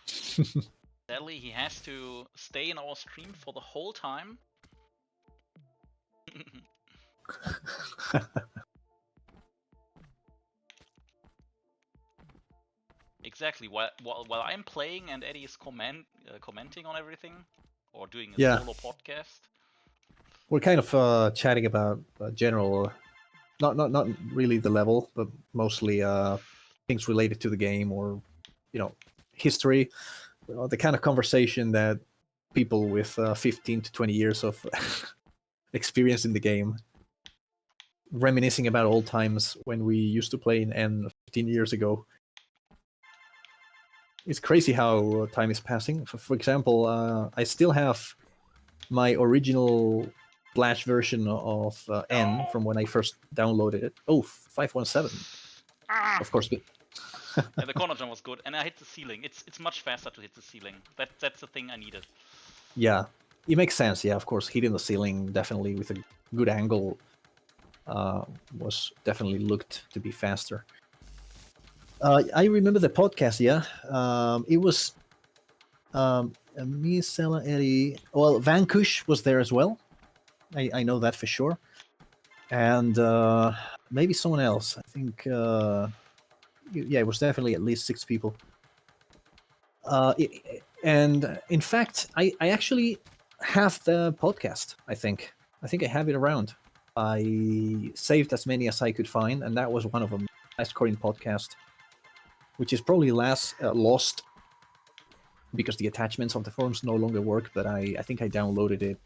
Sadly, he has to stay in our stream for the whole time. Exactly. While I'm playing and Eddie is commenting on everything, or doing a solo podcast. We're kind of chatting about general, not really the level, but mostly things related to the game, or history. The kind of conversation that people with 15 to 20 years of experience in the game, reminiscing about old times when we used to play in N 15 years ago. It's crazy how time is passing. For example, I still have my original Flash version of N from when I first downloaded it. Oh, 517. Of course. Yeah, the corner jump was good, and I hit the ceiling. It's much faster to hit the ceiling. That's the thing I needed. Yeah, it makes sense. Yeah, of course, hitting the ceiling definitely with a good angle was definitely looked to be faster. I remember the podcast. Yeah, it was Me, Xela, Eddie. Well, Vanquish was there as well. I know that for sure. And maybe someone else. I think. Yeah, it was definitely at least 6 people. And in fact, I actually have the podcast. I think I have it around. I saved as many as I could find, and that was one of them. Highscoring podcast, which is probably lost because the attachments of the forums no longer work. But I think I downloaded it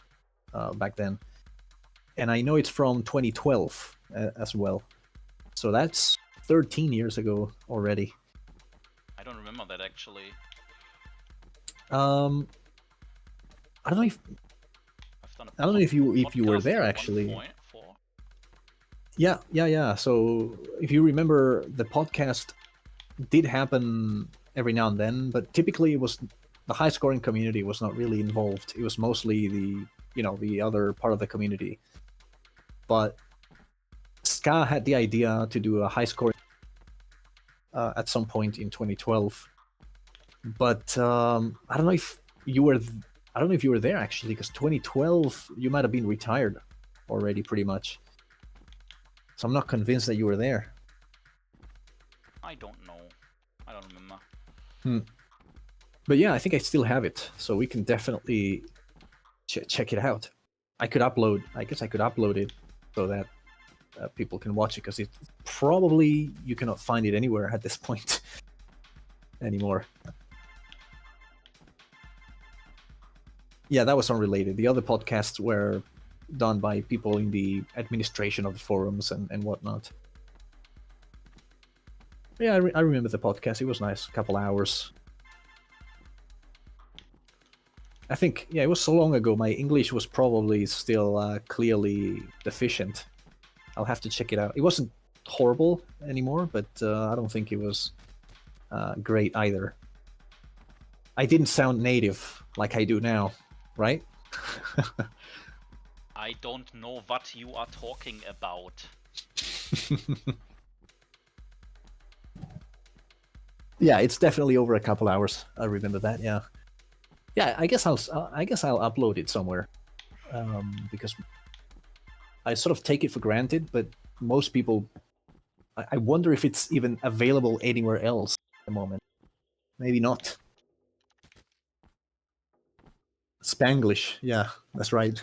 back then, and I know it's from 2012 as well. So that's 13 years ago already. I don't remember that actually. I don't know if if you were there actually. Yeah. So if you remember, the podcast did happen every now and then, but typically it was the high scoring community was not really involved. It was mostly the other part of the community. But Ska had the idea to do a high scoring at some point in 2012. But I don't know if you were. I don't know if you were there actually, because 2012 you might have been retired already, pretty much. So I'm not convinced that you were there. I don't know. I don't remember. But yeah, I think I still have it, so we can definitely check it out. I guess I could upload it so that people can watch it, because it probably you cannot find it anywhere at this point anymore. Yeah, that was unrelated. The other podcasts were done by people in the administration of the forums and whatnot. Yeah, I remember the podcast. It was nice. A couple hours. I think, yeah, it was so long ago. My English was probably still clearly deficient. I'll have to check it out. It wasn't horrible anymore, but I don't think it was great either. I didn't sound native like I do now, right? I don't know what you are talking about. Yeah, it's definitely over a couple hours. I remember that. Yeah. I guess I'll upload it somewhere, because I sort of take it for granted. But most people, I wonder if it's even available anywhere else at the moment. Maybe not. Spanglish, yeah, that's right.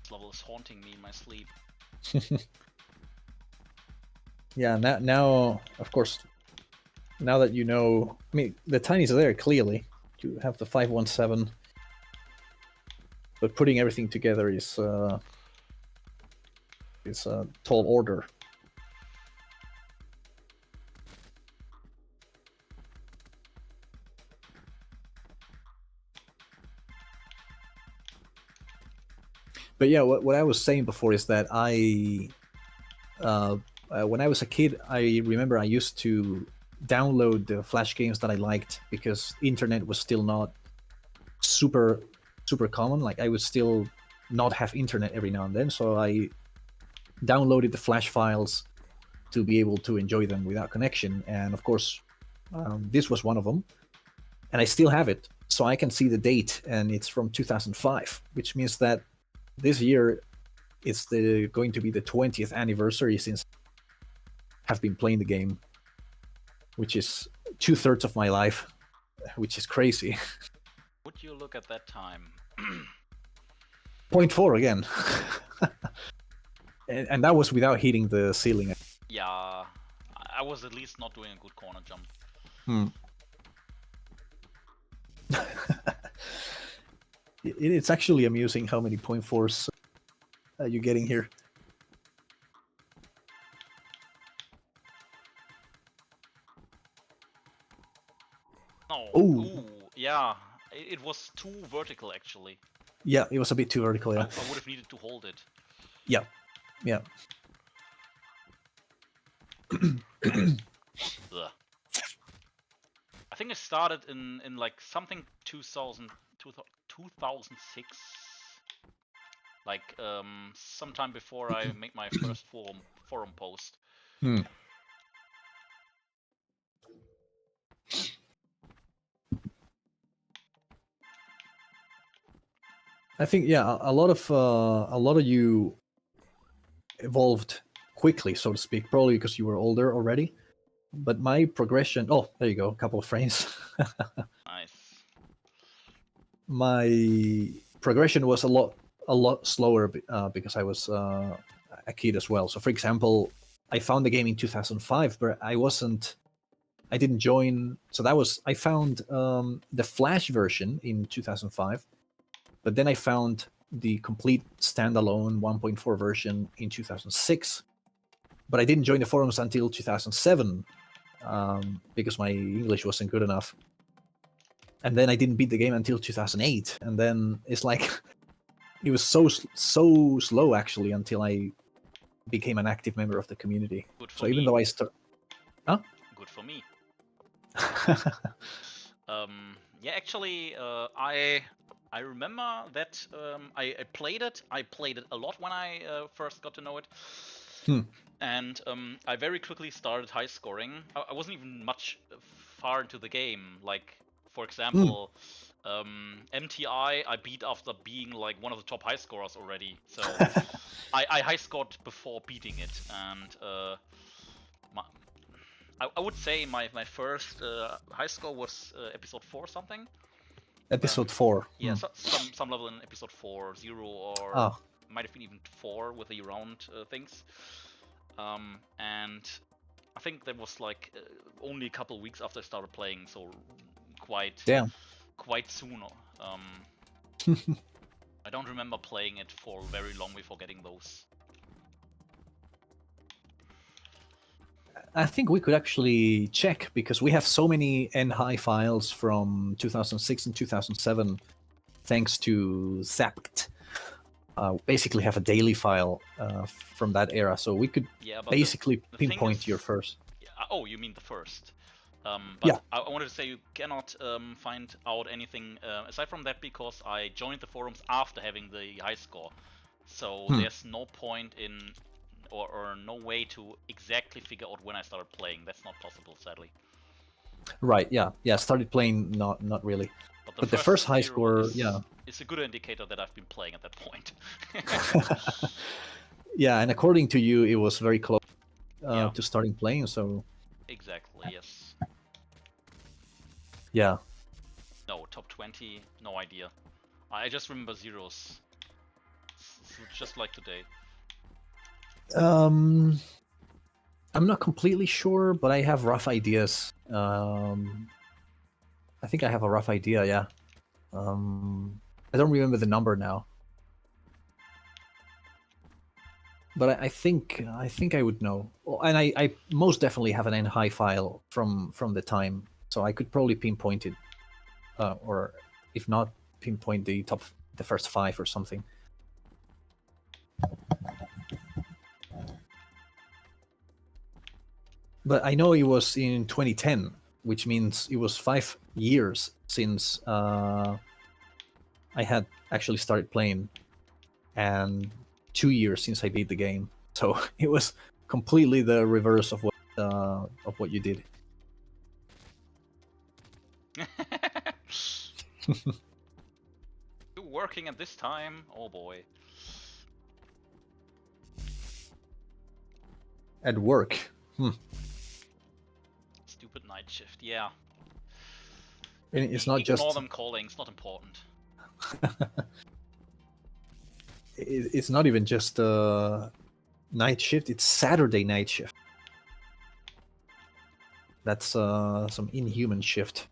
This level is haunting me in my sleep. Yeah, now, of course, now that you know, I mean, the tinies are there clearly. You have the 517, but putting everything together is a tall order. But yeah, what I was saying before is that when I was a kid, I remember I used to download the Flash games that I liked, because internet was still not super common. Like, I would still not have internet every now and then, so I downloaded the Flash files to be able to enjoy them without connection. And of course, this was one of them, and I still have it, so I can see the date, and it's from 2005, which means that this year it's going to be the 20th anniversary since I've been playing the game, which is 2/3 of my life, which is crazy. Would you look at that time? 0.4 again. And that was without hitting the ceiling. Yeah, I was at least not doing a good corner jump. It's actually amusing how many 0.4s you're getting here. No. Ooh. Yeah, it was too vertical actually. Yeah, it was a bit too vertical, yeah. I would have needed to hold it. Yeah. I think I started in like something 2006. like sometime before I make my first forum post. Hmm. I think a lot of you evolved quickly, so to speak, probably because you were older already. But my progression, oh, there you go, a couple of frames. Nice. My progression was a lot slower because I was a kid as well. So, for example, I found the game in 2005, but I didn't join. So I found the Flash version in 2005, but then I found the complete standalone 1.4 version in 2006. But I didn't join the forums until 2007 because my English wasn't good enough. And then I didn't beat the game until 2008. And then it's like it was so slow actually until I became an active member of the community. Good for So me. even though Good for me. Yeah, actually, I remember that I played it. I played it a lot when I first got to know it. And I very quickly started high scoring. I wasn't even much far into the game. Like, for example, MTI I beat after being like one of the top high scorers already. So I high scored before beating it. And I would say my first high score was episode 4 something. Episode 4. Yeah, so, some level in episode 4, 0, or might have been even 4 with the round things. And I think that was like only a couple weeks after I started playing, so quite soon. I don't remember playing it for very long before getting those. I think we could actually check because we have so many NHI files from 2006 and 2007 thanks to Zapped. Basically have a daily file from that era, so we could basically pinpoint your first. Oh, you mean the first? But yeah. I wanted to say you cannot find out anything aside from that because I joined the forums after having the high score. So there's no point in, or no way to exactly figure out when I started playing. That's not possible, sadly. Right, yeah. Started playing, not really. But the first high score, it's a good indicator that I've been playing at that point. Yeah, and according to you, it was very close to starting playing, so... Exactly, yes. Yeah. No, top 20, no idea. I just remember zeros. Just like today. I'm not completely sure, but I have rough ideas. I think I have a rough idea, yeah. I don't remember the number now. But I think I would know. And I most definitely have an NHI file from the time, so I could probably pinpoint it. Or if not, pinpoint the first 5 or something. But I know it was in 2010, which means it was 5 years since I had actually started playing, and 2 years since I beat the game. So it was completely the reverse of what you did. You working at this time? Oh boy. At work. Stupid night shift, yeah. And it's not just... Ignore them calling, it's not important. It's not even just night shift, it's Saturday night shift. That's some inhuman shift.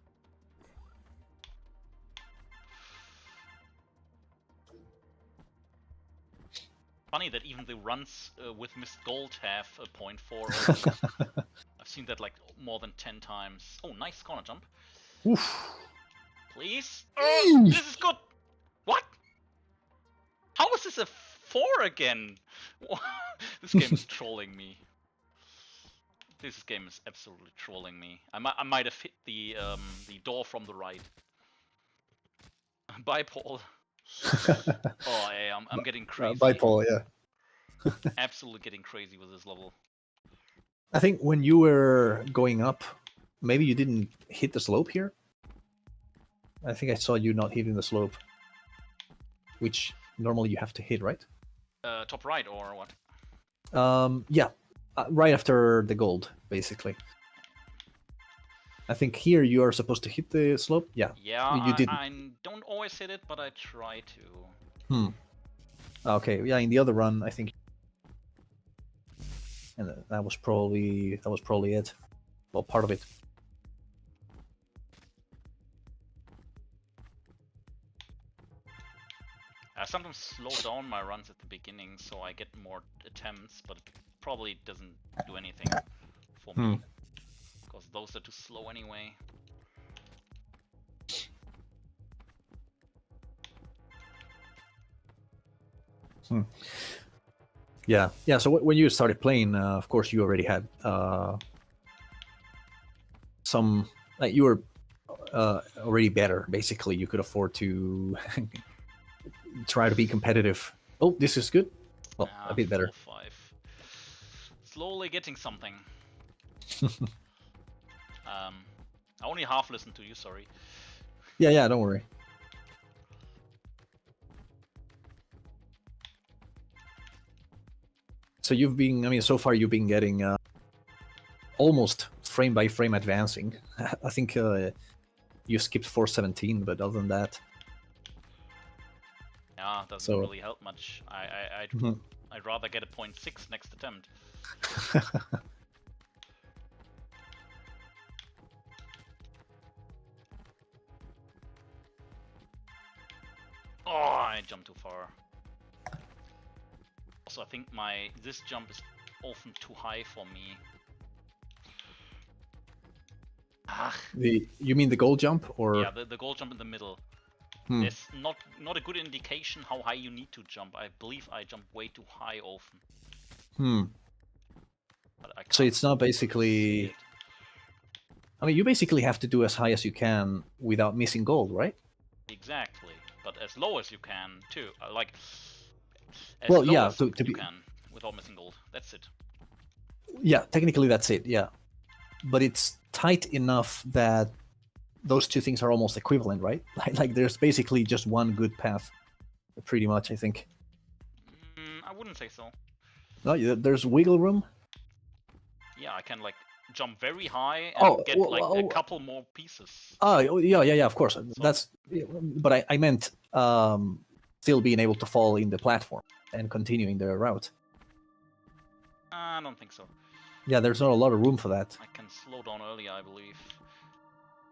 Funny that even the runs with Missed Gold have a 0.4. I've seen that like more than 10 times. Oh, nice corner jump. Oof. Please? Oh, this is good! What? How is this a 4 again? This game is trolling me. This game is absolutely trolling me. I might have hit the door from the right. Bye, Paul. Oh, yeah, I'm getting crazy. Bipolar, yeah. Absolutely getting crazy with this level. I think when you were going up, maybe you didn't hit the slope here. I think I saw you not hitting the slope, which normally you have to hit, right? Top right or what? Yeah, right after the gold, basically. I think here you are supposed to hit the slope. Yeah. Yeah, You didn't. I don't always hit it, but I try to. Okay. Yeah. In the other run, I think, and that was probably it. Well, part of it. I sometimes slow down my runs at the beginning so I get more attempts, but it probably doesn't do anything for me. Because those are too slow anyway. Yeah. So when you started playing, of course, you already had some. Like you were already better. Basically, you could afford to try to be competitive. Oh, this is good. Well, a bit better. 4-5. Slowly getting something. I only half listened to you, sorry. Yeah, don't worry. So you've been, I mean, so far you've been getting almost frame by frame advancing. I think you skipped 417, but other than that, yeah, doesn't really help much. I'd rather get a 0.6 next attempt. Oh, I jumped too far. Also, I think this jump is often too high for me. You mean the goal jump, or? Yeah, the goal jump in the middle. There's not a good indication how high you need to jump. I believe I jump way too high often. So it's not basically. I mean, you basically have to do as high as you can without missing gold, right? Exactly, but as low as you can too. Like as well, low yeah, as to you be... can without missing gold. That's it. Yeah, technically that's it. Yeah, but it's tight enough that those two things are almost equivalent, right? Like there's basically just one good path, pretty much. I think. I wouldn't say so. No, there's wiggle room. Yeah, I can like jump very high and get like a couple more pieces. Oh, yeah, of course. So, that's. But I meant still being able to fall in the platform and continuing the route. I don't think so. Yeah, there's not a lot of room for that. I can slow down earlier, I believe.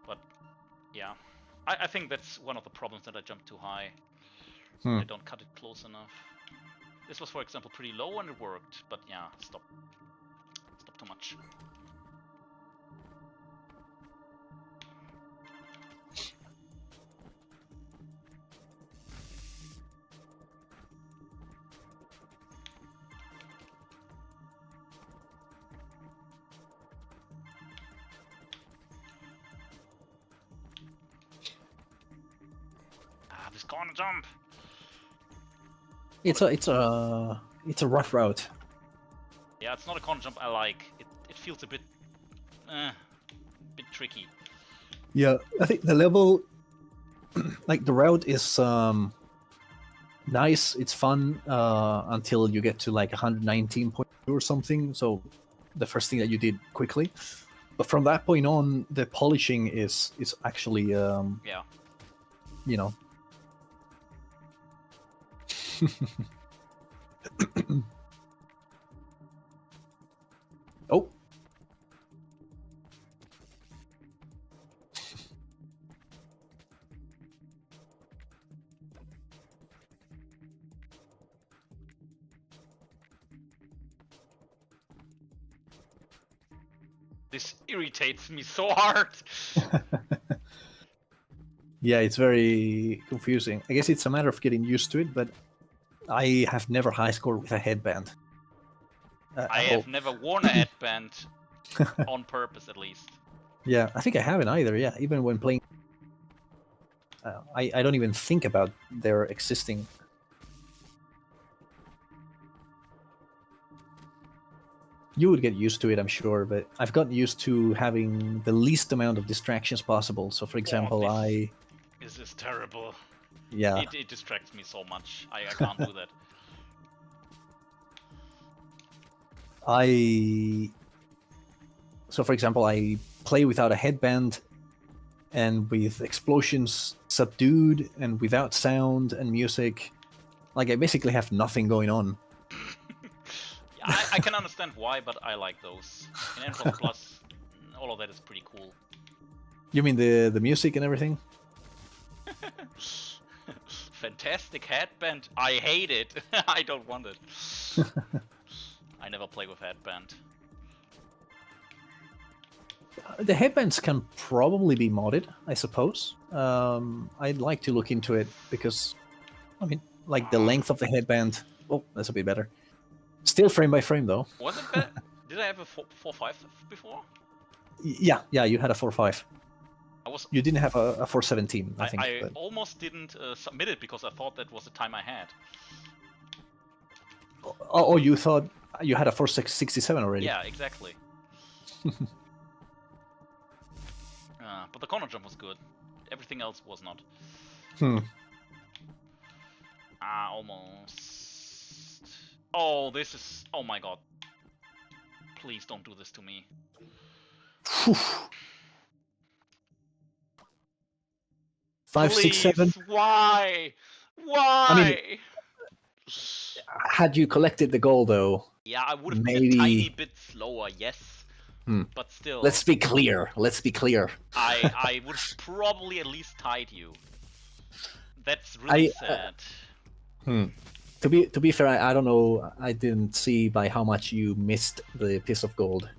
But yeah, I think that's one of the problems, that I jump too high. I don't cut it close enough. This was, for example, pretty low and it worked, but yeah, stop too much. This corner jump. It's a rough route. Yeah, it's not a corner jump I like. It feels a bit tricky. Yeah, I think the level, like the route is nice. It's fun until you get to like 119.2 or something. So the first thing that you did quickly, but from that point on, the polishing is actually yeah. You know. Oh. This irritates me so hard. Yeah, it's very confusing. I guess it's a matter of getting used to it, but I have never high scored with a headband. I have never worn a headband on purpose, at least. Yeah, I think I haven't either. Yeah, even when playing. I don't even think about their existing. You would get used to it, I'm sure, but I've gotten used to having the least amount of distractions possible. So, for example, This is terrible. yeah, It distracts me so much. I can't do that. So, for example, I play without a headband and with explosions subdued and without sound and music. Like, I basically have nothing going on. Yeah, I can understand why, but I like those. In N++, all of that is pretty cool. You mean the music and everything? Fantastic headband. I hate it. I don't want it. I never play with headband. The headbands can probably be modded, I suppose. I'd like to look into it because, I mean, like the length of the headband. Oh, that's a bit better. Still frame by frame though. Was it better? Did I have a 4.5 before? Yeah, you had a 4.5. You didn't have a 4.17, I think. I almost didn't submit it because I thought that was the time I had. Oh, you thought you had a 4.67 already? Yeah, exactly. But the corner jump was good. Everything else was not. Almost. Oh, this is... Oh my god. Please don't do this to me. 5, 6, 7. Why? Why? I mean, had you collected the gold, though... Yeah, I would have maybe... been a tiny bit slower, yes. But still... Let's be clear. I would probably at least tied you. That's really sad. To be fair, I don't know. I didn't see by how much you missed the piece of gold.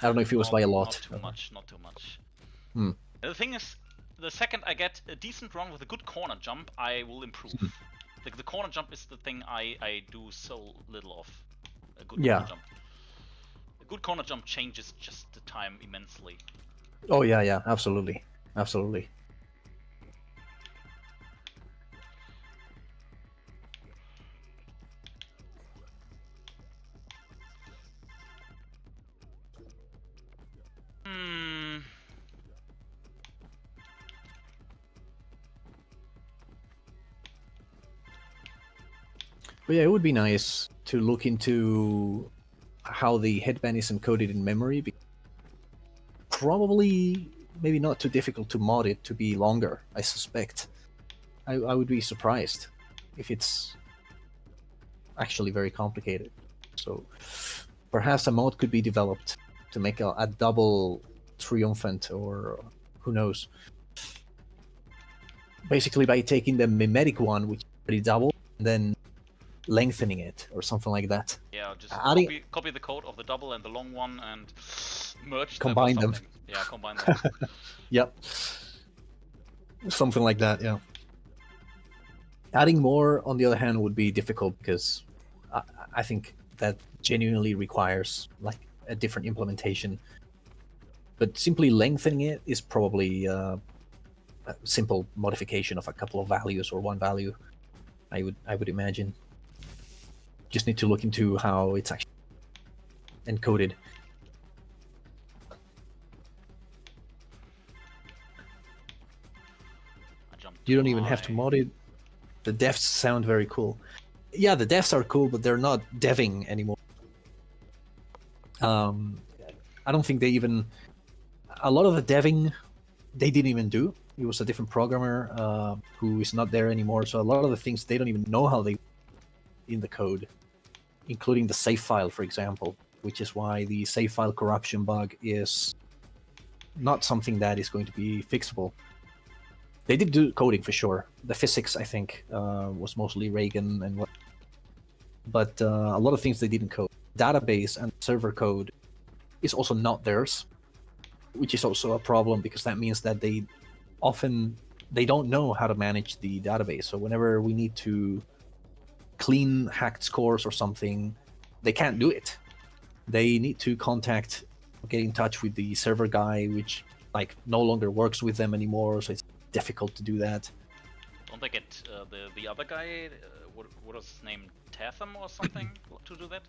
I don't know if it was by a lot. Not too much. The thing is, the second I get a decent run with a good corner jump, I will improve. The corner jump is the thing I do so little of. A good corner jump. A good corner jump changes just the time immensely. Oh yeah, absolutely. But yeah, it would be nice to look into how the headband is encoded in memory. Probably, maybe not too difficult to mod it to be longer, I suspect. I would be surprised if it's actually very complicated. So perhaps a mod could be developed to make a double triumphant, or who knows. Basically by taking the mimetic one, which is already double, and then lengthening it or something like that. Yeah, just copy the code of the double and the long one and merge combine them. Yeah, combine them. Yep. Something like that, yeah. Adding more, on the other hand, would be difficult because I think that genuinely requires like a different implementation. But simply lengthening it is probably a simple modification of a couple of values or one value. I would imagine. Just need to look into how it's actually encoded. You don't even have to mod it. The devs sound very cool. Yeah, the devs are cool, but they're not deving anymore. I don't think they even... A lot of the deving, they didn't even do. It was a different programmer who is not there anymore. So a lot of the things, they don't even know how they... in the code, including the save file, for example, which is why the save file corruption bug is not something that is going to be fixable. They did do coding for sure. The physics, I think, was mostly Reagan and what, but a lot of things they didn't code. Database and server code is also not theirs, which is also a problem because that means that they don't know how to manage the database. So whenever we need to clean hacked scores or something, they can't do it. They need to get in touch with the server guy, which like no longer works with them anymore. So it's difficult to do that. Don't they get the other guy? What was his name? Tatham or something to do that?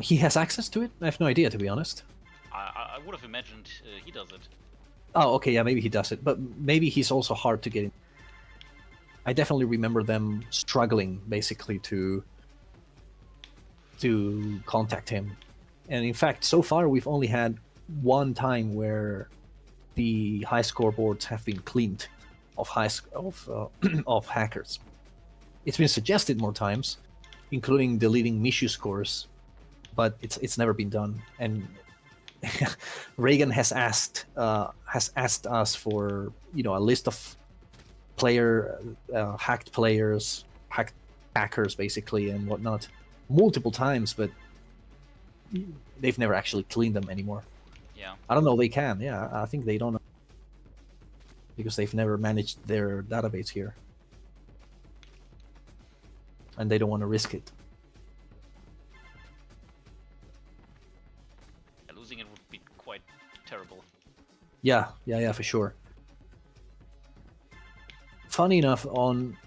He has access to it? I have no idea, to be honest. I would have imagined he does it. Oh, okay, yeah, maybe he does it, but maybe he's also hard to get in. I definitely remember them struggling, basically, to contact him. And in fact, so far we've only had one time where the high scoreboards have been cleaned of of hackers. It's been suggested more times, including deleting Mishu scores, but it's never been done. And Reagan has asked us for a list of hacked players, hacked hackers basically, and whatnot, multiple times, but they've never actually cleaned them anymore. Yeah. I don't know. They can. Yeah, I think they don't know because they've never managed their database here, and they don't want to risk it. Losing it would be quite terrible. Yeah, for sure. Funny enough, on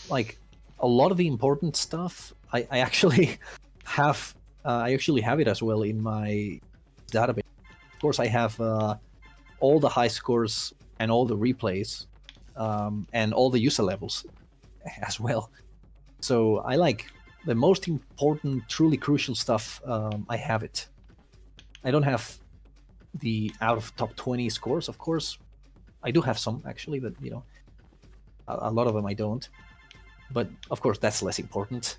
like a lot of the important stuff, I actually have it as well in my database. Of course, I have all the high scores and all the replays, and all the user levels as well. So I like the most important, truly crucial stuff. I have it. I don't have the out of top 20 scores, of course. I do have some actually, but a lot of them I don't. But of course, that's less important.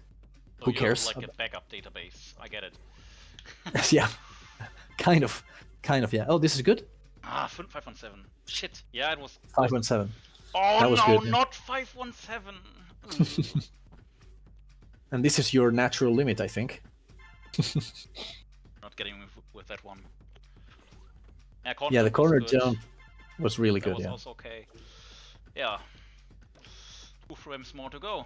So Who cares? Like a backup database. I get it. Yeah, kind of, yeah. Oh, this is good. 517. Shit. Yeah, it was 517. Oh that was no, good, yeah. not 517. And this is your natural limit, I think. Not getting with that one. Yeah, the corner was good. jump was really That good. was Yeah. also okay. Yeah. 2 frames more to go.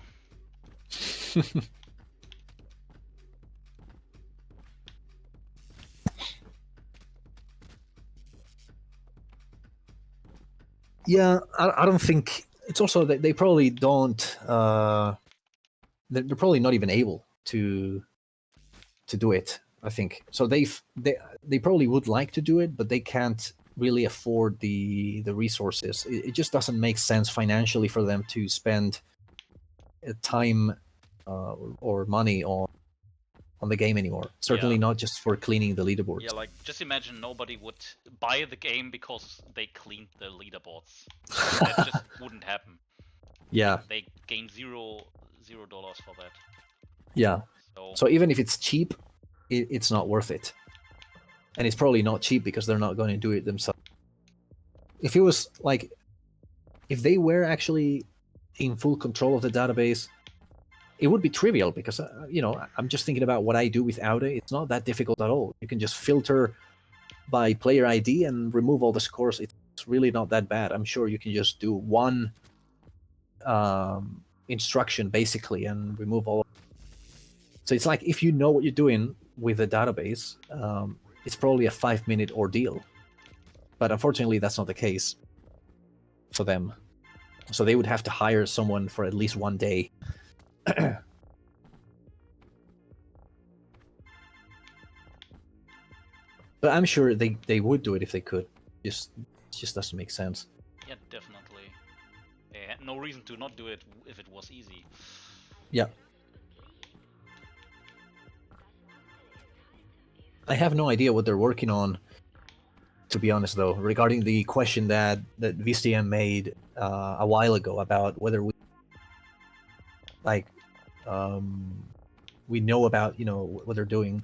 Yeah, I don't think it's also that they probably don't. They're probably not even able to do it. I think so. They probably would like to do it, but they can't really afford the resources. It just doesn't make sense financially for them to spend time or money on the game anymore. Certainly not just for cleaning the leaderboards. Yeah, like just imagine nobody would buy the game because they cleaned the leaderboards. That just wouldn't happen. Yeah. They gain $0 for that. Yeah. So even if it's cheap, it's not worth it. And it's probably not cheap because they're not going to do it themselves. If it was like, if they were actually in full control of the database, it would be trivial because, I'm just thinking about what I do with Aude. It's not that difficult at all. You can just filter by player ID and remove all the scores. It's really not that bad. I'm sure you can just do one instruction basically and remove all. So it's like if you know what you're doing with a database, it's probably a 5-minute ordeal. But unfortunately, that's not the case for them. So they would have to hire someone for at least one day. But I'm sure they would do it if they could. It just doesn't make sense. Yeah, definitely. They had no reason to not do it if it was easy. Yeah. I have no idea what they're working on, to be honest, though, regarding the question that VCM made a while ago about whether we we know about what they're doing.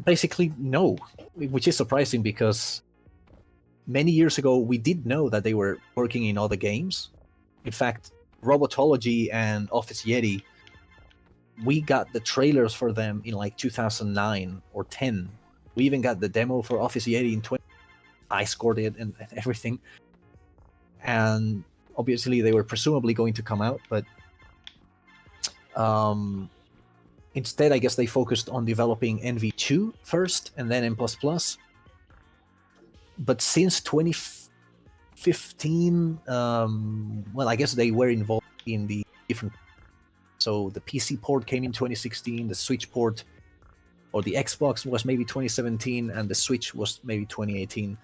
Basically, no, which is surprising because many years ago we did know that they were working in other games. In fact, Robotology and Office Yeti, we got the trailers for them in like 2009 or 10. We even got the demo for Office Yeti in 20. I scored it and everything. And obviously they were presumably going to come out, but instead I guess they focused on developing NV2 first and then N++. But since C-B-15. Well, I guess they were involved in the different. So the PC port came in 2016. The Switch port, or the Xbox, was maybe 2017, and the Switch was maybe 2018.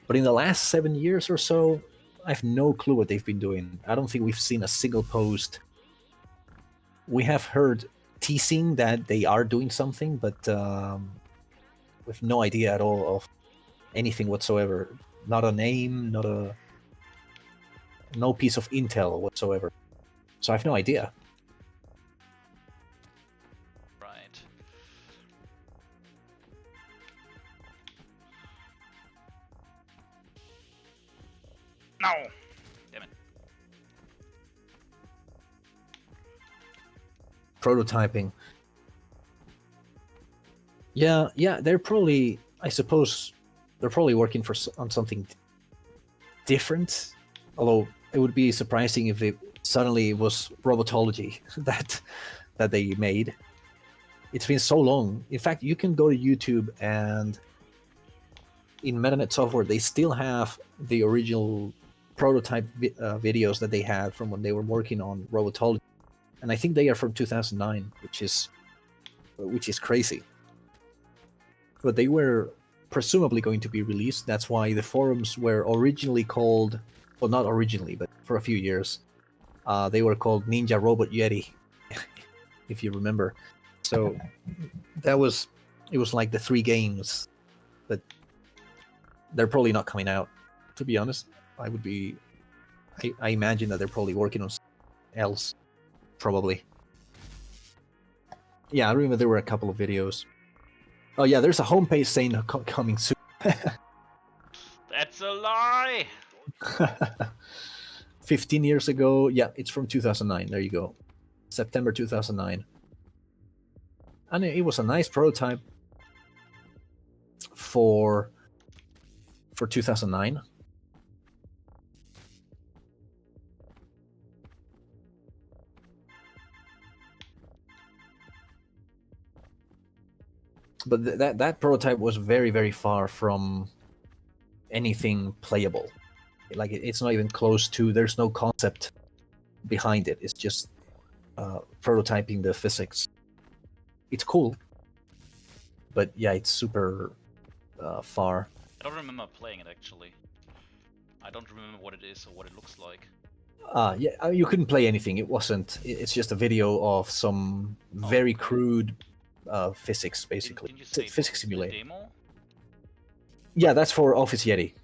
But in the last 7 years or so, I have no clue what they've been doing. I don't think we've seen a single post. We have heard teasing that they are doing something, but with no idea at all of anything whatsoever. Not a name, no piece of intel whatsoever. So I have no idea. Right. No! Damn it. Prototyping. Yeah, they're probably, I suppose, they're probably working on something different. Although it would be surprising if it suddenly was robotology that they made. It's been so long. In fact, you can go to YouTube, and in MetaNet Software, they still have the original prototype videos that they had from when they were working on robotology, and I think they are from 2009, which is crazy. But they were presumably going to be released. That's why the forums were originally called, well, not originally, but for a few years, they were called Ninja Robot Yeti, if you remember. So it was like the 3 games, but they're probably not coming out, to be honest. I imagine that they're probably working on something else, probably. Yeah, I remember there were a couple of videos. Oh yeah, there's a homepage saying coming soon. That's a lie! 15 years ago. Yeah, it's from 2009. There you go. September 2009. And it was a nice prototype for 2009. But that prototype was very, very far from anything playable. Like, it's not even close to. There's no concept behind it. It's just prototyping the physics. It's cool, but yeah, it's super far. I don't remember playing it actually. I don't remember what it is or what it looks like. Yeah, you couldn't play anything. It wasn't. It's just a video of some very crude physics, basically. Didn't you say physics simulator. Demo? Yeah, that's for Office Yeti.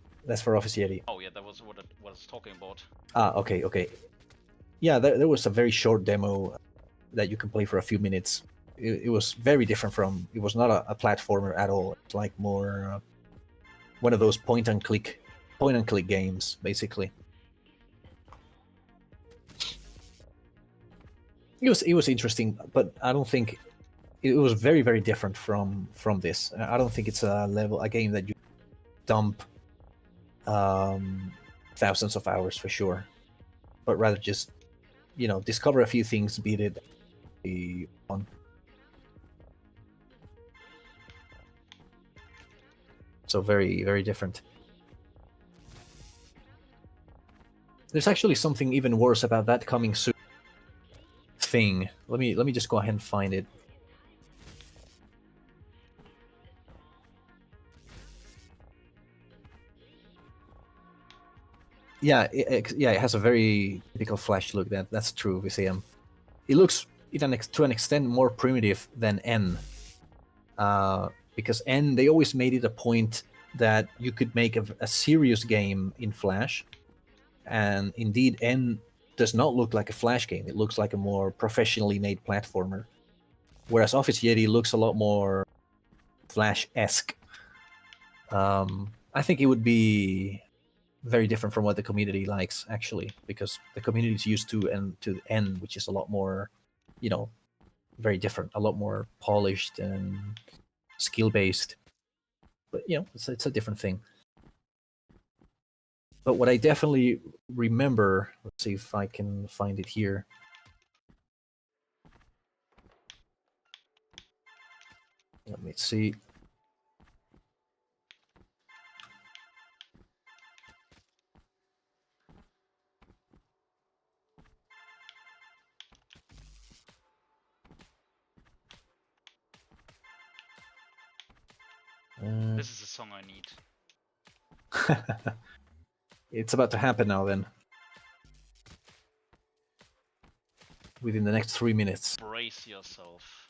Oh yeah, that was what I was talking about. Okay. Yeah, there was a very short demo that you can play for a few minutes. It was very different from. It was not a platformer at all. It's like more one of those point and click games, basically. It was interesting, but I don't think it was very, very different from this. I don't think it's a game that you dump thousands of hours for sure, but rather just discover a few things, beat it, be fun. So very, very different. There's actually something even worse about that coming soon thing. Let me just go ahead and find it. Yeah, it has a very typical Flash look. That's true, VCM. It looks, to an extent, more primitive than N. Because N, they always made it a point that you could make a serious game in Flash. And indeed, N does not look like a Flash game. It looks like a more professionally made platformer. Whereas Office Yeti looks a lot more Flash-esque. I think it would be very different from what the community likes, actually, because the community is used to N, which is a lot more, very different, a lot more polished and skill-based. But it's a different thing. But what I definitely remember, let's see if I can find it here. Let me see. This is the song I need. It's about to happen now then. Within the next 3 minutes. Brace yourself.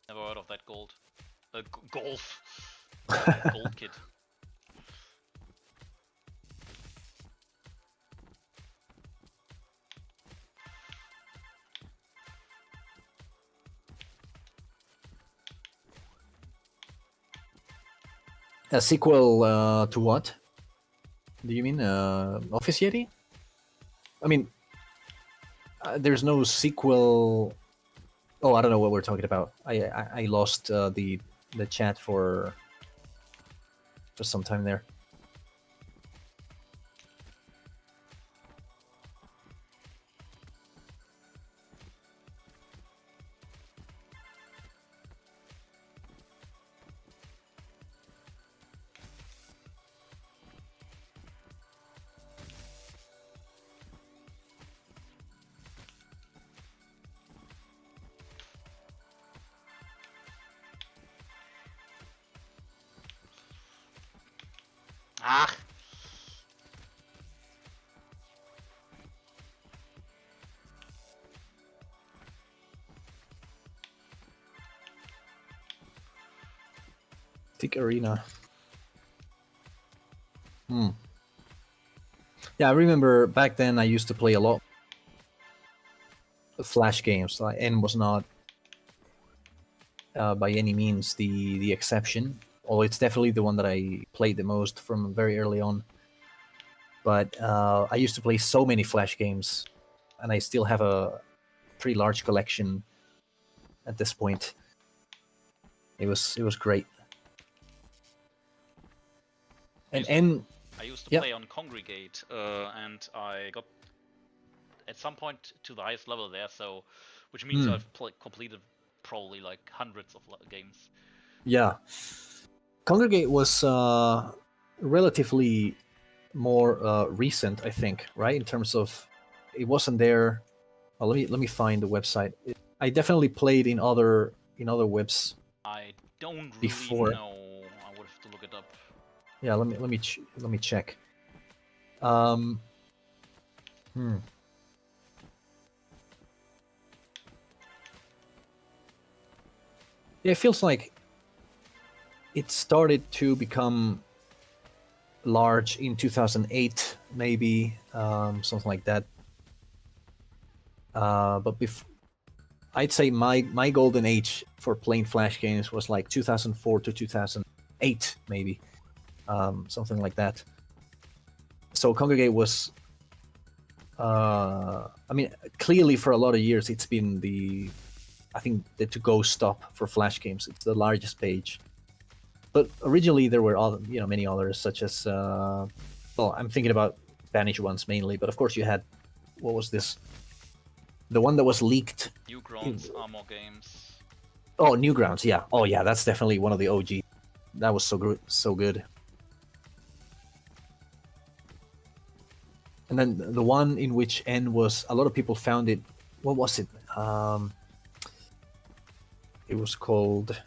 Never heard of that gold. Golf. Gold kit. A sequel to what? Do you mean Office Yeti? I mean, there's no sequel. Oh, I don't know what we're talking about. I lost the chat for some time there. Ah! Tick Arena. Yeah, I remember back then I used to play a lot of Flash games. N was not by any means the exception, although it's definitely the one that I played the most from very early on. But I used to play so many Flash games, and I still have a pretty large collection at this point. It was great. And I used to play on Congregate, and I got at some point to the highest level there, so which means I've completed probably like hundreds of games. Yeah, Congregate was relatively more recent, I think, right? In terms of, it wasn't there. Well, let me find the website. I definitely played in other webs. I don't before. really know. I would have to look it up. Yeah, let me check. Yeah, it feels like it started to become large in 2008, maybe, something like that. But I'd say my golden age for playing Flash games was like 2004 to 2008, maybe, something like that. So Congregate was, I mean, clearly for a lot of years it's been I think the to-go stop for Flash games. It's the largest page. But originally there were other, many others, such as, well, I'm thinking about Spanish ones mainly, but of course you had, what was this? The one that was leaked. Newgrounds, Armor Games. Oh, Newgrounds, yeah. Oh, yeah, that's definitely one of the OG. That was so good. And then the one in which N was, a lot of people found it. What was it? It was called.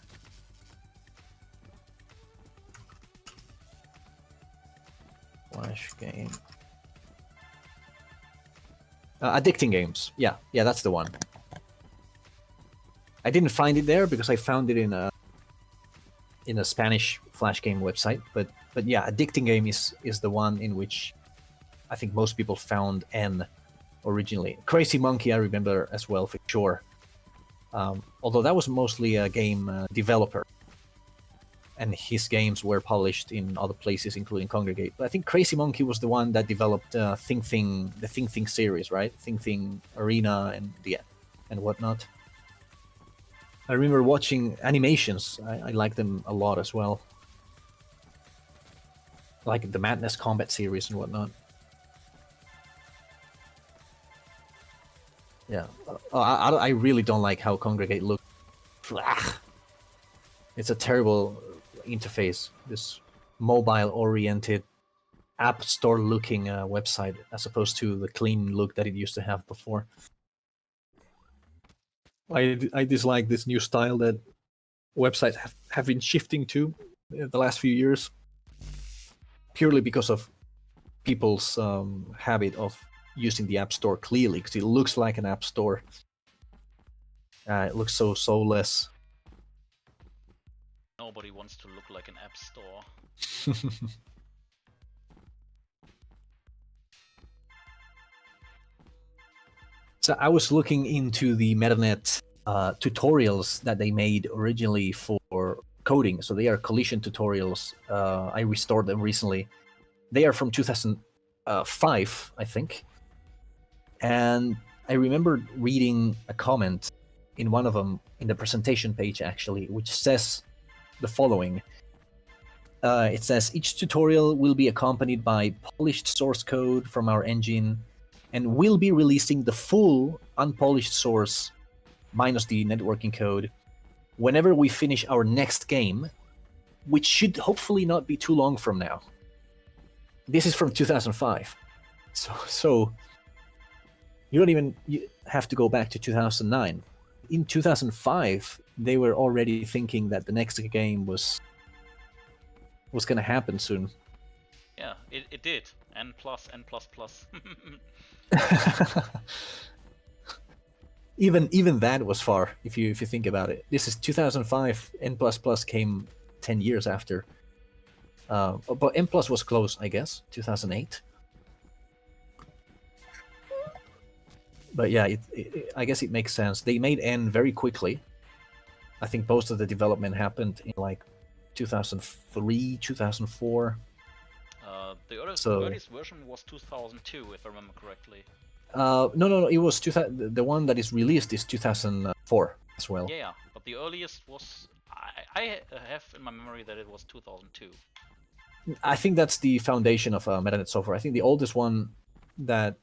Flash game. Addicting Games. Yeah, that's the one. I didn't find it there because I found it in a Spanish Flash game website. But yeah, Addicting Game is the one in which I think most people found N originally. Crazy Monkey, I remember as well for sure. Although that was mostly a game developer, and his games were published in other places, including Congregate. But I think Crazy Monkey was the one that developed the Thing Thing series, right? Thing Thing Arena and whatnot. I remember watching animations. I like them a lot as well, like the Madness Combat series and whatnot. Yeah, I really don't like how Congregate looks. It's a terrible interface. This mobile-oriented App Store looking website as opposed to the clean look that it used to have before. I dislike this new style that websites have been shifting to the last few years, purely because of people's habit of using the App Store clearly, because it looks like an App Store. It looks so soulless. Nobody wants to look like an app store. So I was looking into the MetaNet tutorials that they made originally for coding. So they are collision tutorials. I restored them recently. They are from 2005, I think. And I remember reading a comment in one of them, in the presentation page actually, which says the following. It says, each tutorial will be accompanied by polished source code from our engine, and we'll be releasing the full unpolished source, minus the networking code, whenever we finish our next game, which should hopefully not be too long from now. This is from 2005. So you don't even have to go back to 2009. In 2005, they were already thinking that the next game was going to happen soon. Yeah, it did. N+, N++. Even that was far, if you think about it. This is 2005. N++ came 10 years after. But N+ was close, I guess, 2008. But yeah, I guess it makes sense. They made N very quickly. I think most of the development happened in like 2003, 2004. The earliest version was 2002, if I remember correctly. No. It was the one that is released is 2004 as well. Yeah, but the earliest was I have in my memory that it was 2002. I think that's the foundation of MetaNet software. I think the oldest one that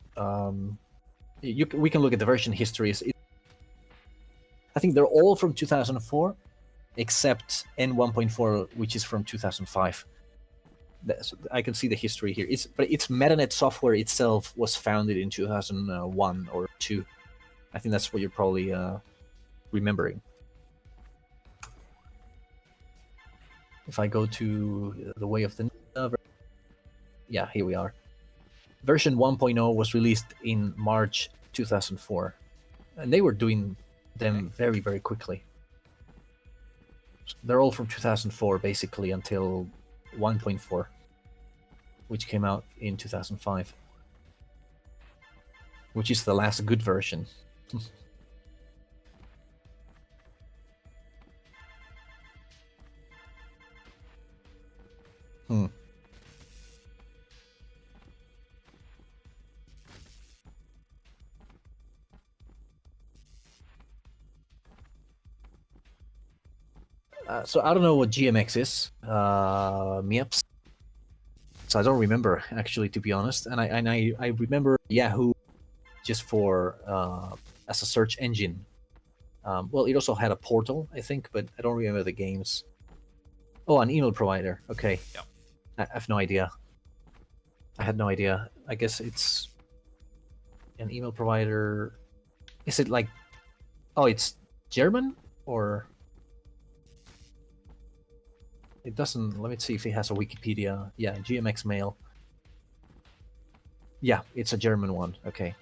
we can look at the version histories. I think they're all from 2004, except N1.4, which is from 2005. I can see the history here. But it's MetaNet software itself was founded in 2001 or 2. I think that's what you're probably remembering. If I go to the way of the yeah, here we are. Version 1.0 was released in March 2004, and they were doing them very, very quickly. So they're all from 2004 basically until 1.4, which came out in 2005, which is the last good version. So I don't know what GMX is, MIAPS. So I don't remember actually, to be honest. And I remember Yahoo just for as a search engine. Well, it also had a portal, I think, but I don't remember the games. Oh, an email provider. Okay. Yeah. I have no idea. I had no idea. I guess it's an email provider. Is it like, oh, it's German or? It doesn't. Let me see if it has a Wikipedia. Yeah, GMX Mail. Yeah, it's a German one. Okay.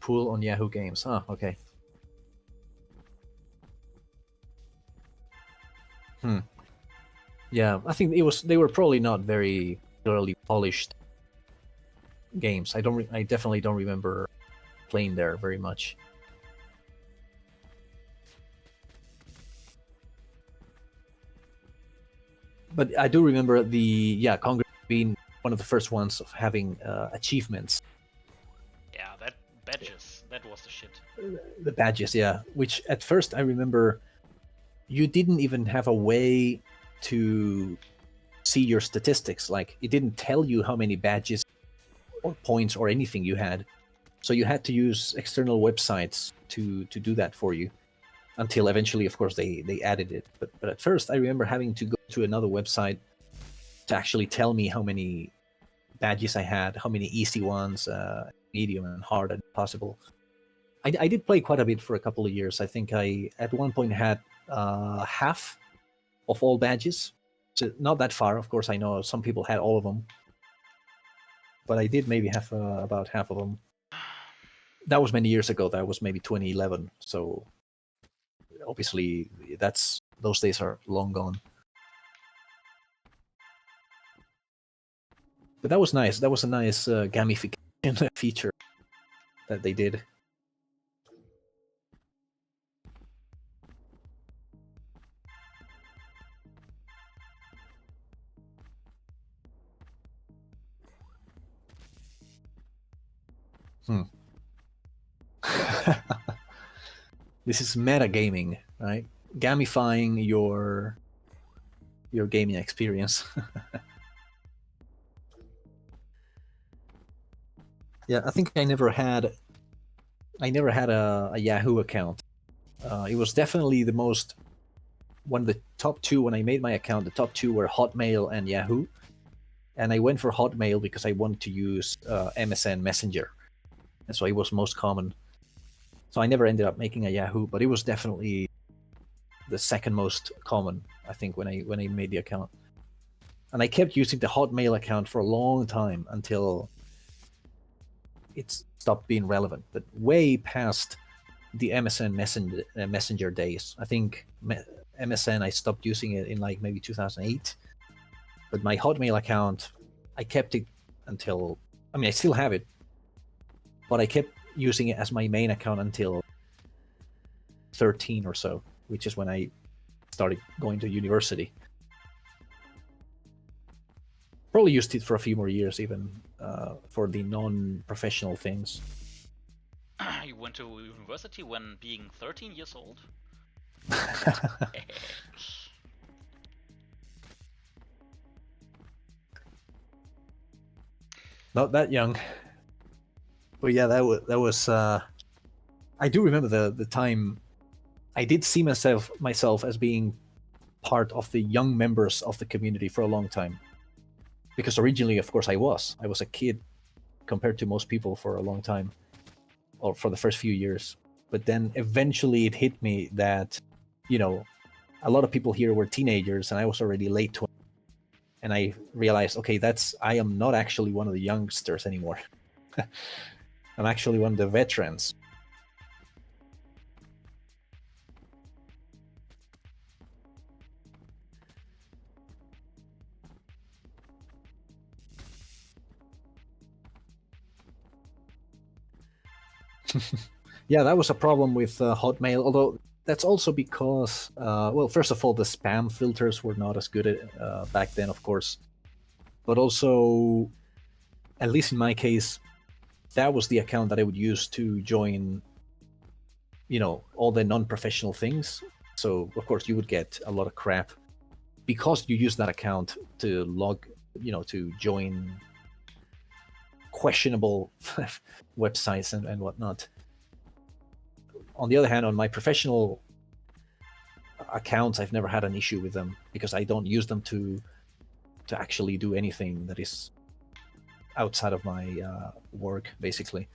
Pool on Yahoo Games. Huh, okay. Yeah, I think they were probably not very thoroughly polished games. I definitely don't remember playing there very much. But I do remember Congress being one of the first ones of having achievements. Yeah, that badges. That was the shit. The badges, yeah. Which at first I remember you didn't even have a way to see your statistics. Like, it didn't tell you how many badges or points or anything you had. So you had to use external websites to do that for you. until eventually, of course, they added it. But at first, I remember having to go to another website to actually tell me how many badges I had, how many easy ones, medium and hard and possible. I did play quite a bit for a couple of years. I think I at one point had half of all badges. So not that far, of course. I know some people had all of them, but I did maybe have about half of them. That was many years ago. That was maybe 2011. So obviously, those days are long gone. But that was nice. That was a nice gamification feature that they did. This is metagaming, right? Gamifying your gaming experience. Yeah, I think I never had a Yahoo account. It was definitely one of the top two when I made my account. The top two were Hotmail and Yahoo, and I went for Hotmail because I wanted to use MSN Messenger, and so it was most common. So I never ended up making a Yahoo, but it was definitely the second most common, I think, when I made the account. And I kept using the Hotmail account for a long time until it stopped being relevant, but way past the MSN Messenger days. I think MSN, I stopped using it in like maybe 2008, but my Hotmail account, I kept it until, I mean, I still have it, but I kept using it as my main account until 13 or so, which is when I started going to university. Probably used it for a few more years, even for the non-professional things. You went to university when being 13 years old? Not that young. But yeah, that was I do remember the time I did see myself as being part of the young members of the community for a long time. Because originally, of course, I was a kid compared to most people for a long time, or for the first few years. But then eventually it hit me that, a lot of people here were teenagers and I was already late 20s. And I realized, okay, I am not actually one of the youngsters anymore. I'm actually one of the veterans. Yeah, that was a problem with Hotmail, although that's also because, well, first of all, the spam filters were not as good back then, of course. But also, at least in my case, that was the account that I would use to join, all the non-professional things. So, of course, you would get a lot of crap because you use that account to to join questionable websites and whatnot. On the other hand, on my professional accounts, I've never had an issue with them because I don't use them to actually do anything that is outside of my work, basically.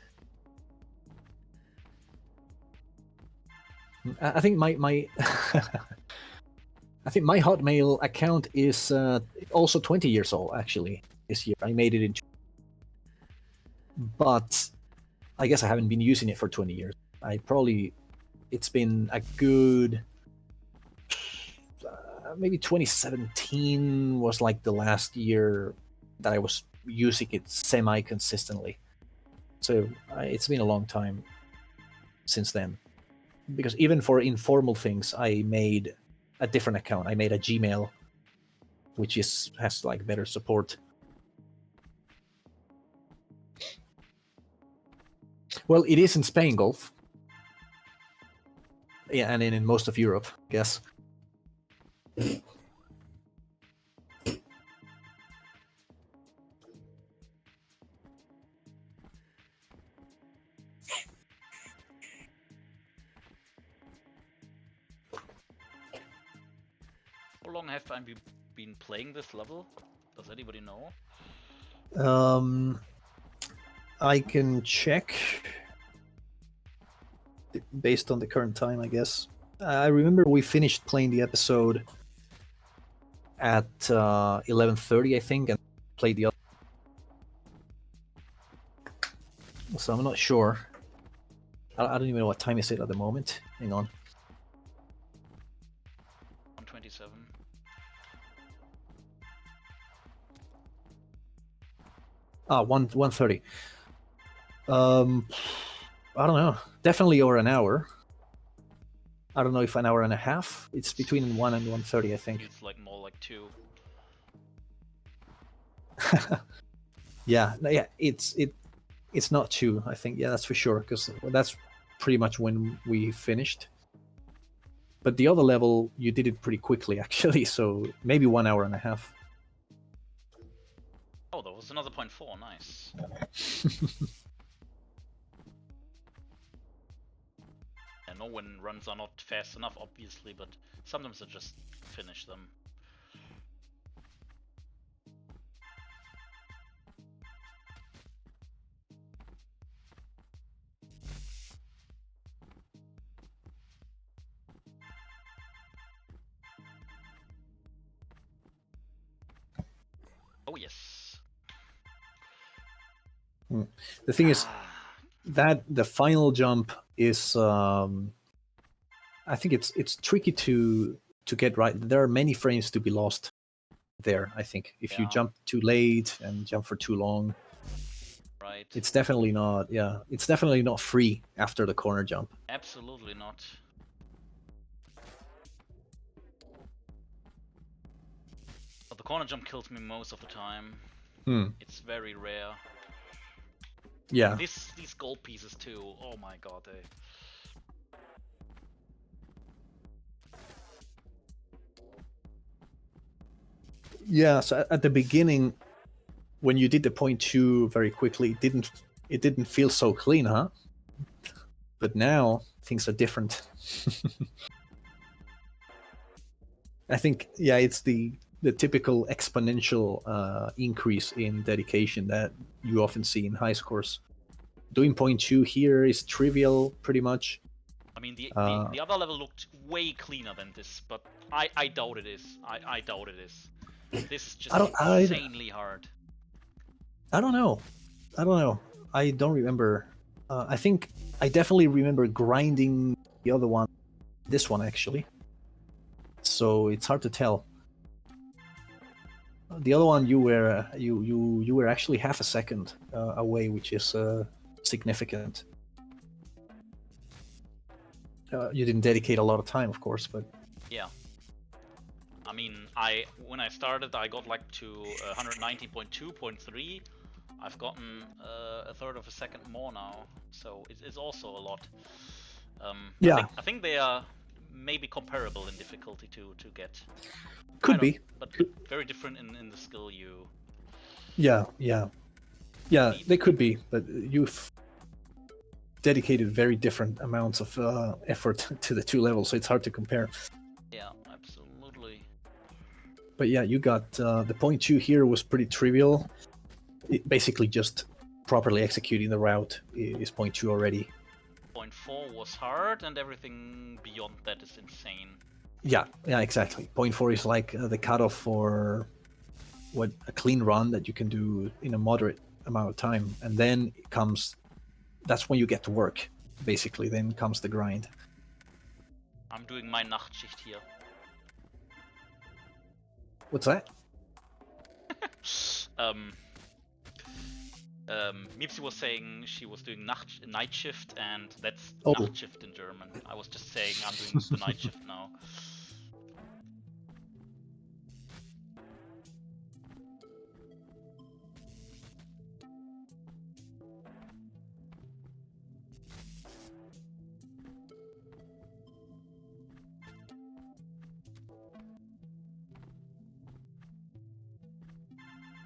I think my I think my Hotmail account is also 20 years old, actually, this year. I made it in, but I guess I haven't been using it for 20 years. It's been a good, maybe 2017 was like the last year that I was using it semi-consistently. So it's been a long time since then. Because even for informal things, I made a different account. I made a Gmail, which has like better support. Well, it is in Spain, Golf. Yeah, and in most of Europe, I guess. long have I been playing this level? Does anybody know? I can check based on the current time, I guess. I remember we finished playing the episode at 11:30, I think, and played the other. So I'm not sure. I don't even know what time is it at the moment. Hang on. 127. Ah, 1:30. I don't know. Definitely over an hour. I don't know if an hour and a half. It's between 1 and 1:30, I think. It's like more like 2. Yeah, it's not 2, I think. Yeah, that's for sure, because that's pretty much when we finished. But the other level, you did it pretty quickly, actually, so maybe 1 hour and a half. Oh, there was another 0.4, nice. I know when runs are not fast enough, obviously, but sometimes I just finish them. Oh yes. The thing is that the final jump is, I think it's tricky to get right. There are many frames to be lost there, I think. If you jump too late and jump for too long, right. It's definitely not, it's definitely not free after the corner jump. Absolutely not. But the corner jump kills me most of the time. It's very rare. Yeah. These gold pieces too. Oh my god, they. Yeah, so at the beginning, when you did the 0.2 very quickly, it didn't feel so clean, huh? But now things are different. I think, yeah, it's the typical exponential increase in dedication that you often see in high scores. Doing 0.2 here is trivial, pretty much. I mean, the other level looked way cleaner than this, but I doubt it is. I doubt it is. This is just insanely hard. I don't know. I don't remember. I think I definitely remember grinding the other one, this one actually. So it's hard to tell. The other one, you were actually half a second away, which is significant. You didn't dedicate a lot of time, of course, but yeah. I mean, when I started, I got like to 119.2.3. I've gotten a third of a second more now, so it's also a lot. Yeah, I think they are maybe comparable in difficulty to get. Could be, but very different in the skill you. Yeah, they could be, but you've dedicated very different amounts of effort to the two levels, so it's hard to compare. Yeah, absolutely. But yeah, you got the 0.2 here was pretty trivial. It basically just properly executing the route is 0.2 already. 0.4 was hard, and everything beyond that is insane. Yeah, exactly. 0.4 is like the cutoff for what a clean run that you can do in a moderate amount of time, and then it comes. That's when you get to work, basically. Then comes the grind. I'm doing my Nachtschicht here. What's that? Mipsi was saying she was doing night shift, and that's Oh. Nachtschift in German. I was just saying I'm doing the night shift now.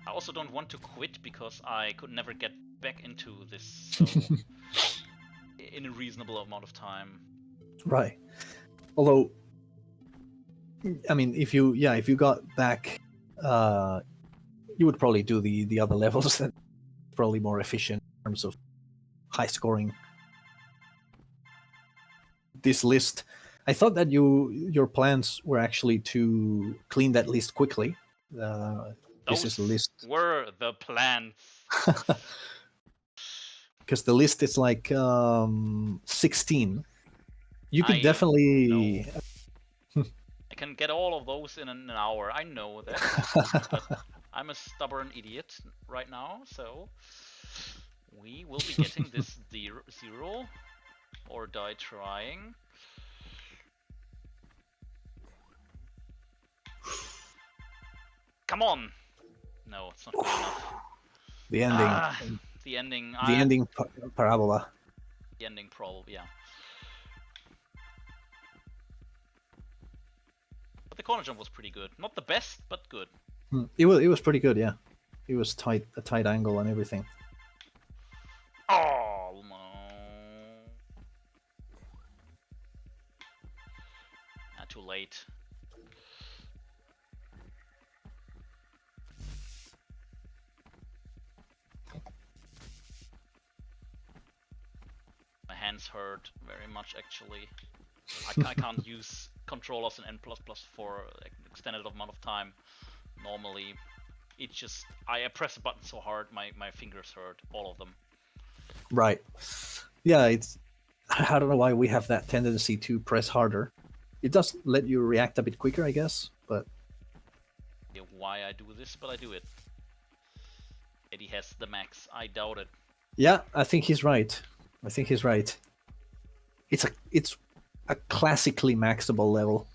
I also don't want to quit because I could never get back into this so in a reasonable amount of time. Right. Although I mean, if you got back, you would probably do the other levels. That probably more efficient in terms of high scoring. This list, I thought that your plans were actually to clean that list quickly. This is a list. Were the plans. Because the list is like 16. You could definitely. I can get all of those in an hour. I know that, but I'm a stubborn idiot right now, so we will be getting this zero or die trying. Come on! No, it's not good enough. The ending. The ending. The ending parabola. The ending probably, yeah. But the corner jump was pretty good. Not the best, but good. It was pretty good, yeah. It was a tight angle and everything. Oh no! Not too late. My hands hurt very much actually. I can't use controllers in N++ for an extended amount of time. Normally, it's just I press a button so hard, my fingers hurt, all of them. Right. Yeah, it's. I don't know why we have that tendency to press harder. It does let you react a bit quicker, I guess, but. Yeah, why I do this, but I do it. Eddie has the max. I doubt it. Yeah, I think he's right. It's a classically maxable level.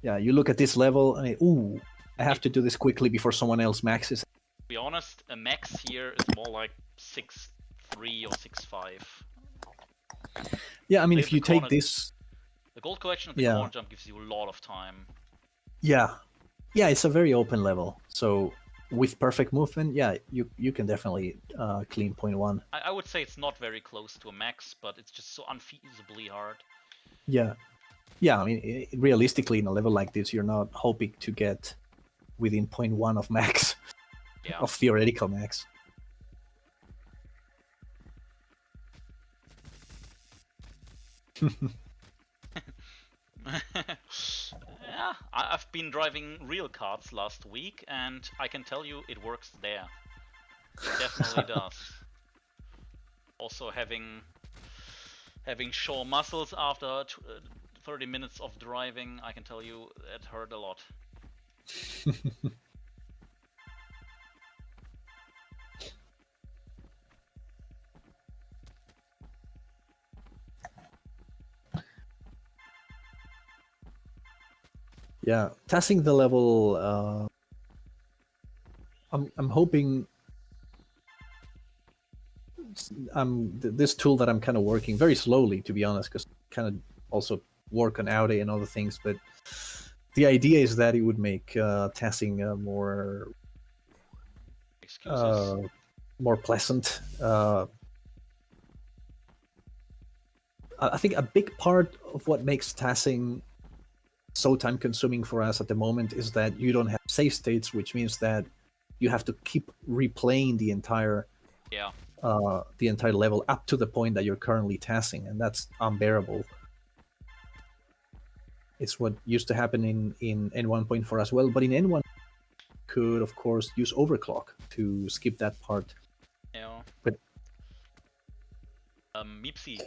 Yeah, you look at this level and I have to do this quickly before someone else maxes. To be honest, a max here is more like 6.3 or 6.5. Yeah, I mean, if you take this... The gold collection at the corner jump gives you a lot of time. Yeah. Yeah, it's a very open level. So with perfect movement, yeah, you can definitely clean 0.1. I would say it's not very close to a max, but it's just so unfeasibly hard. Yeah. Yeah, I mean, realistically, in a level like this, you're not hoping to get within 0.1 of max, of theoretical max. Yeah, I've been driving real carts last week, and I can tell you it works there. It definitely does. Also, having sore muscles after 30 minutes of driving, I can tell you it hurt a lot. Yeah, testing the level. I'm hoping. This tool that I'm kind of working very slowly, to be honest, because kind of also work on Audi and other things. But the idea is that it would make testing more more pleasant. I think a big part of what makes tasking so time consuming for us at the moment is that you don't have save states, which means that you have to keep replaying the entire level up to the point that you're currently tasking, and that's unbearable. It's what used to happen in N1.4 as well, but in N1 could of course use overclock to skip that part. Yeah. But Mipsy,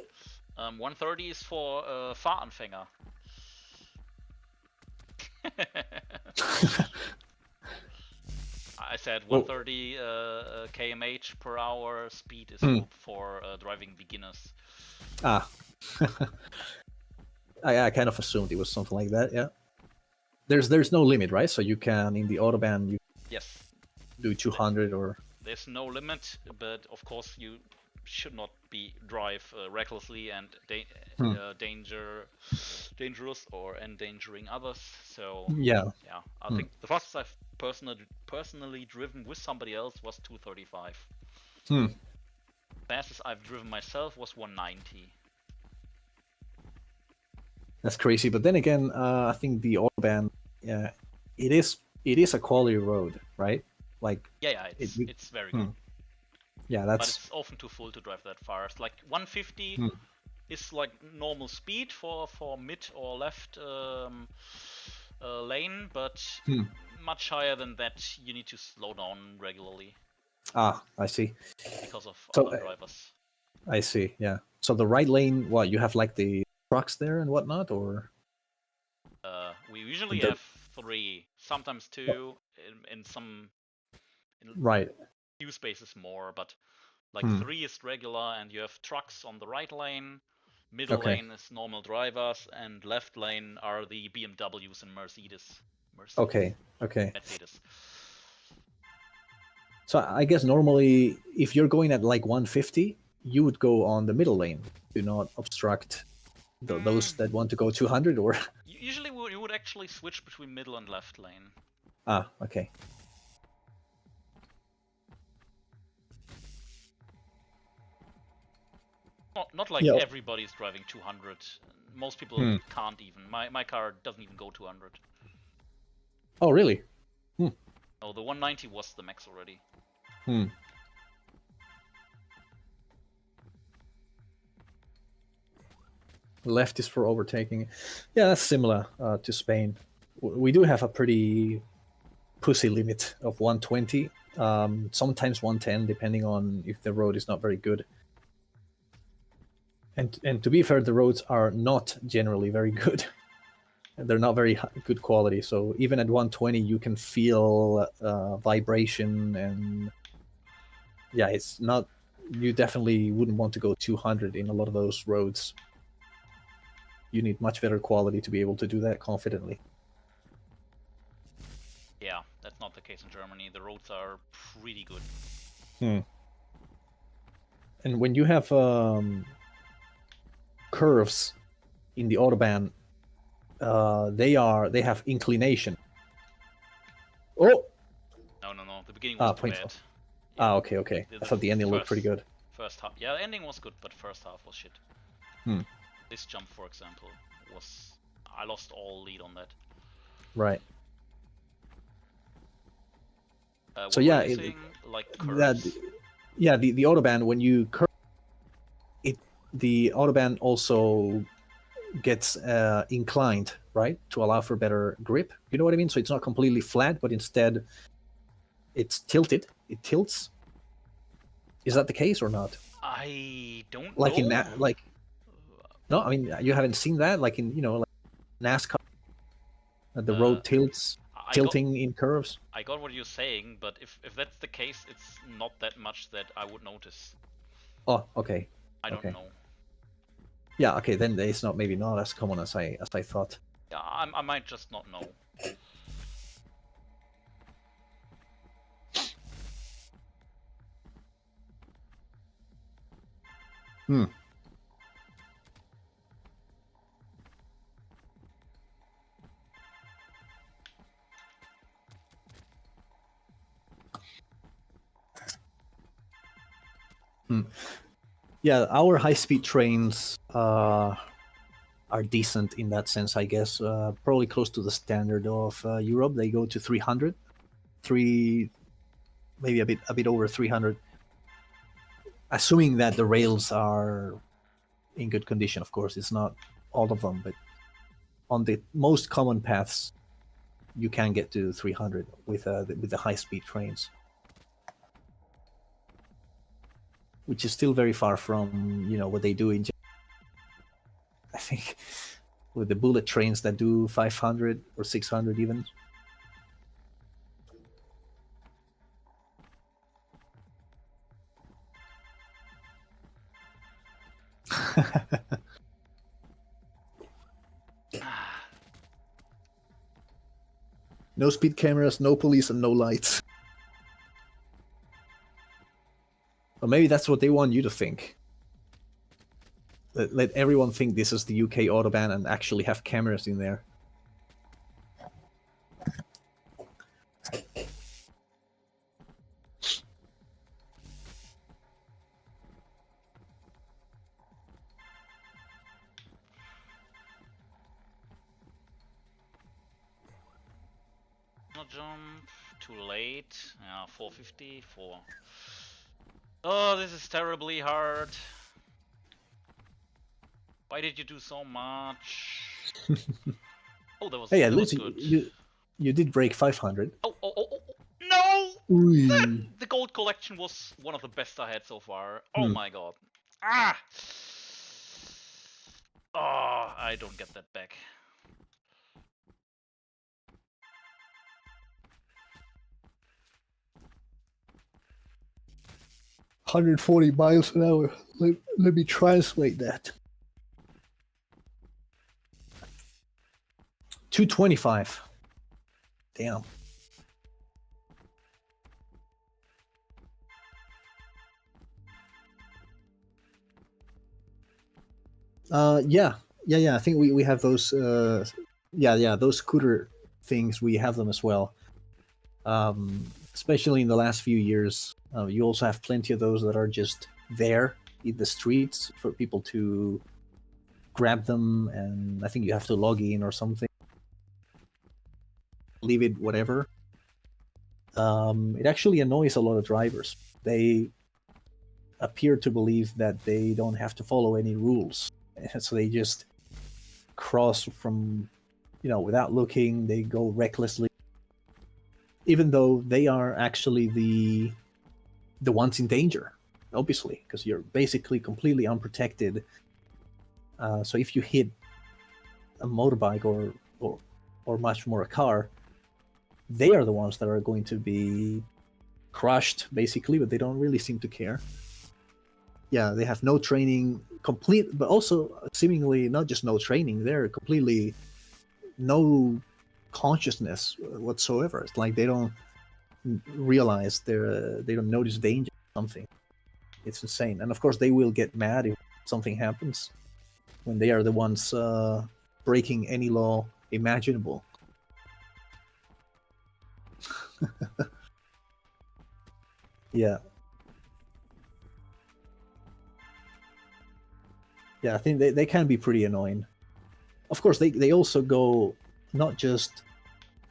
130 is for Fahranfänger. I said 130 km per hour speed is for driving beginners. I kind of assumed it was something like that. Yeah. There's no limit, right? So you can in the autobahn do 200 or. There's no limit, but of course you should not drive recklessly and dangerous or endangering others. So I think the fastest I've personally driven with somebody else was 235. Fastest I've driven myself was 190. That's crazy. But then again, I think the autobahn, it is a quality road, right? Like, Yeah, it's very hmm. good. Yeah, But that's. it's often too full to drive that fast. Like 150 Hmm. is like normal speed for mid or left lane, but Hmm. much higher than that you need to slow down regularly Ah, I see. because of So other drivers. I see. Yeah. So the right lane, what you have like the trucks there and whatnot, or We usually the have 3, sometimes 2, in some in right. few spaces more, but like Hmm. 3 is regular, and you have trucks on the right lane. Middle Okay. lane is normal drivers, and left lane are the BMWs and Mercedes. Okay. Okay. Mercedes. So I guess normally, if you're going at like 150, you would go on the middle lane to not obstruct those that want to go 200, or Usually you would actually switch between middle and left lane. okay. Not like Yeah. everybody's driving 200. Most people Hmm. can't even. My car doesn't even go 200. Oh, really? Oh, the 190 was the max already. Hmm. Left is for overtaking. Yeah, that's similar to Spain. We do have a pretty pussy limit of 120, sometimes 110, depending on if the road is not very good. And to be fair, the roads are not generally very good. They're not very good quality. So even at 120, you can feel vibration, and yeah, it's not. You definitely wouldn't want to go 200 in a lot of those roads. You need much better quality to be able to do that confidently. Yeah, that's not the case in Germany. The roads are pretty good. And when you have curves in the autobahn, they have inclination. Oh, No. The beginning was too points. bad. Yeah. Okay. I thought the ending looked pretty good. First half. Yeah, the ending was good, but first half was shit. Hmm. This jump, for example, was. I lost all lead on that. Right. What So were yeah, you saying? Like that curves? yeah, the autobahn, when you curve it, the autobahn also gets inclined, right, to allow for better grip. You know what I mean? So it's not completely flat, but instead it's tilted. It tilts. Is that the case or not? I don't Like in know. that, like no, I mean you haven't seen that, like in like NASCAR, the Uh, road tilts, I got tilting in curves. I got what you're saying, but if that's the case, it's not that much that I would notice. Oh, okay, I don't okay, know. yeah, okay. Then it's not maybe not as common as I thought. Yeah, I might just not know. Hmm. Hmm. Yeah, our high-speed trains are decent in that sense, I guess. Probably close to the standard of Europe. They go to 300, maybe a bit over 300, assuming that the rails are in good condition. Of course, it's not all of them, but on the most common paths, you can get to 300 with the high-speed trains, which is still very far from what they do in. I think with the bullet trains that do 500 or 600 even. No speed cameras, no police, and no lights. Or maybe that's what they want you to think. Let everyone think this is the UK Autobahn and actually have cameras in there. jump. Too late. Yeah, 450. 4. Oh, this is terribly hard. Why did you do so much? Oh, that was, Hey, at that was least good. you did break 500. Oh, no! Ooh. The gold collection was one of the best I had so far. Oh Hmm. my god. Ah! Oh, I don't get that back. $140 miles an hour. Let me translate that. 225. Damn. Yeah. I think we have those. Those scooter things. We have them as well. Especially in the last few years, you also have plenty of those that are just there in the streets for people to grab them, and I think you have to log in or something. Leave it, whatever. It actually annoys a lot of drivers. They appear to believe that they don't have to follow any rules, so they just cross from, without looking. They go recklessly, even though they are actually the ones in danger, obviously, because you're basically completely unprotected. So if you hit a motorbike or much more a car, they are the ones that are going to be crushed, basically, but they don't really seem to care. Yeah, they have no training, but also seemingly not just no training, they're completely no consciousness whatsoever. It's like they don't realize they don't notice danger or something. It's insane. And of course they will get mad if something happens, when they are the ones breaking any law imaginable. Yeah. I think they can be pretty annoying. Of course, they also go not just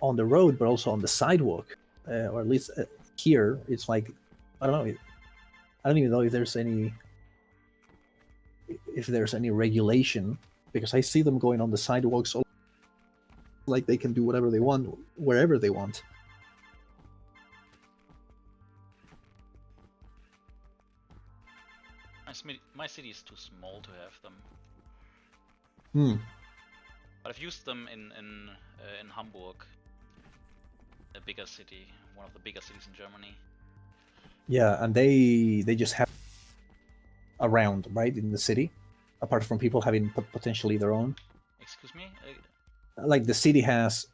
on the road, but also on the sidewalk, or at least here. It's like, I don't know. I don't even know if there's any regulation, because I see them going on the sidewalks, like they can do whatever they want, wherever they want. My city is too small to have them. But I've used them in Hamburg, a bigger city, one of the bigger cities in Germany. Yeah, and they just have around, right, in the city, apart from people having potentially their own. Excuse me? Like the city has.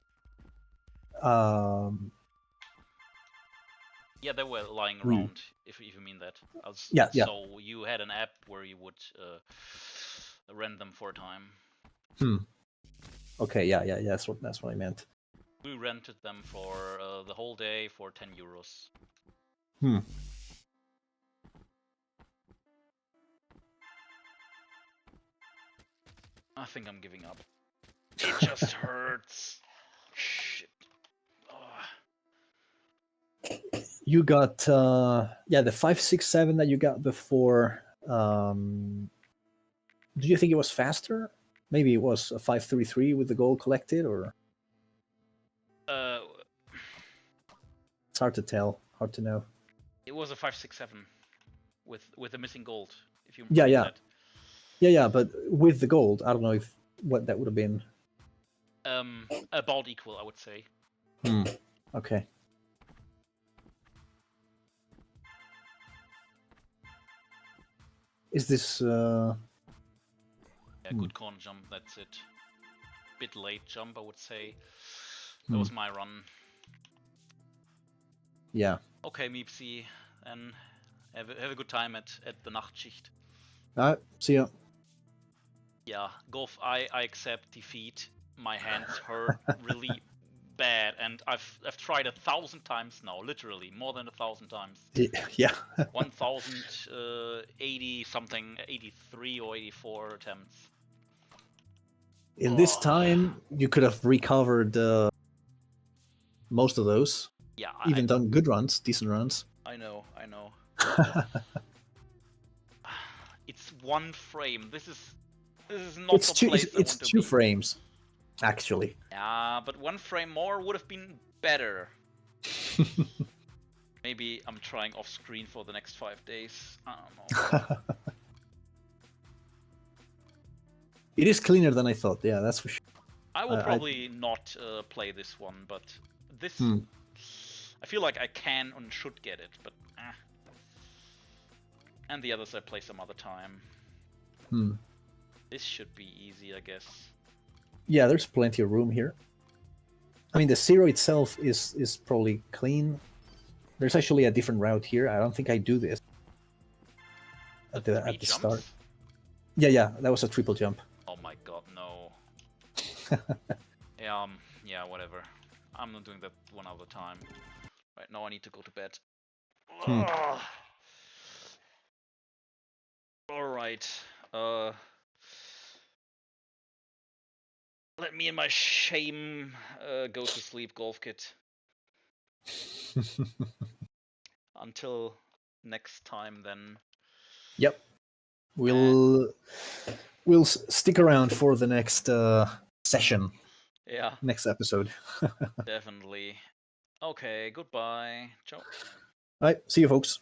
Yeah, they were lying around, if you mean that. Yeah. So you had an app where you would rent them for a time. Okay, yeah, that's what I meant. We rented them for the whole day for 10 euros. I think I'm giving up. It just hurts. Shit. You got the 567 that you got before. Do you think it was faster? Maybe it was a 533 with the gold collected, or it's hard to tell, hard to know. It was a 567 with the missing gold. If you yeah, but with the gold, I don't know what that would have been. About equal, I would say. Okay. Is this Yeah, good corn jump, that's it. Bit late jump, I would say. That was my run. Yeah. Okay, Meepsy, and have a good time at the Nachtschicht. See ya. Yeah, Golf, I accept defeat. My hands hurt really bad, and I've tried 1,000 times now, literally more than 1,000 times. Yeah. 1,080 something, 83 or 84 attempts. In this time, you could have recovered most of those. Yeah, Even done good runs, decent runs. I know. It's one frame. This is not It's the two. place I It's want to 2 be. frames, actually. Yeah, but one frame more would have been better. Maybe I'm trying off screen for the next 5 days. I don't know. It is cleaner than I thought. Yeah, that's for sure. I will probably not play this one, but this I feel like I can and should get it, but and the others I play some other time. This should be easy, I guess. Yeah, there's plenty of room here. I mean, the 0 itself is probably clean. There's actually a different route here. I don't think I do this at the start. Yeah, that was a triple jump. Oh my god, no. Yeah, whatever. I'm not doing that one other time. Right now I need to go to bed. Alright. Let me in my shame go to sleep, Golf Kit. Until next time then. Yep. We'll stick around for the next session. Yeah. Next episode. Definitely. Okay, goodbye. Ciao. All right, see you folks.